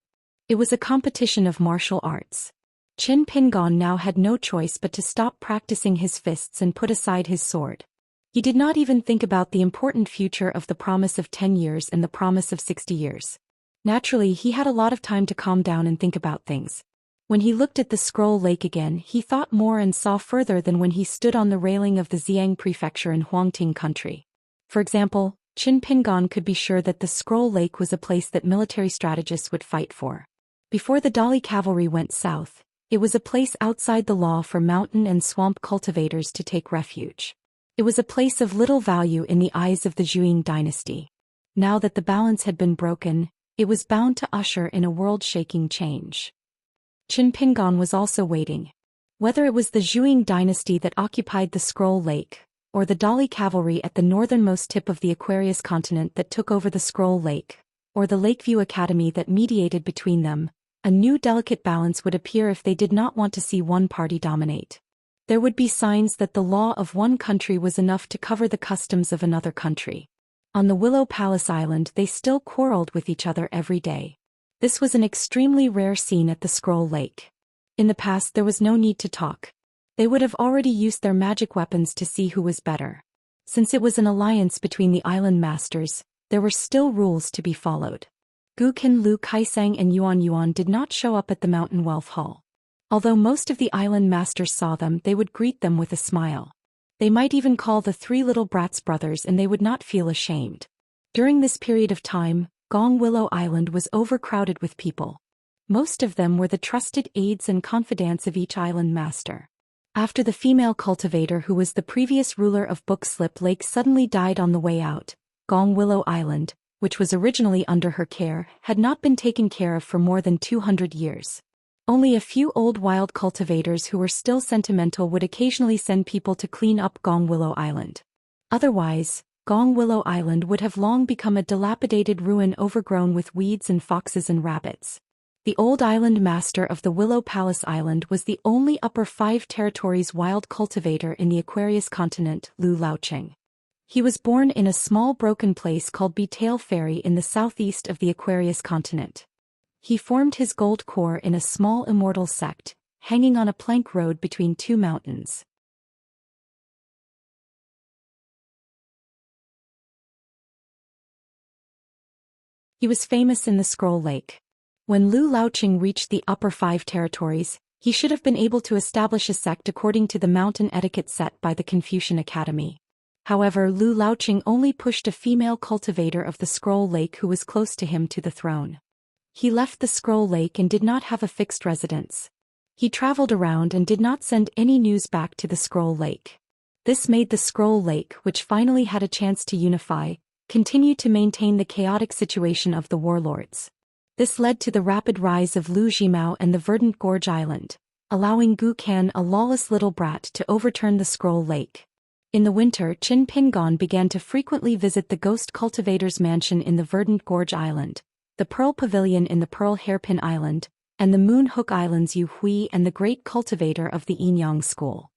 A: It was a competition of martial arts. Qin Pingon now had no choice but to stop practicing his fists and put aside his sword. He did not even think about the important future of the promise of 10 years and the promise of 60 years. Naturally, he had a lot of time to calm down and think about things. When he looked at the Scroll Lake again, he thought more and saw further than when he stood on the railing of the Xiang Prefecture in Huangting Country. For example, Qin Pingon could be sure that the Scroll Lake was a place that military strategists would fight for. Before the Dali cavalry went south, it was a place outside the law for mountain and swamp cultivators to take refuge. It was a place of little value in the eyes of the Zhou dynasty. Now that the balance had been broken, it was bound to usher in a world-shaking change. Qin Pingon was also waiting. Whether it was the Zhou dynasty that occupied the Scroll Lake, or the Dali cavalry at the northernmost tip of the Aquarius continent that took over the Scroll Lake, or the Lakeview Academy that mediated between them, a new delicate balance would appear if they did not want to see one party dominate. There would be signs that the law of one country was enough to cover the customs of another country. On the Willow Palace Island, they still quarreled with each other every day. This was an extremely rare scene at the Scroll Lake. In the past, there was no need to talk. They would have already used their magic weapons to see who was better. Since it was an alliance between the island masters, there were still rules to be followed. Guqin, Lu Kaisang and Yuan Yuan did not show up at the Mountain Wealth Hall. Although most of the island masters saw them, they would greet them with a smile. They might even call the three little brats brothers and they would not feel ashamed. During this period of time, Gong Willow Island was overcrowded with people. Most of them were the trusted aides and confidants of each island master. After the female cultivator who was the previous ruler of Bookslip Lake suddenly died on the way out, Gong Willow Island, which was originally under her care, had not been taken care of for more than 200 years. Only a few old wild cultivators who were still sentimental would occasionally send people to clean up Gong Willow Island. Otherwise, Gong Willow Island would have long become a dilapidated ruin overgrown with weeds and foxes and rabbits. The old island master of the Willow Palace Island was the only Upper 5 Territories wild cultivator in the Aquarius continent, Lu Laoqing. He was born in a small broken place called Betail Ferry in the southeast of the Aquarius continent. He formed his gold core in a small immortal sect, hanging on a plank road between two mountains. He was famous in the Scroll Lake. When Lu Laoqing reached the Upper 5 Territories, he should have been able to establish a sect according to the mountain etiquette set by the Confucian Academy. However, Lu Laoqing only pushed a female cultivator of the Scroll Lake who was close to him to the throne. He left the Scroll Lake and did not have a fixed residence. He traveled around and did not send any news back to the Scroll Lake. This made the Scroll Lake, which finally had a chance to unify, continue to maintain the chaotic situation of the warlords. This led to the rapid rise of Lu Jimao and the Verdant Gorge Island, allowing Gu Kan, a lawless little brat, to overturn the Scroll Lake. In the winter, Qin Pingon began to frequently visit the Ghost Cultivator's mansion in the Verdant Gorge Island, the Pearl Pavilion in the Pearl Hairpin Island, and the Moon Hook Islands Yu Hui and the Great Cultivator of the Yinyang School.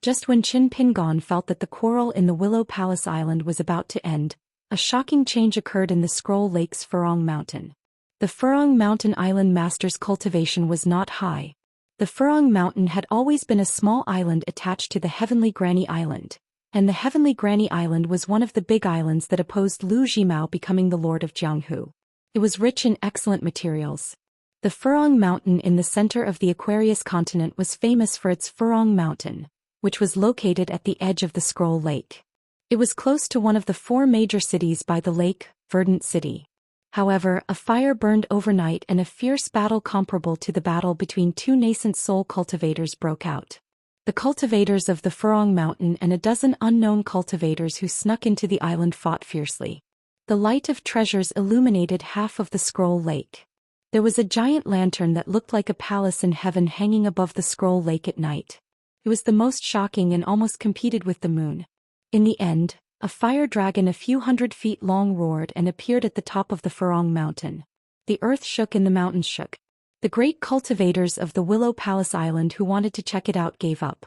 A: Just when Qin Pingon felt that the quarrel in the Willow Palace Island was about to end, a shocking change occurred in the Scroll Lake's Furong Mountain. The Furong Mountain Island Master's cultivation was not high. The Furong Mountain had always been a small island attached to the Heavenly Granny Island, and the Heavenly Granny Island was one of the big islands that opposed Lu Jimao becoming the Lord of Jianghu. It was rich in excellent materials. The Furong Mountain in the center of the Aquarius continent was famous for its Furong Mountain, which was located at the edge of the Scroll Lake. It was close to one of the 4 major cities by the lake, Verdant City. However, a fire burned overnight and a fierce battle comparable to the battle between 2 nascent soul cultivators broke out. The cultivators of the Furong Mountain and a dozen unknown cultivators who snuck into the island fought fiercely. The light of treasures illuminated half of the Scroll Lake. There was a giant lantern that looked like a palace in heaven hanging above the Scroll Lake at night. It was the most shocking and almost competed with the moon. In the end, a fire dragon a few hundred feet long roared and appeared at the top of the Furong Mountain. The earth shook and the mountains shook. The great cultivators of the Willow Palace Island who wanted to check it out gave up.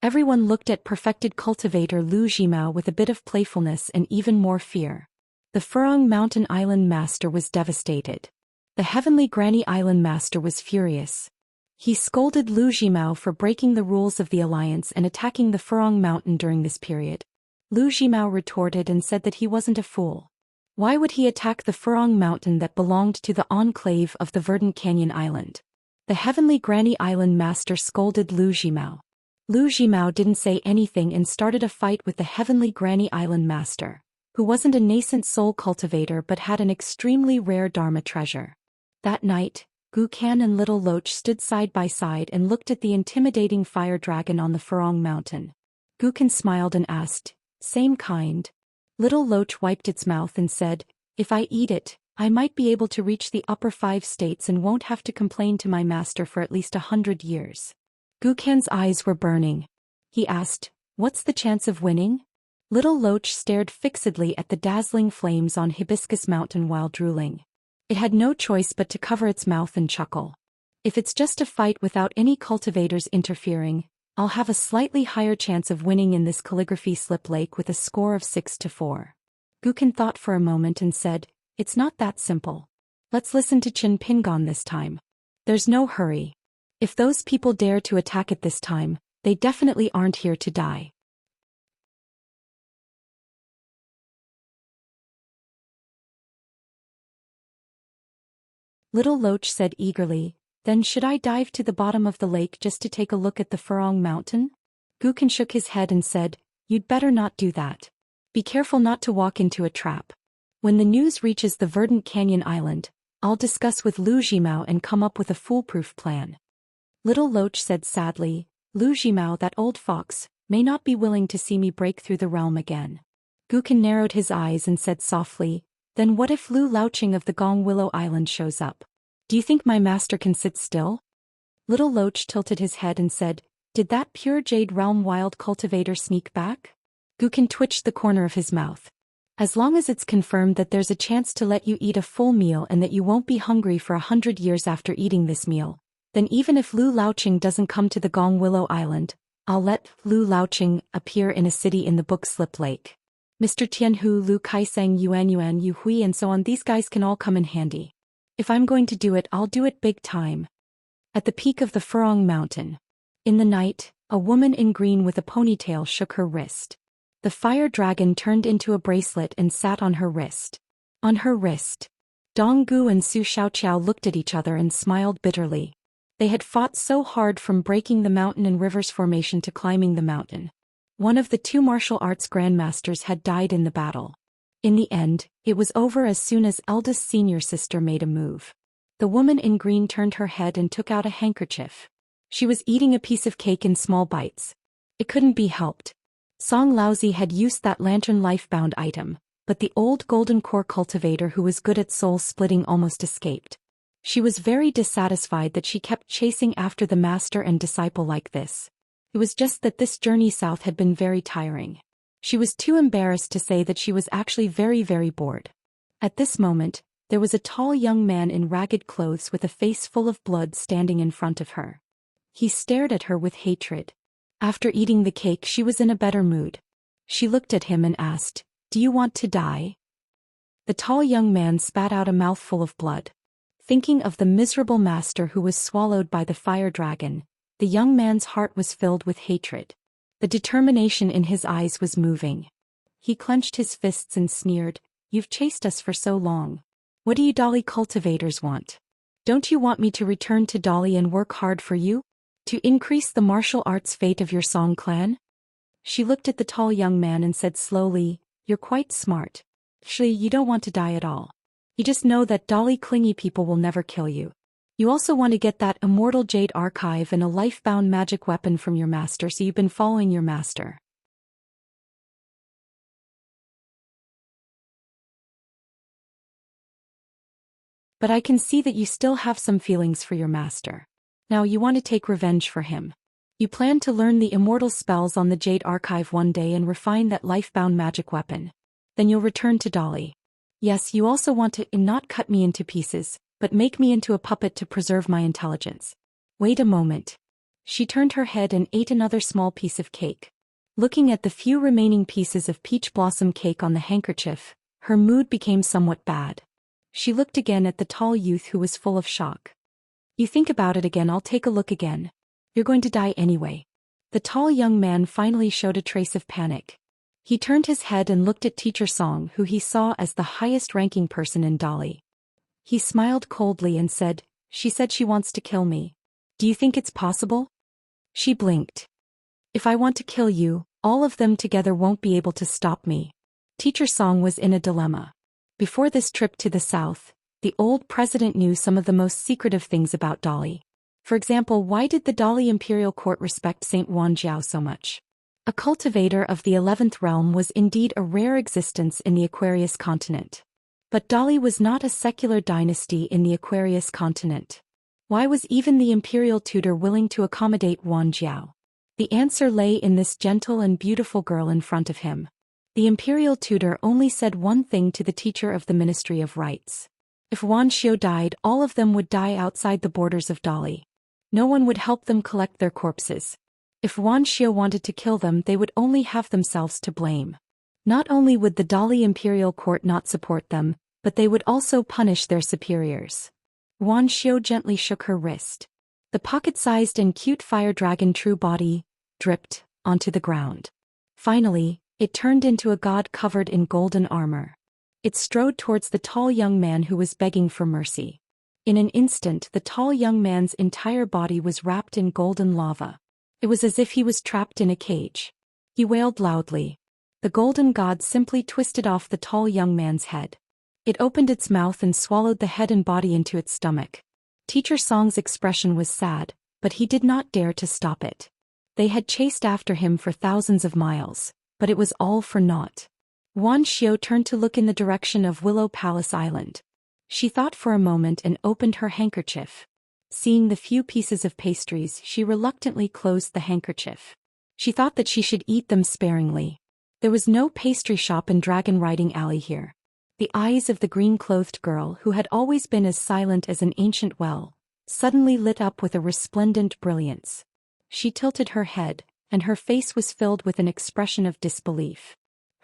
A: Everyone looked at perfected cultivator Lu Jimao with a bit of playfulness and even more fear. The Furong Mountain Island Master was devastated. The Heavenly Granny Island Master was furious. He scolded Lu Jimao for breaking the rules of the alliance and attacking the Furong Mountain during this period. Lu Jimao retorted and said that he wasn't a fool. Why would he attack the Furong Mountain that belonged to the enclave of the Verdant Canyon Island? The Heavenly Granny Island Master scolded Lu Jimao. Lu Jimao didn't say anything and started a fight with the Heavenly Granny Island Master, who wasn't a nascent soul cultivator but had an extremely rare Dharma treasure. That night, Gu Kan and Little Loach stood side by side and looked at the intimidating fire dragon on the Furong Mountain. Gu Kan smiled and asked, "Same kind?" Little Loach wiped its mouth and said, "If I eat it, I might be able to reach the upper 5 states and won't have to complain to my master for at least 100 years. Gu Kan's eyes were burning. He asked, "What's the chance of winning?" Little Loach stared fixedly at the dazzling flames on Hibiscus Mountain while drooling. It had no choice but to cover its mouth and chuckle. "If it's just a fight without any cultivators interfering, I'll have a slightly higher chance of winning in this calligraphy slip lake with a score of 6-4. Gu Kan thought for a moment and said, "It's not that simple. Let's listen to Qin Pingon this time. There's no hurry. If those people dare to attack it this time, they definitely aren't here to die." Little Loach said eagerly, "Then should I dive to the bottom of the lake just to take a look at the Furong Mountain?" Gu Kan shook his head and said, You'd better not do that. Be careful not to walk into a trap. When the news reaches the verdant canyon island, I'll discuss with Lu Jimao and come up with a foolproof plan. Little Loach said sadly, Lu Jimao, that old fox, may not be willing to see me break through the realm again. Gukin narrowed his eyes and said softly, then what if Lu Laoqing of the Gong Willow Island shows up? Do you think my master can sit still? Little Loach tilted his head and said, did that pure Jade Realm wild cultivator sneak back? Gukin twitched the corner of his mouth. As long as it's confirmed that there's a chance to let you eat a full meal and that you won't be hungry for 100 years after eating this meal, then even if Lu Laoqing doesn't come to the Gong Willow Island, I'll let Lu Laoqing appear in a city in the book Slip Lake. Mr. Tianhu, Lu Kaiseng, Yuan Yu Hui and so on, these guys can all come in handy. If I'm going to do it, I'll do it big time. At the peak of the Furong Mountain. In the night, a woman in green with a ponytail shook her wrist. The fire dragon turned into a bracelet and sat on her wrist. On her wrist. Donggu and Su Xiaoqiao looked at each other and smiled bitterly. They had fought so hard from breaking the mountain and rivers formation to climbing the mountain. One of the two martial arts grandmasters had died in the battle. In the end, it was over as soon as eldest senior sister made a move. The woman in green turned her head and took out a handkerchief. She was eating a piece of cake in small bites. It couldn't be helped. Song Laozi had used that lantern life-bound item, but the old golden core cultivator who was good at soul-splitting almost escaped. She was very dissatisfied that she kept chasing after the master and disciple like this. It was just that this journey south had been very tiring. She was too embarrassed to say that she was actually very, very bored. At this moment, there was a tall young man in ragged clothes with a face full of blood standing in front of her. He stared at her with hatred. After eating the cake, she was in a better mood. She looked at him and asked, "Do you want to die?" The tall young man spat out a mouthful of blood. Thinking of the miserable master who was swallowed by the fire dragon, the young man's heart was filled with hatred. The determination in his eyes was moving. He clenched his fists and sneered, "You've chased us for so long. What do you Dali cultivators want? Don't you want me to return to Dali and work hard for you? To increase the martial arts fate of your Song clan?" She looked at the tall young man and said slowly, "You're quite smart. Actually, you don't want to die at all. You just know that Dali clingy people will never kill you. You also want to get that immortal jade archive and a life-bound magic weapon from your master, so you've been following your master. But I can see that you still have some feelings for your master. Now you want to take revenge for him. You plan to learn the immortal spells on the Jade Archive one day and refine that life-bound magic weapon. Then you'll return to Dali. Yes, you also want to not cut me into pieces, but make me into a puppet to preserve my intelligence. Wait a moment. She turned her head and ate another small piece of cake. Looking at the few remaining pieces of peach blossom cake on the handkerchief, her mood became somewhat bad. She looked again at the tall youth who was full of shock. You think about it again, I'll take a look again. You're going to die anyway. The tall young man finally showed a trace of panic. He turned his head and looked at Teacher Song, who he saw as the highest-ranking person in Dali. He smiled coldly and said, "She said she wants to kill me. Do you think it's possible?" She blinked. "If I want to kill you, all of them together won't be able to stop me." Teacher Song was in a dilemma. Before this trip to the south, the old president knew some of the most secretive things about Dali. For example, why did the Dali Imperial Court respect Saint Wan Jiao so much? A cultivator of the 11th realm was indeed a rare existence in the Aquarius continent. But Dali was not a secular dynasty in the Aquarius continent. Why was even the imperial tutor willing to accommodate Wan Jiao? The answer lay in this gentle and beautiful girl in front of him. The imperial tutor only said one thing to the teacher of the Ministry of Rites. If Wan Xiu died, all of them would die outside the borders of Dali. No one would help them collect their corpses. If Wan Xiu wanted to kill them, they would only have themselves to blame. Not only would the Dali Imperial Court not support them, but they would also punish their superiors. Wan Xiu gently shook her wrist. The pocket-sized and cute fire dragon true body dripped onto the ground. Finally, it turned into a god covered in golden armor. It strode towards the tall young man who was begging for mercy. In an instant, the tall young man's entire body was wrapped in golden lava. It was as if he was trapped in a cage. he wailed loudly. The golden god simply twisted off the tall young man's head. It opened its mouth and swallowed the head and body into its stomach. Teacher Song's expression was sad, but he did not dare to stop it. They had chased after him for thousands of miles, but it was all for naught. Wan Xiao turned to look in the direction of Willow Palace Island. She thought for a moment and opened her handkerchief. Seeing the few pieces of pastries, she reluctantly closed the handkerchief. She thought that she should eat them sparingly. There was no pastry shop in Dragon Riding Alley here. The eyes of the green-clothed girl, who had always been as silent as an ancient well, suddenly lit up with a resplendent brilliance. She tilted her head, and her face was filled with an expression of disbelief.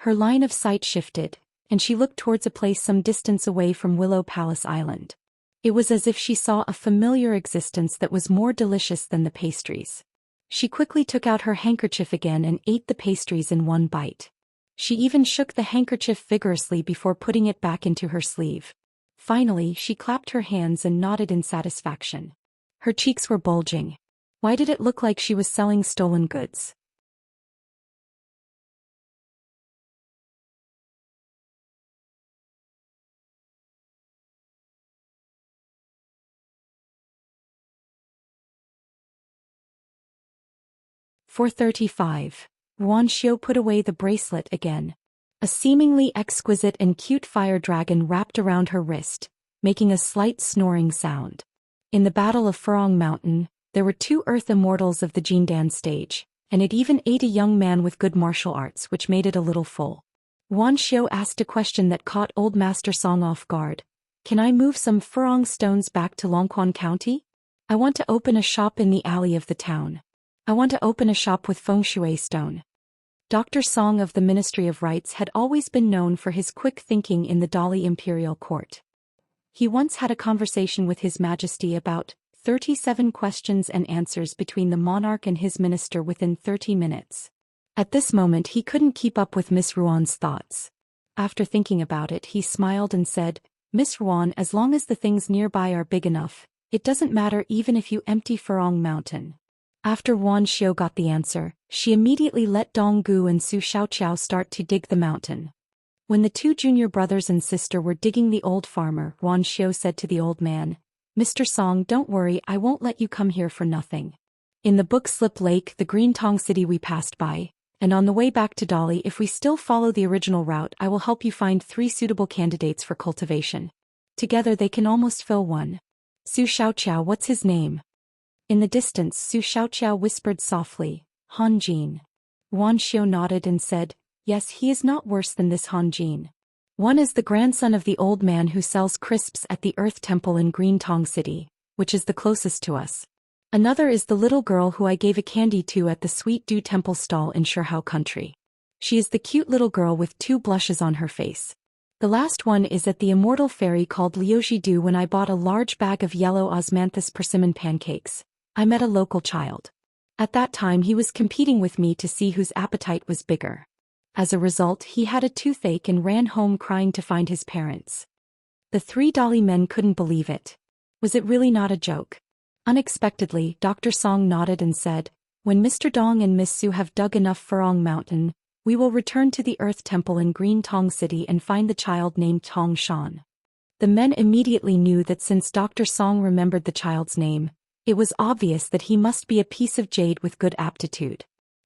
A: Her line of sight shifted, and she looked towards a place some distance away from Willow Palace Island. It was as if she saw a familiar existence that was more delicious than the pastries. She quickly took out her handkerchief again and ate the pastries in one bite. She even shook the handkerchief vigorously before putting it back into her sleeve. Finally, she clapped her hands and nodded in satisfaction. Her cheeks were bulging. Why did it look like she was selling stolen goods? For 35. Wan Xiao put away the bracelet again. A seemingly exquisite and cute fire dragon wrapped around her wrist, making a slight snoring sound. In the Battle of Furong Mountain, there were 2 Earth Immortals of the Jindan stage, and it even ate a young man with good martial arts, which made it a little full. Wan Xiao asked a question that caught Old Master Song off guard. Can I move some Furong stones back to Longquan County? I want to open a shop in the alley of the town. I want to open a shop with feng shui stone. Dr. Song of the Ministry of Rites had always been known for his quick thinking in the Dali imperial court. He once had a conversation with His Majesty about 37 questions and answers between the monarch and his minister within 30 minutes. At this moment he couldn't keep up with Miss Ruan's thoughts. After thinking about it, he smiled and said, Miss Ruan, as long as the things nearby are big enough, it doesn't matter even if you empty Furong Mountain. After Wan Xiao got the answer, she immediately let Donggu and Su Xiaoqiao start to dig the mountain. When the 2 junior brothers and sister were digging the old farmer, Wan Xiao said to the old man, Mr. Song, don't worry, I won't let you come here for nothing. In the Book Slip Lake, the Green Tong City we passed by, and on the way back to Dali, if we still follow the original route, I will help you find 3 suitable candidates for cultivation. Together they can almost fill one. Su Xiaoqiao, what's his name? In the distance, Su Xiaoqiao whispered softly, Han Jin. Wan Xiao nodded and said, yes, he is not worse than this Han Jin. One is the grandson of the old man who sells crisps at the Earth Temple in Green Tong City, which is the closest to us. Another is the little girl who I gave a candy to at the Sweet Dew Temple stall in Shihao Country. She is the cute little girl with 2 blushes on her face. The last one is at the Immortal Fairy called Liuji Du. When I bought a large bag of yellow osmanthus persimmon pancakes, I met a local child. At that time he was competing with me to see whose appetite was bigger. As a result, he had a toothache and ran home crying to find his parents. The 3 Dali men couldn't believe it. Was it really not a joke? Unexpectedly, Dr. Song nodded and said, when Mr. Dong and Miss Su have dug enough Furong Mountain, we will return to the Earth Temple in Green Tong City and find the child named Tong Shan. The men immediately knew that since Dr. Song remembered the child's name, it was obvious that he must be a piece of jade with good aptitude.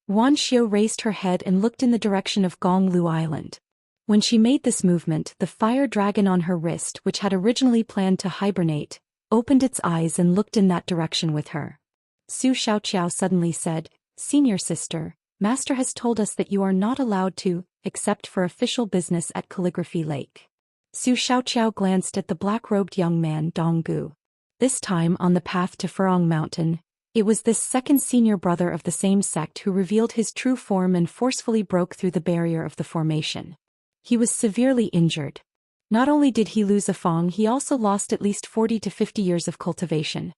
A: Wan Xiao raised her head and looked in the direction of Gonglu Island. When she made this movement, the fire dragon on her wrist, which had originally planned to hibernate, opened its eyes and looked in that direction with her. Su Xiaoqiao suddenly said, Senior sister, Master has told us that you are not allowed to, except for official business at Calligraphy Lake. Su Xiaoqiao glanced at the black-robed young man Donggu. This time on the path to Furong Mountain, it was this second senior brother of the same sect who revealed his true form and forcefully broke through the barrier of the formation. He was severely injured. Not only did he lose a fang, he also lost at least 40 to 50 years of cultivation.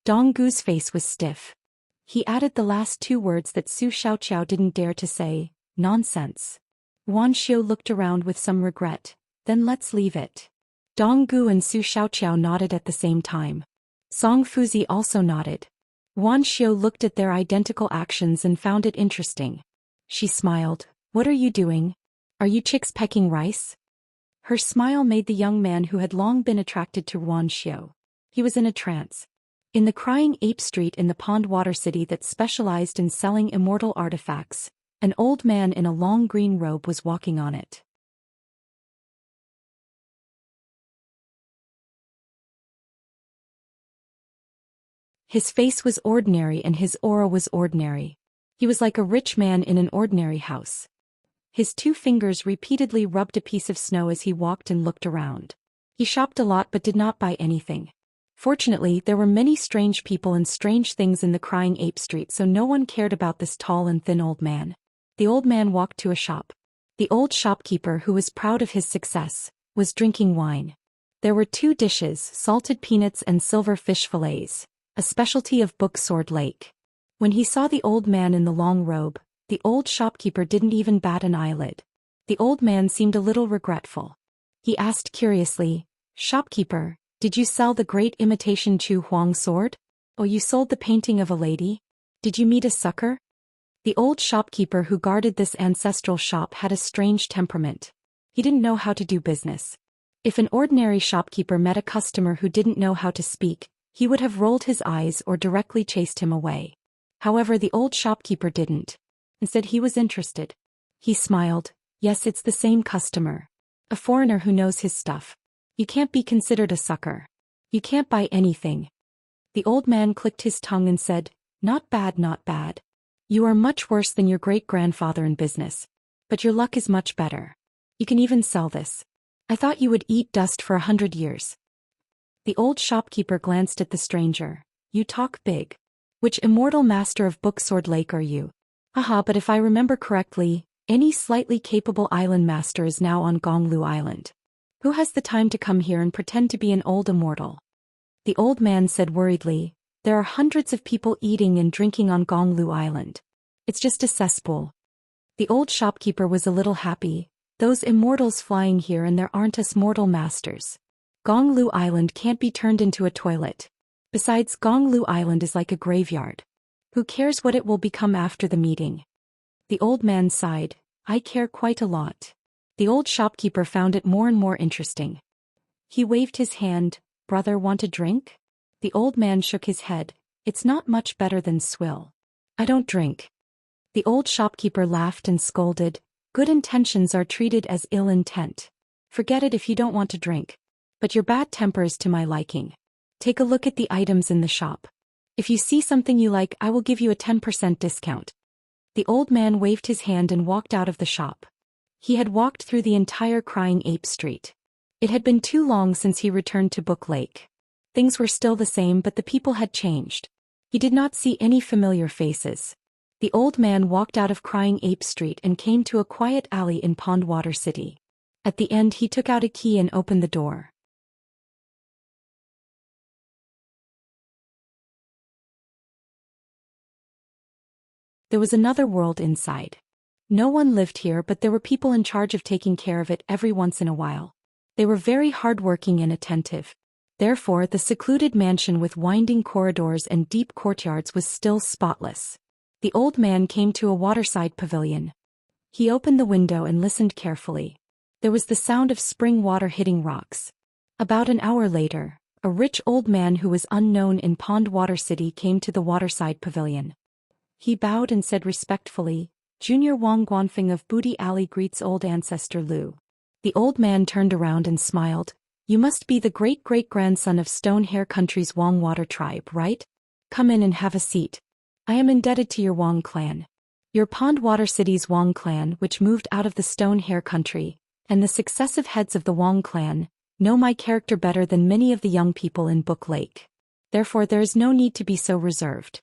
A: Donggu's face was stiff. He added the last 2 words that Su Xiaoqiao didn't dare to say, nonsense. Wan Xiao looked around with some regret, then let's leave it. Donggu and Su Xiaoqiao nodded at the same time. Song Fuzi also nodded. Wan Xiao looked at their identical actions and found it interesting. She smiled. What are you doing? Are you chicks pecking rice? Her smile made the young man who had long been attracted to Xiao. He was in a trance. In the crying ape street in the Pond Water City that specialized in selling immortal artifacts, an old man in a long green robe was walking on it. His face was ordinary and his aura was ordinary. He was like a rich man in an ordinary house. His 2 fingers repeatedly rubbed a piece of snow as he walked and looked around. He shopped a lot but did not buy anything. Fortunately, there were many strange people and strange things in the crying ape street, so no one cared about this tall and thin old man. The old man walked to a shop. The old shopkeeper, who was proud of his success, was drinking wine. There were 2 dishes, salted peanuts and silver fish fillets, a specialty of Sword Lake. When he saw the old man in the long robe, the old shopkeeper didn't even bat an eyelid. The old man seemed a little regretful. He asked curiously, "Shopkeeper, did you sell the great imitation Chu Huang sword? Oh, you sold the painting of a lady? Did you meet a sucker?" The old shopkeeper who guarded this ancestral shop had a strange temperament. He didn't know how to do business. If an ordinary shopkeeper met a customer who didn't know how to speak, he would have rolled his eyes or directly chased him away. However, the old shopkeeper didn't. Instead, he was interested. He smiled. "Yes, it's the same customer. A foreigner who knows his stuff. You can't be considered a sucker. You can't buy anything." The old man clicked his tongue and said, "Not bad, not bad. You are much worse than your great-grandfather in business. But your luck is much better. You can even sell this. I thought you would eat dust for 100 years. The old shopkeeper glanced at the stranger. "You talk big. Which immortal master of Sword Lake are you?" "Haha, but if I remember correctly, any slightly capable island master is now on Gonglu Island. Who has the time to come here and pretend to be an old immortal?" The old man said worriedly, "There are hundreds of people eating and drinking on Gonglu Island. It's just a cesspool." The old shopkeeper was a little happy. "Those immortals flying here and there aren't us mortal masters. Gonglu Island can't be turned into a toilet. Besides, Gonglu Island is like a graveyard. Who cares what it will become after the meeting?" The old man sighed. "I care quite a lot." The old shopkeeper found it more and more interesting. He waved his hand. "Brother, want a drink?" The old man shook his head. "It's not much better than swill. I don't drink." The old shopkeeper laughed and scolded. "Good intentions are treated as ill intent. Forget it if you don't want to drink. But your bad temper is to my liking. Take a look at the items in the shop. If you see something you like, I will give you a 10% discount." The old man waved his hand and walked out of the shop. He had walked through the entire crying ape street. It had been too long since he returned to Book Lake. Things were still the same, but the people had changed. He did not see any familiar faces. The old man walked out of crying ape street and came to a quiet alley in Pond Water City. At the end, he took out a key and opened the door. There was another world inside. No one lived here, but there were people in charge of taking care of it every once in a while. They were very hardworking and attentive. Therefore, the secluded mansion with winding corridors and deep courtyards was still spotless. The old man came to a waterside pavilion. He opened the window and listened carefully. There was the sound of spring water hitting rocks. About an hour later, a rich old man who was unknown in Pond Water City came to the waterside pavilion. He bowed and said respectfully, "Junior Wang Guanfeng of Booty Alley greets old ancestor Lu." The old man turned around and smiled. "You must be the great-great-grandson of Stone Hair Country's Wang Water tribe, right? Come in and have a seat. I am indebted to your Wang clan. Your Pond Water City's Wang clan, which moved out of the Stone Hair Country, and the successive heads of the Wang clan, know my character better than many of the young people in Book Lake. Therefore there is no need to be so reserved."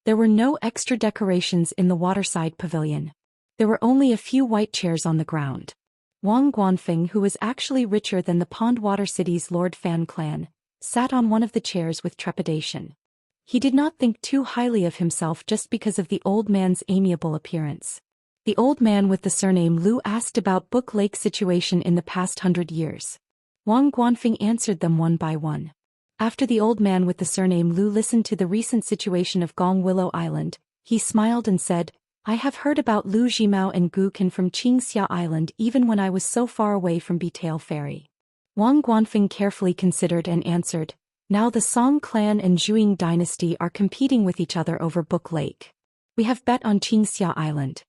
A: There were no extra decorations in the waterside pavilion. There were only a few white chairs on the ground. Wang Guanfeng, who was actually richer than the Pond Water City's Lord Fan clan, sat on one of the chairs with trepidation. He did not think too highly of himself just because of the old man's amiable appearance. The old man with the surname Lu asked about Book Lake's situation in the past 100 years. Wang Guanfeng answered them one by one. After the old man with the surname Lu listened to the recent situation of Gong Willow Island, he smiled and said, I have heard about Lu Jimao and Gu Ken from Xianxia Island even when I was so far away from Betail Ferry. Wang Guanfeng carefully considered and answered, now the Song clan and Zhuing dynasty are competing with each other over Book Lake. We have bet on Xianxia Island.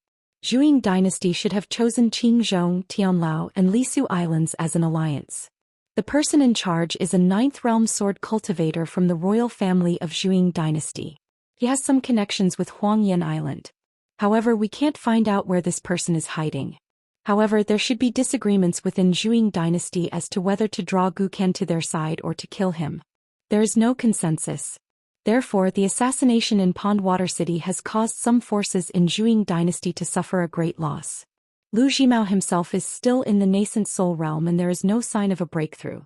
A: Zhuing dynasty should have chosen Qingzhou, Tianlao and Lisu Islands as an alliance. The person in charge is a 9th realm sword cultivator from the royal family of Zhuing dynasty. He has some connections with Huangyan Island. However, we can't find out where this person is hiding. However, there should be disagreements within Zhuing dynasty as to whether to draw Gu Ken to their side or to kill him. There is no consensus. Therefore, the assassination in Pondwater City has caused some forces in Zhuing dynasty to suffer a great loss. Lu Jimao himself is still in the nascent soul realm and there is no sign of a breakthrough.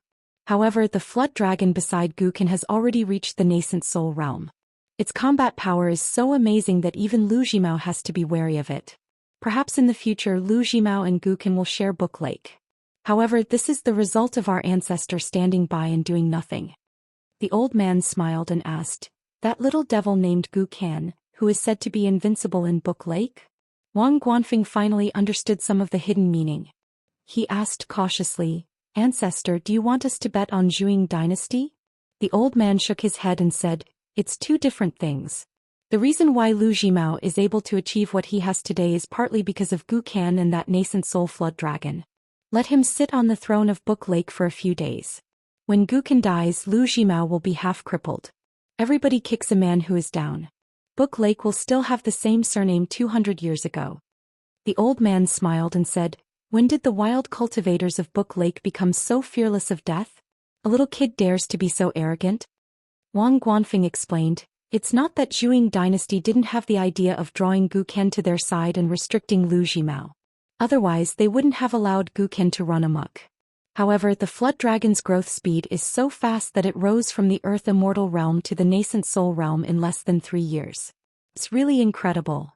A: However, the flood dragon beside Gu Ken has already reached the nascent soul realm. Its combat power is so amazing that even Lu Jimao has to be wary of it. Perhaps in the future Lu Jimao and Gu Ken will share Book Lake. However, this is the result of our ancestor standing by and doing nothing. The old man smiled and asked, that little devil named Gu Ken, who is said to be invincible in Book Lake? Wang Guanfeng finally understood some of the hidden meaning. He asked cautiously, Ancestor, do you want us to bet on Zhuing dynasty? The old man shook his head and said, it's two different things. The reason why Lu Jimao is able to achieve what he has today is partly because of Gu Ken and that nascent soul flood dragon. Let him sit on the throne of Book Lake for a few days. When Gu Ken dies, Lu Jimao will be half crippled. Everybody kicks a man who is down. Book Lake will still have the same surname 200 years ago. The old man smiled and said, when did the wild cultivators of Book Lake become so fearless of death? A little kid dares to be so arrogant? Wang Guanfeng explained, it's not that Zhuing dynasty didn't have the idea of drawing Gu Ken to their side and restricting Lu Jimao. Otherwise they wouldn't have allowed Gu Ken to run amok. However, the flood dragon's growth speed is so fast that it rose from the earth immortal realm to the nascent soul realm in less than 3 years. It's really incredible.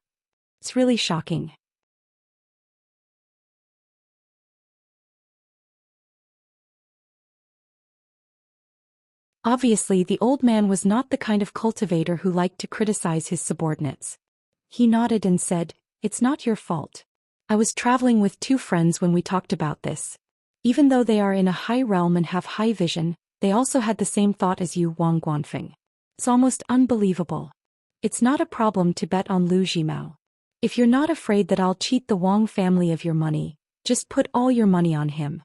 A: It's really shocking. Obviously, the old man was not the kind of cultivator who liked to criticize his subordinates. He nodded and said, it's not your fault. I was traveling with 2 friends when we talked about this. Even though they are in a high realm and have high vision, they also had the same thought as you, Wang Guanfeng. It's almost unbelievable. It's not a problem to bet on Lu Jimao. If you're not afraid that I'll cheat the Wang family of your money, just put all your money on him.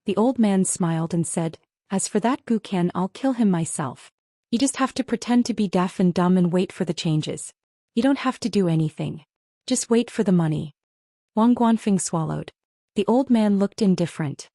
A: The old man smiled and said, as for that Gu Ken, I'll kill him myself. You just have to pretend to be deaf and dumb and wait for the changes. You don't have to do anything. Just wait for the money. Wang Guanfeng swallowed. The old man looked indifferent.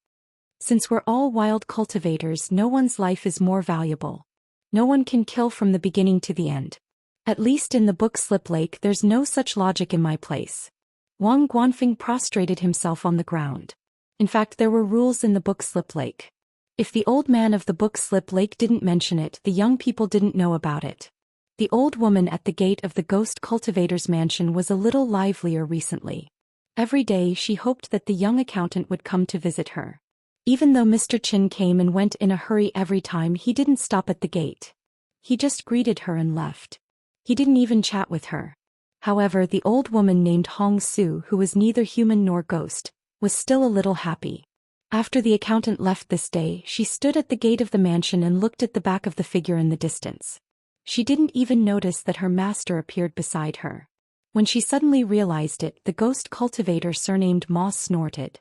A: Since we're all wild cultivators, no one's life is more valuable. No one can kill from the beginning to the end. At least in the book Slip Lake there's no such logic in my place. Wang Guanfeng prostrated himself on the ground. In fact, there were rules in the book Slip Lake. If the old man of the book Slip Lake didn't mention it, the young people didn't know about it. The old woman at the gate of the ghost cultivator's mansion was a little livelier recently. Every day she hoped that the young accountant would come to visit her. Even though Mr. Chin came and went in a hurry every time, he didn't stop at the gate. He just greeted her and left. He didn't even chat with her. However, the old woman named Hong Su, who was neither human nor ghost, was still a little happy. After the accountant left this day, she stood at the gate of the mansion and looked at the back of the figure in the distance. She didn't even notice that her master appeared beside her. When she suddenly realized it, the ghost cultivator surnamed Moss snorted.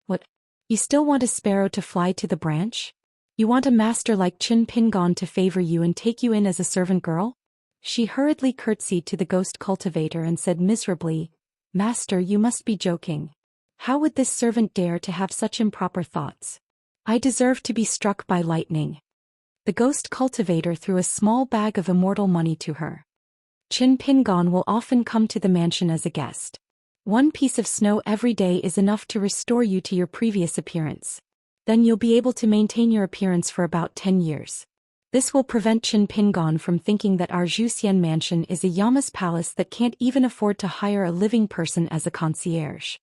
A: What? You still want a sparrow to fly to the branch? You want a master like Chin Pingon to favor you and take you in as a servant girl? She hurriedly curtsied to the ghost cultivator and said miserably, Master, you must be joking. How would this servant dare to have such improper thoughts? I deserve to be struck by lightning. The ghost cultivator threw a small bag of immortal money to her. Chin Pingon will often come to the mansion as a guest. 1 piece of snow every day is enough to restore you to your previous appearance. Then you'll be able to maintain your appearance for about 10 years. This will prevent Chin Pingon from thinking that our Zhou Xian mansion is a Yama's palace that can't even afford to hire a living person as a concierge.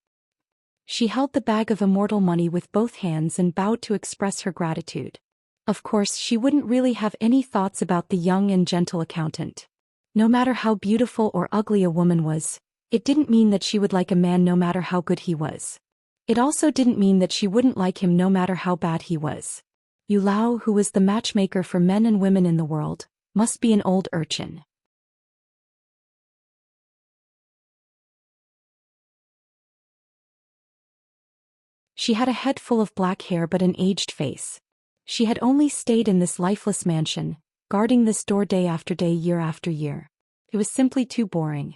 A: She held the bag of immortal money with both hands and bowed to express her gratitude. Of course, she wouldn't really have any thoughts about the young and gentle accountant. No matter how beautiful or ugly a woman was, It didn't mean that she would like a man no matter how good he was. It also didn't mean that she wouldn't like him no matter how bad he was. Yu Lao, who was the matchmaker for men and women in the world, must be an old urchin. She had a head full of black hair but an aged face. She had only stayed in this lifeless mansion, guarding this door day after day, year after year. It was simply too boring.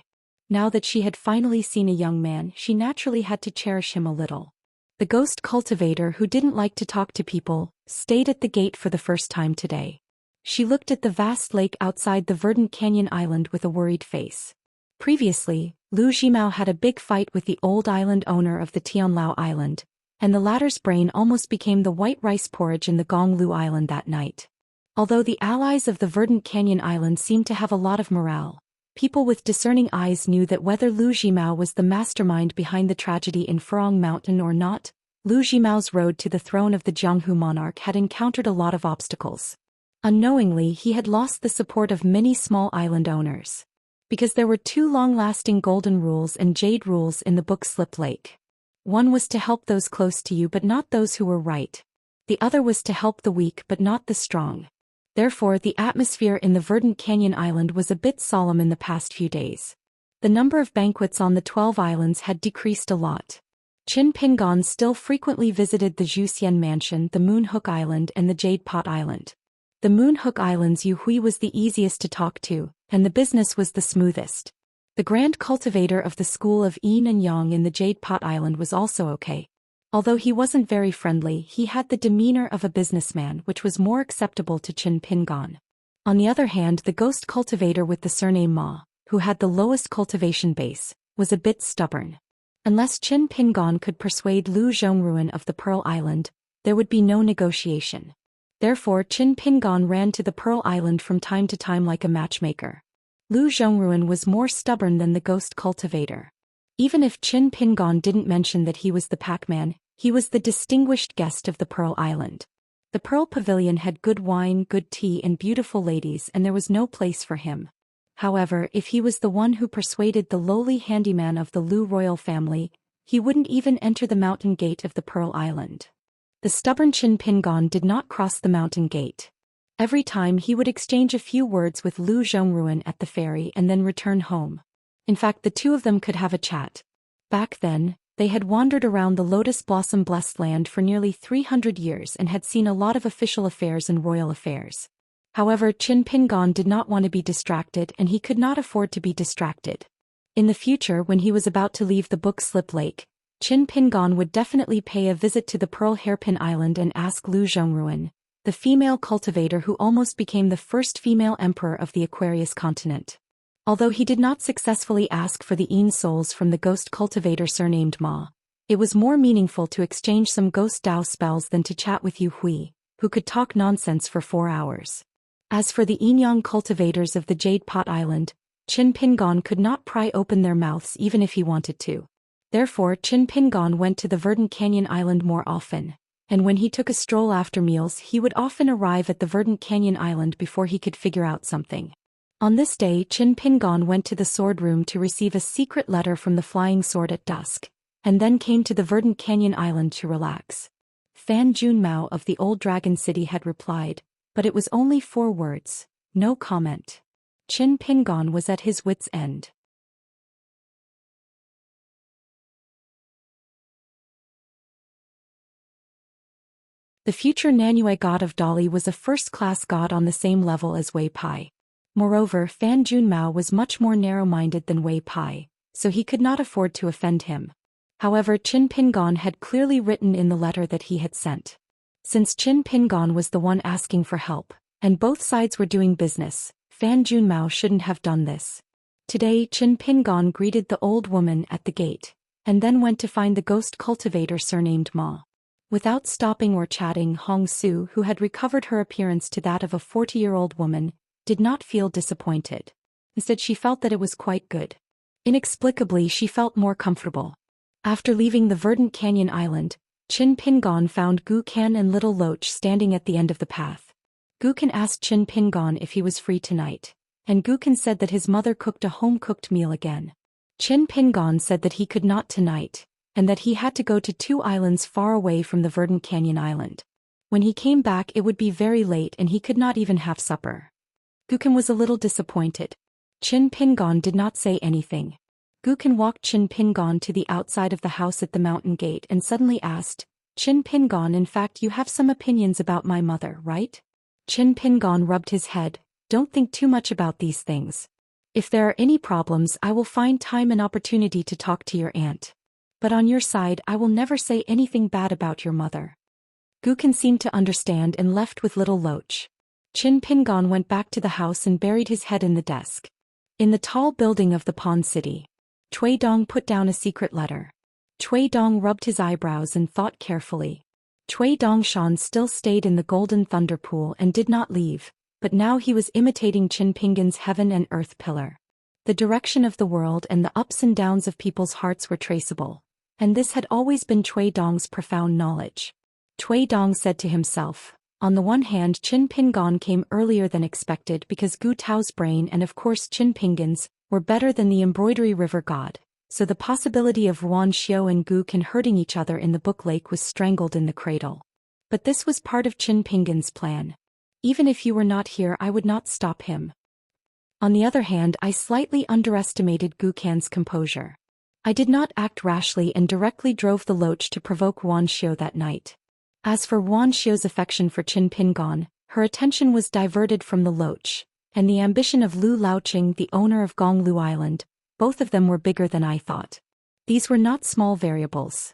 A: Now that she had finally seen a young man, she naturally had to cherish him a little. The ghost cultivator, who didn't like to talk to people, stayed at the gate for the first time today. She looked at the vast lake outside the verdant canyon island with a worried face. Previously, Lu Jimao had a big fight with the old island owner of the Tianlao Island, and the latter's brain almost became the white rice porridge in the Gonglu Island that night. Although the allies of the verdant canyon island seemed to have a lot of morale, people with discerning eyes knew that whether Lu Jimao was the mastermind behind the tragedy in Furong Mountain or not, Lu Jimao's road to the throne of the Jianghu monarch had encountered a lot of obstacles. Unknowingly, he had lost the support of many small island owners. Because there were two long-lasting golden rules and jade rules in the book Slip Lake. One was to help those close to you but not those who were right. The other was to help the weak but not the strong. Therefore, the atmosphere in the verdant canyon island was a bit solemn in the past few days. The number of banquets on the 12 islands had decreased a lot. Qin Pingon still frequently visited the Zhou Xian mansion, the Moon Hook Island and the Jade Pot Island. The Moon Hook Island's Yu Hui was the easiest to talk to, and the business was the smoothest. The grand cultivator of the school of Yin and Yang in the Jade Pot Island was also okay. Although he wasn't very friendly, he had the demeanor of a businessman, which was more acceptable to Qin Pingon. On the other hand, the ghost cultivator with the surname Ma, who had the lowest cultivation base, was a bit stubborn. Unless Qin Pingon could persuade Lu Zhongruan of the Pearl Island, there would be no negotiation. Therefore, Qin Pingon ran to the Pearl Island from time to time like a matchmaker. Lu Zhongruan was more stubborn than the ghost cultivator. Even if Qin Pingon didn't mention that he was the Pac-Man, he was the distinguished guest of the Pearl Island. The Pearl Pavilion had good wine, good tea and beautiful ladies, and there was no place for him. However, if he was the one who persuaded the lowly handyman of the Lu royal family, he wouldn't even enter the mountain gate of the Pearl Island. The stubborn Qin Pingon did not cross the mountain gate. Every time he would exchange a few words with Lu Zhongruan at the ferry and then return home. In fact, the two of them could have a chat. Back then, they had wandered around the Lotus Blossom Blessed Land for nearly 300 years and had seen a lot of official affairs and royal affairs. However, Qin Pingon did not want to be distracted and he could not afford to be distracted. In the future, when he was about to leave the book Slip Lake, Qin Pingon would definitely pay a visit to the Pearl Hairpin Island and ask Lu Zhongruan, the female cultivator who almost became the first female emperor of the Aquarius continent. Although he did not successfully ask for the Yin souls from the ghost cultivator surnamed Ma, it was more meaningful to exchange some ghost Dao spells than to chat with Yu Hui, who could talk nonsense for 4 hours. As for the Yin Yang cultivators of the Jade Pot Island, Qin Pingon could not pry open their mouths even if he wanted to. Therefore, Qin Pingon went to the Verdant Canyon Island more often, and when he took a stroll after meals, he would often arrive at the Verdant Canyon Island before he could figure out something. On this day, Qin Pingon went to the sword room to receive a secret letter from the Flying Sword at dusk, and then came to the Verdant Canyon Island to relax. Fan Junmao of the Old Dragon City had replied, but it was only 4 words, no comment. Qin Pingon was at his wits' end. The future Nanyue god of Dali was a first-class god on the same level as Wei Pai. Moreover, Fan Junmao was much more narrow-minded than Wei Pai, so he could not afford to offend him. However, Qin Pingon had clearly written in the letter that he had sent. Since Qin Pingon was the one asking for help, and both sides were doing business, Fan Junmao shouldn't have done this. Today, Qin Pingon greeted the old woman at the gate, and then went to find the ghost cultivator surnamed Ma. Without stopping or chatting, Hong Su, who had recovered her appearance to that of a 40-year-old woman, did not feel disappointed. Instead, she felt that it was quite good. Inexplicably, she felt more comfortable. After leaving the Verdant Canyon Island, Qin Pingon found Gu Kan and Little Loach standing at the end of the path. Gu Kan asked Qin Pingon if he was free tonight, and Gu Kan said that his mother cooked a home-cooked meal again. Qin Pingon said that he could not tonight, and that he had to go to 2 islands far away from the verdant canyon island. When he came back it would be very late and he could not even have supper. Gukan was a little disappointed. Qin Pingon did not say anything. Gukan walked Qin Pingon to the outside of the house at the mountain gate and suddenly asked, Qin Pingon, in fact you have some opinions about my mother, right? Qin Pingon rubbed his head. Don't think too much about these things. If there are any problems I will find time and opportunity to talk to your aunt. But on your side I will never say anything bad about your mother. Gukan seemed to understand and left with little Loach. Qin Pingon went back to the house and buried his head in the desk. In the tall building of the Pond City, Cui Dong put down a secret letter. Cui Dong rubbed his eyebrows and thought carefully. Cui Dongshan still stayed in the Golden Thunder Pool and did not leave, but now he was imitating Qin Pingon's heaven and earth pillar. The direction of the world and the ups and downs of people's hearts were traceable, and this had always been Cui Dong's profound knowledge. Cui Dong said to himself, on the one hand Qin Pingon came earlier than expected because Gu Tao's brain and of course Qin Pingon's were better than the embroidery river god, so the possibility of Wan Xiao and Gu Kan hurting each other in the book lake was strangled in the cradle. But this was part of Qin Pingon's plan. Even if you were not here I would not stop him. On the other hand I slightly underestimated Gu Kan's composure. I did not act rashly and directly drove the Loach to provoke Wan Xiao that night. As for Wan Xiao's affection for Qin Pingon, her attention was diverted from the Loach, and the ambition of Lu Laoqing, the owner of Gonglu Island, both of them were bigger than I thought. These were not small variables.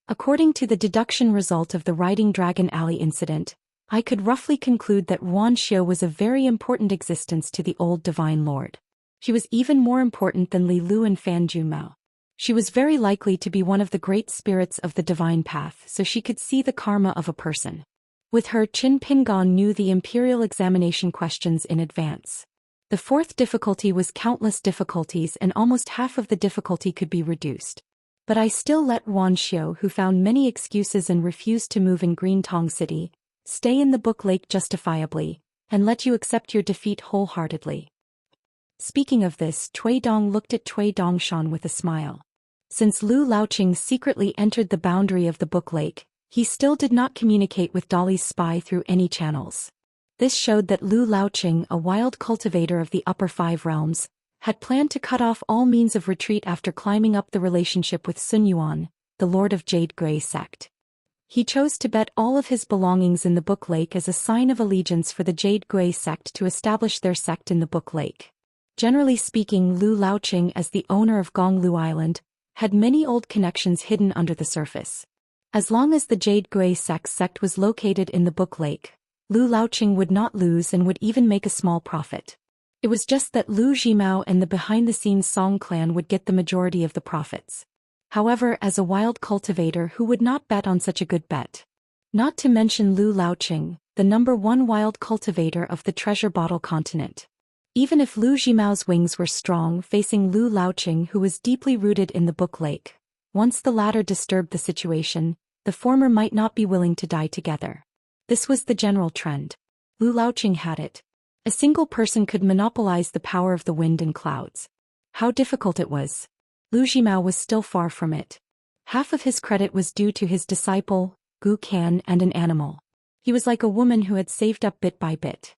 A: According to the deduction result of the Riding Dragon Alley incident, I could roughly conclude that Wan Xiao was a very important existence to the old Divine Lord. She was even more important than Li Lu and Fan Junmao. She was very likely to be one of the great spirits of the divine path, so she could see the karma of a person. With her, Qin Pingon knew the imperial examination questions in advance. The 4th difficulty was countless difficulties and almost half of the difficulty could be reduced. But I still let Wan Xiao, who found many excuses and refused to move in Green Tong City, stay in the book lake justifiably, and let you accept your defeat wholeheartedly. Speaking of this, Cui Dong looked at Cui Dongshan with a smile. Since Lu Laoqing secretly entered the boundary of the book lake, he still did not communicate with Dolly's spy through any channels. This showed that Lu Laoqing, a wild cultivator of the upper 5 realms, had planned to cut off all means of retreat after climbing up the relationship with Sun Yuan, the Lord of Jade Grey sect. He chose to bet all of his belongings in the book lake as a sign of allegiance for the Jade Grey sect to establish their sect in the book lake. Generally speaking, Lu Laoqing, as the owner of Gonglu Island, had many old connections hidden under the surface. As long as the Jade Grey sect was located in the book lake, Lu Laoqing would not lose and would even make a small profit. It was just that Lu Jimao and the behind-the-scenes Song clan would get the majority of the profits. However, as a wild cultivator who would not bet on such a good bet? Not to mention Lu Laoqing, the #1 wild cultivator of the Treasure Bottle continent. Even if Lu Jimao's wings were strong facing Lu Laoqing, who was deeply rooted in the book lake, once the latter disturbed the situation, the former might not be willing to die together. This was the general trend. Lu Laoqing had it. A single person could monopolize the power of the wind and clouds. How difficult it was. Lu Jimao was still far from it. Half of his credit was due to his disciple, Gu Kan, and an animal. He was like a woman who had saved up bit by bit.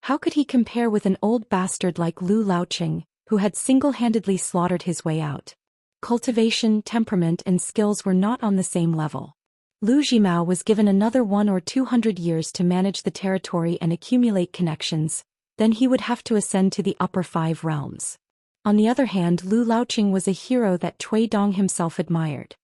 A: How could he compare with an old bastard like Lu Laoqing, who had single-handedly slaughtered his way out? Cultivation, temperament, and skills were not on the same level. Lu Jimao was given another 100 or 200 years to manage the territory and accumulate connections, then he would have to ascend to the upper 5 realms. On the other hand, Lu Laoqing was a hero that Cui Dong himself admired.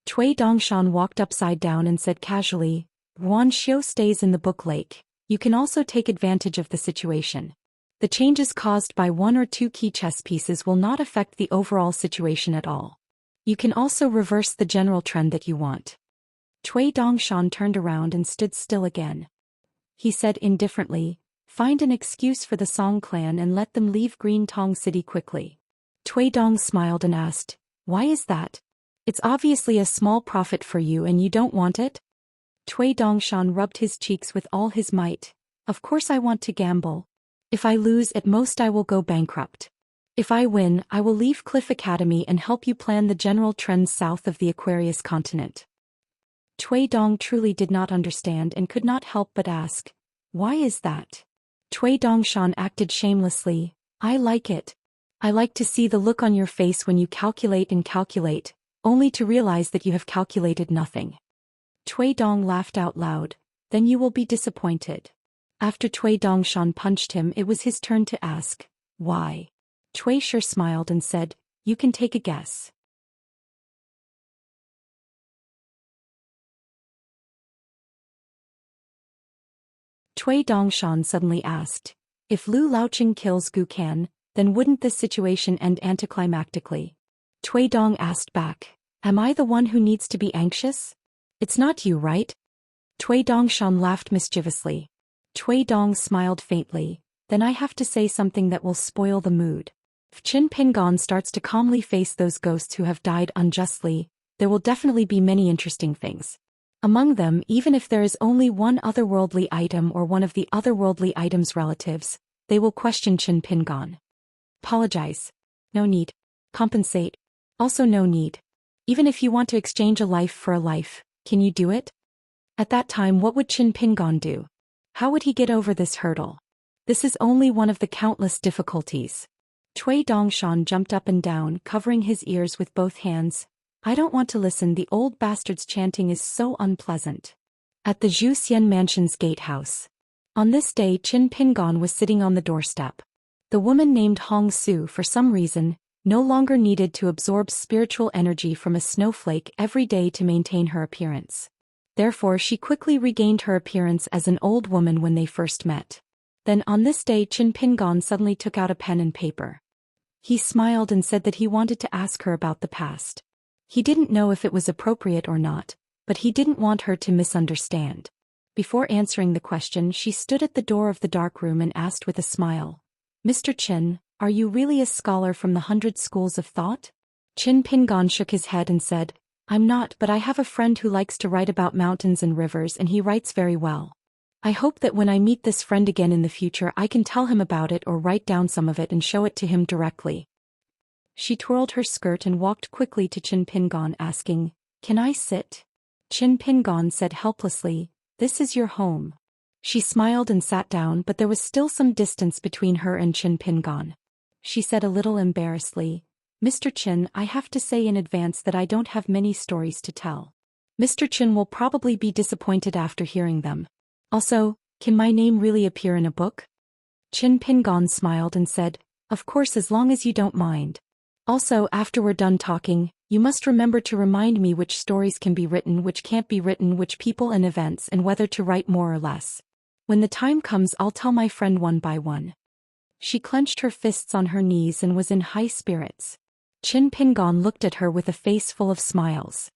A: Cui Dongshan walked upside down and said casually, Wan Xiao stays in the book lake. You can also take advantage of the situation. The changes caused by 1 or 2 key chess pieces will not affect the overall situation at all. You can also reverse the general trend that you want. Cui Dongshan turned around and stood still again. He said indifferently, find an excuse for the Song clan and let them leave Green Tong City quickly. Cui Dong smiled and asked, why is that? It's obviously a small profit for you and you don't want it? Cui Dongshan rubbed his cheeks with all his might. Of course I want to gamble. If I lose, at most I will go bankrupt. If I win, I will leave Cliff Academy and help you plan the general trends south of the Aquarius continent. Cui Dong truly did not understand and could not help but ask, why is that? Cui Dongshan acted shamelessly, I like it. I like to see the look on your face when you calculate and calculate, only to realize that you have calculated nothing. Cui Dong laughed out loud, then you will be disappointed. After Cui Dongshan punched him, it was his turn to ask, why? Cui Shi smiled and said, you can take a guess. Cui Dongshan suddenly asked, if Lu Laoqing kills Gu Kan, then wouldn't this situation end anticlimactically? Cui Dong asked back, am I the one who needs to be anxious? It's not you, right? Cui Dongshan laughed mischievously. Cui Dong smiled faintly, then I have to say something that will spoil the mood. If Qin Pingon starts to calmly face those ghosts who have died unjustly, there will definitely be many interesting things. Among them, even if there is only one otherworldly item or one of the otherworldly item's relatives, they will question Qin Pingon. Apologize. No need. Compensate. Also no need. Even if you want to exchange a life for a life, can you do it? At that time, what would Qin Pingon do? How would he get over this hurdle? This is only one of the countless difficulties. Cui Dongshan jumped up and down, covering his ears with both hands. I don't want to listen, the old bastard's chanting is so unpleasant. At the Zhou Xian mansion's gatehouse. On this day, Qin Pingon was sitting on the doorstep. The woman named Hong Su, for some reason, no longer needed to absorb spiritual energy from a snowflake every day to maintain her appearance. Therefore, she quickly regained her appearance as an old woman when they first met. Then on this day, Qin Pingon suddenly took out a pen and paper. He smiled and said that he wanted to ask her about the past. He didn't know if it was appropriate or not, but he didn't want her to misunderstand. Before answering the question, she stood at the door of the dark room and asked with a smile, Mr. Qin, are you really a scholar from the 100 schools of thought? Qin Pingon shook his head and said, I'm not, but I have a friend who likes to write about mountains and rivers and he writes very well. I hope that when I meet this friend again in the future I can tell him about it or write down some of it and show it to him directly. She twirled her skirt and walked quickly to Qin Pingon asking, Can I sit? Qin Pingon said helplessly, This is your home. She smiled and sat down, but there was still some distance between her and Qin Pingon. She said a little embarrassedly, Mr. Qin, I have to say in advance that I don't have many stories to tell. Mr. Qin will probably be disappointed after hearing them. Also, can my name really appear in a book? Qin Pingon smiled and said, Of course, as long as you don't mind. Also, after we're done talking, you must remember to remind me which stories can be written, which can't be written, which people and events, and whether to write more or less. When the time comes, I'll tell my friend one by one. She clenched her fists on her knees and was in high spirits. Qin Pingon looked at her with a face full of smiles.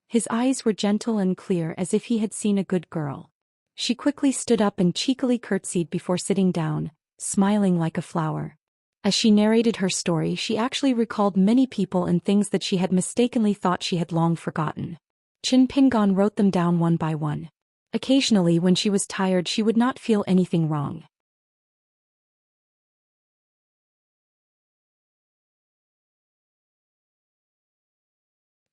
A: His eyes were gentle and clear as if he had seen a good girl. She quickly stood up and cheekily curtsied before sitting down, smiling like a flower. As she narrated her story, she actually recalled many people and things that she had mistakenly thought she had long forgotten. Qin Pingon wrote them down one by one. Occasionally, when she was tired, she would not feel anything wrong.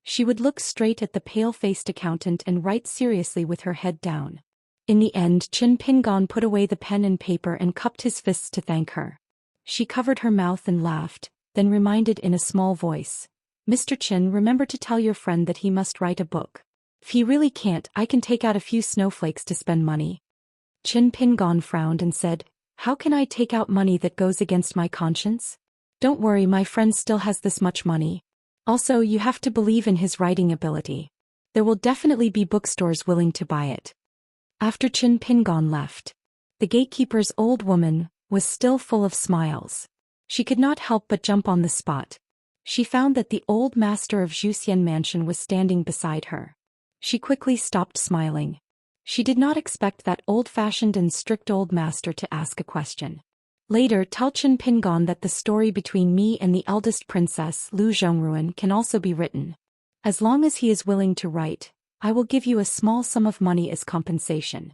A: She would look straight at the pale-faced accountant and write seriously with her head down. In the end, Qin Pingon put away the pen and paper and cupped his fists to thank her. She covered her mouth and laughed, then reminded in a small voice, Mr. Qin, remember to tell your friend that he must write a book. If he really can't, I can take out a few snowflakes to spend money. Qin Pingon frowned and said, How can I take out money that goes against my conscience? Don't worry, my friend still has this much money. Also, you have to believe in his writing ability. There will definitely be bookstores willing to buy it. After Qin Pingon left, the gatekeeper's old woman was still full of smiles. She could not help but jump on the spot. She found that the old master of Zhou Xian mansion was standing beside her. She quickly stopped smiling. She did not expect that old-fashioned and strict old master to ask a question. Later, tell Qin Pingon that the story between me and the eldest princess, Lu Zhongruan, can also be written. As long as he is willing to write, I will give you a small sum of money as compensation.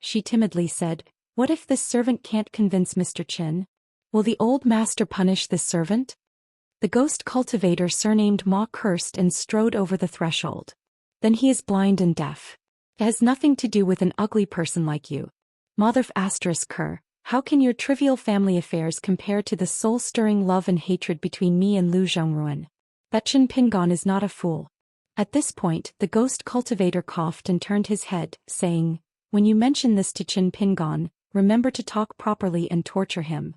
A: she timidly said. What if this servant can't convince Mr. Qin? Will the old master punish this servant? The ghost cultivator surnamed Ma cursed and strode over the threshold. Then he is blind and deaf. It has nothing to do with an ugly person like you. Motherf asterisk cur, how can your trivial family affairs compare to the soul-stirring love and hatred between me and Lu Zhongruan? That Chen Pingon is not a fool. At this point, the ghost cultivator coughed and turned his head, saying, when you mention this to Chen Pingon, remember to talk properly and torture him.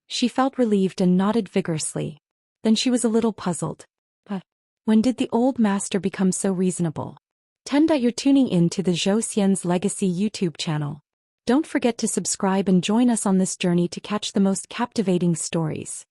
A: She felt relieved and nodded vigorously. Then she was a little puzzled. But when did the old master become so reasonable? 10. You're tuning in to the Zhou Xian's Legacy YouTube channel. Don't forget to subscribe and join us on this journey to catch the most captivating stories.